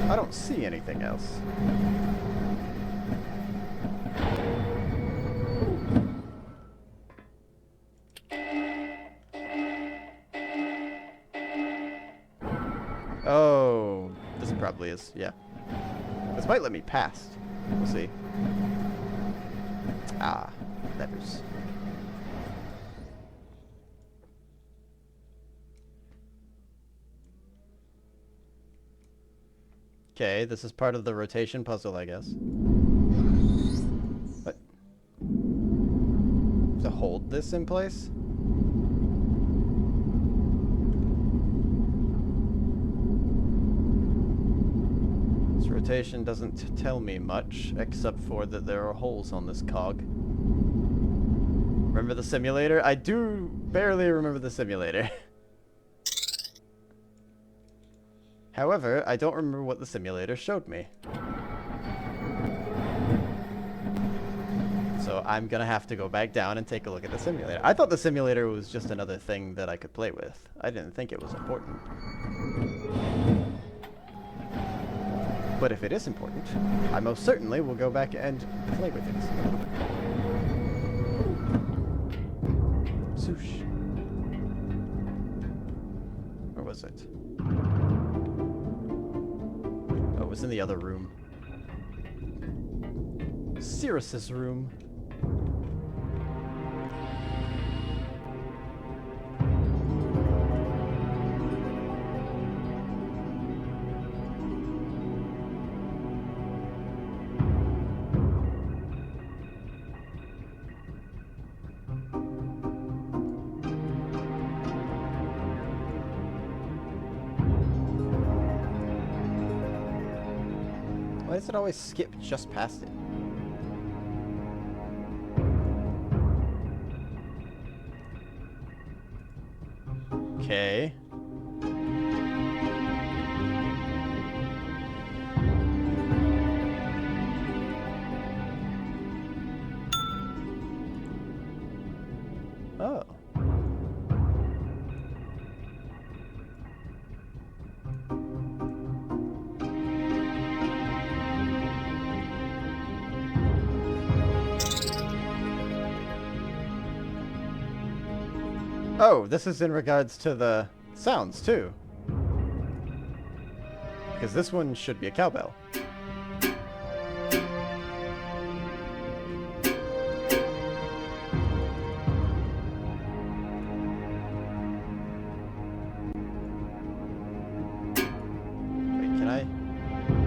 S1: I don't see anything else. Oh, this probably is, yeah. This might let me past. We'll see. Ah, levers. Okay, this is part of the rotation puzzle, I guess. What? To hold this in place? This rotation doesn't tell me much, except for that there are holes on this cog. Remember the simulator? I do barely remember the simulator. However, I don't remember what the simulator showed me. So I'm gonna have to go back down and take a look at the simulator. I thought the simulator was just another thing that I could play with. I didn't think it was important. But if it is important, I most certainly will go back and play with it. Swoosh. Where was it? Oh, it was in the other room. Cirrus's room. Why does it always skip just past it? Okay. Oh. Oh, this is in regards to the sounds, too. Because this one should be a cowbell. Wait, can I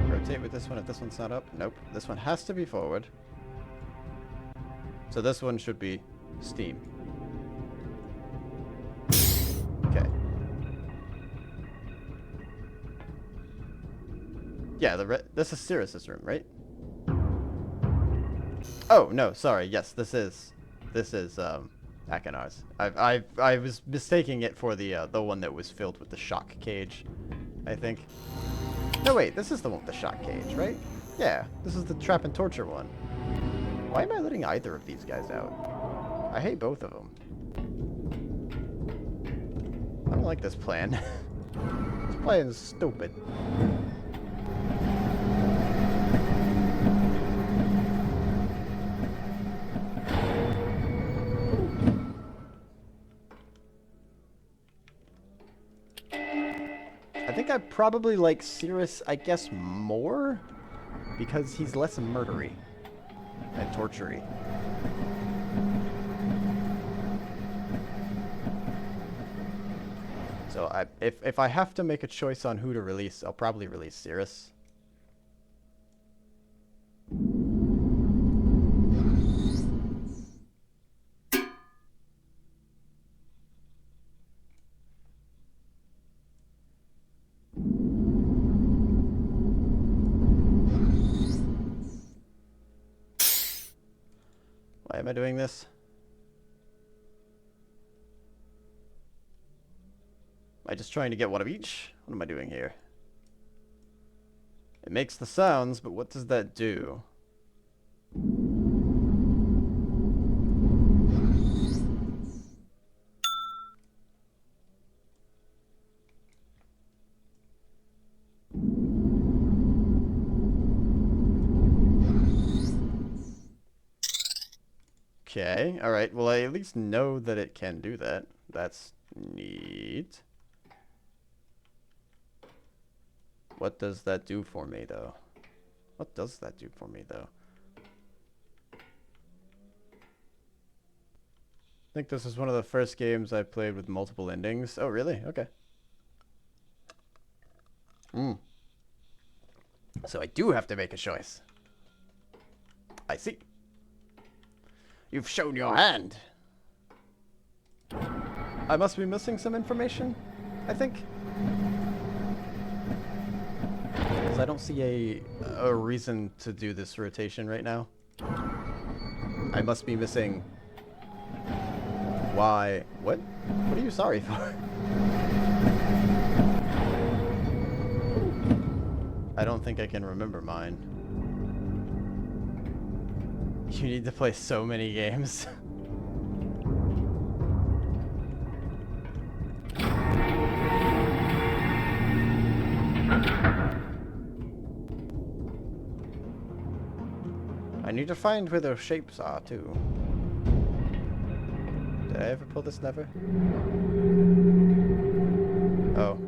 S1: rotate with this one if this one's not up? Nope. This one has to be forward. So this one should be steam. Okay. Yeah, this is Cirrus's room, right? Oh no, sorry. Yes, this is Akinar's. I was mistaking it for the one that was filled with the shock cage, I think. No wait, this is the one with the shock cage, right? Yeah, this is the trap and torture one. Why am I letting either of these guys out? I hate both of them. I don't like this plan. This plan is stupid. I think I probably like Cirrus, I guess, more because he's less murdery and tortury. So if I have to make a choice on who to release, I'll probably release Cirrus. Why am I doing this? Am I just trying to get one of each? What am I doing here? It makes the sounds, but what does that do? Okay, alright, well I at least know that it can do that. That's neat. What does that do for me, though? What does that do for me, though? I think this is one of the first games I played with multiple endings. Oh, really? Okay. So I do have to make a choice. I see. You've shown your hand. I must be missing some information, I think. Because I don't see a reason to do this rotation right now. I must be missing... Why? What? What are you sorry for? I don't think I can remember mine. You need to play so many games. I need to find where those shapes are, too. Did I ever pull this lever? Oh.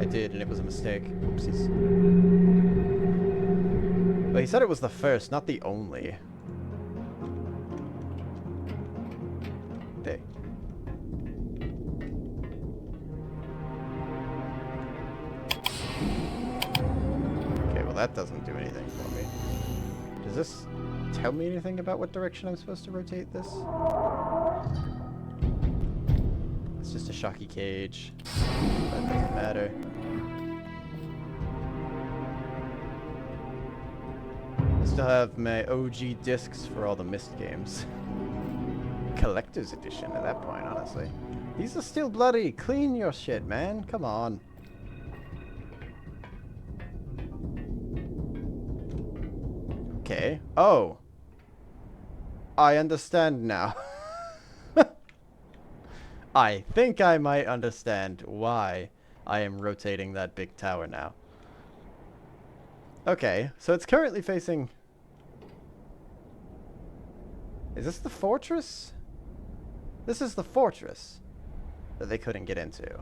S1: I did, and it was a mistake. Oopsies. But he said it was the first, not the only. There. Okay, well that doesn't do anything for me. Does this tell me anything about what direction I'm supposed to rotate this? It's just a shocky cage. That doesn't matter. I still have my OG discs for all the Myst games. Collector's edition at that point, honestly. These are still bloody. Clean your shit, man. Come on. Okay. Oh. I understand now. I think I might understand why I am rotating that big tower now. Okay, so it's currently facing... Is this the fortress? This is the fortress that they couldn't get into.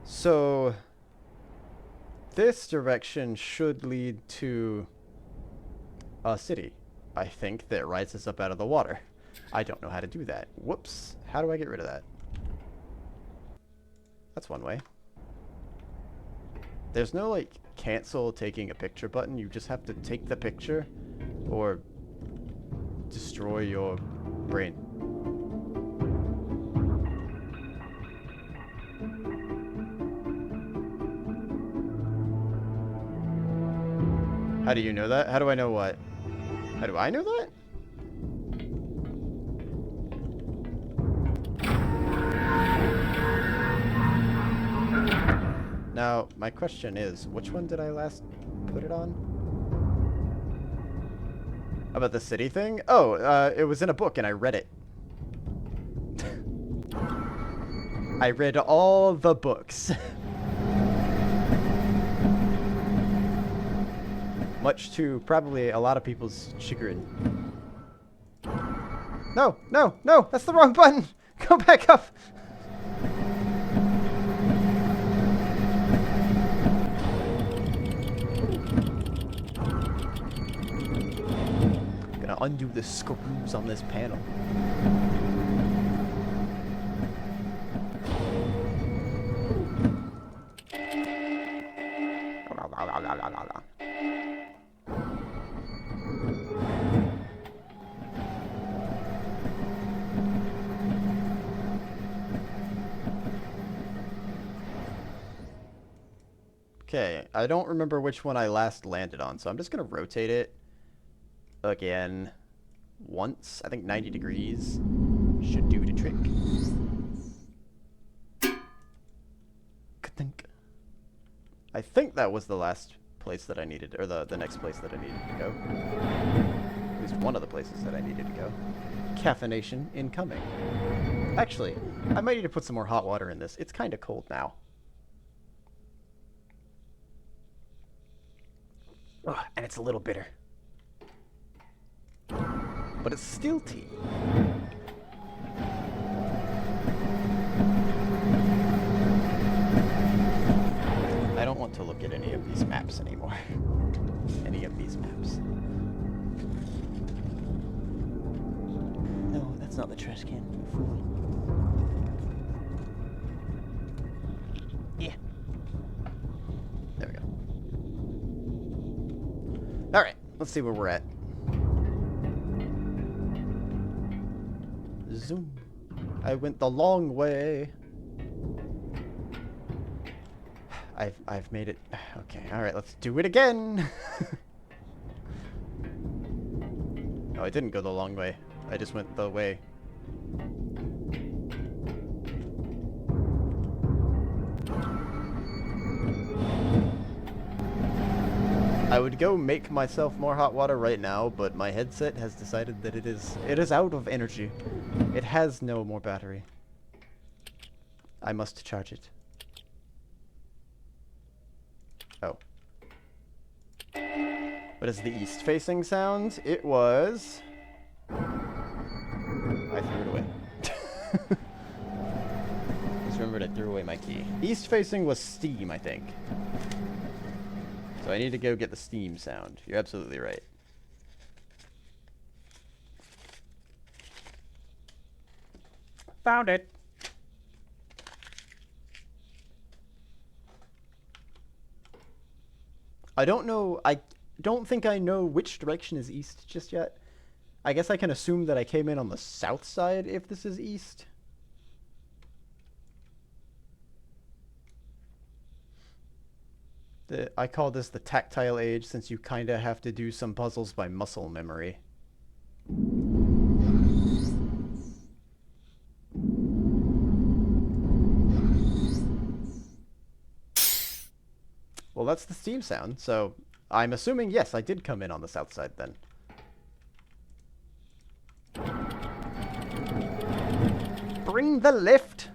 S1: So... this direction should lead to a city, I think, that rises up out of the water. I don't know how to do that. Whoops. How do I get rid of that? That's one way. There's no, like, cancel taking a picture button. You just have to take the picture or destroy your brain. How do you know that? How do I know what? How do I know that? Now, my question is, which one did I last put it on? About the city thing? Oh, it was in a book and I read it. I read all the books. Much to probably a lot of people's chagrin. No, no, no, that's the wrong button. Go back up. Gonna undo the screws on this panel. Okay, I don't remember which one I last landed on, so I'm just gonna rotate it again once. I think 90 degrees should do the trick. I think that was the last place that I needed, or the next place that I needed to go. At least one of the places that I needed to go. Caffeination incoming. Actually, I might need to put some more hot water in this. It's kind of cold now. Ugh, and it's a little bitter. But it's still tea. I don't want to look at any of these maps anymore. Any of these maps. No, that's not the trash can. Fool. Yeah. There we go. Alright, let's see where we're at. Zoom. I went the long way. I've made it. Okay, alright, let's do it again. No, I didn't go the long way. I just went the way. I would go make myself more hot water right now, but my headset has decided that it is out of energy. It has no more battery. I must charge it. Oh. What is the east-facing sound? It was... I threw it away. Just remembered I threw away my key. East-facing was steam, I think. So I need to go get the steam sound. You're absolutely right. Found it. I don't know. I don't think I know which direction is east just yet. I guess I can assume that I came in on the south side if this is east. I call this the tactile age since you kinda have to do some puzzles by muscle memory. Well, that's the steam sound, so I'm assuming, yes, I did come in on the south side then. Bring the lift!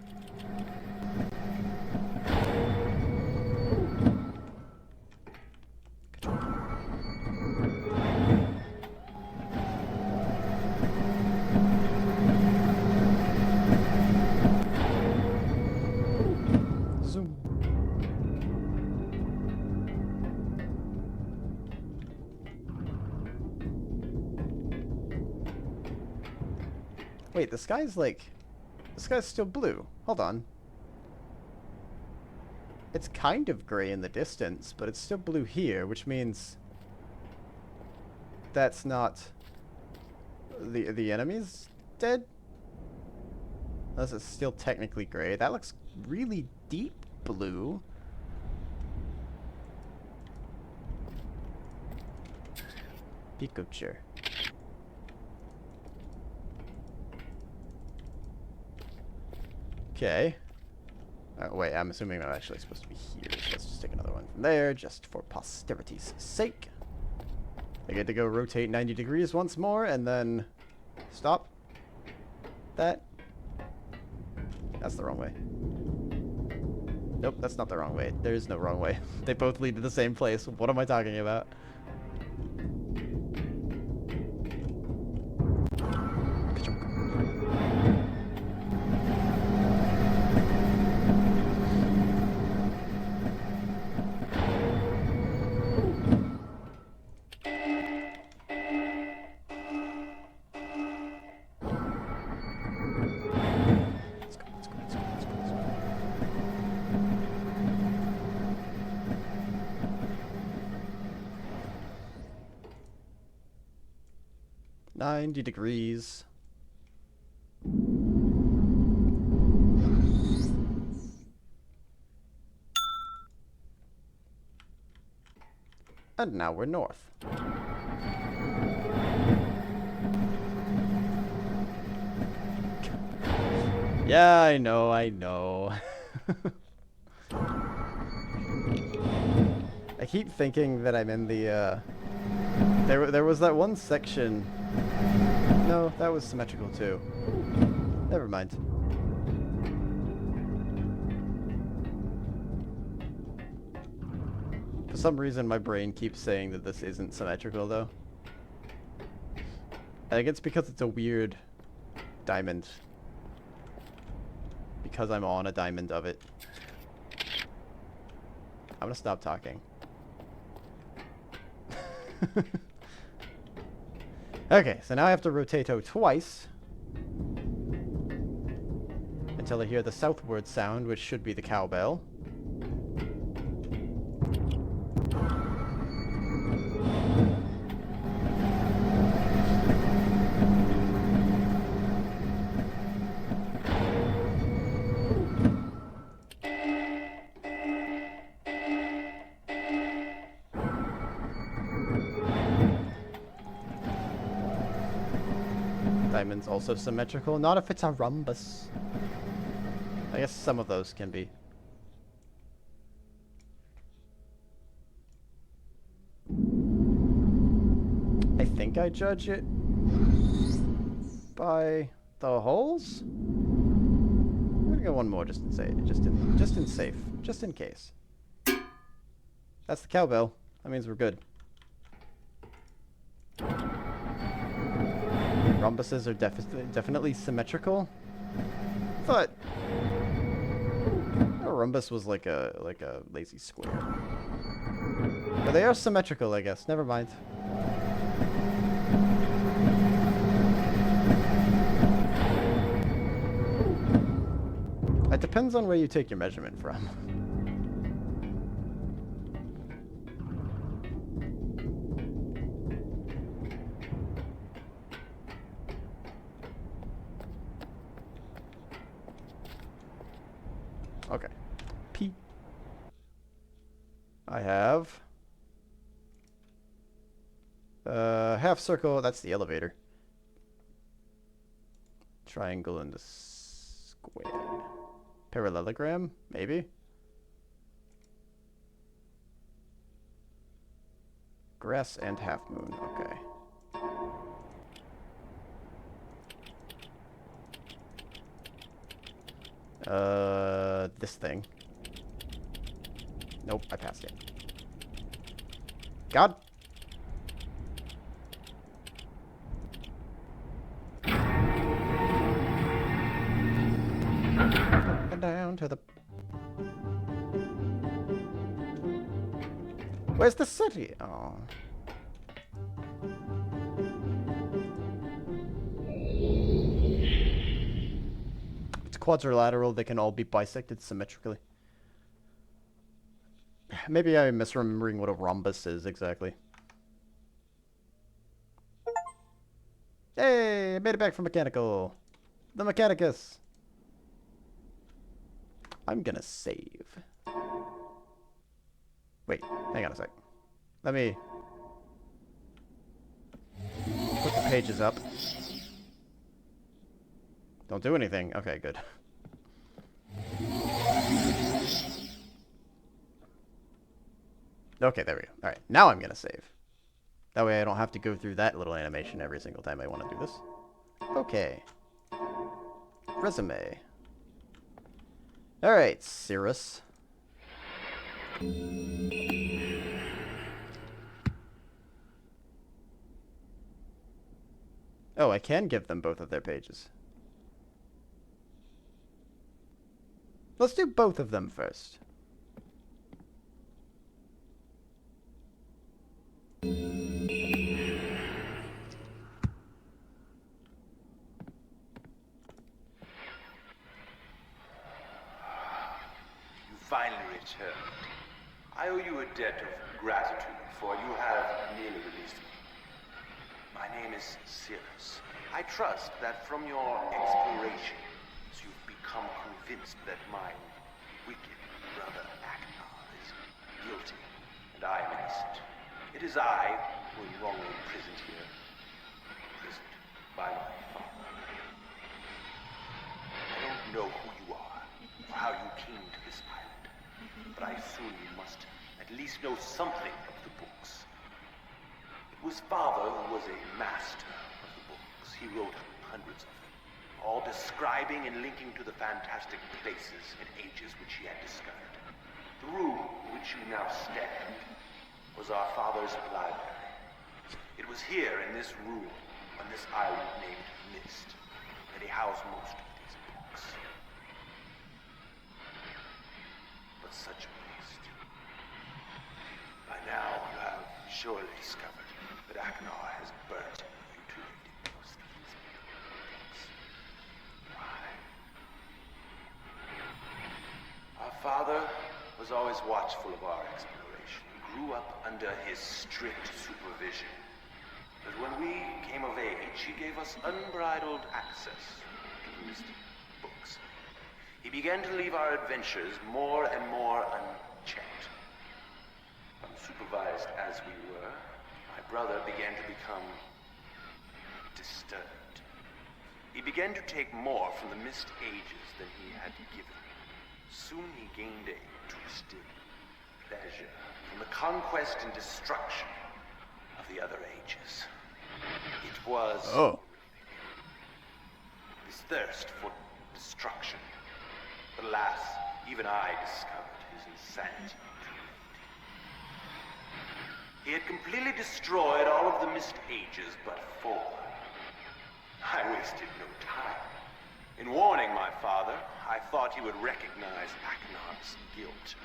S1: Zoom. Wait, the sky's like... The sky's still blue. Hold on. It's kind of gray in the distance, but it's still blue here, which means... That's not... The enemy's dead? Unless it's still technically gray. That looks really deep blue. Pikachu. Okay. Wait, I'm assuming I'm actually supposed to be here, so let's just take another one from there, just for posterity's sake. I get to go rotate 90 degrees once more, and then stop. That. That's the wrong way. Nope, that's not the wrong way. There is no wrong way. They both lead to the same place. What am I talking about? Let's go, let's go, let's go, let's go, let's go. 90 degrees. And now we're north. Yeah, I know, I know. I keep thinking that I'm in the, There was that one section... No, that was symmetrical too. Never mind. For some reason, my brain keeps saying that this isn't symmetrical, though. I think it's because it's a weird diamond. Because I'm on a diamond of it. I'm gonna stop talking. Okay, so now I have to rotato twice. Until I hear the southward sound, which should be the cowbell. Diamond's also symmetrical. Not if it's a rhombus. I guess some of those can be. I think I judge it by the holes. I'm gonna go one more just in safe, just in case. That's the cowbell. That means we're good. Rhombuses are definitely symmetrical. I thought a rhombus was like a lazy square. But they are symmetrical, I guess. Never mind. It depends on where you take your measurement from. Okay. P. I have half circle, that's the elevator. Triangle and the square. Parallelogram, maybe? Grass and half moon, okay. This thing. Nope, I passed it. God. And down to the... Where's the city? Oh. It's quadrilateral. They can all be bisected symmetrically. Maybe I'm misremembering what a rhombus is exactly. Hey, I made it back from mechanical. The Mechanicus. I'm gonna save. Wait, hang on a sec. Let me put the pages up. Don't do anything. Okay, good. Okay, there we go. Alright, now I'm gonna save. That way I don't have to go through that little animation every single time I want to do this. Okay. Resume. Alright, Cirrus. Oh, I can give them both of their pages. Let's do both of them first.
S3: You finally returned. I owe you a debt of gratitude, for you have nearly released me. My name is Cirrus. I trust that from your explorations, you've become convinced that my wicked brother Agnar is guilty, and I am innocent. It is I who am wrongly imprisoned here, imprisoned by my father. I don't know who you are, or how you came to this island, but I assume you must at least know something of the books. It was Father who was a master of the books. He wrote hundreds of them, all describing and linking to the fantastic places and ages which he had discovered. The room in which you now stand was our father's library. It was here in this room, on this island named Myst, that he housed most of these books. But such a waste. By now, you have surely discovered that Agnar has burnt you to most of these books. Why? Our father was always watchful of our exploration. We grew up under his strict supervision. But when we came of age, he gave us unbridled access to these books. He began to leave our adventures more and more unchecked. Unsupervised as we were, my brother began to become disturbed. He began to take more from the Myst ages than he had given. Soon he gained a twisted pleasure from the conquest and destruction of the other ages. It was this thirst for destruction. But alas, even I discovered his insanity too late. He had completely destroyed all of the Myst ages but 4. I wasted no time. In warning my father, I thought he would recognize Agnar's guilt.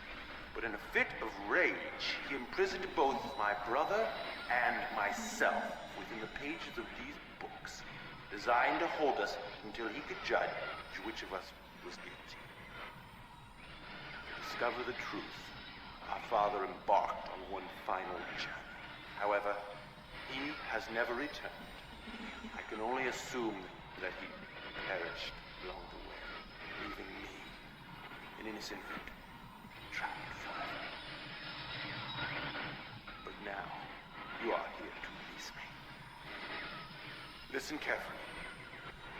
S3: But in a fit of rage, he imprisoned both my brother and myself within the pages of these books, designed to hold us until he could judge which of us was guilty. To discover the truth, our father embarked on one final journey. However, he has never returned. I can only assume that he perished along the way, leaving me, an innocent victim, trapped forever. But now, you are here to release me. Listen carefully.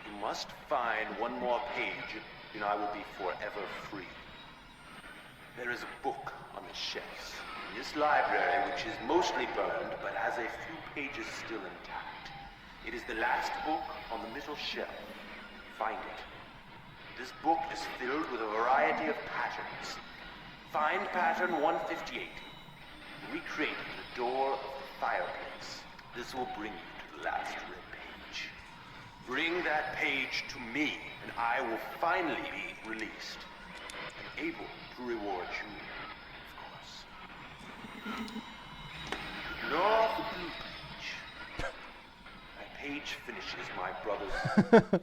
S3: You must find one more page, and I will be forever free. There is a book on the shelves in this library, which is mostly burned, but has a few pages still intact. It is the last book on the middle shelf. Find it. This book is filled with a variety of patterns. Find pattern 158. Recreate the door of the fireplace. This will bring you to the last red page. Bring that page to me, and I will finally be released. And able to reward you, of course. Ignore the blue page. That page finishes my brother's...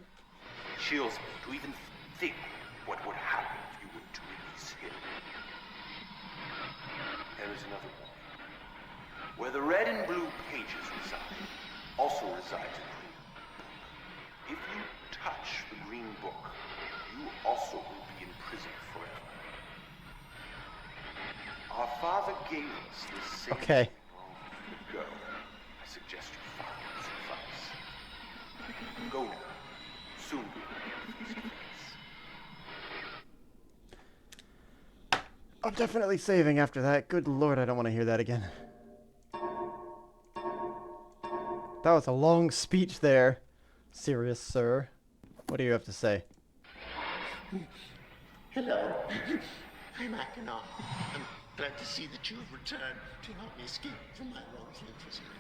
S3: chills me to even think what would happen if you were to release him. There is another one. Where the red and blue pages reside, also resides a green book. If you touch the green book, you also will be imprisoned forever. Our father gave us this same
S1: Okay.
S3: long ago. I suggest you follow his advice. Go now. Soon we will be face to face.
S1: I'm definitely saving after that. Good lord, I don't want to hear that again. That was a long speech there, serious sir. What do you have to say?
S4: Hello. I'm Achenar. I'm glad to see that you have returned to help me escape from my wrongful imprisonment.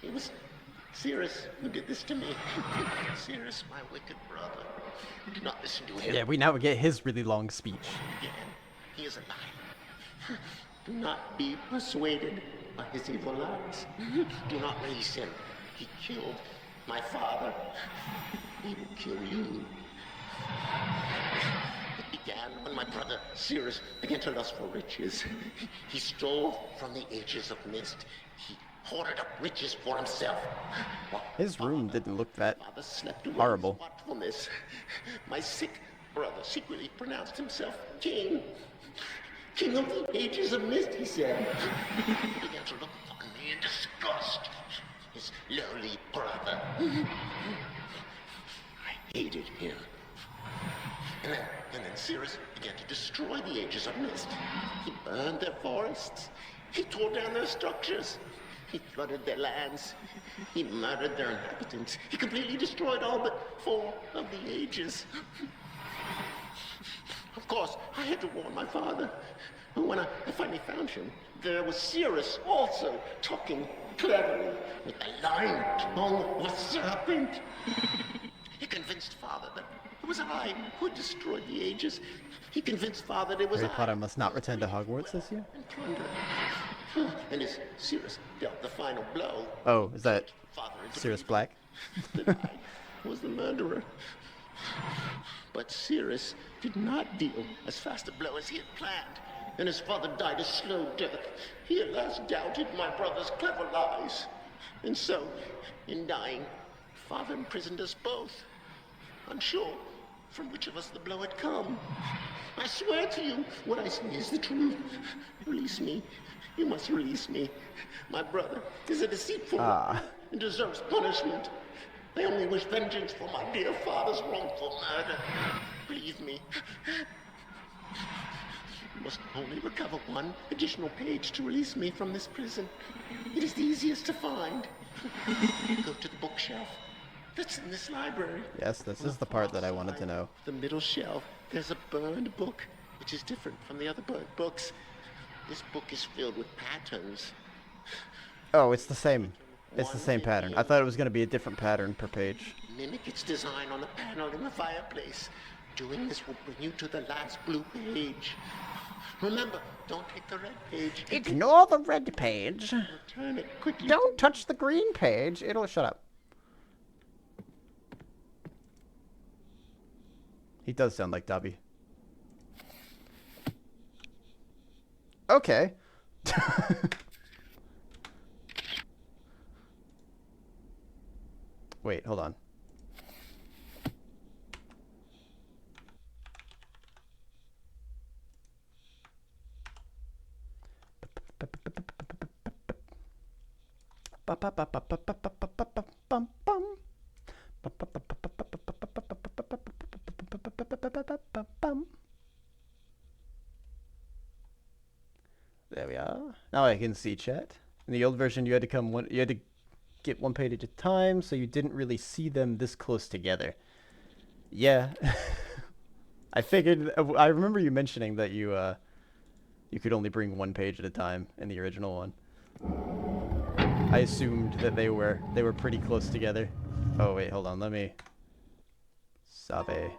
S4: It was Cirrus who did this to me. Cirrus, my wicked brother. Do not listen to him.
S1: Yeah, we now get his really long speech.
S4: Again, he is a liar. Do not be persuaded by his evil lies. Do not release him. He killed my father. He will kill you. It began when my brother Cirrus began to lust for riches. He stole from the ages of Myst. He hoarded up riches for himself.
S1: His room didn't look that
S4: Father slept away
S1: horrible.
S4: his watchfulness. My sick brother secretly pronounced himself king. King of the ages of Myst, he said. He began to look upon me in disgust. His lowly brother. I hated him. And then Cirrus began to destroy the ages of Myst. He burned their forests. He tore down their structures. He flooded their lands. He murdered their inhabitants. He completely destroyed all but 4 of the ages. Of course, I had to warn my father. But when I finally found him, there was Cirrus also talking cleverly with the lying tongue of a serpent. He convinced father that it was I who had destroyed the ages. He convinced father that it was
S1: Harry
S4: I
S1: Potter must not return to Hogwarts this year?
S4: and plunder. And as Cirrus dealt the final blow,
S1: Oh, is that
S4: father into
S1: Sirius
S4: believing
S1: Black?
S4: that I was the murderer. But Cirrus did not deal as fast a blow as he had planned, and his father died a slow death. He at last doubted my brother's clever lies. And so, in dying, father imprisoned us both, unsure from which of us the blow had come. I swear to you, what I say is the truth. Release me. You must release me. My brother is a deceitful one and deserves punishment. I only wish vengeance for my dear father's wrongful murder. Believe me. You must only recover 1 additional page to release me from this prison. It is the easiest to find. Go to the bookshelf that's in this library.
S1: Yes, this is the part that I wanted to know.
S4: The middle shelf, there's a burned book, which is different from the other burned books. This book is filled with patterns.
S1: Oh, it's the same. It's the same pattern. I thought it was going to be a different pattern per page.
S4: Mimic its design on the panel in the fireplace. Doing this will bring you to the last blue page. Remember, don't take the red page.
S1: Ignore the red page.
S4: Turn it quickly.
S1: Don't touch the green page. It'll shut up. He does sound like Dobby. Okay. Wait, hold on. There we are. Now I can see chat. In the old version, you had to get 1 page at a time, so you didn't really see them this close together. Yeah. I figured. I remember you mentioning that you could only bring 1 page at a time in the original one. I assumed that they were pretty close together. Oh wait, hold on. Let me. Save.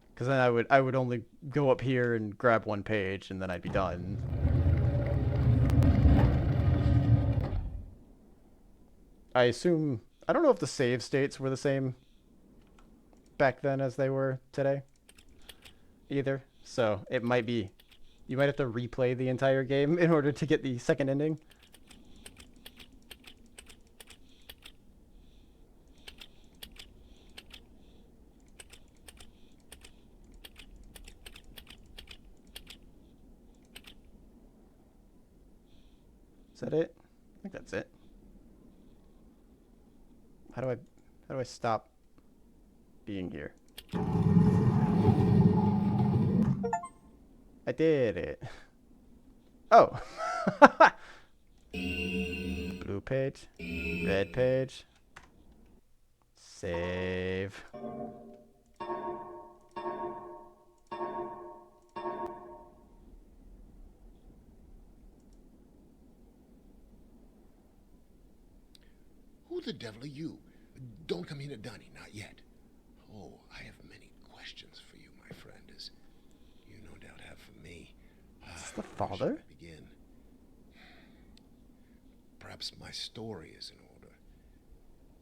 S1: Because then I would only go up here and grab 1 page, and then I'd be done. I assume... I don't know if the save states were the same back then as they were today. Either. So, it might be... You might have to replay the entire game in order to get the second ending. Is that it? I think that's it. How do I stop being here? I did it. Oh. Blue page. Red page. Save.
S2: Who the devil are you? Don't come here, Dunny, not yet. Oh, I have many questions for you, my friend, as you no doubt have for me.
S1: Is this the
S2: Where should
S1: father?
S2: I begin? Perhaps my story is in order.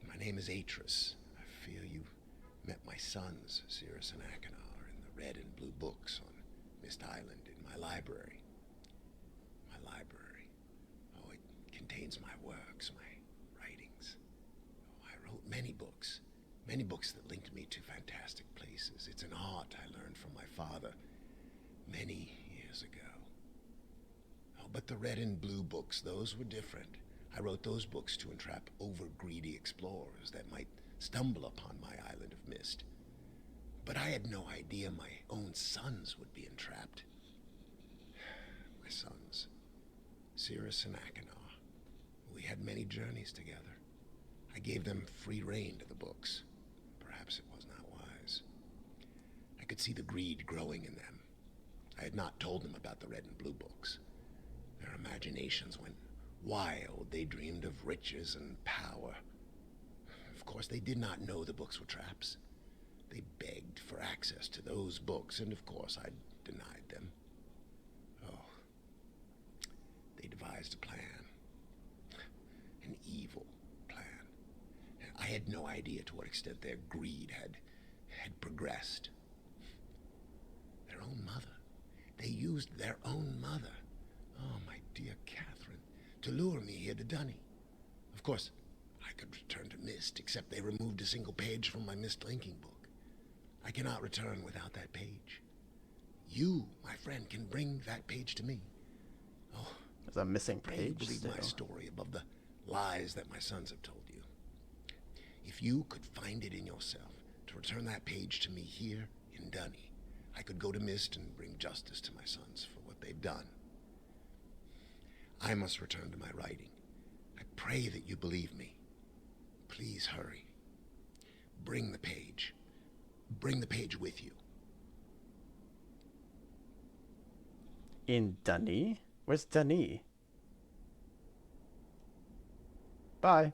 S2: My name is Atris. I fear you met my sons, Cirrus and Achenar, in the red and blue books on Myst Island in my library. My library. Oh, it contains my works, my writings. Oh, I wrote many books that linked me to fantastic places. It's an art I learned from my father many years ago. Oh, but the red and blue books, those were different. I wrote those books to entrap over-greedy explorers that might stumble upon my island of Myst. But I had no idea my own sons would be entrapped. My sons, Cirrus and Achenar. We had many journeys together. I gave them free rein to the books. Perhaps it was not wise. I could see the greed growing in them. I had not told them about the red and blue books. Their imaginations went wild. They dreamed of riches and power. Of course, they did not know the books were traps. They begged for access to those books, and of course I denied them. Oh, they devised a plan. An evil plan. I had no idea to what extent their greed had progressed. Their own mother. They used their own mother. Oh, my dear Catherine, to lure me here to Dunny. Of course, I could return to Myst, except they removed a single page from my Myst linking book. I cannot return without that page. You, my friend, can bring that page to me. Oh,
S1: There's a missing
S2: pray you
S1: page
S2: believe
S1: still.
S2: my story above the lies that my sons have told you. If you could find it in yourself to return that page to me here in Dunny, I could go to Myst and bring justice to my sons for what they've done. I must return to my writing. I pray that you believe me. Please hurry. Bring the page. Bring the page with you.
S1: In Dunny? Where's Dunny? Bye.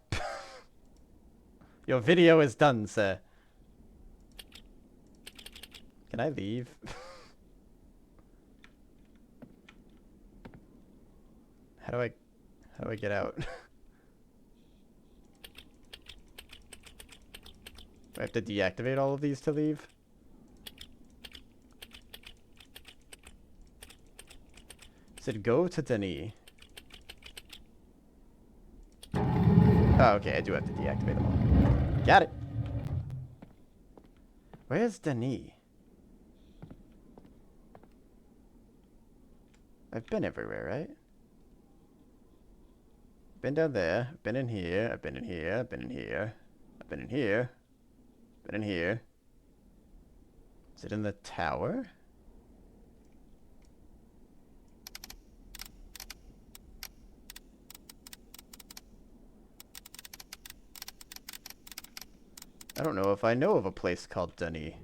S1: Your video is done, sir. Can I leave? How do I get out? Do I have to deactivate all of these to leave? It said go to Denis. Oh, okay, I do have to deactivate them all. Got it. Where's Denis? I've been everywhere, right? Been down there, I've been in here, I've been in here, I've been in here, I've been in here, been in here. Is it in the tower? I don't know if I know of a place called Dunny.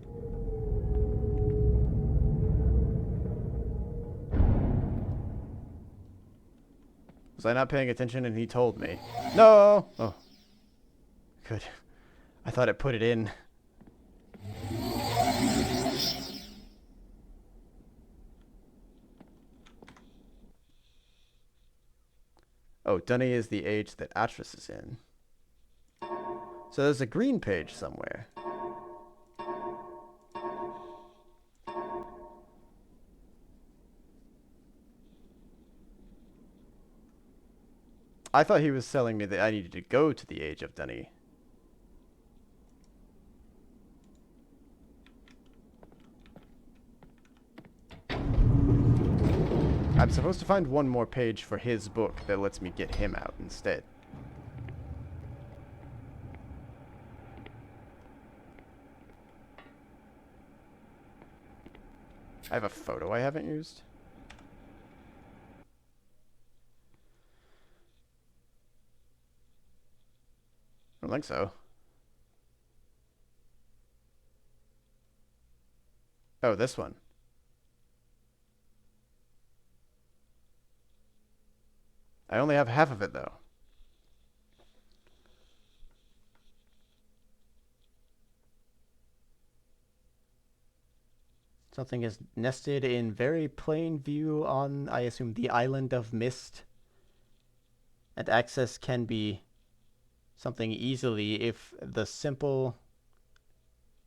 S1: Was I not paying attention and he told me? No! Oh. Good. I thought it put it in. Oh, Dunny is the age that Atris is in. So there's a green page somewhere. I thought he was telling me that I needed to go to the age of Dunny. I'm supposed to find one more page for his book that lets me get him out instead. I have a photo I haven't used. don't think so. Oh, this one. I only have half of it, though. Something is nested in very plain view on, I assume, the island of Myst. And access can be something easily if the simple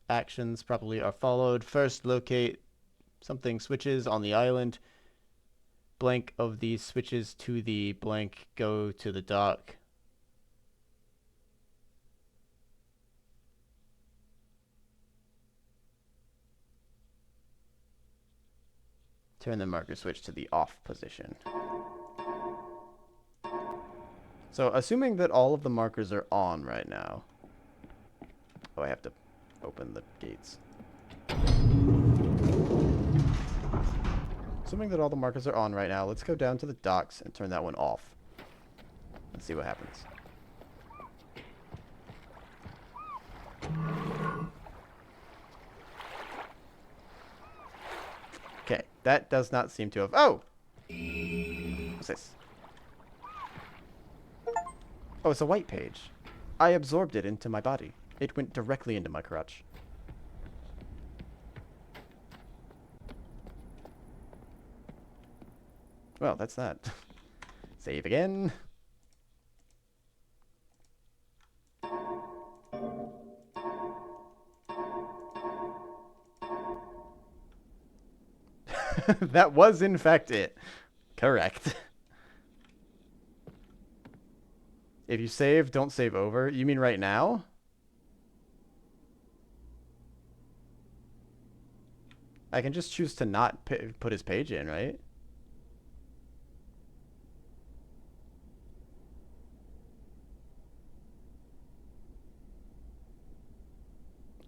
S1: actions probably are followed. First, locate something switches on the island. Blank of these switches to the blank go to the dock. Turn the marker switch to the off position. So, assuming that all of the markers are on right now. Oh, I have to open the gates. Assuming that all the markers are on right now, let's go down to the docks and turn that one off. Let's see what happens. Okay, that does not seem to have... Oh! What's this? Oh, it's a white page. I absorbed it into my body. It went directly into my crotch. Well, that's that. Save again. That was, in fact, it. Correct. If you save, don't save over. You mean right now? I can just choose to not put his page in, right?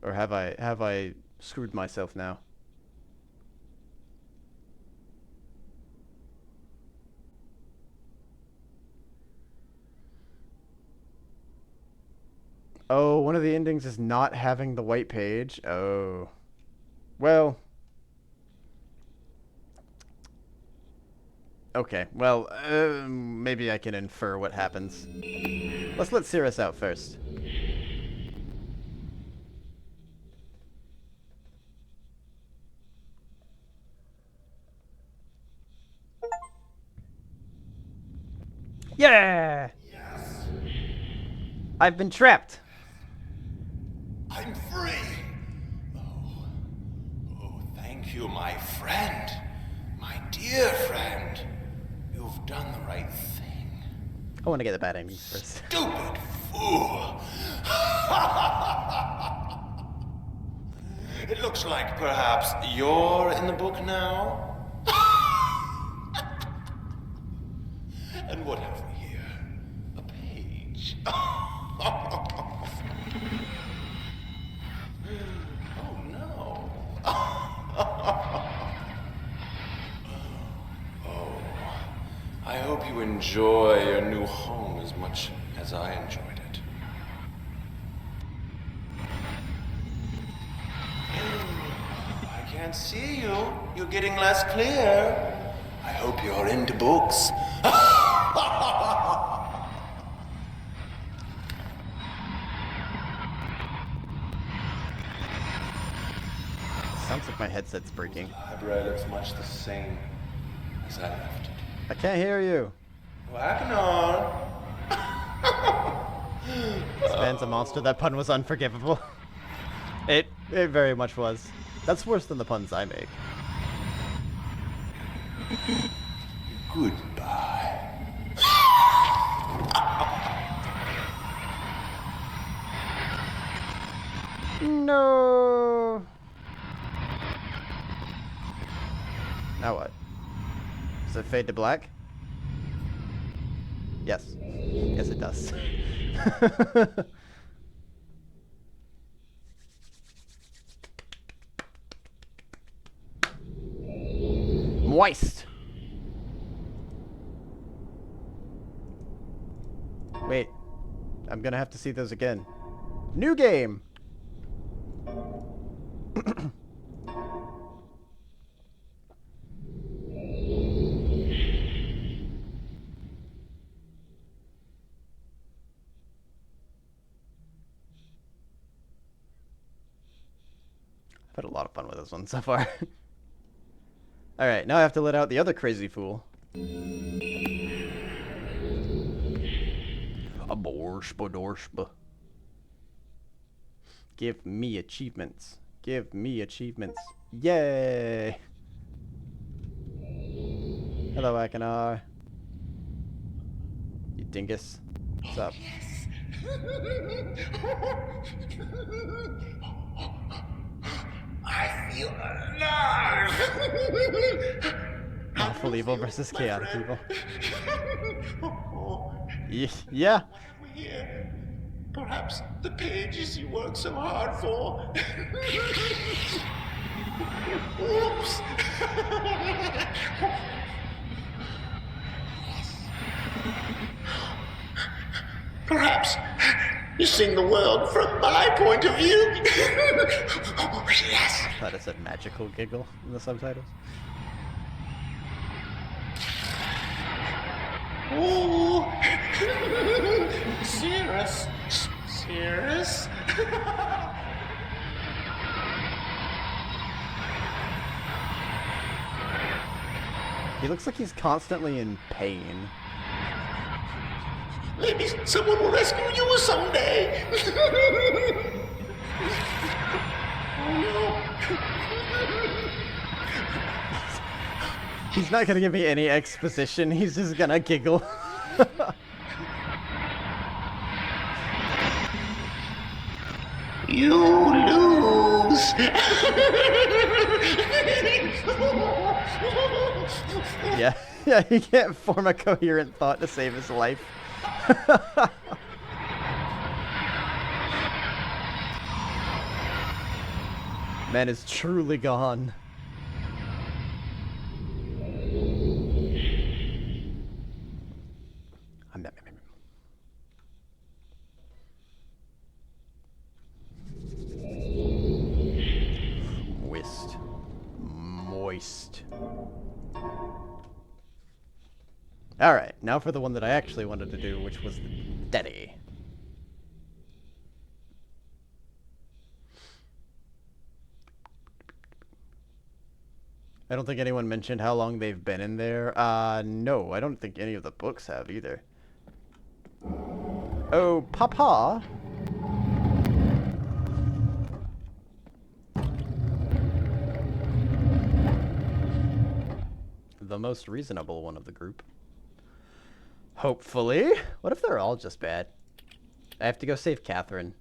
S1: Or have I screwed myself now? Oh, one of the endings is not having the white page. Oh. Well. Okay, well, maybe I can infer what happens. Let's let Cirrus out first. Yeah!
S2: Yes,
S1: I've been trapped.
S2: I'm free. Oh, thank you, my friend. My dear friend. You've done the right thing.
S1: I want to get the bad endings first.
S2: Stupid fool. It looks like perhaps you're in the book now. And what have we here? A page. Oh no. I hope you enjoy your new home as much as I enjoyed it. I can't see you. You're getting less clear. I hope you're into books.
S1: Sounds like my headset's breaking.
S5: The library looks much the same as I left it.
S1: I can't hear you.
S5: Whacking on.
S1: This man's a monster. That pun was unforgivable. It very much was. That's worse than the puns I make.
S2: Goodbye.
S1: No. Now what? Does it fade to black? Yes. Yes, it does. Moist. Wait. I'm gonna have to see those again. New game! I've had a lot of fun with this one so far. Alright, now I have to let out the other crazy fool. A borspa dorspa. Give me achievements. Give me achievements. Yay! Hello, Akanar. You dingus. What's up?
S4: I feel alive.
S1: Awful evil versus chaotic evil. Yeah.
S4: Here. Perhaps the pages you worked so hard for. Oops. Perhaps you're seeing the world from my point of view. Yes.
S1: I thought it said magical giggle in the subtitles.
S4: Ooh. Cirrus. Cirrus.
S1: He looks like he's constantly in pain.
S4: Maybe someone will rescue you someday. Oh no.
S1: He's not gonna give me any exposition, he's just gonna giggle.
S4: You lose.
S1: Yeah, yeah, he can't form a coherent thought to save his life. Man is truly gone. Myst. Moist. Alright, now for the one that I actually wanted to do, which was the Daddy. I don't think anyone mentioned how long they've been in there. No, I don't think any of the books have either. Oh, Papa! The most reasonable one of the group. Hopefully. What if they're all just bad? I have to go save Catherine.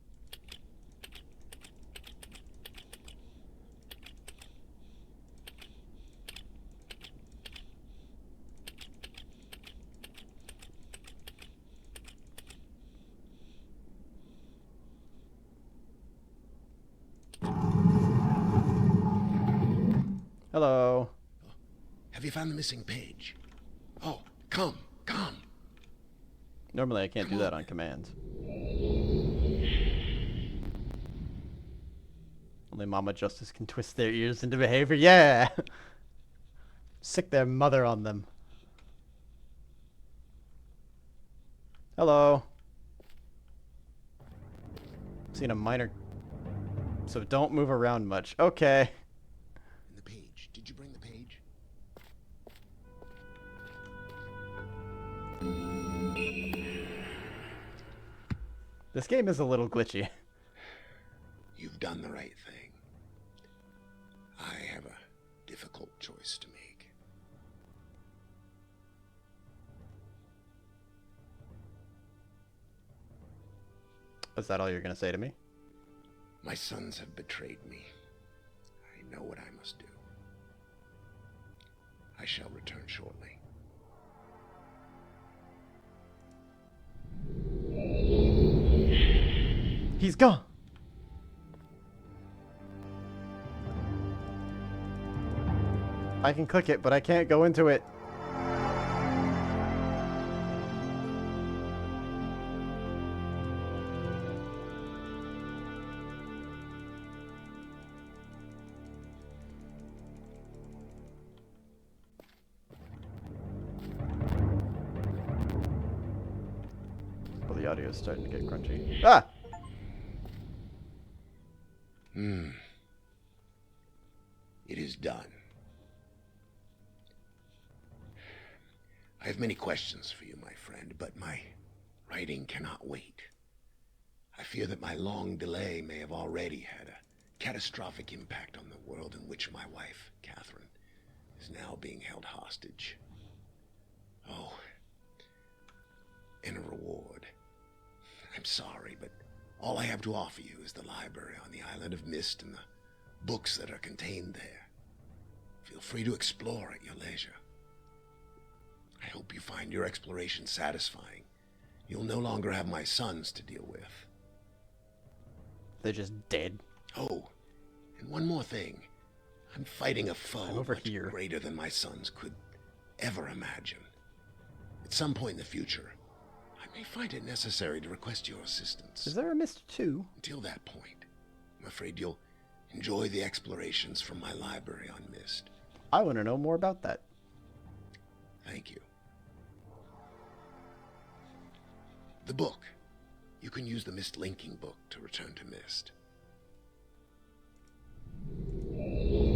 S1: Hello.
S2: Have you found the missing page? Oh, come, come.
S1: Normally I can't do that on command. Only Mama Justice can twist their ears into behavior. Yeah! Sick their mother on them. Hello. Seen a minor... So don't move around much. Okay.
S2: And the page. Did you bring the page?
S1: This game is a little glitchy.
S2: You've done the right thing. I have a difficult choice to make.
S1: Is that all you're gonna say to me?
S2: My sons have betrayed me. I know what I must do. I shall return shortly.
S1: He's gone! I can click it, but I can't go into it. audio's starting to get crunchy. Ah!
S2: It is done. I have many questions for you, my friend, but my writing cannot wait. I fear that my long delay may have already had a catastrophic impact on the world in which my wife, Catherine, is now being held hostage. Oh, and a reward. I'm sorry, but all I have to offer you is the library on the island of Myst and the books that are contained there. Feel free to explore at your leisure. I hope you find your exploration satisfying. You'll no longer have my sons to deal with.
S1: They're just dead.
S2: Oh, and one more thing. I'm fighting a
S1: I'm
S2: foe
S1: over
S2: much
S1: here.
S2: greater than my sons could ever imagine. At some point in the future, I may find it necessary to request your assistance.
S1: Is there a Myst 2?
S2: Until that point, I'm afraid you'll enjoy the explorations from my library on Myst.
S1: I want to know more about that.
S2: Thank you. The book. You can use the Myst linking book to return to Myst.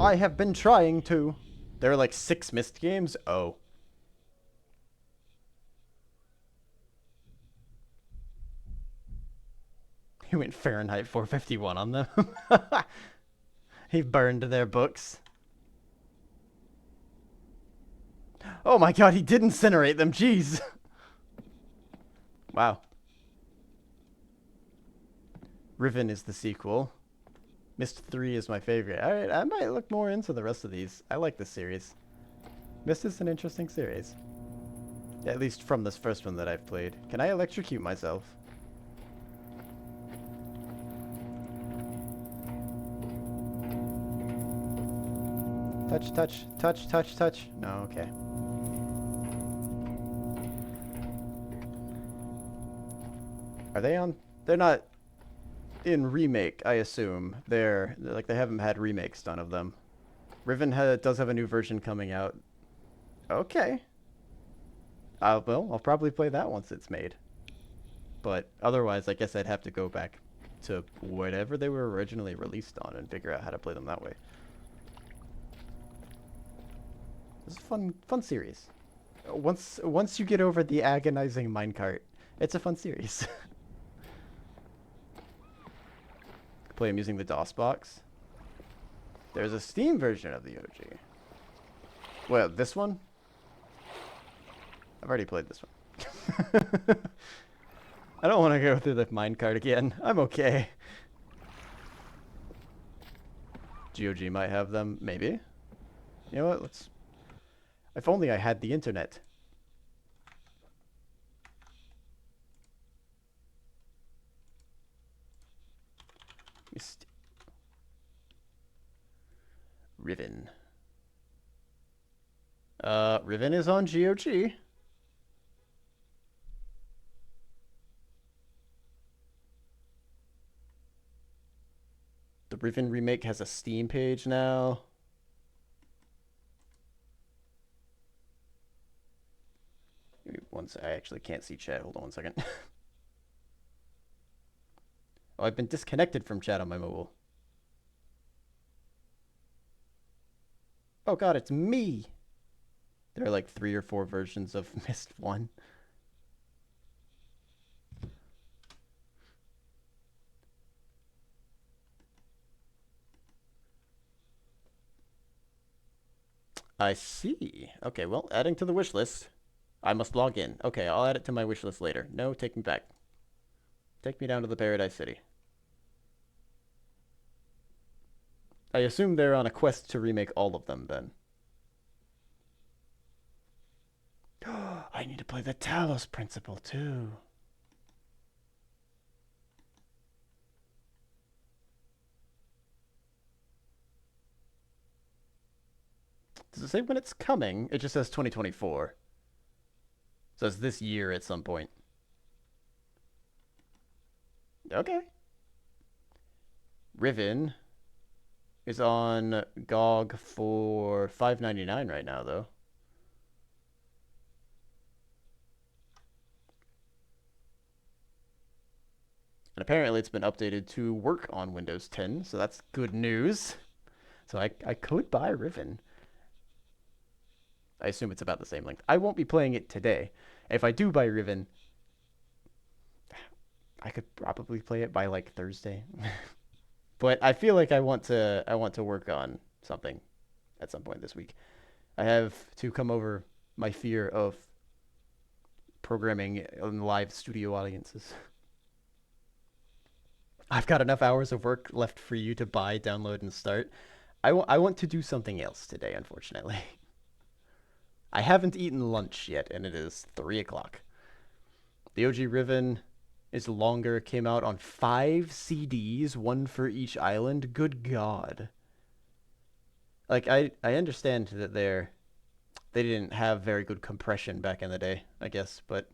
S1: I have been trying to. There are like 6 Myst games? Oh. He went Fahrenheit 451 on them. He burned their books. Oh my god, he did incinerate them. Jeez. Wow. Riven is the sequel. Myst 3 is my favorite. Alright, I might look more into the rest of these. I like this series. Myst is an interesting series. At least from this first one that I've played. Can I electrocute myself? Touch, touch, touch, touch, touch. No, okay. Are they on? They're not in remake, I assume. They're like, they haven't had remakes done of them. Riven does have a new version coming out. Okay. Well, I'll probably play that once it's made. But otherwise, I guess I'd have to go back to whatever they were originally released on and figure out how to play them that way. It's a fun series. Once you get over the agonizing minecart, it's a fun series. Play them using the DOS box. There's a Steam version of the OG. Well, this one? I've already played this one. I don't want to go through the minecart again. I'm okay. GOG might have them. Maybe. You know what? Let's... If only I had the internet. Riven. Riven is on GOG. The Riven remake has a Steam page now. I actually can't see chat. Hold on one second. Oh, I've been disconnected from chat on my mobile. Oh god, it's me! There are like 3 or 4 versions of Myst 1. I see. Okay, well, adding to the wish list. I must log in. Okay, I'll add it to my wish list later. No, take me back. Take me down to the Paradise City. I assume they're on a quest to remake all of them, then. I need to play the Talos Principle, too. Does it say when it's coming? It just says 2024. So it's this year at some point. Okay. Riven is on GOG for $5.99 right now, though. And apparently it's been updated to work on Windows 10, so that's good news. So I could buy Riven. I assume it's about the same length. I won't be playing it today. If I do buy Riven, I could probably play it by like Thursday. But I feel like I want to work on something at some point this week. I have to come over my fear of programming in live studio audiences. I've got enough hours of work left for you to buy, download, and start. I want to do something else today, unfortunately. I haven't eaten lunch yet, and it is 3 o'clock. The OG Riven is longer, came out on 5 CDs, one for each island. Good God. Like, I understand that they didn't have very good compression back in the day, I guess, but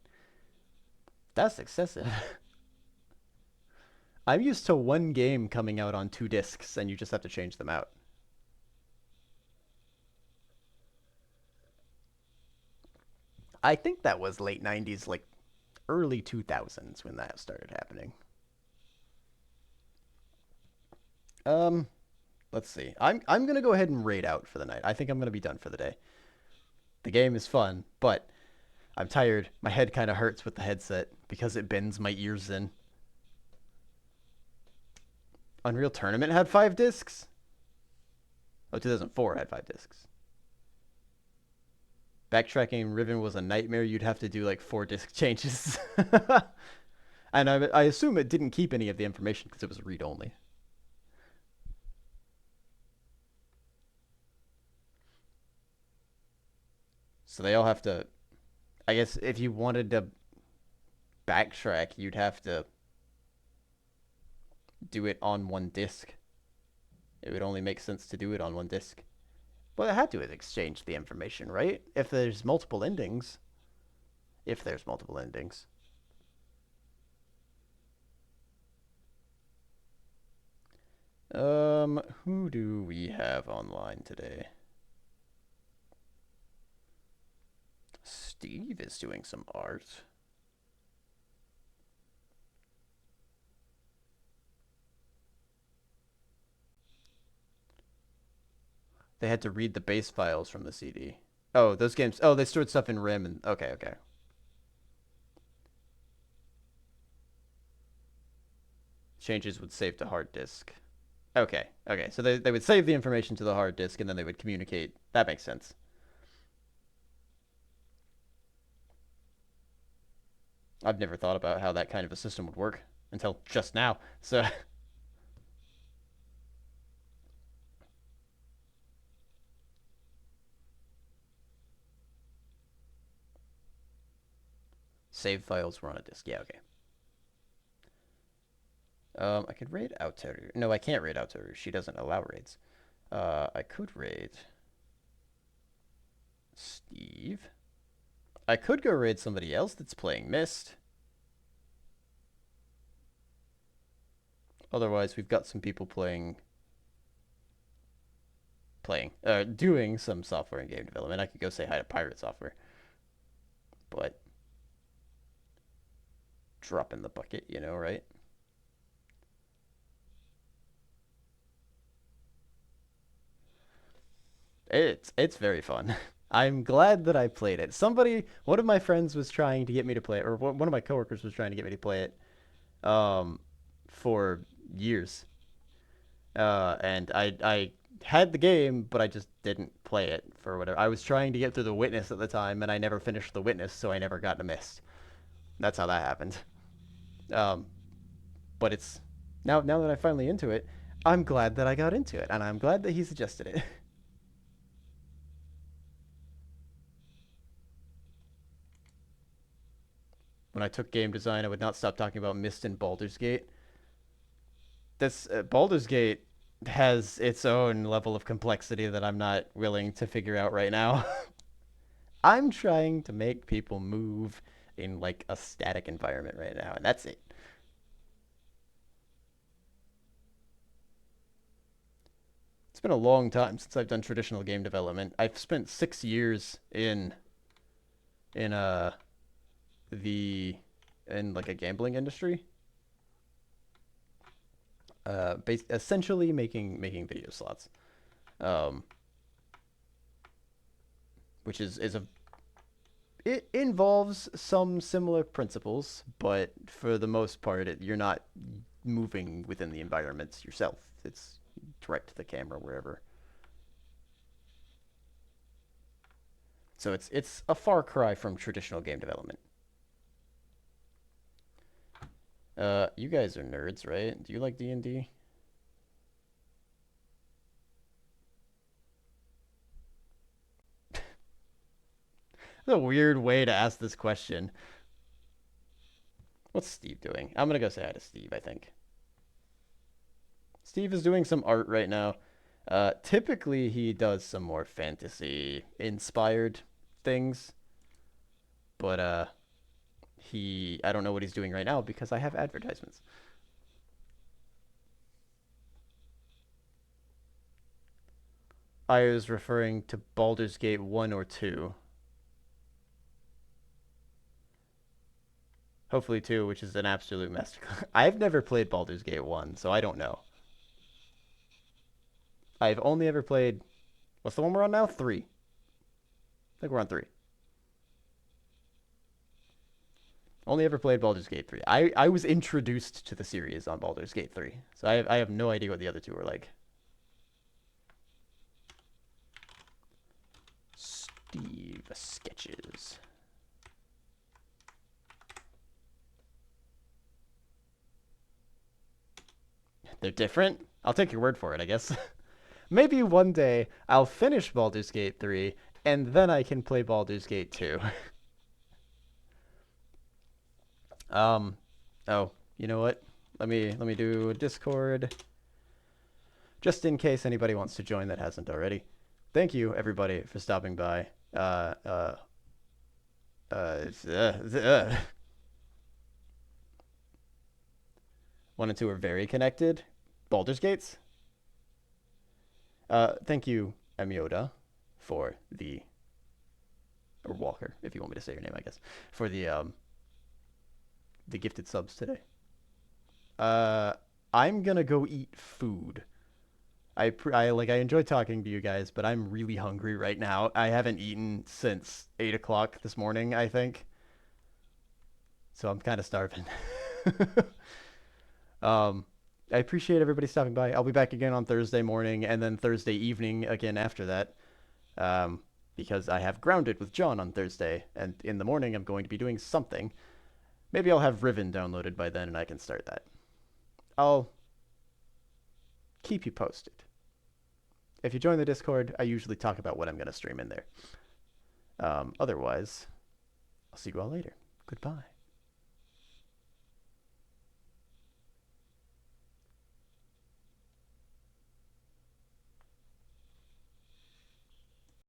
S1: that's excessive. I'm used to one game coming out on 2 discs, and you just have to change them out. I think that was late 90s, like early 2000s when that started happening. Let's see. I'm gonna go ahead and raid out for the night. I think I'm gonna be done for the day. The game is fun, but I'm tired. My head kind of hurts with the headset because it bends my ears in. Unreal Tournament had 5 discs? Oh, 2004 had 5 discs. Backtracking Riven was a nightmare. You'd have to do like 4 disc changes. And I assume it didn't keep any of the information because it was read-only. So they all have to... I guess if you wanted to backtrack, you'd have to do it on 1 disc. It would only make sense to do it on 1 disc. Well, it had to have exchanged the information, right? If there's multiple endings. If there's multiple endings. Who do we have online today? Steve is doing some art. They had to read the base files from the CD. Oh, those games. Oh, they stored stuff in RAM and okay, okay. Changes would save to hard disk. Okay, okay. So they would save the information to the hard disk and then they would communicate. That makes sense. I've never thought about how that kind of a system would work until just now. So save files were on a disk. Yeah, okay. I could raid Outeru. No, I can't raid Outeru. She doesn't allow raids. I could raid Steve. I could go raid somebody else that's playing Myst. Otherwise, we've got some people doing some software and game development. I could go say hi to Pirate Software. But drop in the bucket, you know, right? It's very fun. I'm glad that I played it. One of my friends was trying to get me to play it, or one of my coworkers was trying to get me to play it, for years. And I had the game, but I just didn't play it for whatever. I was trying to get through the Witness at the time, and I never finished the Witness, so I never got to Myst. That's how that happened. But it's now that I'm finally into it, I'm glad that I got into it, and I'm glad that he suggested it. When I took game design, I would not stop talking about Myst and Baldur's Gate. This Baldur's Gate has its own level of complexity that I'm not willing to figure out right now. I'm trying to make people move in like a static environment right now, and that's it. It's been a long time since I've done traditional game development. I've spent 6 years in the in like a gambling industry. essentially making video slots, um, which is a it involves some similar principles, but for the most part, you're not moving within the environments yourself. It's direct to the camera wherever. So it's a far cry from traditional game development. You guys are nerds, right? Do you like D&D? That's a weird way to ask this question. What's Steve doing? I'm gonna go say hi to Steve, I think. Steve is doing some art right now. Typically, he does some more fantasy-inspired things, but I don't know what he's doing right now because I have advertisements. I was referring to Baldur's Gate 1 or 2. Hopefully 2, which is an absolute masterclass. I've never played Baldur's Gate 1, so I don't know. I've only ever played... What's the one we're on now? 3. I think we're on 3. Only ever played Baldur's Gate 3. I was introduced to the series on Baldur's Gate 3, so I have no idea what the other two were like. Steve sketches. They're different? I'll take your word for it, I guess. Maybe one day I'll finish Baldur's Gate 3, and then I can play Baldur's Gate 2. Oh, you know what? Let me do Discord, just in case anybody wants to join that hasn't already. Thank you, everybody, for stopping by. Uh, 1 and 2 are very connected. Baldur's Gates. Thank you, Amioda, for the... Or Walker, if you want me to say your name, I guess. For the gifted subs today. I'm gonna go eat food. I enjoy talking to you guys, but I'm really hungry right now. I haven't eaten since 8 o'clock this morning, I think. So I'm kind of starving. I appreciate everybody stopping by. I'll be back again on Thursday morning and then Thursday evening again after that. Because I have Grounded with John on Thursday, and in the morning I'm going to be doing something. Maybe I'll have Riven downloaded by then and I can start that. I'll keep you posted. If you join the Discord, I usually talk about what I'm going to stream in there. Otherwise, I'll see you all later. Goodbye.